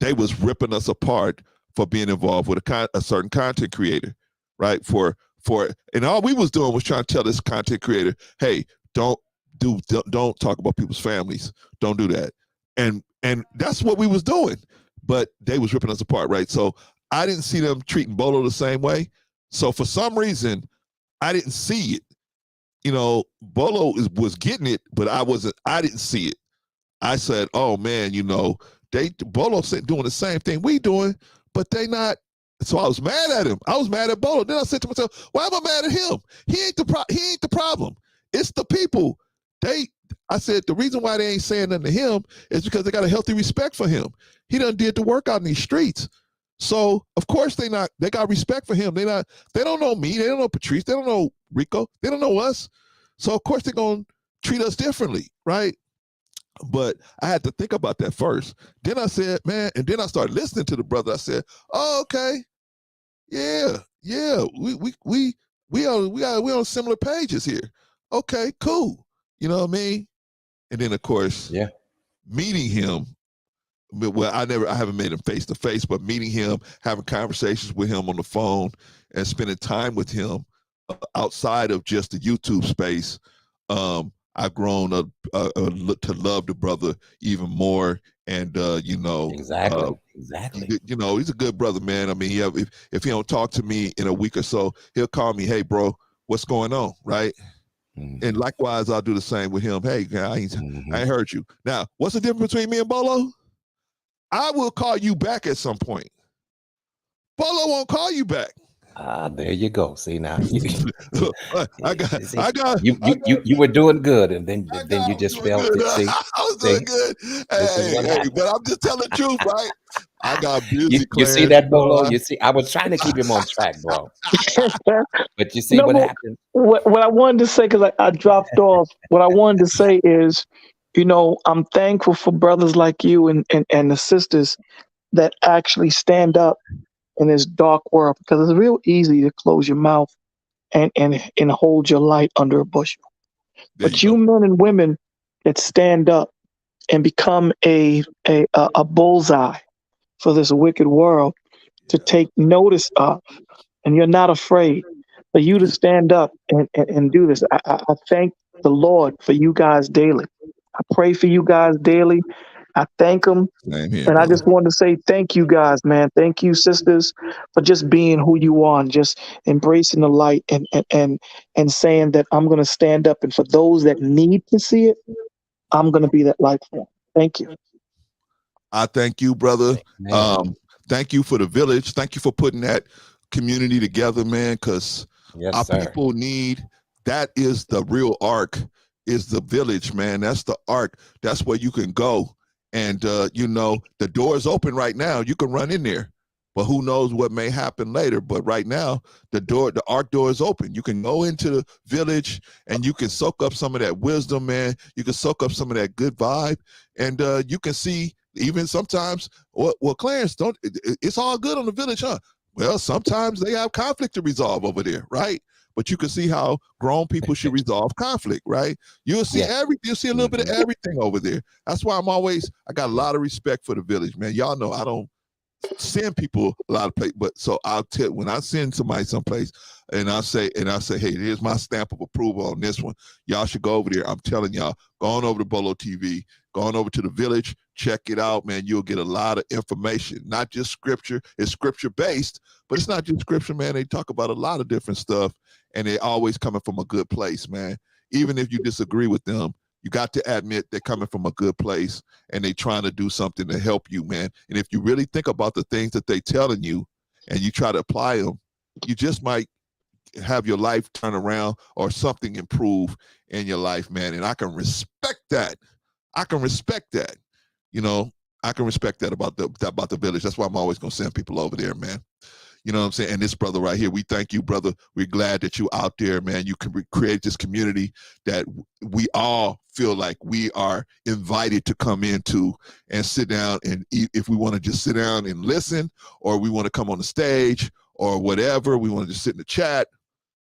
They was ripping us apart for being involved with a certain content creator, right? And all we was doing was trying to tell this content creator, hey, don't talk about people's families. Don't do that. And that's what we was doing. But they was ripping us apart, right? So I didn't see them treating Bolo the same way. So for some reason, I didn't see it. Bolo was getting it, but I didn't see it. I said, oh man, Bolo doing the same thing we doing, but they not. So I was mad at him. I was mad at Bolo. Then I said to myself, why am I mad at him? He ain't the problem. It's the people. I said the reason why they ain't saying nothing to him is because they got a healthy respect for him. He done did the work out in these streets. So of course they got respect for him. They don't know me. They don't know Patrice. They don't know Rico. They don't know us. So of course they're gonna treat us differently, right? But I had to think about that first. Then I said, man, and then I started listening to the brother. I said, oh, okay. Yeah. We on similar pages here. Okay, cool. You know what I mean? And then of course, meeting him. Well, I haven't met him face to face, but meeting him, having conversations with him on the phone, and spending time with him outside of just the YouTube space. I've grown to love the brother even more, and Exactly. He's a good brother, man. I mean, if he don't talk to me in a week or so, he'll call me, hey, bro, what's going on, right? Mm-hmm. And likewise, I'll do the same with him. Hey, I ain't heard you. Now, what's the difference between me and Bolo? I will call you back at some point. Bolo won't call you back. There you go. See now, I got. You were doing good, and then you just felt it. See, I was doing good. Hey, but I'm just telling the truth, right? I got busy. You see that, Bolo? You see, I was trying to keep him on track, bro. But you see what happened. What I wanted to say, because I dropped off. What I wanted to say is, I'm thankful for brothers like you and the sisters that actually stand up in this dark world, because it's real easy to close your mouth and hold your light under a bushel. But you men and women that stand up and become a bullseye for this wicked world to take notice of, and you're not afraid for you to stand up and do this. I thank the Lord for you guys daily. I pray for you guys daily. I thank Him. Same here, And I brother. just wanted to say thank you guys, man. Thank you, sisters, for just being who you are and just embracing the light and saying that I'm gonna stand up. And for those that need to see it, I'm gonna be that light for them. Thank you. I thank you, brother. Man. Thank you for the village. Thank you for putting that community together, man, because Yes, our sir. people need, that is the real arc, is the village, man. That's the arc. That's where you can go. And, you know, the door is open right now. You can run in there, but who knows what may happen later. But right now, the arc door is open. You can go into the village and you can soak up some of that wisdom, man. You can soak up some of that good vibe. And you can see, even sometimes, well, Clarence, it's all good on the village, huh? Well, sometimes they have conflict to resolve over there, right? But you can see how grown people should resolve conflict, right? You'll see everything. You'll see a little bit of everything over there. That's why I got a lot of respect for the village, man. Y'all know I don't send people a lot of places, but so I'll tell, when I send somebody someplace and I say, hey, here's my stamp of approval on this one. Y'all should go over there. I'm telling y'all, go on over to Bolo TV, go on over to the village, check it out, man. You'll get a lot of information, not just scripture. It's scripture based, but it's not just scripture, man. They talk about a lot of different stuff, and they're always coming from a good place, man. Even if you disagree with them, you got to admit they're coming from a good place and they trying to do something to help you, man. And if you really think about the things that they telling you and you try to apply them, you just might have your life turn around or something improve in your life, man. And I can respect that. I can respect that. You know, I can respect that about the village. That's why I'm always going to send people over there, man. You know what I'm saying? And this brother right here, we thank you, brother. We're glad that you out there, man. You can create this community that we all feel like we are invited to come into and sit down, and if we want to just sit down and listen, or we want to come on the stage or whatever, we want to just sit in the chat,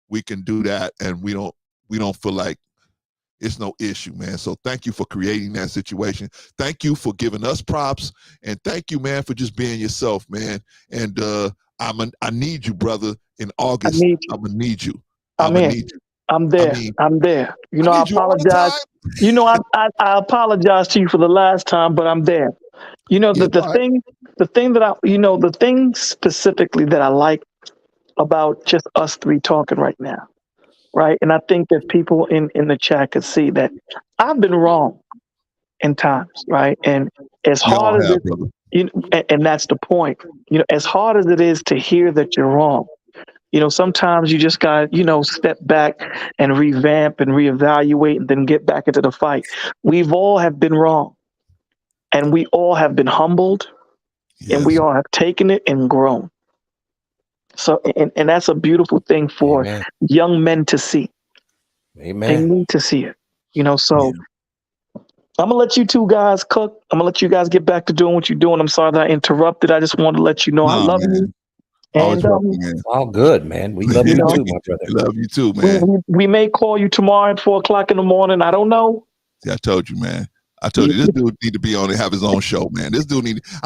we can do that, and we don't feel like it's no issue, man. So thank you for creating that situation. Thank you for giving us props, and thank you, man, for just being yourself, man. And I need you, brother. In August, I'm gonna need you. I'm gonna in. need you. I'm there. I'm there. You know, I need you all the apologize. time. You know, I apologize to you for the last time, but I'm there. You know, the thing that the thing specifically that I like about just us three talking right now, right? And I think that people in the chat could see that I've been wrong in times, right? And as We all hard as have, it, brother. and that's the point. You know, as hard as it is to hear that you're wrong, you know, sometimes you just got, step back and revamp and reevaluate and then get back into the fight. We've all have been wrong, and we all have been humbled, and we all have taken it and grown. So, and that's a beautiful thing for young men to see. Amen. They need to see it, so I'm gonna let you two guys cook. I'm gonna let you guys get back to doing what you're doing. I'm sorry that I interrupted. I just wanted to let you know I love you. And all good, man. We love you too, my brother. We love you too, man. We may call you tomorrow at 4:00 in the morning. I don't know. See, I told you, man. I told you, this dude need to be on and have his own show, man. This dude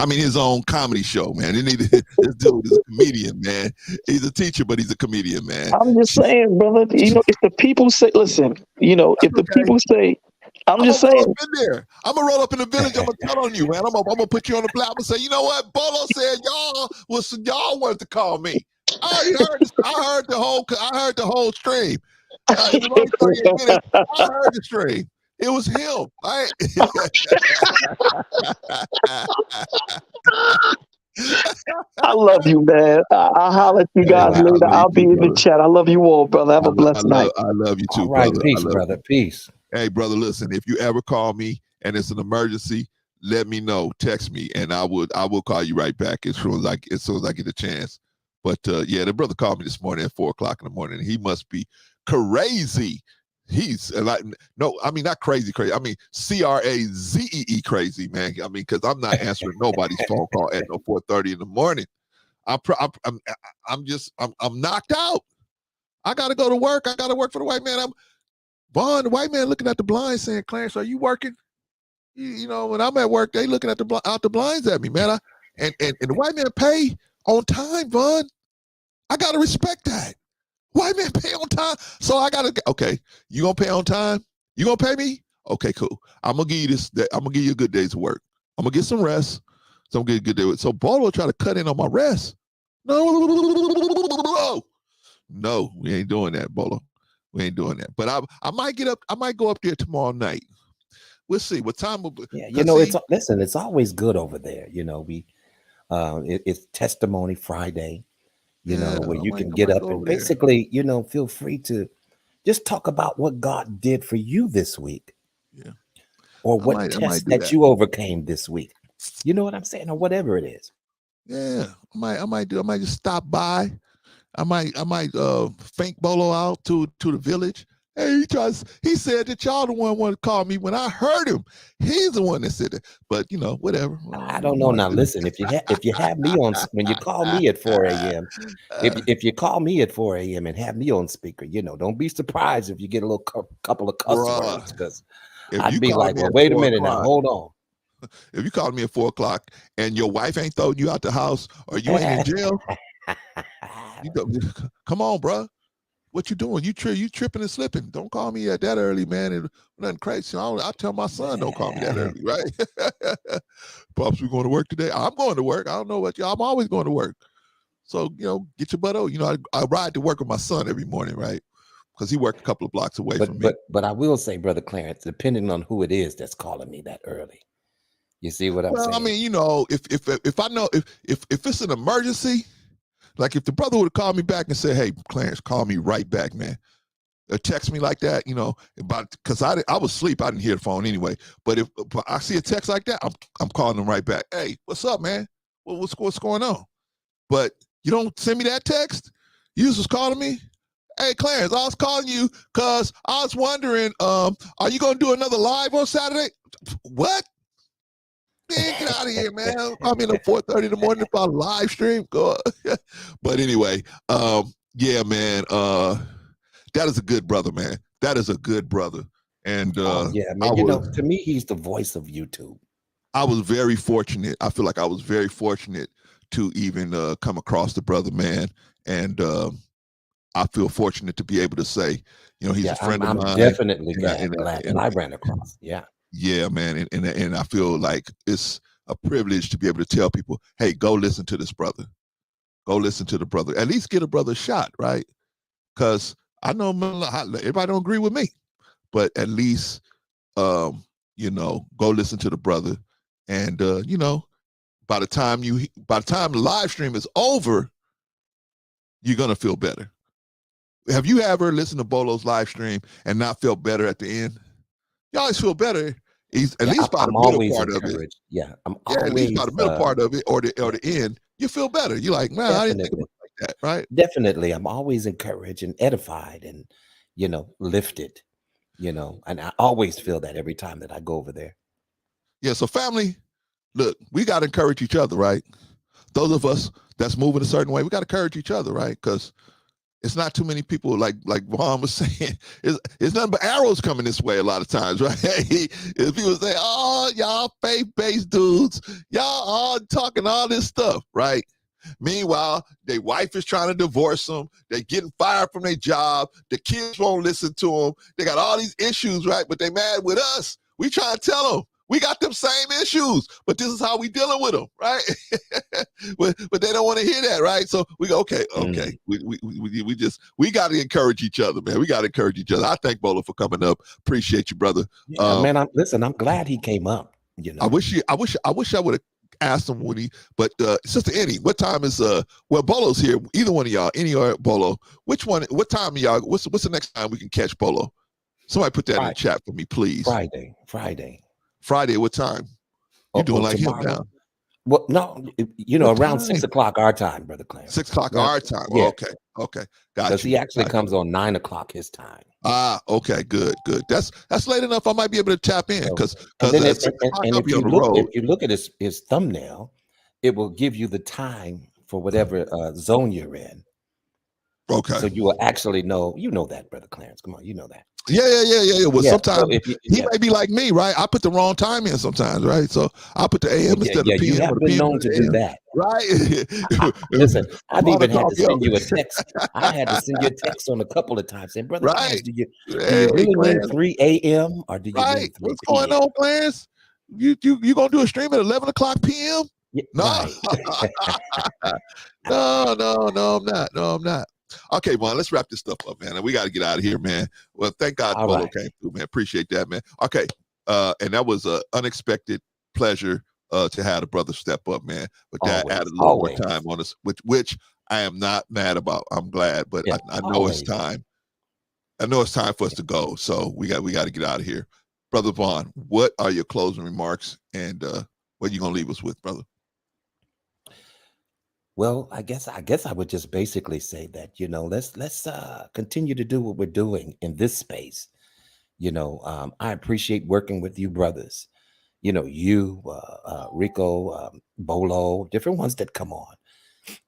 his own comedy show, man. This dude is a comedian, man. He's a teacher, but he's a comedian, man. I'm just saying, brother. If the people say, listen, if the people say, I'm just saying. Roll up in there. I'm gonna roll up in the village. I'm gonna tell on you, man. I'm gonna put you on the platform and say, you know what? Bolo said y'all wanted to call me. I heard the whole stream. It was only 38 minutes. I heard the stream. It was him. Right? I love you, man. I'll holler at you guys later. I'll be in the chat. I love you all, brother. Have a blessed night. I love you too, all right, brother. Peace, brother. Peace. Hey, brother, listen, if you ever call me and it's an emergency, let me know. Text me, and I will call you right back as soon as I get a chance. But the brother called me this morning at 4:00 in the morning. He must be crazy. He's like, no, I mean, not crazy. I mean, CRAZEE crazy, man. I mean, because I'm not answering nobody's phone call at 4:30 in the morning. I'm knocked out. I got to go to work. I got to work for the white man. Vaughn, the white man, looking at the blinds saying, Clarence, are you working? When I'm at work, they looking at out the blinds at me, man. And the white man pay on time, Vaughn. I gotta respect that. White man pay on time. So I gotta, okay, you gonna pay on time? You gonna pay me? Okay, cool. I'm gonna give you this, I'm gonna give you a good day's work. I'm gonna get some rest. So I'm gonna get a good day. So Bolo try to cut in on my rest. No, we ain't doing that, Bolo. We ain't doing that. But I might get up, I might go up there tomorrow night. We'll see what time will be. Yeah, you know, it's always good over there. You know, it's Testimony Friday, you know, where you can get up and basically, you know, feel free to just talk about what God did for you this week. Yeah. Or what test that you overcame this week. You know what I'm saying? Or whatever it is. Yeah. I might just stop by. I might fake Bolo out to the village. Hey, he said that y'all the one wanted to call me when I heard him. He's the one that said it. But you know, whatever. I don't know. Now listen, if you have me on, when you call me at 4 a.m., if you call me at 4 a.m. and have me on speaker, you know, don't be surprised if you get a little couple of cuss words, because I'd be like, well, wait a minute now, hold on. If you called me at 4 o'clock and your wife ain't throwing you out the house or you ain't in jail, you go, come on, bro. What you doing? You tripping and slipping. Don't call me at that early, man. And nothing crazy. I tell my son, don't call me that early, right? Pops, we going to work today? I'm going to work. I don't know what y'all. I'm always going to work. So, you know, get your butt over. You know, I ride to work with my son every morning, right? Because he worked a couple of blocks away from me. But I will say, Brother Clarence, depending on who it is that's calling me that early. You see what I'm saying? I mean, you know, if I know if it's an emergency, like if the brother would have called me back and said, "Hey, Clarence, call me right back, man," or text me like that, you know, because I was asleep, I didn't hear the phone anyway. But if I see a text like that, I'm calling them right back. Hey, what's up, man? What's going on? But you don't send me that text. You just was calling me. Hey, Clarence, I was calling you because I was wondering, are you gonna do another live on Saturday? What? Man, get out of here, man. I'm in at 4:30 in the morning if I live stream. Go. But anyway, yeah, man. That is a good brother, man. That is a good brother. And yeah, man. You know, to me, he's the voice of YouTube. I was very fortunate. I feel like I was very fortunate to even come across the brother, man. And I feel fortunate to be able to say, you know, he's a friend of mine. I'm definitely glad that I ran across. Yeah. Yeah, man. And I feel like it's a privilege to be able to tell people, hey, go listen to this brother. Go listen to the brother. At least get a brother shot, right? Because I know everybody don't agree with me, but at least, you know, go listen to the brother. And, you know, by the time the live stream is over, you're going to feel better. Have you ever listened to Bolo's live stream and not felt better at the end? You always feel better. At least by the middle part of it. Yeah, at least by the middle part of it or the end, you feel better. You're like, man, I didn't think about it like that, right? Definitely. I'm always encouraged and edified and, you know, lifted, you know, and I always feel that every time that I go over there. Yeah, so family, look, we got to encourage each other, right? Those of us that's moving a certain way, we got to encourage each other, right? Because it's not too many people like Vaughn was saying. It's nothing but arrows coming this way a lot of times, right? If people say, "Oh, y'all faith-based dudes, y'all all talking all this stuff," right? Meanwhile, their wife is trying to divorce them. They're getting fired from their job. The kids won't listen to them. They got all these issues, right? But they mad with us. We trying to tell them we got them same issues, but this is how we dealing with them, right? but they don't want to hear that, right? So we go, okay. We got to encourage each other, man. We got to encourage each other. I thank Bolo for coming up. Appreciate you, brother. Yeah, man. I'm glad he came up. You know, I wish I would have asked him when but Sister Annie, what time is well, Bolo's here. Either one of y'all, Annie or Bolo, what time are y'all? What's the next time we can catch Bolo? Somebody put that in the chat for me, please. Friday, what time? You doing like tomorrow? Him now? Well, no, you know, around 6 o'clock our time, Brother Clarence. 6 o'clock our time. Yeah. Okay. Gotcha. Because he actually comes on 9 o'clock his time. Okay, good. That's late enough. I might be able to tap in because if you look at his thumbnail, it will give you the time for whatever zone you're in. Okay. So you will actually know, that, Brother Clarence. Come on, you know that. Yeah. Well, Yeah. sometimes So if you, he yeah, may be like me, right? I put the wrong time in sometimes, right? So I put the well, AM yeah, instead yeah, of you PM or have the been PM known to instead of do AM, that. Listen, right? I've Wanna even had talk, to yo. send you a text. I've had to send you a text on a couple of times saying, Brother Clarence, Right. do you Hey, really mean Clarence. 3 a.m. or do you mean Right. 3 What's going p.m.? on, Clarence? You gonna do a stream at 11 o'clock PM? Yeah, No. right. No, I'm not. No, I'm not. Okay, man, let's wrap this stuff up, man. And we got to get out of here, man. Well, thank God All Bolo right. came through, man. Appreciate that, man. Okay. And that was an unexpected pleasure to have the brother step up, man. But that added a little more Always. time on us, which I am not mad about. I'm glad, but Yeah, I know it's always. time. I know it's time for us to go. So we got to get out of here. Brother Vaughn, what are your closing remarks and what are you gonna leave us with, brother? Well, I guess I would just basically say that, let's continue to do what we're doing in this space. I appreciate working with you brothers. You, Rico, Bolo, different ones that come on.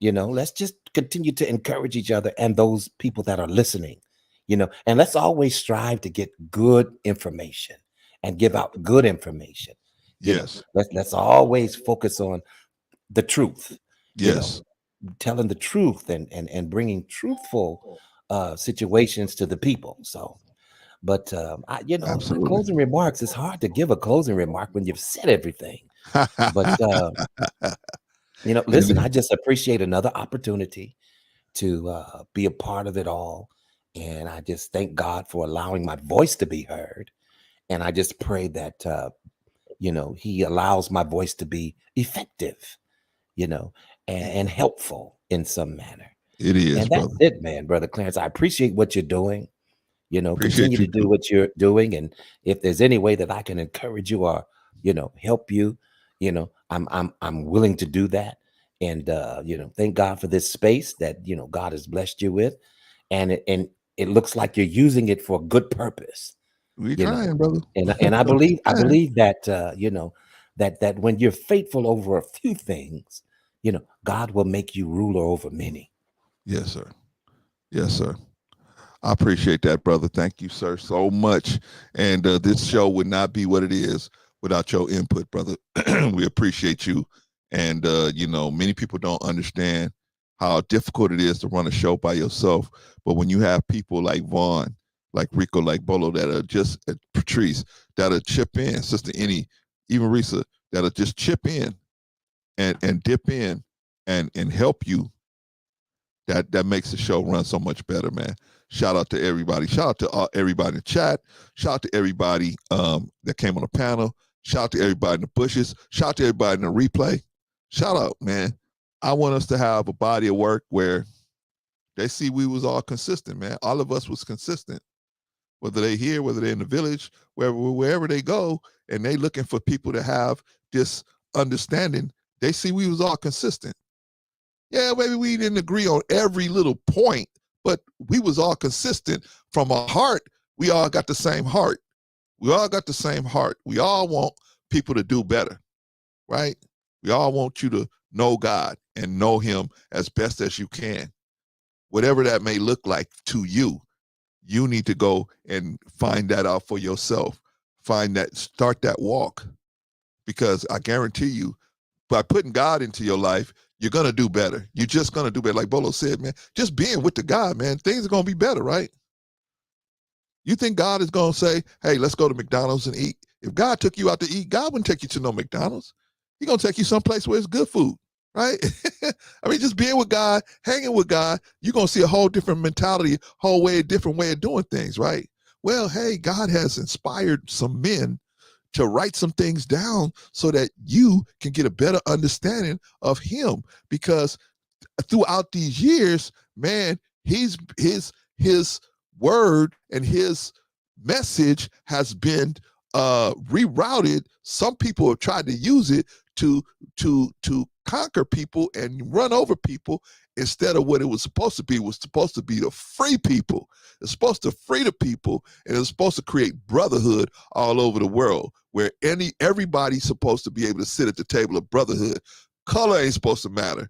Let's just continue to encourage each other and those people that are listening. And let's always strive to get good information and give out good information. Yes. Let's always focus on the truth. Yes. Telling the truth and bringing truthful situations to the people. So, but the Absolutely. closing remarks, it's hard to give a closing remark when you've said everything. But listen, I just appreciate another opportunity to be a part of it all, and I just thank God for allowing my voice to be heard. And I just pray that He allows my voice to be effective, and helpful in some manner. It is, And that's brother. it, man, Brother Clarence. I appreciate what you're doing. Appreciate Continue you to do too. what you're doing. And if there's any way that I can encourage you or, help you, I'm willing to do that. And thank God for this space that, God has blessed you with. And it looks like you're using it for a good purpose. We you know. trying, brother. And I believe Trying. that that when you're faithful over a few things, God will make you ruler over many. Yes, sir. Yes, sir. I appreciate that, brother. Thank you, sir, so much. And this show would not be what it is without your input, brother. We appreciate you. And many people don't understand how difficult it is to run a show by yourself. But when you have people like Vaughn, like Rico, like Bolo, that are just Patrice, that'll chip in, Sister Annie, even Risa, that'll just chip in and dip in and help you, that makes the show run so much better, man. Shout out to everybody. Shout out to everybody in the chat. Shout out to everybody that came on the panel. Shout out to everybody in the bushes. Shout out to everybody in the replay. Shout out, man. I want us to have a body of work where they see we was all consistent, man. All of us was consistent. Whether they here, whether they're in the village, wherever they go, and they looking for people to have this understanding, they see we was all consistent. Yeah, maybe we didn't agree on every little point, but we was all consistent from our heart. We all got the same heart. We all got the same heart. We all want people to do better, right? We all want you to know God and know Him as best as you can. Whatever that may look like to you, you need to go and find that out for yourself. Start that walk, because I guarantee you, by putting God into your life, you're going to do better. You're just going to do better. Like Bolo said, man, just being with the God, man, things are going to be better, right? You think God is going to say, hey, let's go to McDonald's and eat? If God took you out to eat, God wouldn't take you to no McDonald's. He's going to take you someplace where it's good food, right? I mean, just being with God, hanging with God, you're going to see a whole different mentality, different way of doing things, right? Well, hey, God has inspired some men to write some things down so that you can get a better understanding of Him, because throughout these years, man, his word and his message has been rerouted. Some people have tried to use it to conquer people and run over people, instead of what it was supposed to be. It was supposed to be to free people. It's supposed to free the people, and it's supposed to create brotherhood all over the world, where everybody's supposed to be able to sit at the table of brotherhood. Color ain't supposed to matter.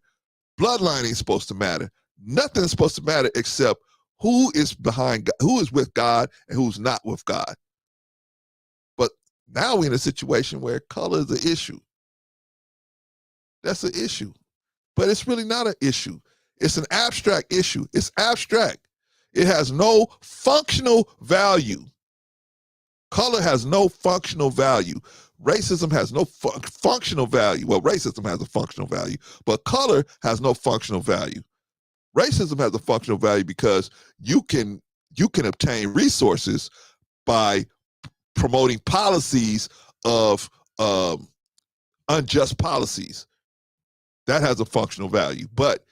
Bloodline ain't supposed to matter. Nothing's supposed to matter except who is behind God, who is with God and who's not with God. But now we're in a situation where color is an issue. That's an issue. But it's really not an issue. It's an abstract issue. It's abstract. It has no functional value. Color has no functional value. Racism has no functional value. Well, racism has a functional value, but color has no functional value. Racism has a functional value because you can obtain resources by promoting policies of unjust policies. That has a functional value, but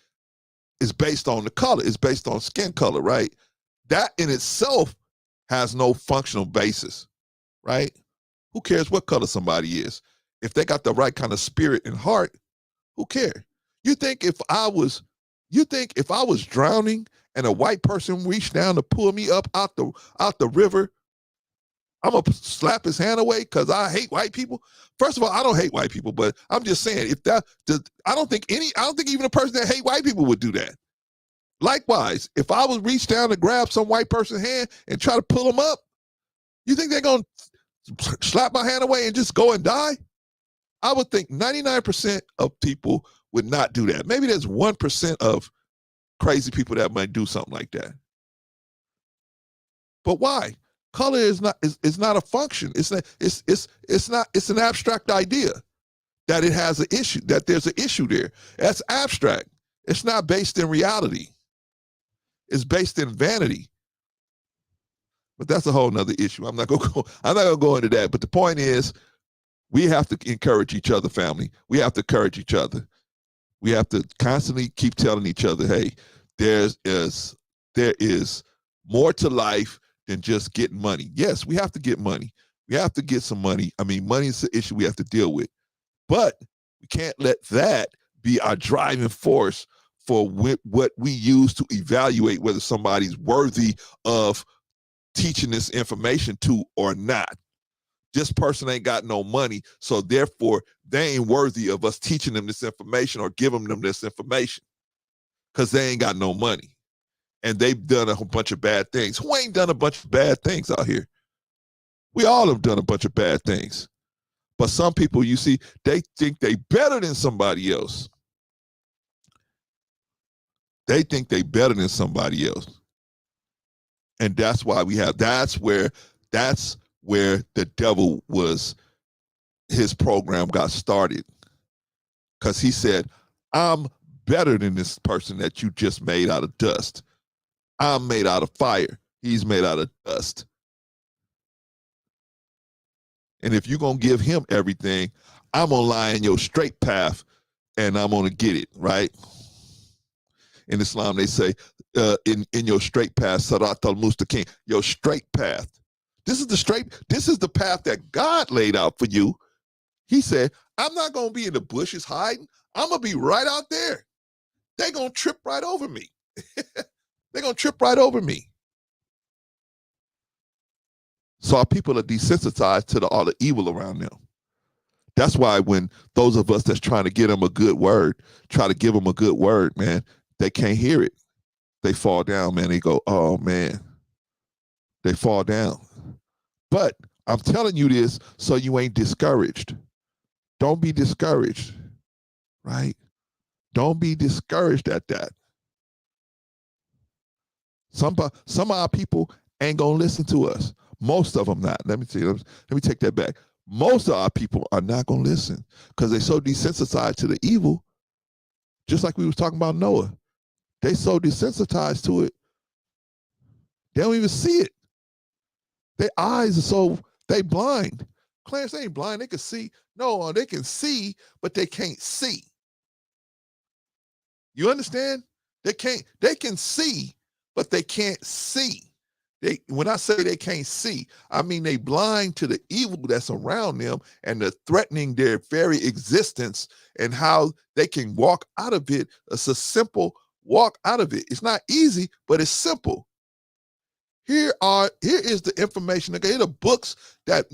it's based on the color. It's based on skin color, right? That in itself has no functional basis, right? Who cares what color somebody is? If they got the right kind of spirit and heart, who cares? You think if I was drowning and a white person reached down to pull me up out the river, I'm gonna slap his hand away because I hate white people? First of all, I don't hate white people, but I'm just saying I don't think even a person that hate white people would do that. Likewise, if I was reach down to grab some white person's hand and try to pull them up, you think they're gonna slap my hand away and just go and die? I would think 99% of people would not do that. Maybe there's 1% of crazy people that might do something like that. But why? Color is not a function. It's an abstract idea that it has an issue, that there's an issue there. That's abstract. It's not based in reality. It's based in vanity. But that's a whole nother issue. I'm not gonna go into that. But the point is, we have to encourage each other, family. We have to encourage each other. We have to constantly keep telling each other, hey, there is more to life than just getting money. Yes, we have to get money. We have to get some money. I mean, money is the issue we have to deal with. But we can't let that be our driving force for what we use to evaluate whether somebody's worthy of teaching this information to or not. This person ain't got no money, so therefore they ain't worthy of us teaching them this information or giving them this information because they ain't got no money. And they've done a whole bunch of bad things. Who ain't done a bunch of bad things out here? We all have done a bunch of bad things. But some people, you see, they think they better than somebody else. They think they better than somebody else. And that's why that's where the devil his program got started. Because he said, I'm better than this person that you just made out of dust. I'm made out of fire. He's made out of dust. And if you're going to give him everything, I'm going to lie in your straight path and I'm going to get it, right? In Islam, they say, in your straight path, Sarat al-Mustaqim, your straight path. This is the path that God laid out for you. He said, I'm not going to be in the bushes hiding. I'm going to be right out there. They're going to trip right over me. They're going to trip right over me. So our people are desensitized to all the evil around them. That's why when those of us that's trying to give them a good word, try to give them a good word, man, they can't hear it. They fall down, man. They go, oh, man. They fall down. But I'm telling you this so you ain't discouraged. Don't be discouraged, right? Don't be discouraged at that. Some of our people ain't going to listen to us. Most of them not. Let me take that back. Most of our people are not going to listen because they're so desensitized to the evil, just like we was talking about Noah. They so desensitized to it, they don't even see it. Their eyes are they blind. Clarence, they ain't blind. They can see. No, they can see, but they can't see. You understand? They can see, but they can't see. When I say they can't see, I mean they blind to the evil that's around them and they're threatening their very existence and how they can walk out of it. It's a simple walk out of it. It's not easy, but it's simple. Here is the information. Okay, here are the books that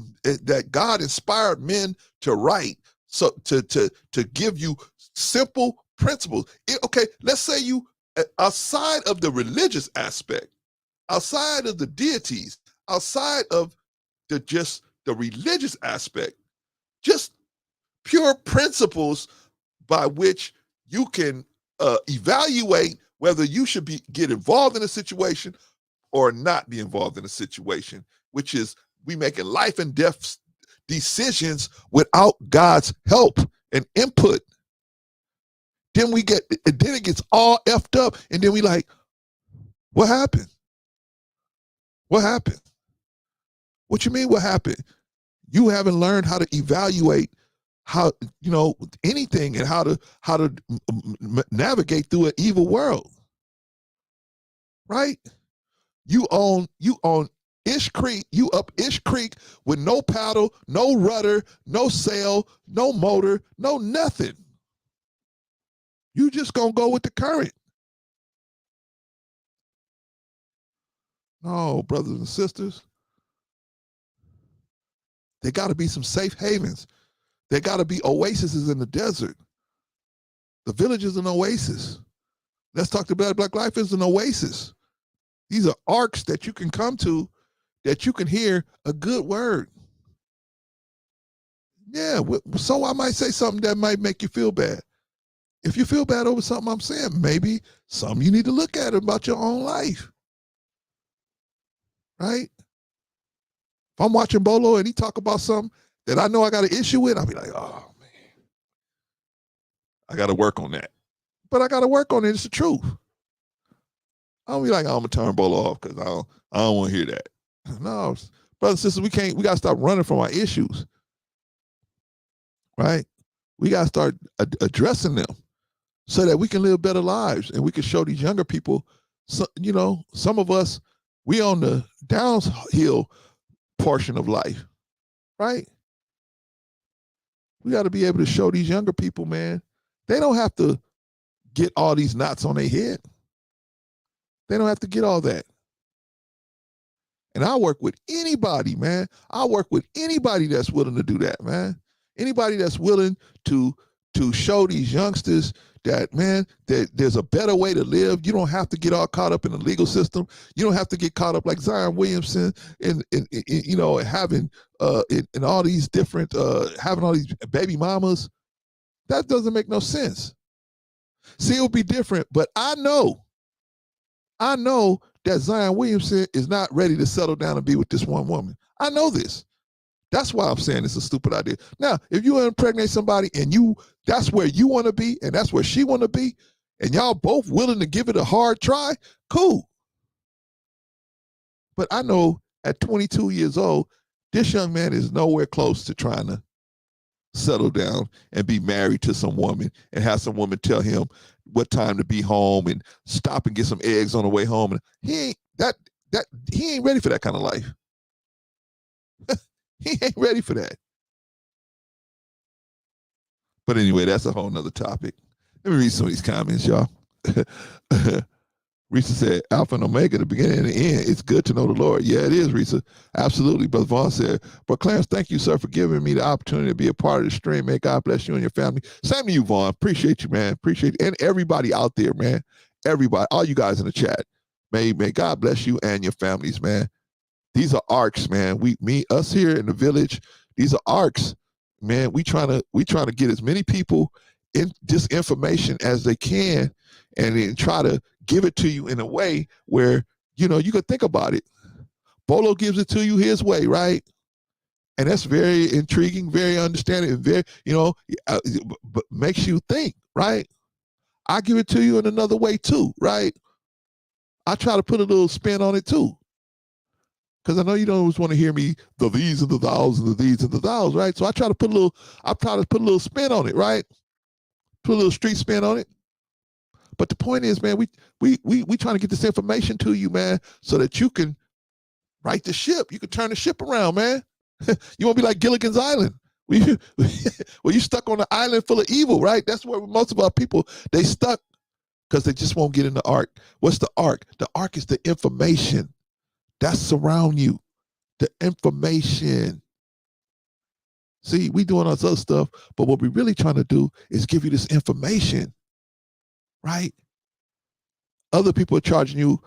God inspired men to write, so to give you simple principles. Okay, let's say you, aside of the religious aspect, outside of the deities, outside of the religious aspect, just pure principles by which you can evaluate whether you should get involved in a situation or not be involved in a situation, which is we making life and death decisions without God's help and input. Then it gets all effed up, and then we like, what happened? What happened? What you mean what happened? You haven't learned how to evaluate how, anything, and how to navigate through an evil world. Right? You own Ish Creek, you up Ish Creek with no paddle, no rudder, no sail, no motor, no nothing. You just gonna go with the current. No, brothers and sisters. There gotta be some safe havens. There gotta be oases in the desert. The village is an oasis. Let's talk about Black Life is an oasis. These are arcs that you can come to, that you can hear a good word. Yeah, so I might say something that might make you feel bad. If you feel bad over something I'm saying, maybe something you need to look at about your own life. Right? If I'm watching Bolo and he talk about something that I know I got an issue with, I'll be like, oh, man, I got to work on that. But I got to work on it. It's the truth. I don't be like, I'm going to turn Bolo off because I don't want to hear that. No, brothers and sisters, we got to stop running from our issues. Right? We got to start addressing them so that we can live better lives and we can show these younger people, some of us, we on the downhill portion of life, right? We got to be able to show these younger people, man, they don't have to get all these knots on their head. They don't have to get all that. And I work with anybody, man. I work with anybody that's willing to do that, man. Anybody that's willing to show these youngsters that, man, that there's a better way to live. You don't have to get all caught up in the legal system. You don't have to get caught up like Zion Williamson and having in all these different having all these baby mamas. That doesn't make no sense. See, it would be different, but I know that Zion Williamson is not ready to settle down and be with this one woman. I know this. That's why I'm saying it's a stupid idea. Now, if you impregnate somebody and that's where you want to be and that's where she want to be, and y'all both willing to give it a hard try, cool. But I know at 22 years old, this young man is nowhere close to trying to settle down and be married to some woman and have some woman tell him what time to be home and stop and get some eggs on the way home. And he ain't ready for that kind of life. He ain't ready for that. But anyway, that's a whole nother topic. Let me read some of these comments, y'all. Risa said, Alpha and Omega, the beginning and the end. It's good to know the Lord. Yeah, it is, Risa. Absolutely. Brother Vaughn said, but Clarence, thank you, sir, for giving me the opportunity to be a part of the stream. May God bless you and your family. Same to you, Vaughn. Appreciate you, man. Appreciate you. And everybody out there, man. Everybody, all you guys in the chat. May God bless you and your families, man. These are arcs, man. Us here in the village, these are arcs, man. We trying to get as many people in this information as they can, and then try to give it to you in a way where you could think about it. Bolo gives it to you his way, right? And that's very intriguing, very understanding, very makes you think, right? I give it to you in another way too, right? I try to put a little spin on it too. Because I know you don't always want to hear me, the these and the thous and the these and the thous, right? So I try to put a little spin on it, right? Put a little street spin on it. But the point is, man, we trying to get this information to you, man, so that you can right the ship. You can turn the ship around, man. You won't be like Gilligan's Island. Well, you stuck on an island full of evil, right? That's where most of our people, they stuck because they just won't get in the ark. What's the ark? The ark is the information that surround you, the information. See, we doing all this other stuff, but what we're really trying to do is give you this information, right? Other people are charging you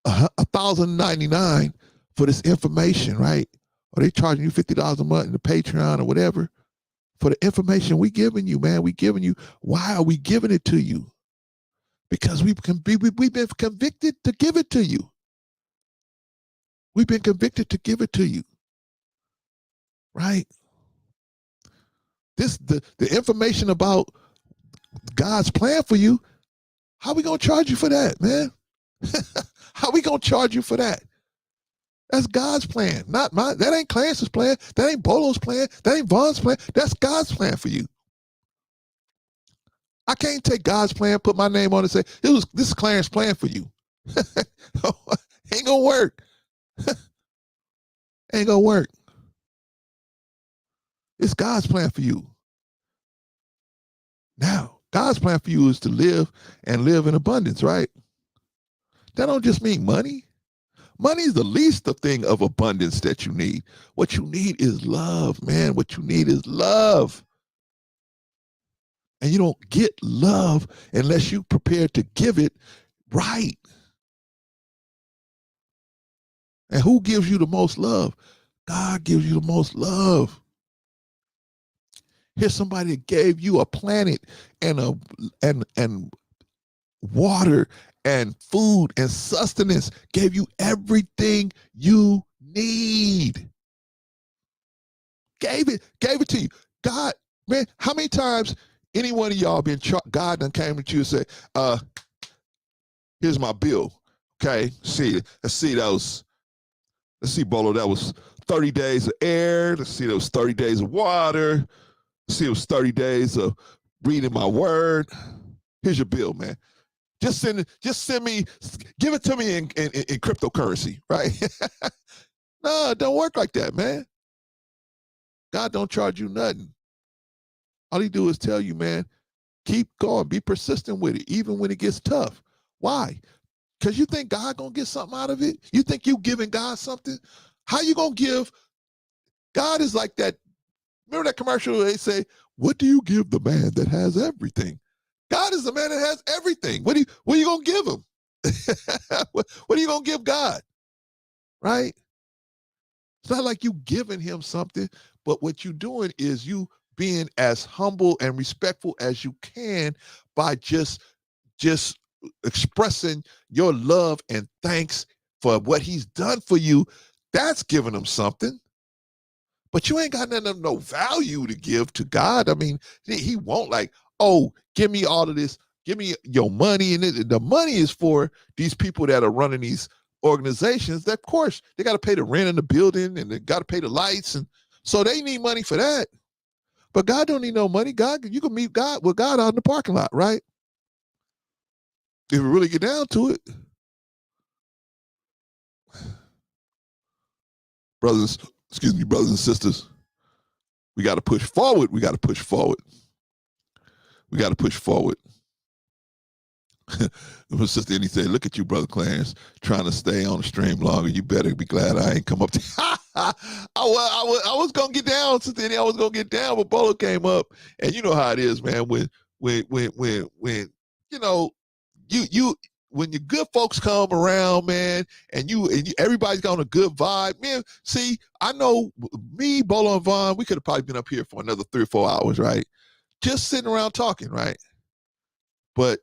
$1,099 for this information, right? Or they charging you $50 a month in the Patreon or whatever for the information we giving you, man. We giving you. Why are we giving it to you? Because we've been convicted to give it to you. We've been convicted to give it to you, right? The information about God's plan for you. How we gonna charge you for that, man? How we gonna charge you for that? That's God's plan, not mine. That ain't Clarence's plan. That ain't Bolo's plan. That ain't Vaughn's plan. That's God's plan for you. I can't take God's plan, put my name on it, and say, this is Clarence's plan for you. Ain't gonna work. Ain't gonna work. It's God's plan for you. Now, God's plan for you is to live and live in abundance, right? That don't just mean money. Money is the least of thing of abundance that you need. What you need is love, man. What you need is love. And you don't get love unless you're prepared to give it right. And who gives you the most love? God gives you the most love. Here's somebody that gave you a planet and water and food and sustenance, gave you everything you need. Gave it to you. God, man, how many times any one of y'all God done came to you and said, here's my bill. Okay, let's see, Bolo, that was 30 days of air. Let's see, that was 30 days of water. Let's see, it was 30 days of reading my word. Here's your bill, man. Just send me, give it to me in cryptocurrency, right? No, it don't work like that, man. God don't charge you nothing. All he do is tell you, man, keep going, be persistent with it, even when it gets tough. Why? Because you think God gonna get something out of it? You think you giving God something? How you gonna give? God is like that. Remember that commercial where they say, what do you give the man that has everything? God is the man that has everything. What are you gonna give him? What are you gonna give God? Right? It's not like you giving him something, but what you're doing is you being as humble and respectful as you can by just expressing your love and thanks for what he's done for you. That's giving him something. But you ain't got nothing of no value to give to God. I mean, he won't like, oh, give me all of this. Give me your money. And the money is for these people that are running these organizations. That, of course, they got to pay the rent in the building and they got to pay the lights. And so they need money for that. But God don't need no money. God, you can meet God with God out in the parking lot, right? If we really get down to it. Brothers and sisters, we got to push forward. We got to push forward. We got to push forward. My sister Annie said, look at you, Brother Clarence, trying to stay on the stream longer. You better be glad I ain't come up to I was going to get down, Sister Annie. I was going to get down, but Bolo came up. And you know how it is, man, when you know, when your good folks come around, man, and everybody's got on a good vibe, man. See, I know me, Bolo, and Vaughn, we could have probably been up here for another 3 or 4 hours, right? Just sitting around talking, right? But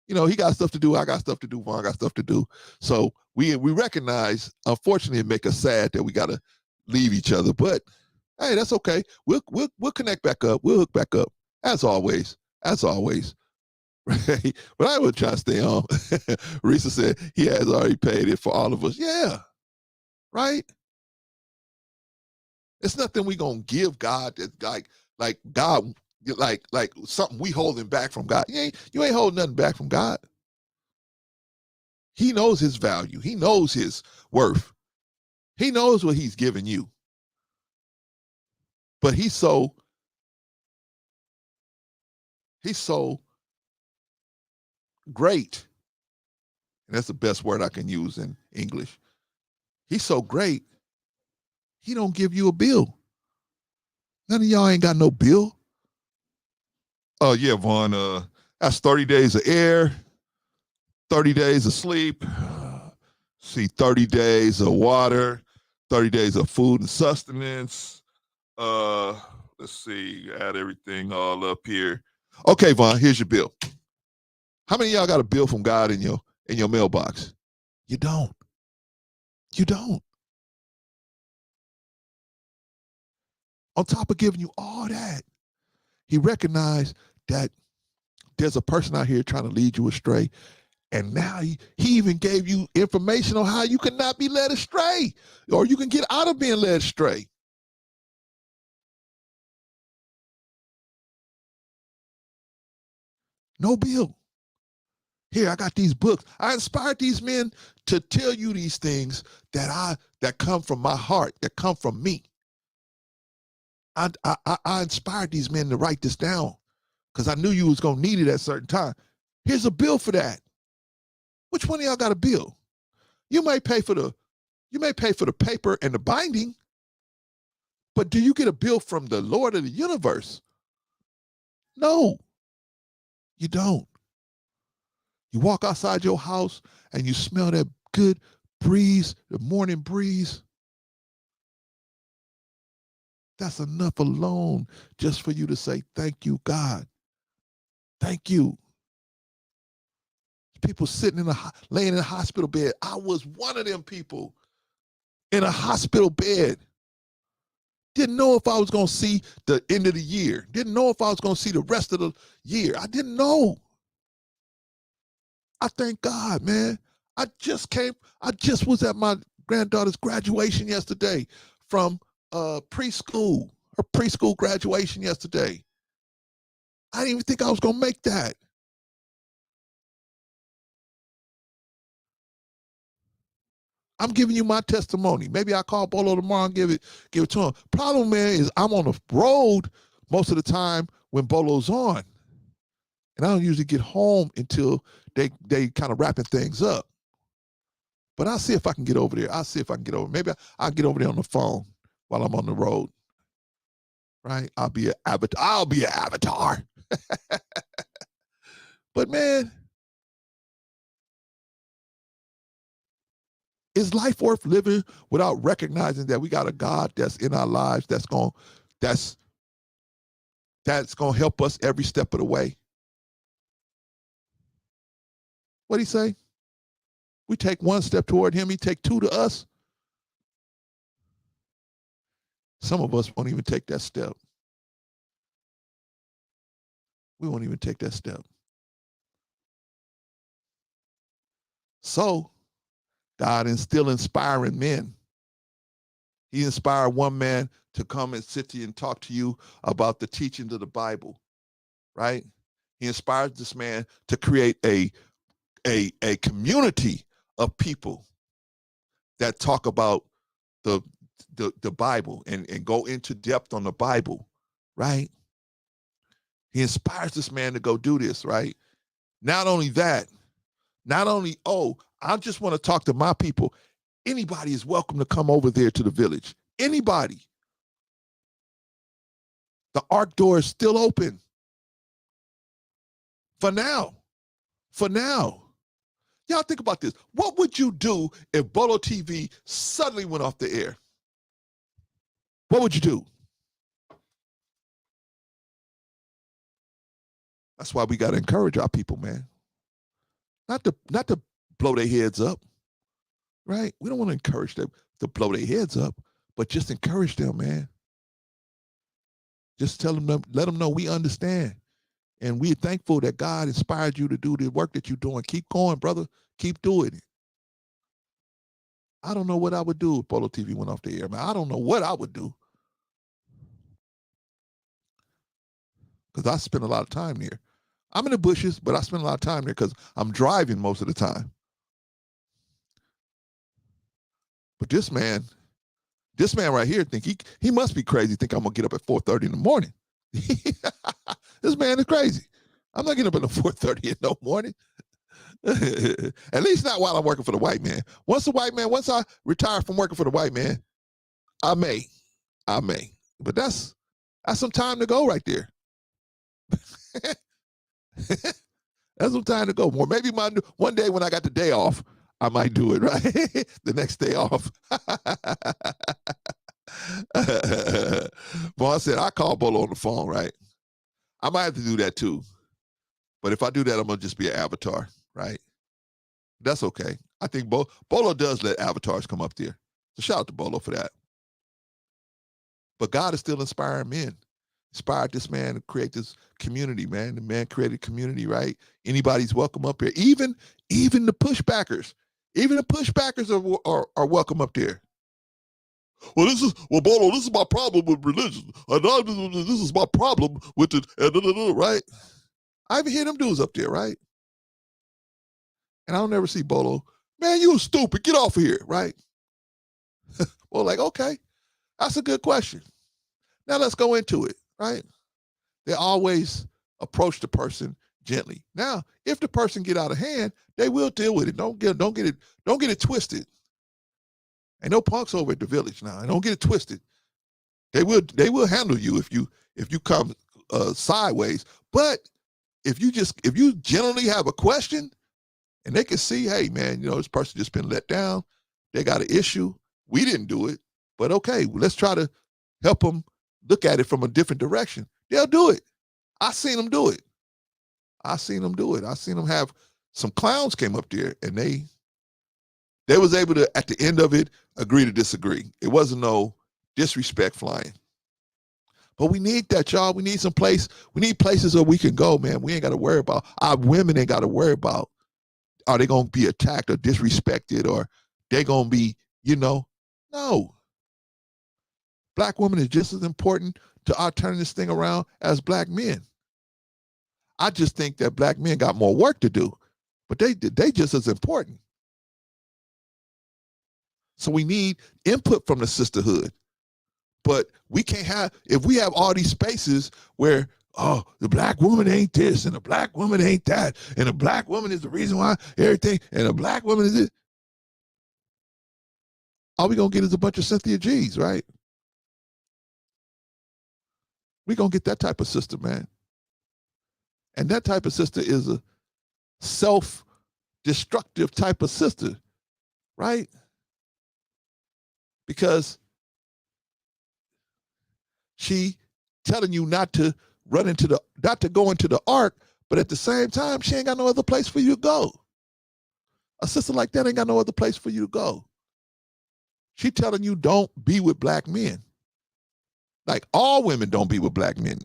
you know, he got stuff to do. I got stuff to do. Vaughn got stuff to do. So we recognize, unfortunately, it make us sad that we got to leave each other. But hey, that's okay. We'll connect back up. We'll hook back up as always. Right? But I would try to stay on. Risa said he has already paid it for all of us. Yeah, right. It's nothing we gonna give God that like God. Like something we holding back from God. You ain't holding nothing back from God. He knows his value. He knows his worth. He knows what he's giving you. But he's so great. And that's the best word I can use in English. He's so great. He don't give you a bill. None of y'all ain't got no bill. Oh yeah, Vaughn. That's 30 days of air, 30 days of sleep, See, 30 days of water, 30 days of food and sustenance. Let's see, add everything all up here. Okay, Vaughn, here's your bill. How many of y'all got a bill from God in your mailbox? You don't. You don't. On top of giving you all that, he recognized that there's a person out here trying to lead you astray. And now he even gave you information on how you cannot be led astray, or you can get out of being led astray. No bill. Here, I got these books. I inspired these men to tell you these things that come from my heart, that come from me. I inspired these men to write this down because I knew you was gonna need it at a certain time. Here's a bill for that. Which one of y'all got a bill? You may pay for the paper and the binding, but do you get a bill from the Lord of the universe? No, you don't. You walk outside your house and you smell that good breeze, the morning breeze. That's enough alone just for you to say, thank you, God. Thank you. People sitting laying in a hospital bed. I was one of them people in a hospital bed. Didn't know if I was going to see the end of the year. Didn't know if I was going to see the rest of the year. I didn't know. I thank God, man. I just was at my granddaughter's graduation yesterday from preschool, her preschool graduation yesterday. I didn't even think I was going to make that. I'm giving you my testimony. Maybe I call Bolo tomorrow and give it to him. Problem, man, is I'm on the road most of the time when Bolo's on. And I don't usually get home until they kind of wrapping things up. But I'll see if I can get over there. I'll see if I can get over. Maybe I'll get over there on the phone while I'm on the road. Right? I'll be an avatar. But man, is life worth living without recognizing that we got a God that's in our lives that's gonna help us every step of the way? What'd he say? We take one step toward him, he take two to us. Some of us won't even take that step. We won't even take that step. So, God is still inspiring men. He inspired one man to come and sit to you and talk to you about the teachings of the Bible, right? He inspired this man to create a community of people that talk about the Bible and go into depth on the Bible, right? He inspires this man to go do this, right? Not only that, I just want to talk to my people. Anybody is welcome to come over there to the village. Anybody. The Ark door is still open. For now. Y'all think about this. What would you do if Bolo TV suddenly went off the air? What would you do? That's why we got to encourage our people, man. Not to blow their heads up, right? We don't want to encourage them to blow their heads up, but just encourage them, man. Just tell them, let them know we understand. And we're thankful that God inspired you to do the work that you're doing. Keep going, brother. Keep doing it. I don't know what I would do if Bolo TV went off the air, man. I don't know what I would do. Because I spend a lot of time there. I'm in the bushes, but I spend a lot of time there because I'm driving most of the time. But this man right here think he must be crazy, think I'm gonna get up at 4:30 in the morning. This man is crazy. I'm not getting up at 4:30 in the morning. At least not while I'm working for the white man. Once I retire from working for the white man, I may. But that's some time to go right there. That's some time to go. Or maybe one day when I got the day off, I might do it, right? The next day off. Vaughn said, I call Bolo on the phone, right? I might have to do that too. But if I do that, I'm going to just be an avatar, right? That's okay. I think Bolo does let avatars come up there. So shout out to Bolo for that. But God is still inspiring men. Inspired this man to create this community, man. The man created community, right? Anybody's welcome up here. Even the pushbackers. Even the pushbackers are welcome up there. Bolo, this is my problem with religion. This is my problem with the, right? I even hear them dudes up there, right? And I don't ever see Bolo, man, you stupid, get off of here, right? Well, like, okay, that's a good question. Now let's go into it, right? They always approach the person gently. Now, if the person get out of hand, they will deal with it. Don't get it twisted. Ain't no punks over at the village now. Don't get it twisted. They will handle you if you come sideways. But if you generally have a question and they can see, hey man, this person just been let down. They got an issue. We didn't do it, but okay, let's try to help them look at it from a different direction. They'll do it. I seen them do it. I seen them have some clowns came up there and they was able to, at the end of it, agree to disagree. It wasn't no disrespect flying. But we need that, y'all. We need some place. We need places where we can go, man. We ain't got to worry about, our women ain't got to worry about, are they going to be attacked or disrespected or they going to be, no. Black women is just as important to our turning this thing around as black men. I just think that black men got more work to do, but they just as important. So we need input from the sisterhood. But we can't have, if we have all these spaces where, oh, the black woman ain't this, and the black woman ain't that, and the black woman is the reason why everything, and the black woman is this. All we gonna get is a bunch of Cynthia G's, right? We gonna get that type of sister, man. And that type of sister is a self-destructive type of sister, right? Because she telling you not to go into the ark, but at the same time, she ain't got no other place for you to go. A sister like that ain't got no other place for you to go. She telling you don't be with black men. Like all women don't be with black men.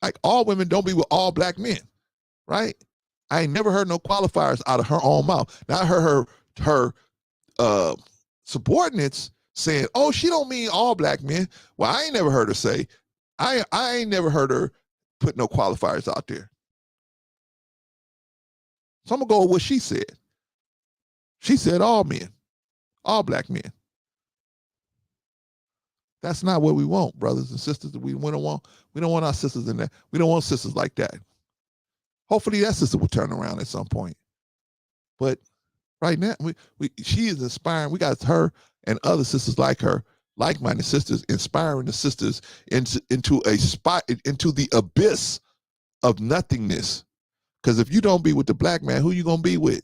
Like all women don't be with all black men, right? I ain't never heard no qualifiers out of her own mouth. Now I heard her subordinates saying, oh, she don't mean all black men. Well, I ain't never heard her say, I ain't never heard her put no qualifiers out there. So I'm gonna go with what she said. She said all men, all black men. That's not what we want, brothers and sisters. We don't want our sisters in that. We don't want sisters like that. Hopefully that sister will turn around at some point. But right now, she is inspiring. We got her and other sisters like her, like-minded sisters, inspiring the sisters into the abyss of nothingness. Because if you don't be with the black man, who you gonna be with?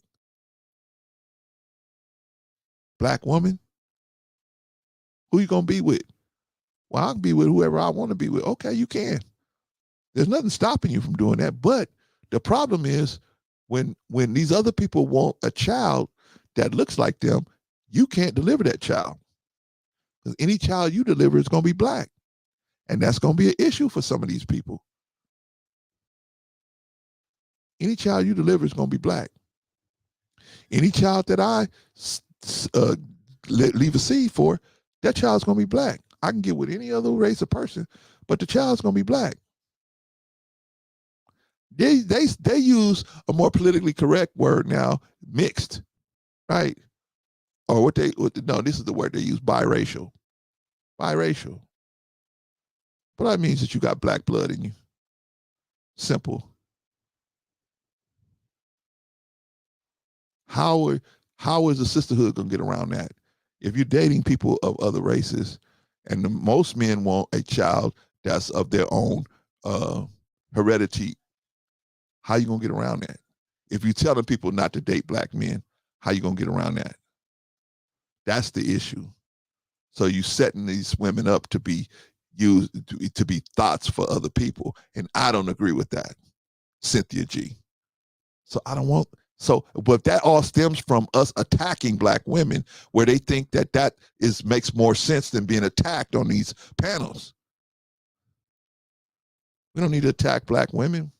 Black woman? Who you gonna be with? Well, I can be with whoever I want to be with. Okay, you can. There's nothing stopping you from doing that. But the problem is when these other people want a child that looks like them, you can't deliver that child. Because any child you deliver is going to be black. And that's going to be an issue for some of these people. Any child you deliver is going to be black. Any child that I leave a seed for, that child's going to be black. I can get with any other race or person, but the child's going to be black. They use a more politically correct word now, mixed, right? Or this is the word they use, biracial. Biracial. But that means that you got black blood in you. Simple. How is a sisterhood going to get around that? If you're dating people of other races, and most men want a child that's of their own heredity, how you going to get around that? If you're telling people not to date black men, How you gonna get around that? That's the issue. So you setting these women up to be used to be thoughts for other people, and I don't agree with that, Cynthia G. So I don't want. So, but that all stems from us attacking black women, where they think that makes more sense than being attacked on these panels. We don't need to attack black women.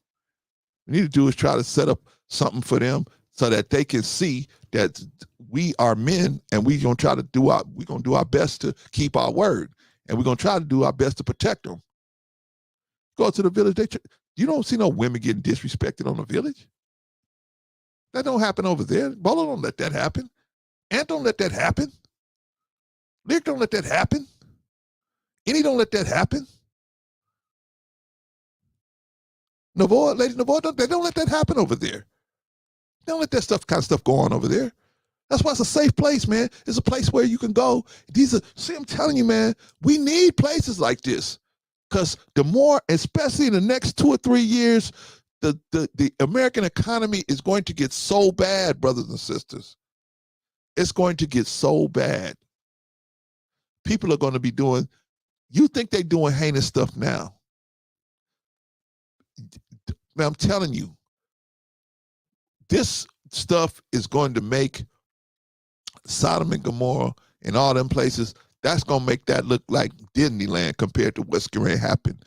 We need to do is try to set up something for them so that they can see that we are men, and we're gonna do our best to keep our word, and we're gonna try to do our best to protect them. Go to the village. You don't see no women getting disrespected on the village. That don't happen over there. Bolo don't let that happen. Ant don't let that happen. Nick don't let that happen. Any don't let that happen. Lady Navoa, they don't let that happen over there. They don't let that kind of stuff go on over there. That's why it's a safe place, man. It's a place where you can go. I'm telling you, man, we need places like this. Because the more, especially in the next 2 or 3 years, the American economy is going to get so bad, brothers and sisters. It's going to get so bad. People are going to be doing, you think they're doing heinous stuff now. Man, I'm telling you, this stuff is going to make Sodom and Gomorrah and all them places, that's going to make that look like Disneyland compared to what's going to happen.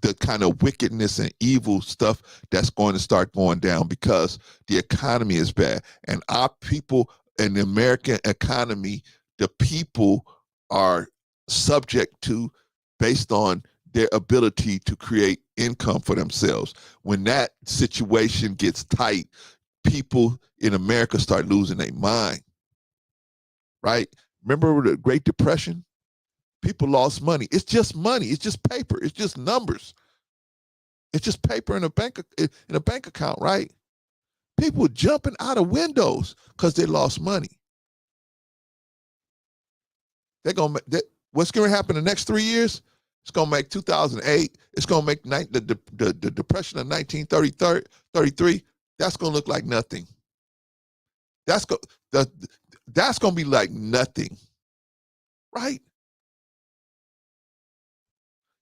The kind of wickedness and evil stuff that's going to start going down because the economy is bad. And our people in the American economy, the people are subject to based on their ability to create income for themselves. When that situation gets tight, people in America start losing their mind, right? Remember the Great Depression? People lost money. It's just money. It's just paper. It's just numbers. It's just paper in a bank account, right? People jumping out of windows because they lost money. What's going to happen in the next 3 years? It's going to make 2008. It's going to make the Depression of 1933. That's going to look like nothing. That's going to be like nothing, right?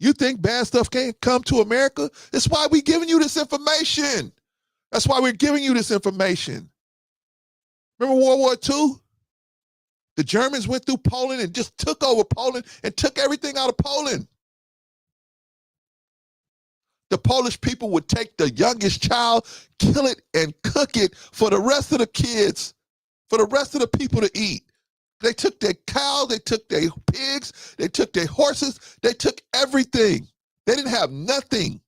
You think bad stuff can't come to America? That's why we're giving you this information. That's why we're giving you this information. Remember World War II? The Germans went through Poland and just took over Poland and took everything out of Poland. The Polish people would take the youngest child, kill it, and cook it for the rest of the kids, for the rest of the people to eat. They took their cows, they took their pigs, they took their horses, they took everything. They didn't have nothing.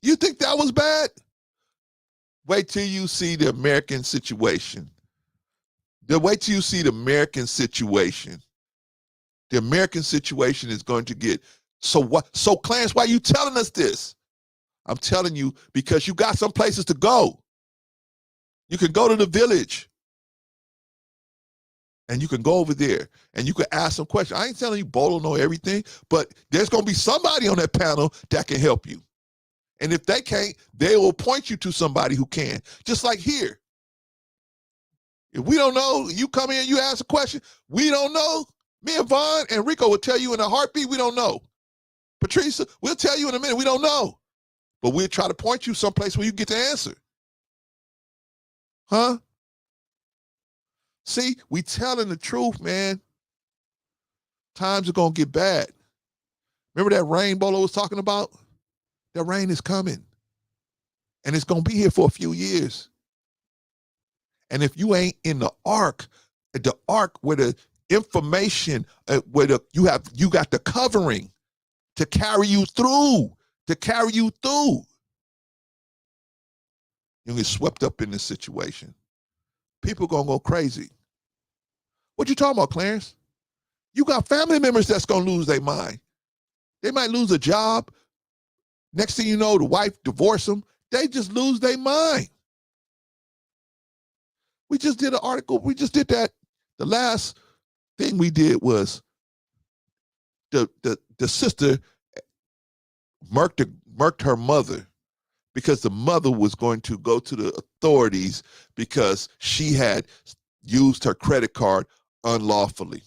You think that was bad? Wait till you see the American situation. Wait till you see the American situation. The American situation is going to get, so what? So Clarence, why are you telling us this? I'm telling you because you got some places to go. You can go to the village and you can go over there and you can ask some questions. I ain't telling you Bolo know everything, but there's going to be somebody on that panel that can help you. And if they can't, they will point you to somebody who can. Just like here. If we don't know, you come in, you ask a question, we don't know. Me and Vaughn and Rico will tell you in a heartbeat, we don't know. Patrice, we'll tell you in a minute, we don't know. But we'll try to point you someplace where you get the answer. Huh? See, we telling the truth, man. Times are going to get bad. Remember that rain Bolo was talking about? That rain is coming. And it's going to be here for a few years. And if you ain't in the ark where the information, where you got the covering to carry you through, you'll get swept up in this situation. People going to go crazy. What you talking about, Clarence? You got family members that's going to lose their mind. They might lose a job. Next thing you know, the wife divorce them. They just lose their mind. We just did an article. We just did that. The last thing we did was the sister murked her mother because the mother was going to go to the authorities because she had used her credit card unlawfully.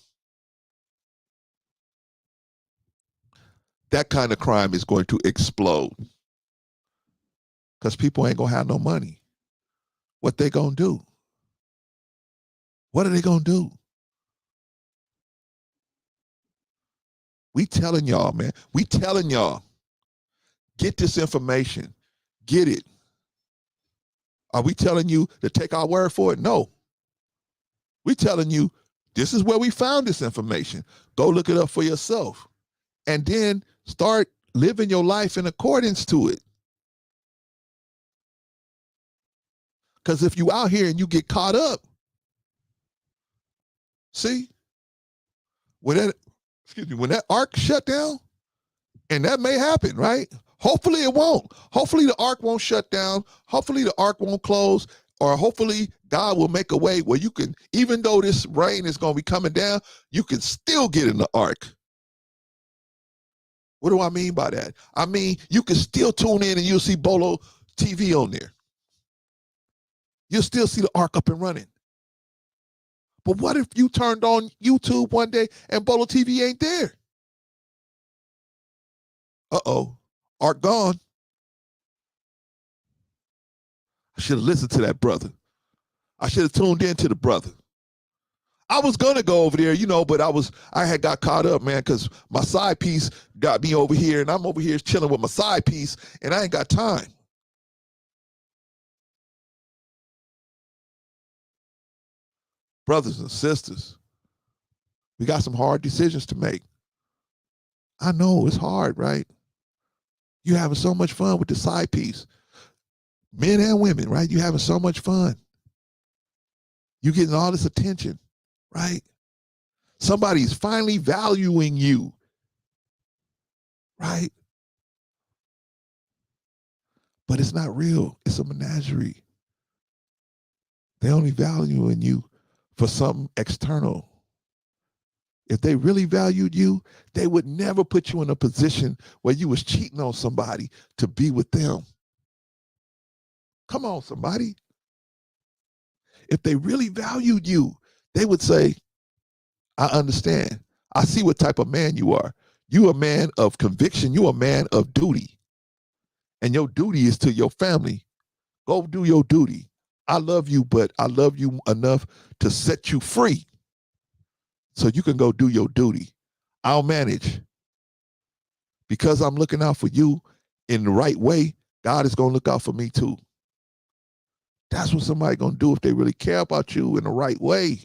That kind of crime is going to explode because people ain't going to have no money. What they going to do? What are they going to do? We telling y'all, man. We telling y'all. Get this information. Get it. Are we telling you to take our word for it? No. We telling you this is where we found this information. Go look it up for yourself. And then start living your life in accordance to it. Because if you out here and you get caught up, see, when that ark shut down, and that may happen, right? Hopefully it won't. Hopefully the ark won't shut down. Hopefully the ark won't close. Or hopefully God will make a way where you can, even though this rain is going to be coming down, you can still get in the ark. What do I mean by that? I mean, you can still tune in and you'll see Bolo TV on there. You'll still see the ark up and running. But what if you turned on YouTube one day and Bolo TV ain't there? Uh-oh, ark gone. I should have listened to that brother. I should have tuned in to the brother. I was gonna go over there, but I had got caught up, man, because my side piece got me over here, and I'm over here chilling with my side piece, and I ain't got time. Brothers and sisters, we got some hard decisions to make. I know it's hard, right? You're having so much fun with the side piece. Men and women, right? You're having so much fun. You're getting all this attention, right? Somebody's finally valuing you, right? But it's not real. It's a menagerie. They only valuing you for something external. If they really valued you, they would never put you in a position where you was cheating on somebody to be with them. Come on, somebody. If they really valued you, they would say, I understand. I see what type of man you are. You a man of conviction. You a man of duty. And your duty is to your family. Go do your duty. I love you, but I love you enough to set you free so you can go do your duty. I'll manage. Because I'm looking out for you in the right way, God is going to look out for me too. That's what somebody's going to do if they really care about you in the right way.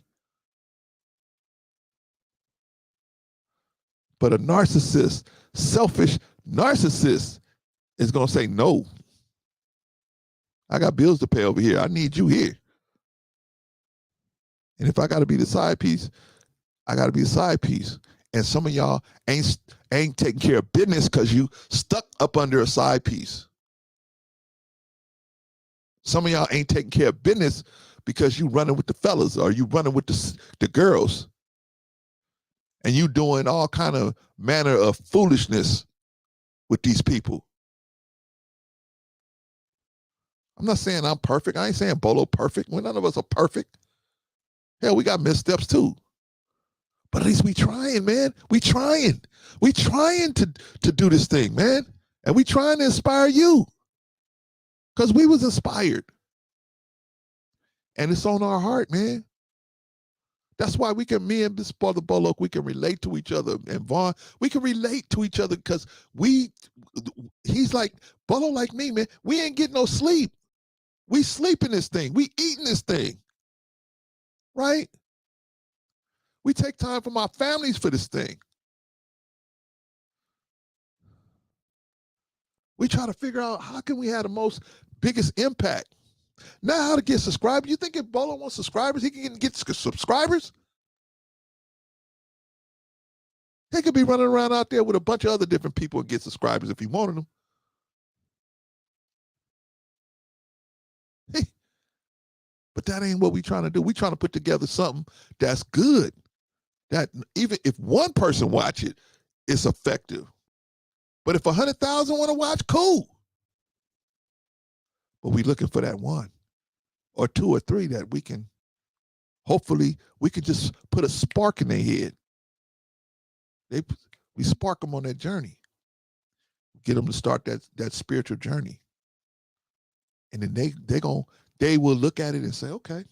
But a narcissist, selfish narcissist is going to say, no, I got bills to pay over here. I need you here. And if I got to be the side piece, I got to be the side piece. And some of y'all ain't taking care of business because you stuck up under a side piece. Some of y'all ain't taking care of business because you running with the fellas or you running with the girls. And you doing all kind of manner of foolishness with these people. I'm not saying I'm perfect. I ain't saying Bolo perfect. Well, none of us are perfect. Hell, we got missteps too. But at least we trying, man. We trying. We trying to do this thing, man. And we trying to inspire you. Because we was inspired. And it's on our heart, man. That's why me and this brother Bolo, we can relate to each other. And Vaughn, we can relate to each other because he's like, Bolo like me, man. We ain't getting no sleep. We sleeping this thing. We eating this thing. Right? We take time from our families for this thing. We try to figure out how can we have the biggest impact. Now how to get subscribers. You think if Bolo wants subscribers, he can get subscribers? He could be running around out there with a bunch of other different people and get subscribers if he wanted them. But that ain't what we trying to do. We trying to put together something that's good. That even if one person watch it, it's effective. But if 100,000 want to watch, cool. but we're looking for that one or two or three that we can, hopefully, we can just put a spark in their head. We spark them on that journey, get them to start that spiritual journey, and then they will look at it and say, okay,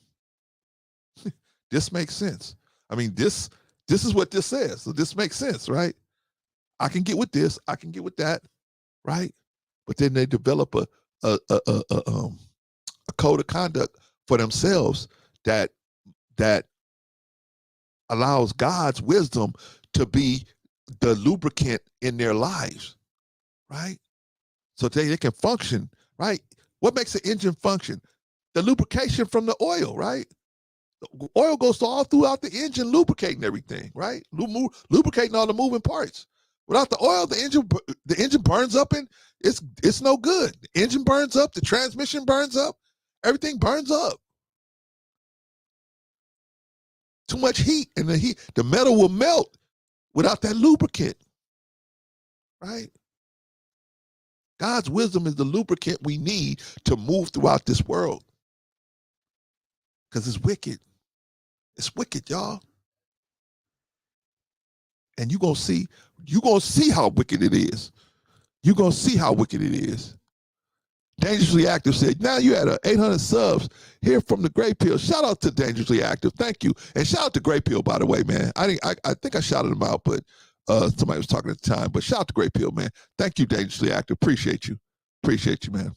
this makes sense. I mean, this is what this says, so this makes sense, right? I can get with this, I can get with that, right? But then they develop a code of conduct for themselves that allows God's wisdom to be the lubricant in their lives, right? So they can function, right? What makes an engine function? The lubrication from the oil, right? The oil goes all throughout the engine, lubricating everything, right? Lubricating all the moving parts. Without the oil, the engine burns up and it's no good. The engine burns up, the transmission burns up, everything burns up. Too much heat, and the metal will melt without that lubricant, right? God's wisdom is the lubricant we need to move throughout this world. Because it's wicked. It's wicked, y'all. And you're gonna see how wicked it is. You're gonna see how wicked it is. Dangerously Active said, now you had 800 subs here from the Gray Pill. Shout out to Dangerously Active. Thank you. And shout out to Gray Pill, by the way, man. I think I shouted him out, but somebody was talking at the time. But shout out to Gray Pill, man. Thank you, Dangerously Active. Appreciate you. Appreciate you, man.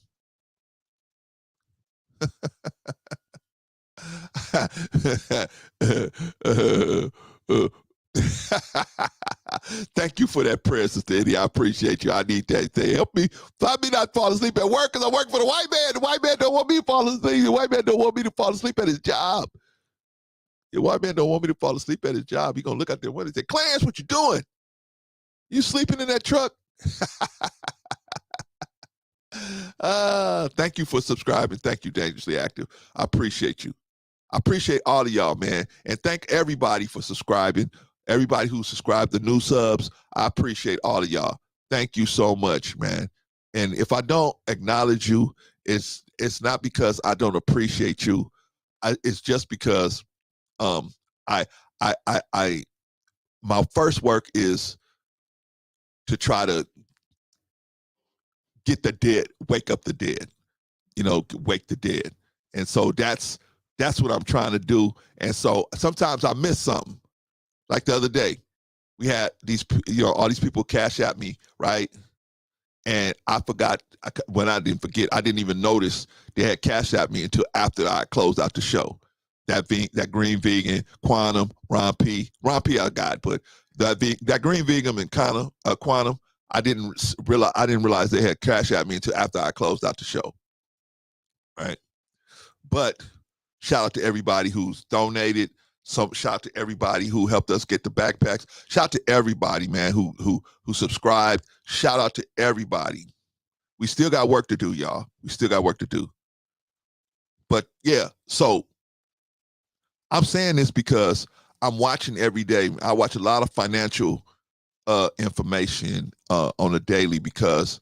Thank you for that prayer, Sister Eddie. I appreciate you. I need that. Say, help me. Let me not fall asleep at work because I work for the white man. The white man don't want me to fall asleep. The white man don't want me to fall asleep at his job. The white man don't want me to fall asleep at his job. He gonna look out there window and say, Clarence, what you doing? You sleeping in that truck? Thank you for subscribing. Thank you, Dangerously Active. I appreciate you. I appreciate all of y'all, man. And thank everybody for subscribing. Everybody who subscribed, the new subs, I appreciate all of y'all. Thank you so much, man. And if I don't acknowledge you, it's not because I don't appreciate you. It's just because my first work is to try to get the dead, wake up the dead, wake the dead. And so that's what I'm trying to do. And so sometimes I miss something. Like the other day, we had all these people cash at me, right? And I forgot, I didn't even notice they had cash at me until after I closed out the show. That Green Vegan, Quantum, Ron P I got, but that Green Vegan and Quantum, I didn't realize they had cash at me until after I closed out the show, right? But shout out to everybody who's donated. Shout out to everybody who helped us get the backpacks. Shout out to everybody, man, who subscribed. Shout out to everybody. We still got work to do, y'all. We still got work to do. But yeah, so I'm saying this because I'm watching every day. I watch a lot of financial information on a daily because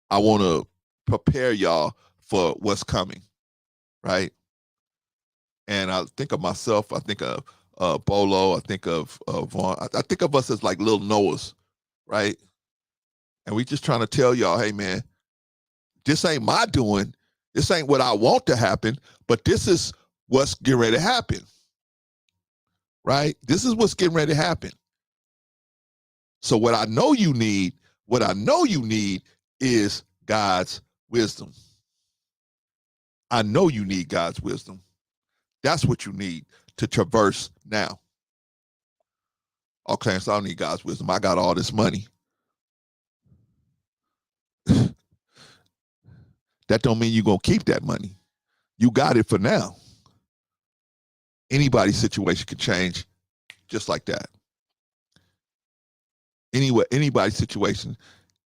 I want to prepare y'all for what's coming, right? And I think of myself, I think of Bolo, I think of Vaughn. I think of us as like little Noahs, right? And we just trying to tell y'all, hey man, this ain't my doing. This ain't what I want to happen, but this is what's getting ready to happen, right? This is what's getting ready to happen. So what I know you need is God's wisdom. I know you need God's wisdom. That's what you need to traverse now. Okay, so I don't need God's wisdom. I got all this money. That don't mean you're going to keep that money. You got it for now. Anybody's situation can change just like that. Anyway, anybody's situation.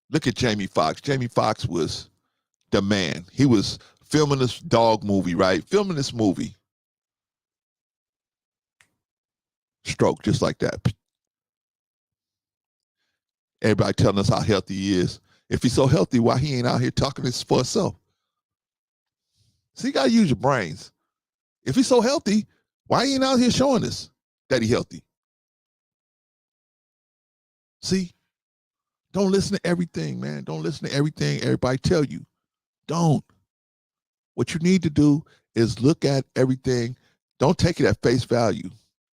Look at Jamie Foxx. Jamie Foxx was the man. He was filming this dog movie, right? Filming this movie. Stroke, just like that. Everybody telling us how healthy he is. If he's so healthy, why he ain't out here talking this for himself? So you gotta use your brains. If he's so healthy, why ain't he out here showing us that he's healthy? See, don't listen to everything, man. Don't listen to everything everybody tell you. Don't. What you need to do is look at everything. Don't take it at face value,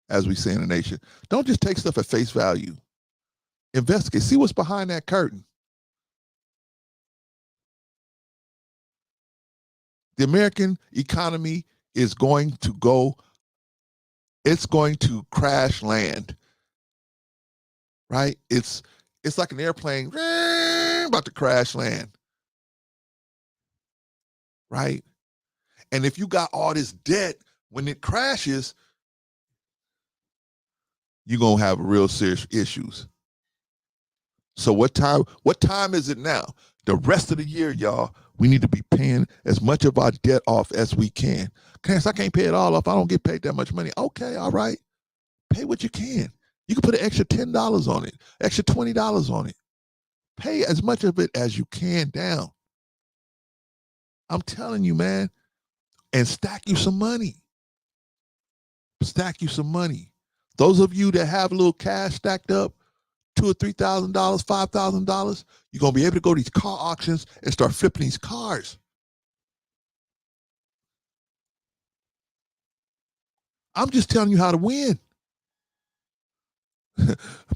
as we say in the nation. Don't just take stuff at face value. Investigate. See what's behind that curtain. The American economy is going to go, it's going to crash land, right? It's like an airplane about to crash land, right? And if you got all this debt, when it crashes, you're going to have real serious issues. So what time is it now? The rest of the year, y'all, we need to be paying as much of our debt off as we can. Clarence, I can't pay it all off. I don't get paid that much money. Okay, all right. Pay what you can. You can put an extra $10 on it, extra $20 on it. Pay as much of it as you can down. I'm telling you, man. And stack you some money. Stack you some money. Those of you that have a little cash stacked up, $2,000 or $3,000, $5,000, you're gonna be able to go to these car auctions and start flipping these cars. I'm just telling you how to win.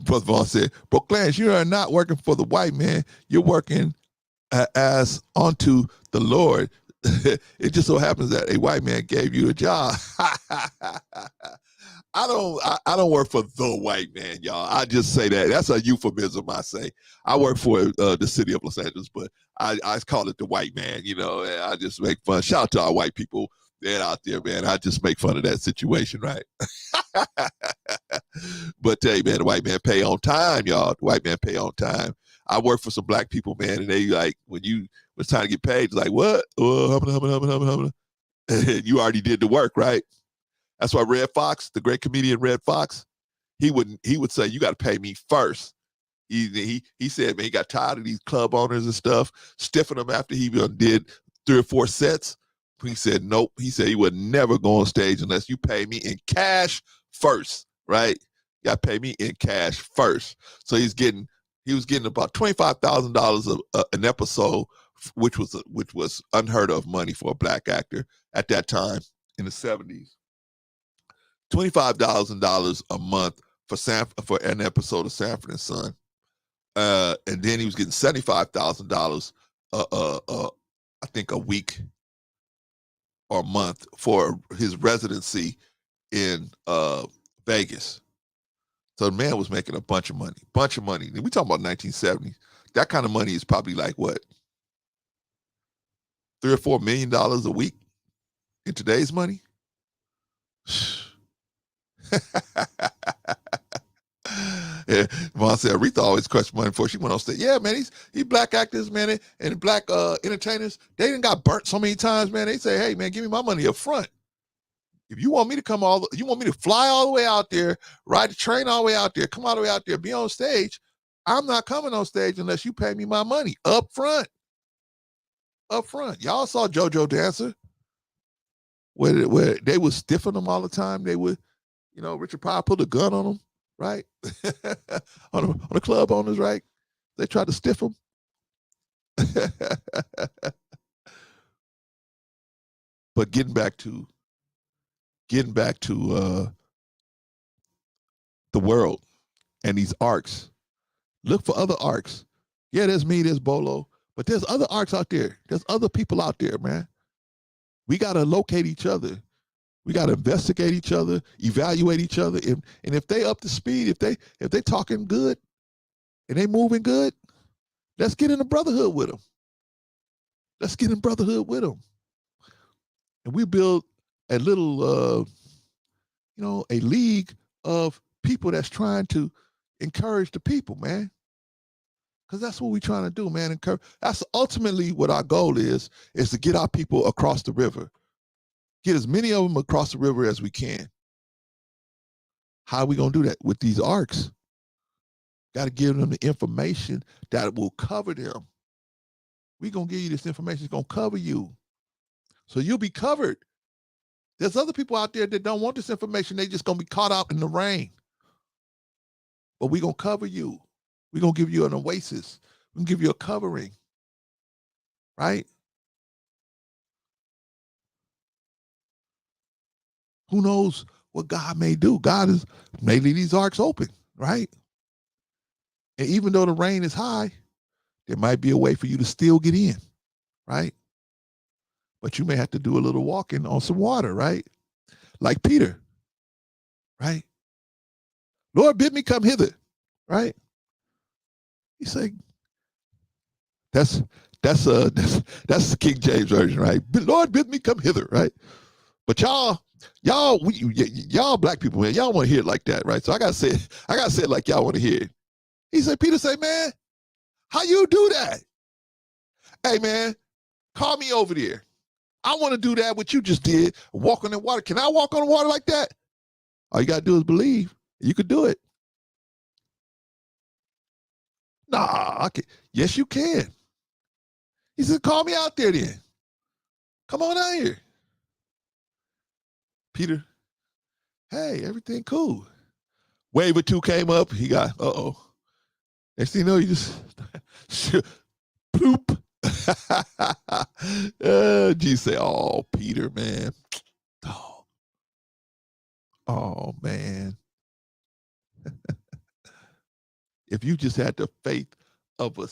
Brother Vaughn said, "Bro, Clarence, you are not working for the white man. You're working as unto the Lord. It just so happens that a white man gave you a job." I don't work for the white man, y'all. I just say that. That's a euphemism, I say. I work for the city of Los Angeles, but I call it the white man, and I just make fun. Shout out to our white people that out there, man. I just make fun of that situation, right? But hey, man, the white man pay on time, y'all. The white man pay on time. I work for some black people, man, and they like, when it's time to get paid, it's like, what? Oh, you already did the work, right? That's why Red Fox, the great comedian Red Fox, he would say, you got to pay me first. He said, man, he got tired of these club owners and stuff, stiffing them after he did 3 or 4 sets. He said, nope. He said he would never go on stage unless you pay me in cash first, right? You got to pay me in cash first. So he was getting about $25,000 an episode, which was unheard of money for a black actor at that time in the 70s. $25,000 a month for an episode of Sanford and Son, and then he was getting $75,000, I think, a week or a month for his residency in Vegas. So the man was making a bunch of money. We talking about 1970s. That kind of money is probably like what, $3 or $4 million a week in today's money. Yeah, Vaughn said Aretha always questioned money before she went on stage. Yeah, man, these black actors, man, and black entertainers, they didn't got burnt so many times, man. They say, hey, man, give me my money up front. If you want me to you want me to fly all the way out there, ride the train all the way out there, come all the way out there, be on stage, I'm not coming on stage unless you pay me my money up front. Up front. Y'all saw JoJo Dancer, where they would stiffen them all the time. They would, Richard Pryor put a gun on them, right? on the club owners, right? They tried to stiff them. But getting back to the world and these arcs. Look for other arcs. Yeah, there's me, there's Bolo, but there's other arcs out there. There's other people out there, man. We got to locate each other. We got to investigate each other, evaluate each other. And if they up to speed, if they talking good and they moving good, let's get in a brotherhood with them. Let's get in brotherhood with them. And we build a little, a league of people that's trying to encourage the people, man. Because that's what we're trying to do, man. That's ultimately what our goal is to get our people across the river. Get as many of them across the river as we can. How are we going to do that? With these arcs. Got to give them the information that will cover them. We're going to give you this information. It's going to cover you. So you'll be covered. There's other people out there that don't want this information. They just going to be caught out in the rain. But we're going to cover you. We're going to give you an oasis. We're going to give you a covering. Right? Who knows what God may do? God may leave these arcs open, right? And even though the rain is high, there might be a way for you to still get in, right? But you may have to do a little walking on some water, right? Like Peter, right? Lord, bid me come hither, right? He said, that's the King James version, right? Lord, bid me come hither, right? But y'all black people, man, y'all want to hear it like that, right? So I gotta say it like y'all want to hear it. He said, Peter said, man, how you do that? Hey, man, call me over there. I want to do that, what you just did, walk on the water. Can I walk on the water like that? All you got to do is believe. You could do it. Nah, yes, you can. He said, call me out there then. Come on out here. Peter, hey, everything cool. Wave or two came up. He got, next thing you know, he just, poop. Jesus say, oh, Peter, man. Oh man. If you just had the faith of a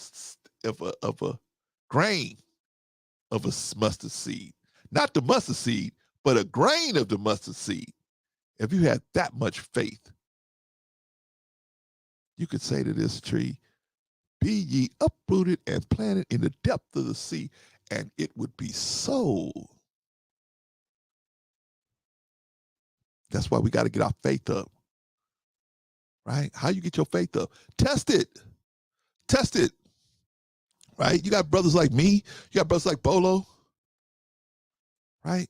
grain of a mustard seed, not the mustard seed, but a grain of the mustard seed. If you had that much faith, you could say to this tree, be ye uprooted and planted in the depth of the sea, and it would be so. That's why we got to get our faith up. Right? How you get your faith up? Test it. Test it. Right? You got brothers like me. You got brothers like Bolo. Right?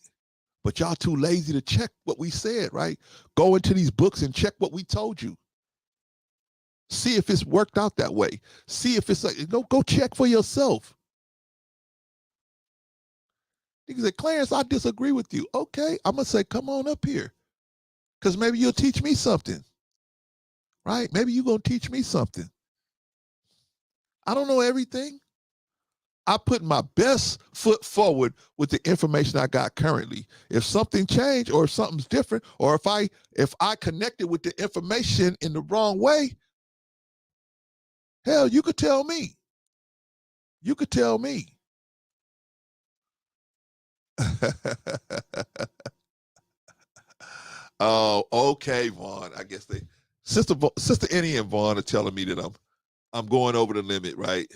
But y'all too lazy to check what we said, right? Go into these books and check what we told you. See if it's worked out that way. See if it's like, go check for yourself. You say, Clarence, I disagree with you. Okay, I'm going to say, come on up here. Because maybe you'll teach me something. Right? Maybe you're going to teach me something. I don't know everything. I put my best foot forward with the information I got currently. If something changed or if something's different, or if I connected with the information in the wrong way, hell, you could tell me. You could tell me. Oh, okay, Vaughn. I guess Sister Annie and Vaughn are telling me that I'm going over the limit, right?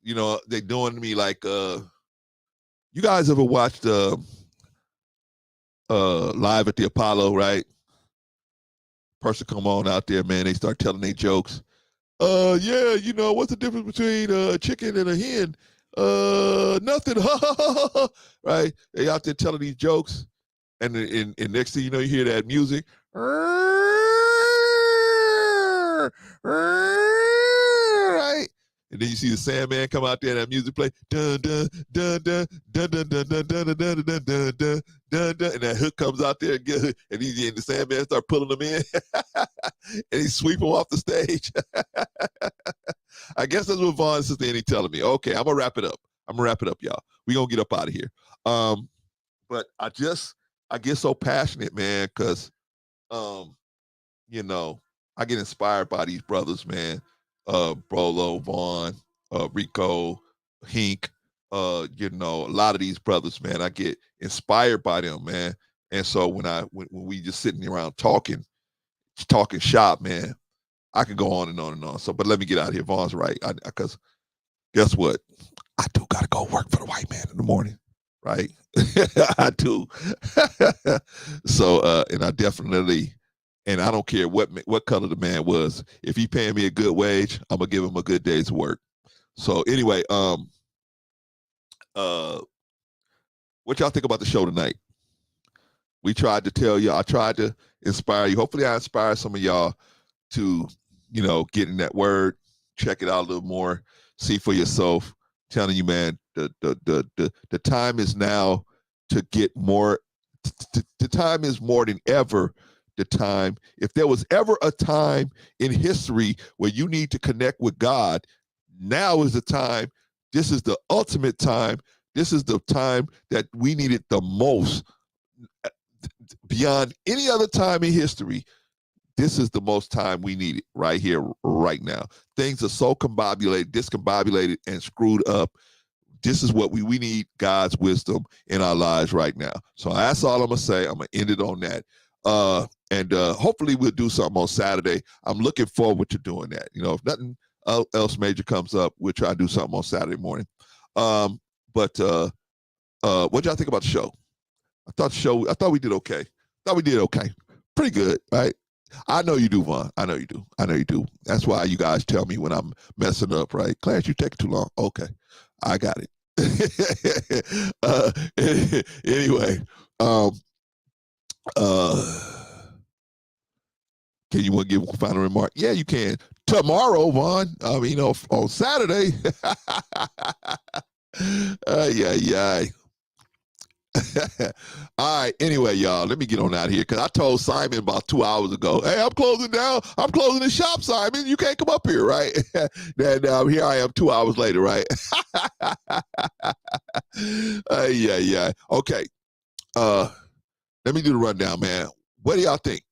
You know, they're doing me like you guys ever watched Live at the Apollo, right? Person come on out there, man, they start telling their jokes. Yeah, you know, what's the difference between a chicken and a hen? Nothing. Right? They out there telling these jokes, and next thing you know, you hear that music. Right? And then you see the Sandman come out there, that music play, dun dun dun dun dun dun dun dun dun dun dun dun dun dun dun, and that hook comes out there and the Sandman start pulling them in, and he sweep them off the stage. I guess that's what Vaughn and Sister Annie telling me. Okay, I'm gonna wrap it up. Y'all. We gonna get up out of here. But I get so passionate, man, because you know, I get inspired by these brothers, man. Brolo, Vaughn, Rico, Hink, you know, a lot of these brothers, man, I get inspired by them, man. And so when we just sitting around talking shop, man, I can go on and on and on. So, but let me get out of here. Vaughn's right. Because guess what? I do got to go work for the white man in the morning, right? I do. So, and I definitely, and I don't care what color the man was. If he paying me a good wage, I'm gonna give him a good day's work. So anyway, what y'all think about the show tonight? We tried to tell you. I tried to inspire you. Hopefully, I inspire some of y'all to, you know, get in that word, check it out a little more, see for yourself. Telling you, man, the time is now to get more. The time is more than ever the time. If there was ever a time in history where you need to connect with God, now is the time. This is the ultimate time. This is the time that we need it the most. Beyond any other time in history, this is the most time we need it right here, right now. Things are so discombobulated, and screwed up. This is what we need, God's wisdom in our lives right now. So that's all I'm going to say. I'm going to end it on that. And hopefully we'll do something on Saturday. I'm looking forward to doing that. You know, if nothing else major comes up, we'll try to do something on Saturday morning. But what y'all think about the show? I thought we did okay. Pretty good, right? I know you do, Vaughn. I know you do. That's why you guys tell me when I'm messing up, right? Clarence, you take too long. Okay, I got it. Anyway, can you want to give a final remark? Yeah, you can. Tomorrow, Vaughn. I mean, on Saturday. Yeah. All right. Anyway, y'all, let me get on out of here because I told Simon about 2 hours ago, hey, I'm closing down. I'm closing the shop, Simon. You can't come up here, right? And here I am 2 hours later, right? Yeah. Okay. Let me do the rundown, man. What do y'all think?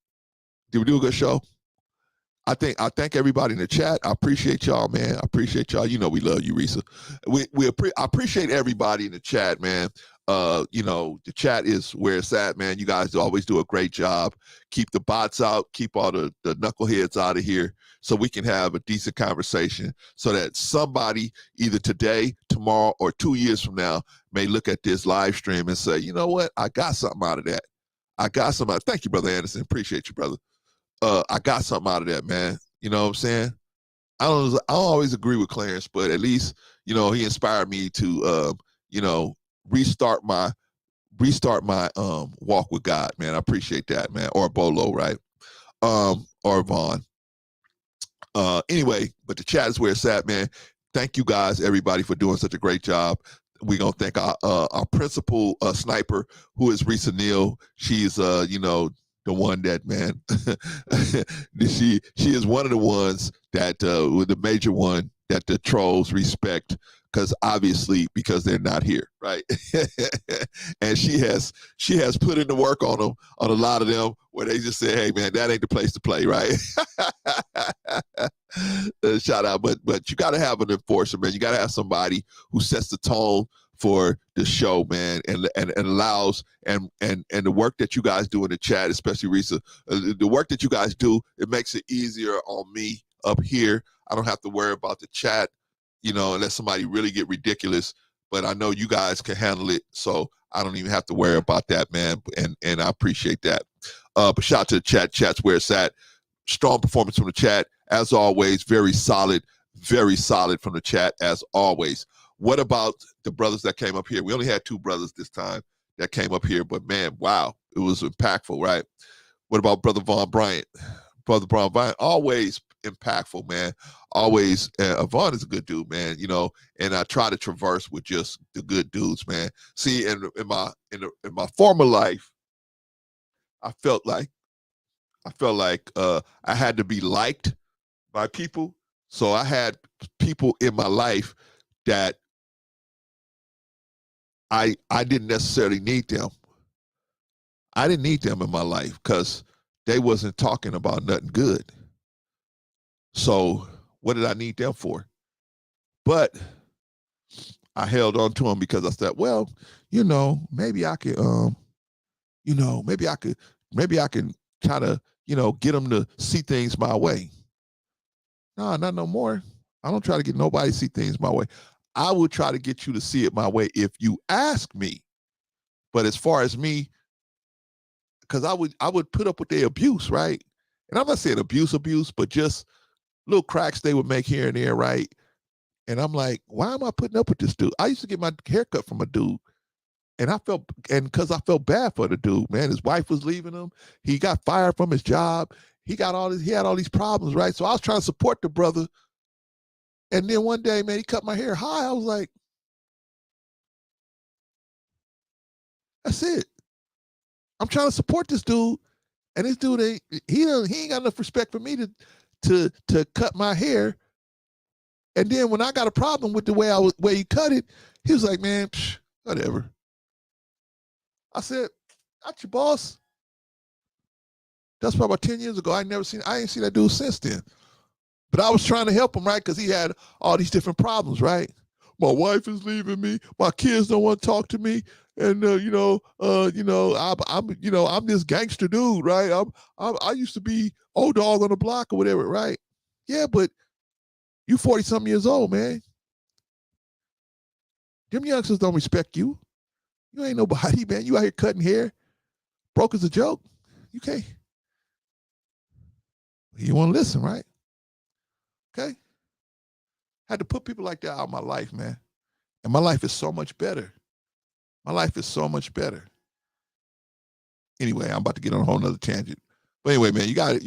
Did we do a good show? I thank everybody in the chat. I appreciate y'all, man. I appreciate y'all. You know we love you, Risa. I appreciate everybody in the chat, man. The chat is where it's at, man. You guys always do a great job. Keep the bots out. Keep all the knuckleheads out of here so we can have a decent conversation so that somebody either today, tomorrow, or 2 years from now may look at this live stream and say, you know what? I got something out of that. Thank you, Brother Anderson. Appreciate you, brother. I got something out of that, man. You know what I'm saying? I don't always agree with Clarence, but at least, he inspired me to, restart my walk with God, man. I appreciate that, man. Or Bolo, right? Or Vaughn. Anyway, but the chat is where it's at, man. Thank you guys, everybody, for doing such a great job. We're gonna thank our principal sniper, who is Risa Neal. She's the one that, man, she is one of the ones that with the major one that the trolls respect, because they're not here, right? And she has put in the work on them, on a lot of them, where they just say, hey man, that ain't the place to play, right? Shout out, but you got to have an enforcer, man. You got to have somebody who sets the tone for the show, man, and allows and the work that you guys do in the chat, especially Risa, the work that you guys do, it makes it easier on me up here. I don't have to worry about the chat, unless somebody really get ridiculous. But I know you guys can handle it, so I don't even have to worry about that, man. And I appreciate that. But shout out to the chat. Chat's where it's at. Strong performance from the chat, as always. Very solid from the chat, as always. What about the brothers that came up here? We only had 2 brothers this time that came up here, but man, wow, it was impactful, right? What about Brother Vaughn Bryant? Brother Vaughn Bryant, always impactful, man. Always. Vaughn is a good dude, man, and I try to traverse with just the good dudes, man. See, in my former life, I felt like I had to be liked by people. So I had people in my life that I didn't necessarily need them. I didn't need them in my life because they wasn't talking about nothing good. So what did I need them for? But I held on to them because I said, well, maybe I could, maybe I can try to, get them to see things my way. No, not no more. I don't try to get nobody to see things my way. I will try to get you to see it my way if you ask me. But as far as me, because I would put up with their abuse, right? And I'm not saying abuse, but just little cracks they would make here and there, right? And I'm like, why am I putting up with this dude? I used to get my haircut from a dude, and because I felt bad for the dude, man. His wife was leaving him. He got fired from his job. He had all these problems, right? So I was trying to support the brother. And then one day, man, he cut my hair high. I was like, That's it. I'm trying to support this dude, and this dude he ain't got enough respect for me to cut my hair. And then when I got a problem with the way he cut it, he was like, man, whatever. I said, "Not your boss." That's probably about 10 years ago. I ain't seen that dude since then. But I was trying to help him, right? Because he had all these different problems, right? My wife is leaving me. My kids don't want to talk to me, and I'm this gangster dude, right? I used to be old dog on the block or whatever, right? Yeah, but you 40-something years old, man. Them youngsters don't respect you. You ain't nobody, man. You out here cutting hair, broke as a joke. You can't. You want to listen, right? Okay. Had to put people like that out of my life, man. And my life is so much better. My life is so much better. Anyway, I'm about to get on a whole nother tangent. But anyway, man, you gotta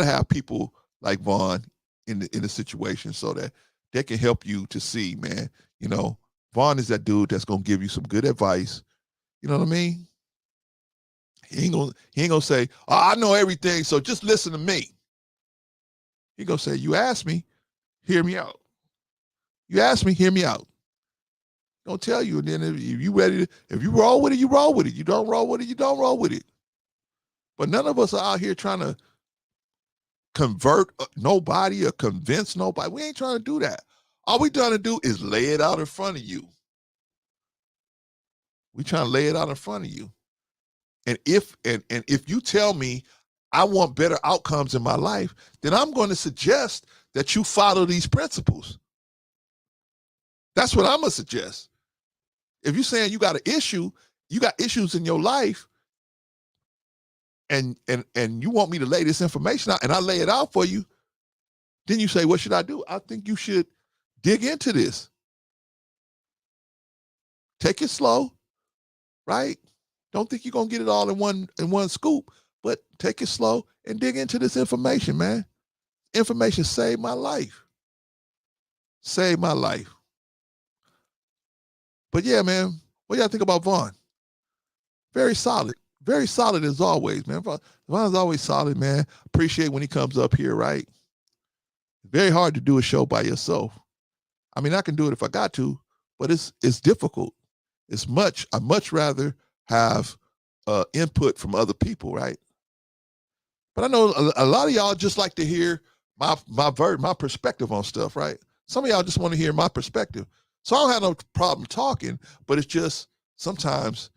have people like Vaughn in the situation so that they can help you to see, man. Vaughn is that dude that's gonna give you some good advice. You know what I mean? He ain't gonna say, "Oh, I know everything, so just listen to me." He gonna say, "You asked me, hear me out. You asked me, hear me out." Gonna tell you, and then if you ready to, if you roll with it, you roll with it. You don't roll with it, you don't roll with it. But none of us are out here trying to convert nobody or convince nobody. We ain't trying to do that. All we trying to do is lay it out in front of you. We trying to lay it out in front of you. And if you tell me I want better outcomes in my life, then I'm going to suggest that you follow these principles. That's what I'm going to suggest. If you're saying you got an issue, you got issues in your life, and you want me to lay this information out, and I lay it out for you, then you say, what should I do? I think you should dig into this. Take it slow, right? Don't think you're gonna get it all in one scoop, but take it slow and dig into this information, man. Information saved my life. Saved my life. But yeah, man, what y'all think about Vaughn? Very solid. Very solid as always, man. Vaughn's always solid, man. Appreciate when he comes up here, right? Very hard to do a show by yourself. I mean, I can do it if I got to, but it's difficult. I'd much rather have input from other people, right? But I know a lot of y'all just like to hear my perspective on stuff, right? Some of y'all just want to hear my perspective. So I don't have no problem talking, but it's just sometimes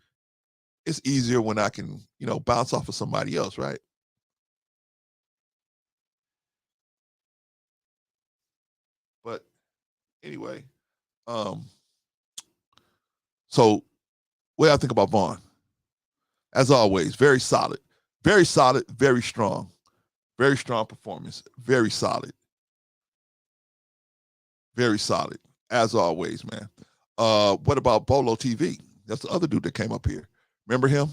it's easier when I can, bounce off of somebody else, right? But anyway, so what do I think about Vaughn? As always, very solid, very strong performance, very solid, as always, man. What about Bolo TV? That's the other dude that came up here. Remember him?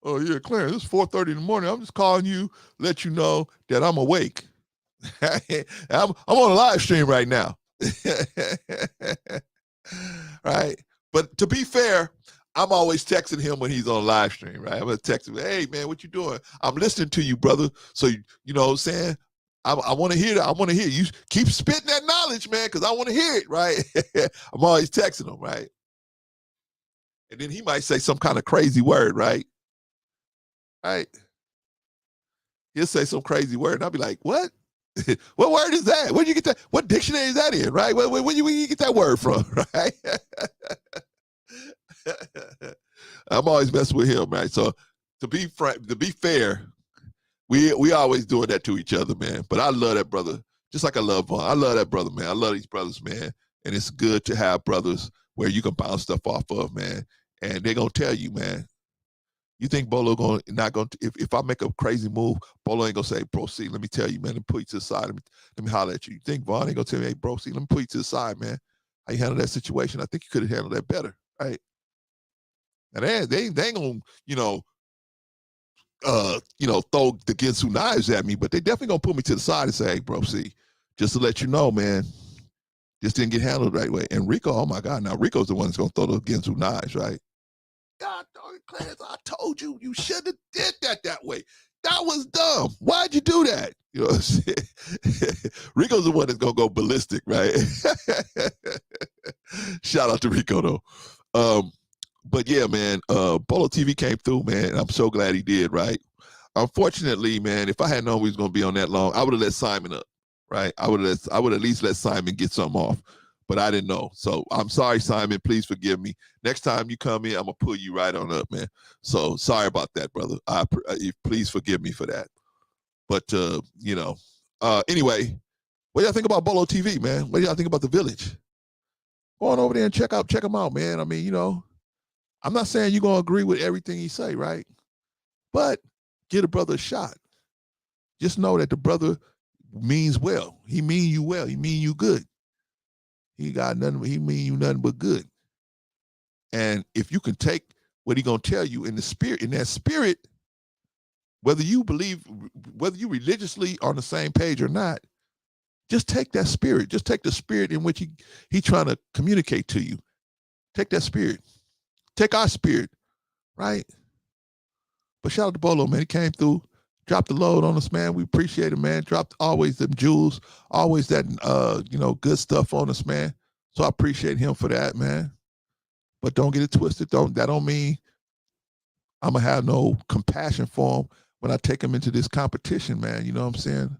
Oh yeah, Clarence, it's 4:30 in the morning. I'm just calling you, let you know that I'm awake. I'm on a live stream right now. Right? But to be fair, I'm always texting him when he's on a live stream, right? I'm gonna text him, hey man, what you doing? I'm listening to you, brother. So you know what I'm saying? I want to hear that. I want to hear you keep spitting that knowledge, man, because I want to hear it, right? I'm always texting him, right? And then he might say some kind of crazy word, right? Right? He'll say some crazy word, and I'll be like, what? What word is that? Where'd you get that? What dictionary is that in, right? Where you get that word from, right? I'm always messing with him, right? So to be fair, we always doing that to each other, man. But I love that brother, just like I love Vaughn. I love that brother, man. I love these brothers, man. And it's good to have brothers where you can bounce stuff off of, man. And they're gonna tell you, man. You think Bolo if I make a crazy move, Bolo ain't gonna say, bro, see, let me tell you, man, let me put you to the side. Let me holler at you. You think Vaughn ain't gonna tell me, hey, bro, see, let me put you to the side, man. How you handle that situation? I think you could have handled that better, right? And they ain't gonna, throw the Ginsu knives at me, but they definitely gonna put me to the side and say, hey, bro, see, just to let you know, man, just didn't get handled the right way. And Rico, oh my God, now Rico's the one that's gonna throw the Ginsu knives, right? God darn it, Clarence, I told you, you shouldn't have did that way. That was dumb. Why'd you do that? You know what I'm saying? Rico's the one that's gonna go ballistic, right? Shout out to Rico though. But yeah, man, Bolo TV came through, man. I'm so glad he did, right? Unfortunately, man, if I had known we was gonna be on that long, I would have let Simon up, right? I would at least let Simon get something off, but I didn't know. So I'm sorry, Simon. Please forgive me. Next time you come in, I'm gonna pull you right on up, man. So sorry about that, brother. Please forgive me for that. But anyway, what do y'all think about Bolo TV, man? What do y'all think about the Village? Go on over there and check them out, man. I mean, I'm not saying you're gonna agree with everything he say, right? But give a brother a shot. Just know that the brother means well. He mean you well. He mean you good. He mean you nothing but good. And if you can take what he gonna tell you in that spirit, whether you religiously on the same page or not, just take that spirit. Just take the spirit in which he trying to communicate to you. Take that spirit. Take our spirit, right? But shout out to Bolo, man. He came through, dropped the load on us, man. We appreciate it, man. Dropped always them jewels, always that good stuff on us, man. So I appreciate him for that, man. But don't get it twisted. That don't mean I'm gonna have no compassion for him when I take him into this competition, man. You know what I'm saying?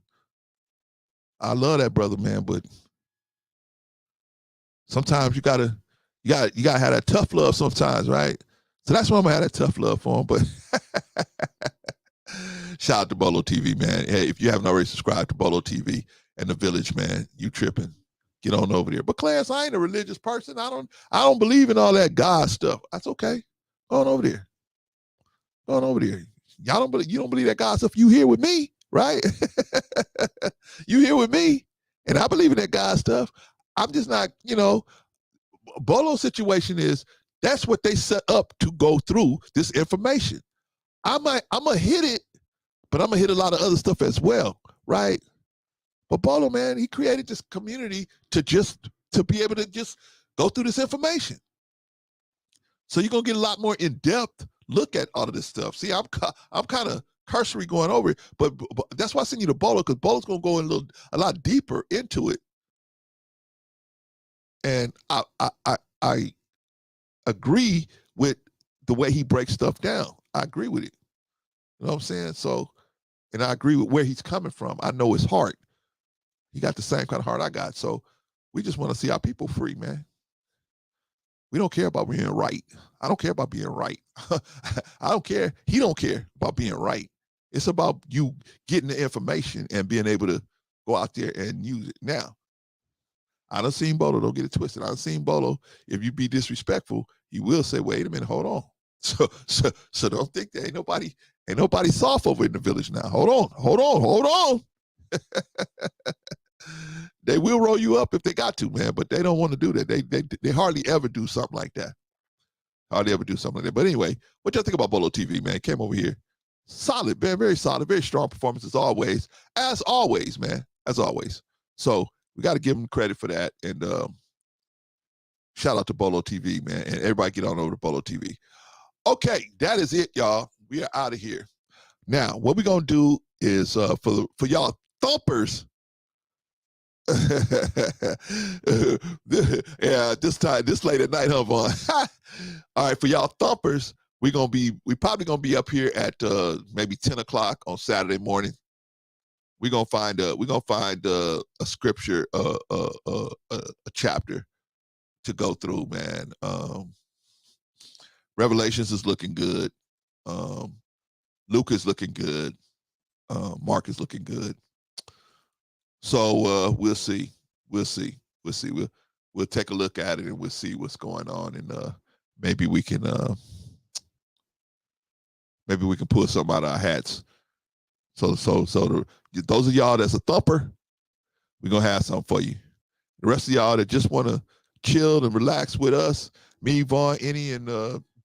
I love that brother, man, but sometimes you gotta have that tough love sometimes, right? So that's why I'm gonna have that tough love for him. But shout out to Bolo TV, man. Hey, if you haven't already subscribed to Bolo TV and the Village, man, you tripping. Get on over there. But Clarence, I ain't a religious person. I don't believe in all that God stuff. That's okay. Go on over there. Go on over there. You don't believe that God stuff. You here with me, right? You here with me, and I believe in that God stuff. I'm just not, Bolo's situation is that's what they set up to go through this information. I'm gonna hit it, but I'm gonna hit a lot of other stuff as well, right? But Bolo, man, he created this community to be able to just go through this information. So you're gonna get a lot more in-depth look at all of this stuff. See, I'm kind of cursory going over it, but that's why I send you to Bolo, because Bolo's gonna go a lot deeper into it. And I agree with the way he breaks stuff down. I agree with it. You know what I'm saying? So, and I agree with where he's coming from. I know his heart. He got the same kind of heart I got. So we just want to see our people free, man. We don't care about being right. I don't care about being right. I don't care. He don't care about being right. It's about you getting the information and being able to go out there and use it. Now, I done seen Bolo, don't get it twisted. I done seen Bolo, if you be disrespectful, he will say, wait a minute, hold on. So don't think there ain't nobody soft over in the Village now. Hold on. They will roll you up if they got to, man, but they don't want to do that. They hardly ever do something like that. But anyway, what y'all think about Bolo TV, man? Came over here. Solid, man, very solid, very strong performance as always. As always, man. As always. So we got to give him credit for that. And shout out to Bolo TV, man. And everybody get on over to Bolo TV. Okay, that is it, y'all. We are out of here. Now, what we're going to do is for y'all thumpers, yeah, this late at night, huh, Vaughn? All right, for y'all thumpers, we probably gonna be up here at maybe 10 o'clock on Saturday morning. We're gonna find a scripture, a chapter to go through, man. Revelations is looking good. Luke is looking good. Mark is looking good. So we'll see. We'll take a look at it and we'll see what's going on, and maybe we can pull something out of our hats. So those of y'all that's a thumper, we're gonna have something for you. The rest of y'all that just want to chill and relax with us, me, Vaughn, Annie, and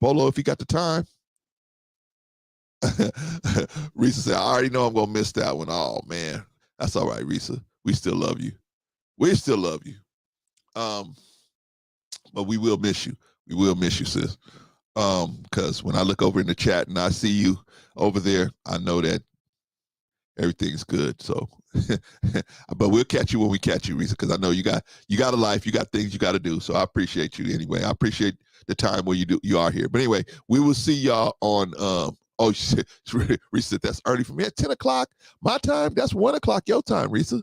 Bolo, if he got the time. Risa said, I already know I'm gonna miss that one. Oh man, that's all right, Risa. We still love you. We still love you. But we will miss you. We will miss you, sis. Because when I look over in the chat and I see you over there, I know that everything's good. So, but we'll catch you when we catch you, Risa, because I know you got a life, you got things you got to do. So I appreciate you anyway. I appreciate the time where you are here. But anyway, we will see y'all on. Oh shit, Risa, that's early for me. At 10 o'clock my time. That's 1 o'clock your time, Risa.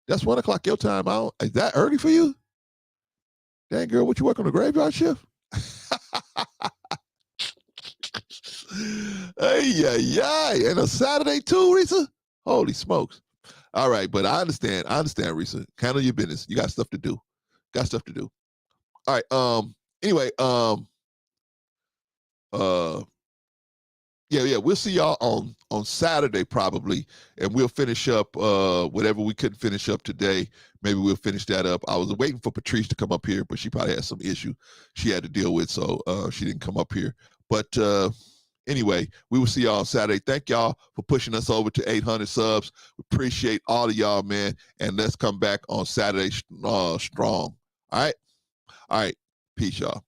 That's 1 o'clock your time. Is that early for you? Dang girl, what you work on the graveyard shift? Hey, and a Saturday too, Risa. Holy smokes! All right, but I understand, Risa. Handle your business. You got stuff to do. All right. Anyway. Yeah. We'll see y'all on Saturday probably, and we'll finish up whatever we couldn't finish up today. Maybe we'll finish that up. I was waiting for Patrice to come up here, but she probably had some issue she had to deal with, so she didn't come up here. But anyway, we will see y'all on Saturday. Thank y'all for pushing us over to 800 subs. We appreciate all of y'all, man. And let's come back on Saturday strong. All right. Peace, y'all.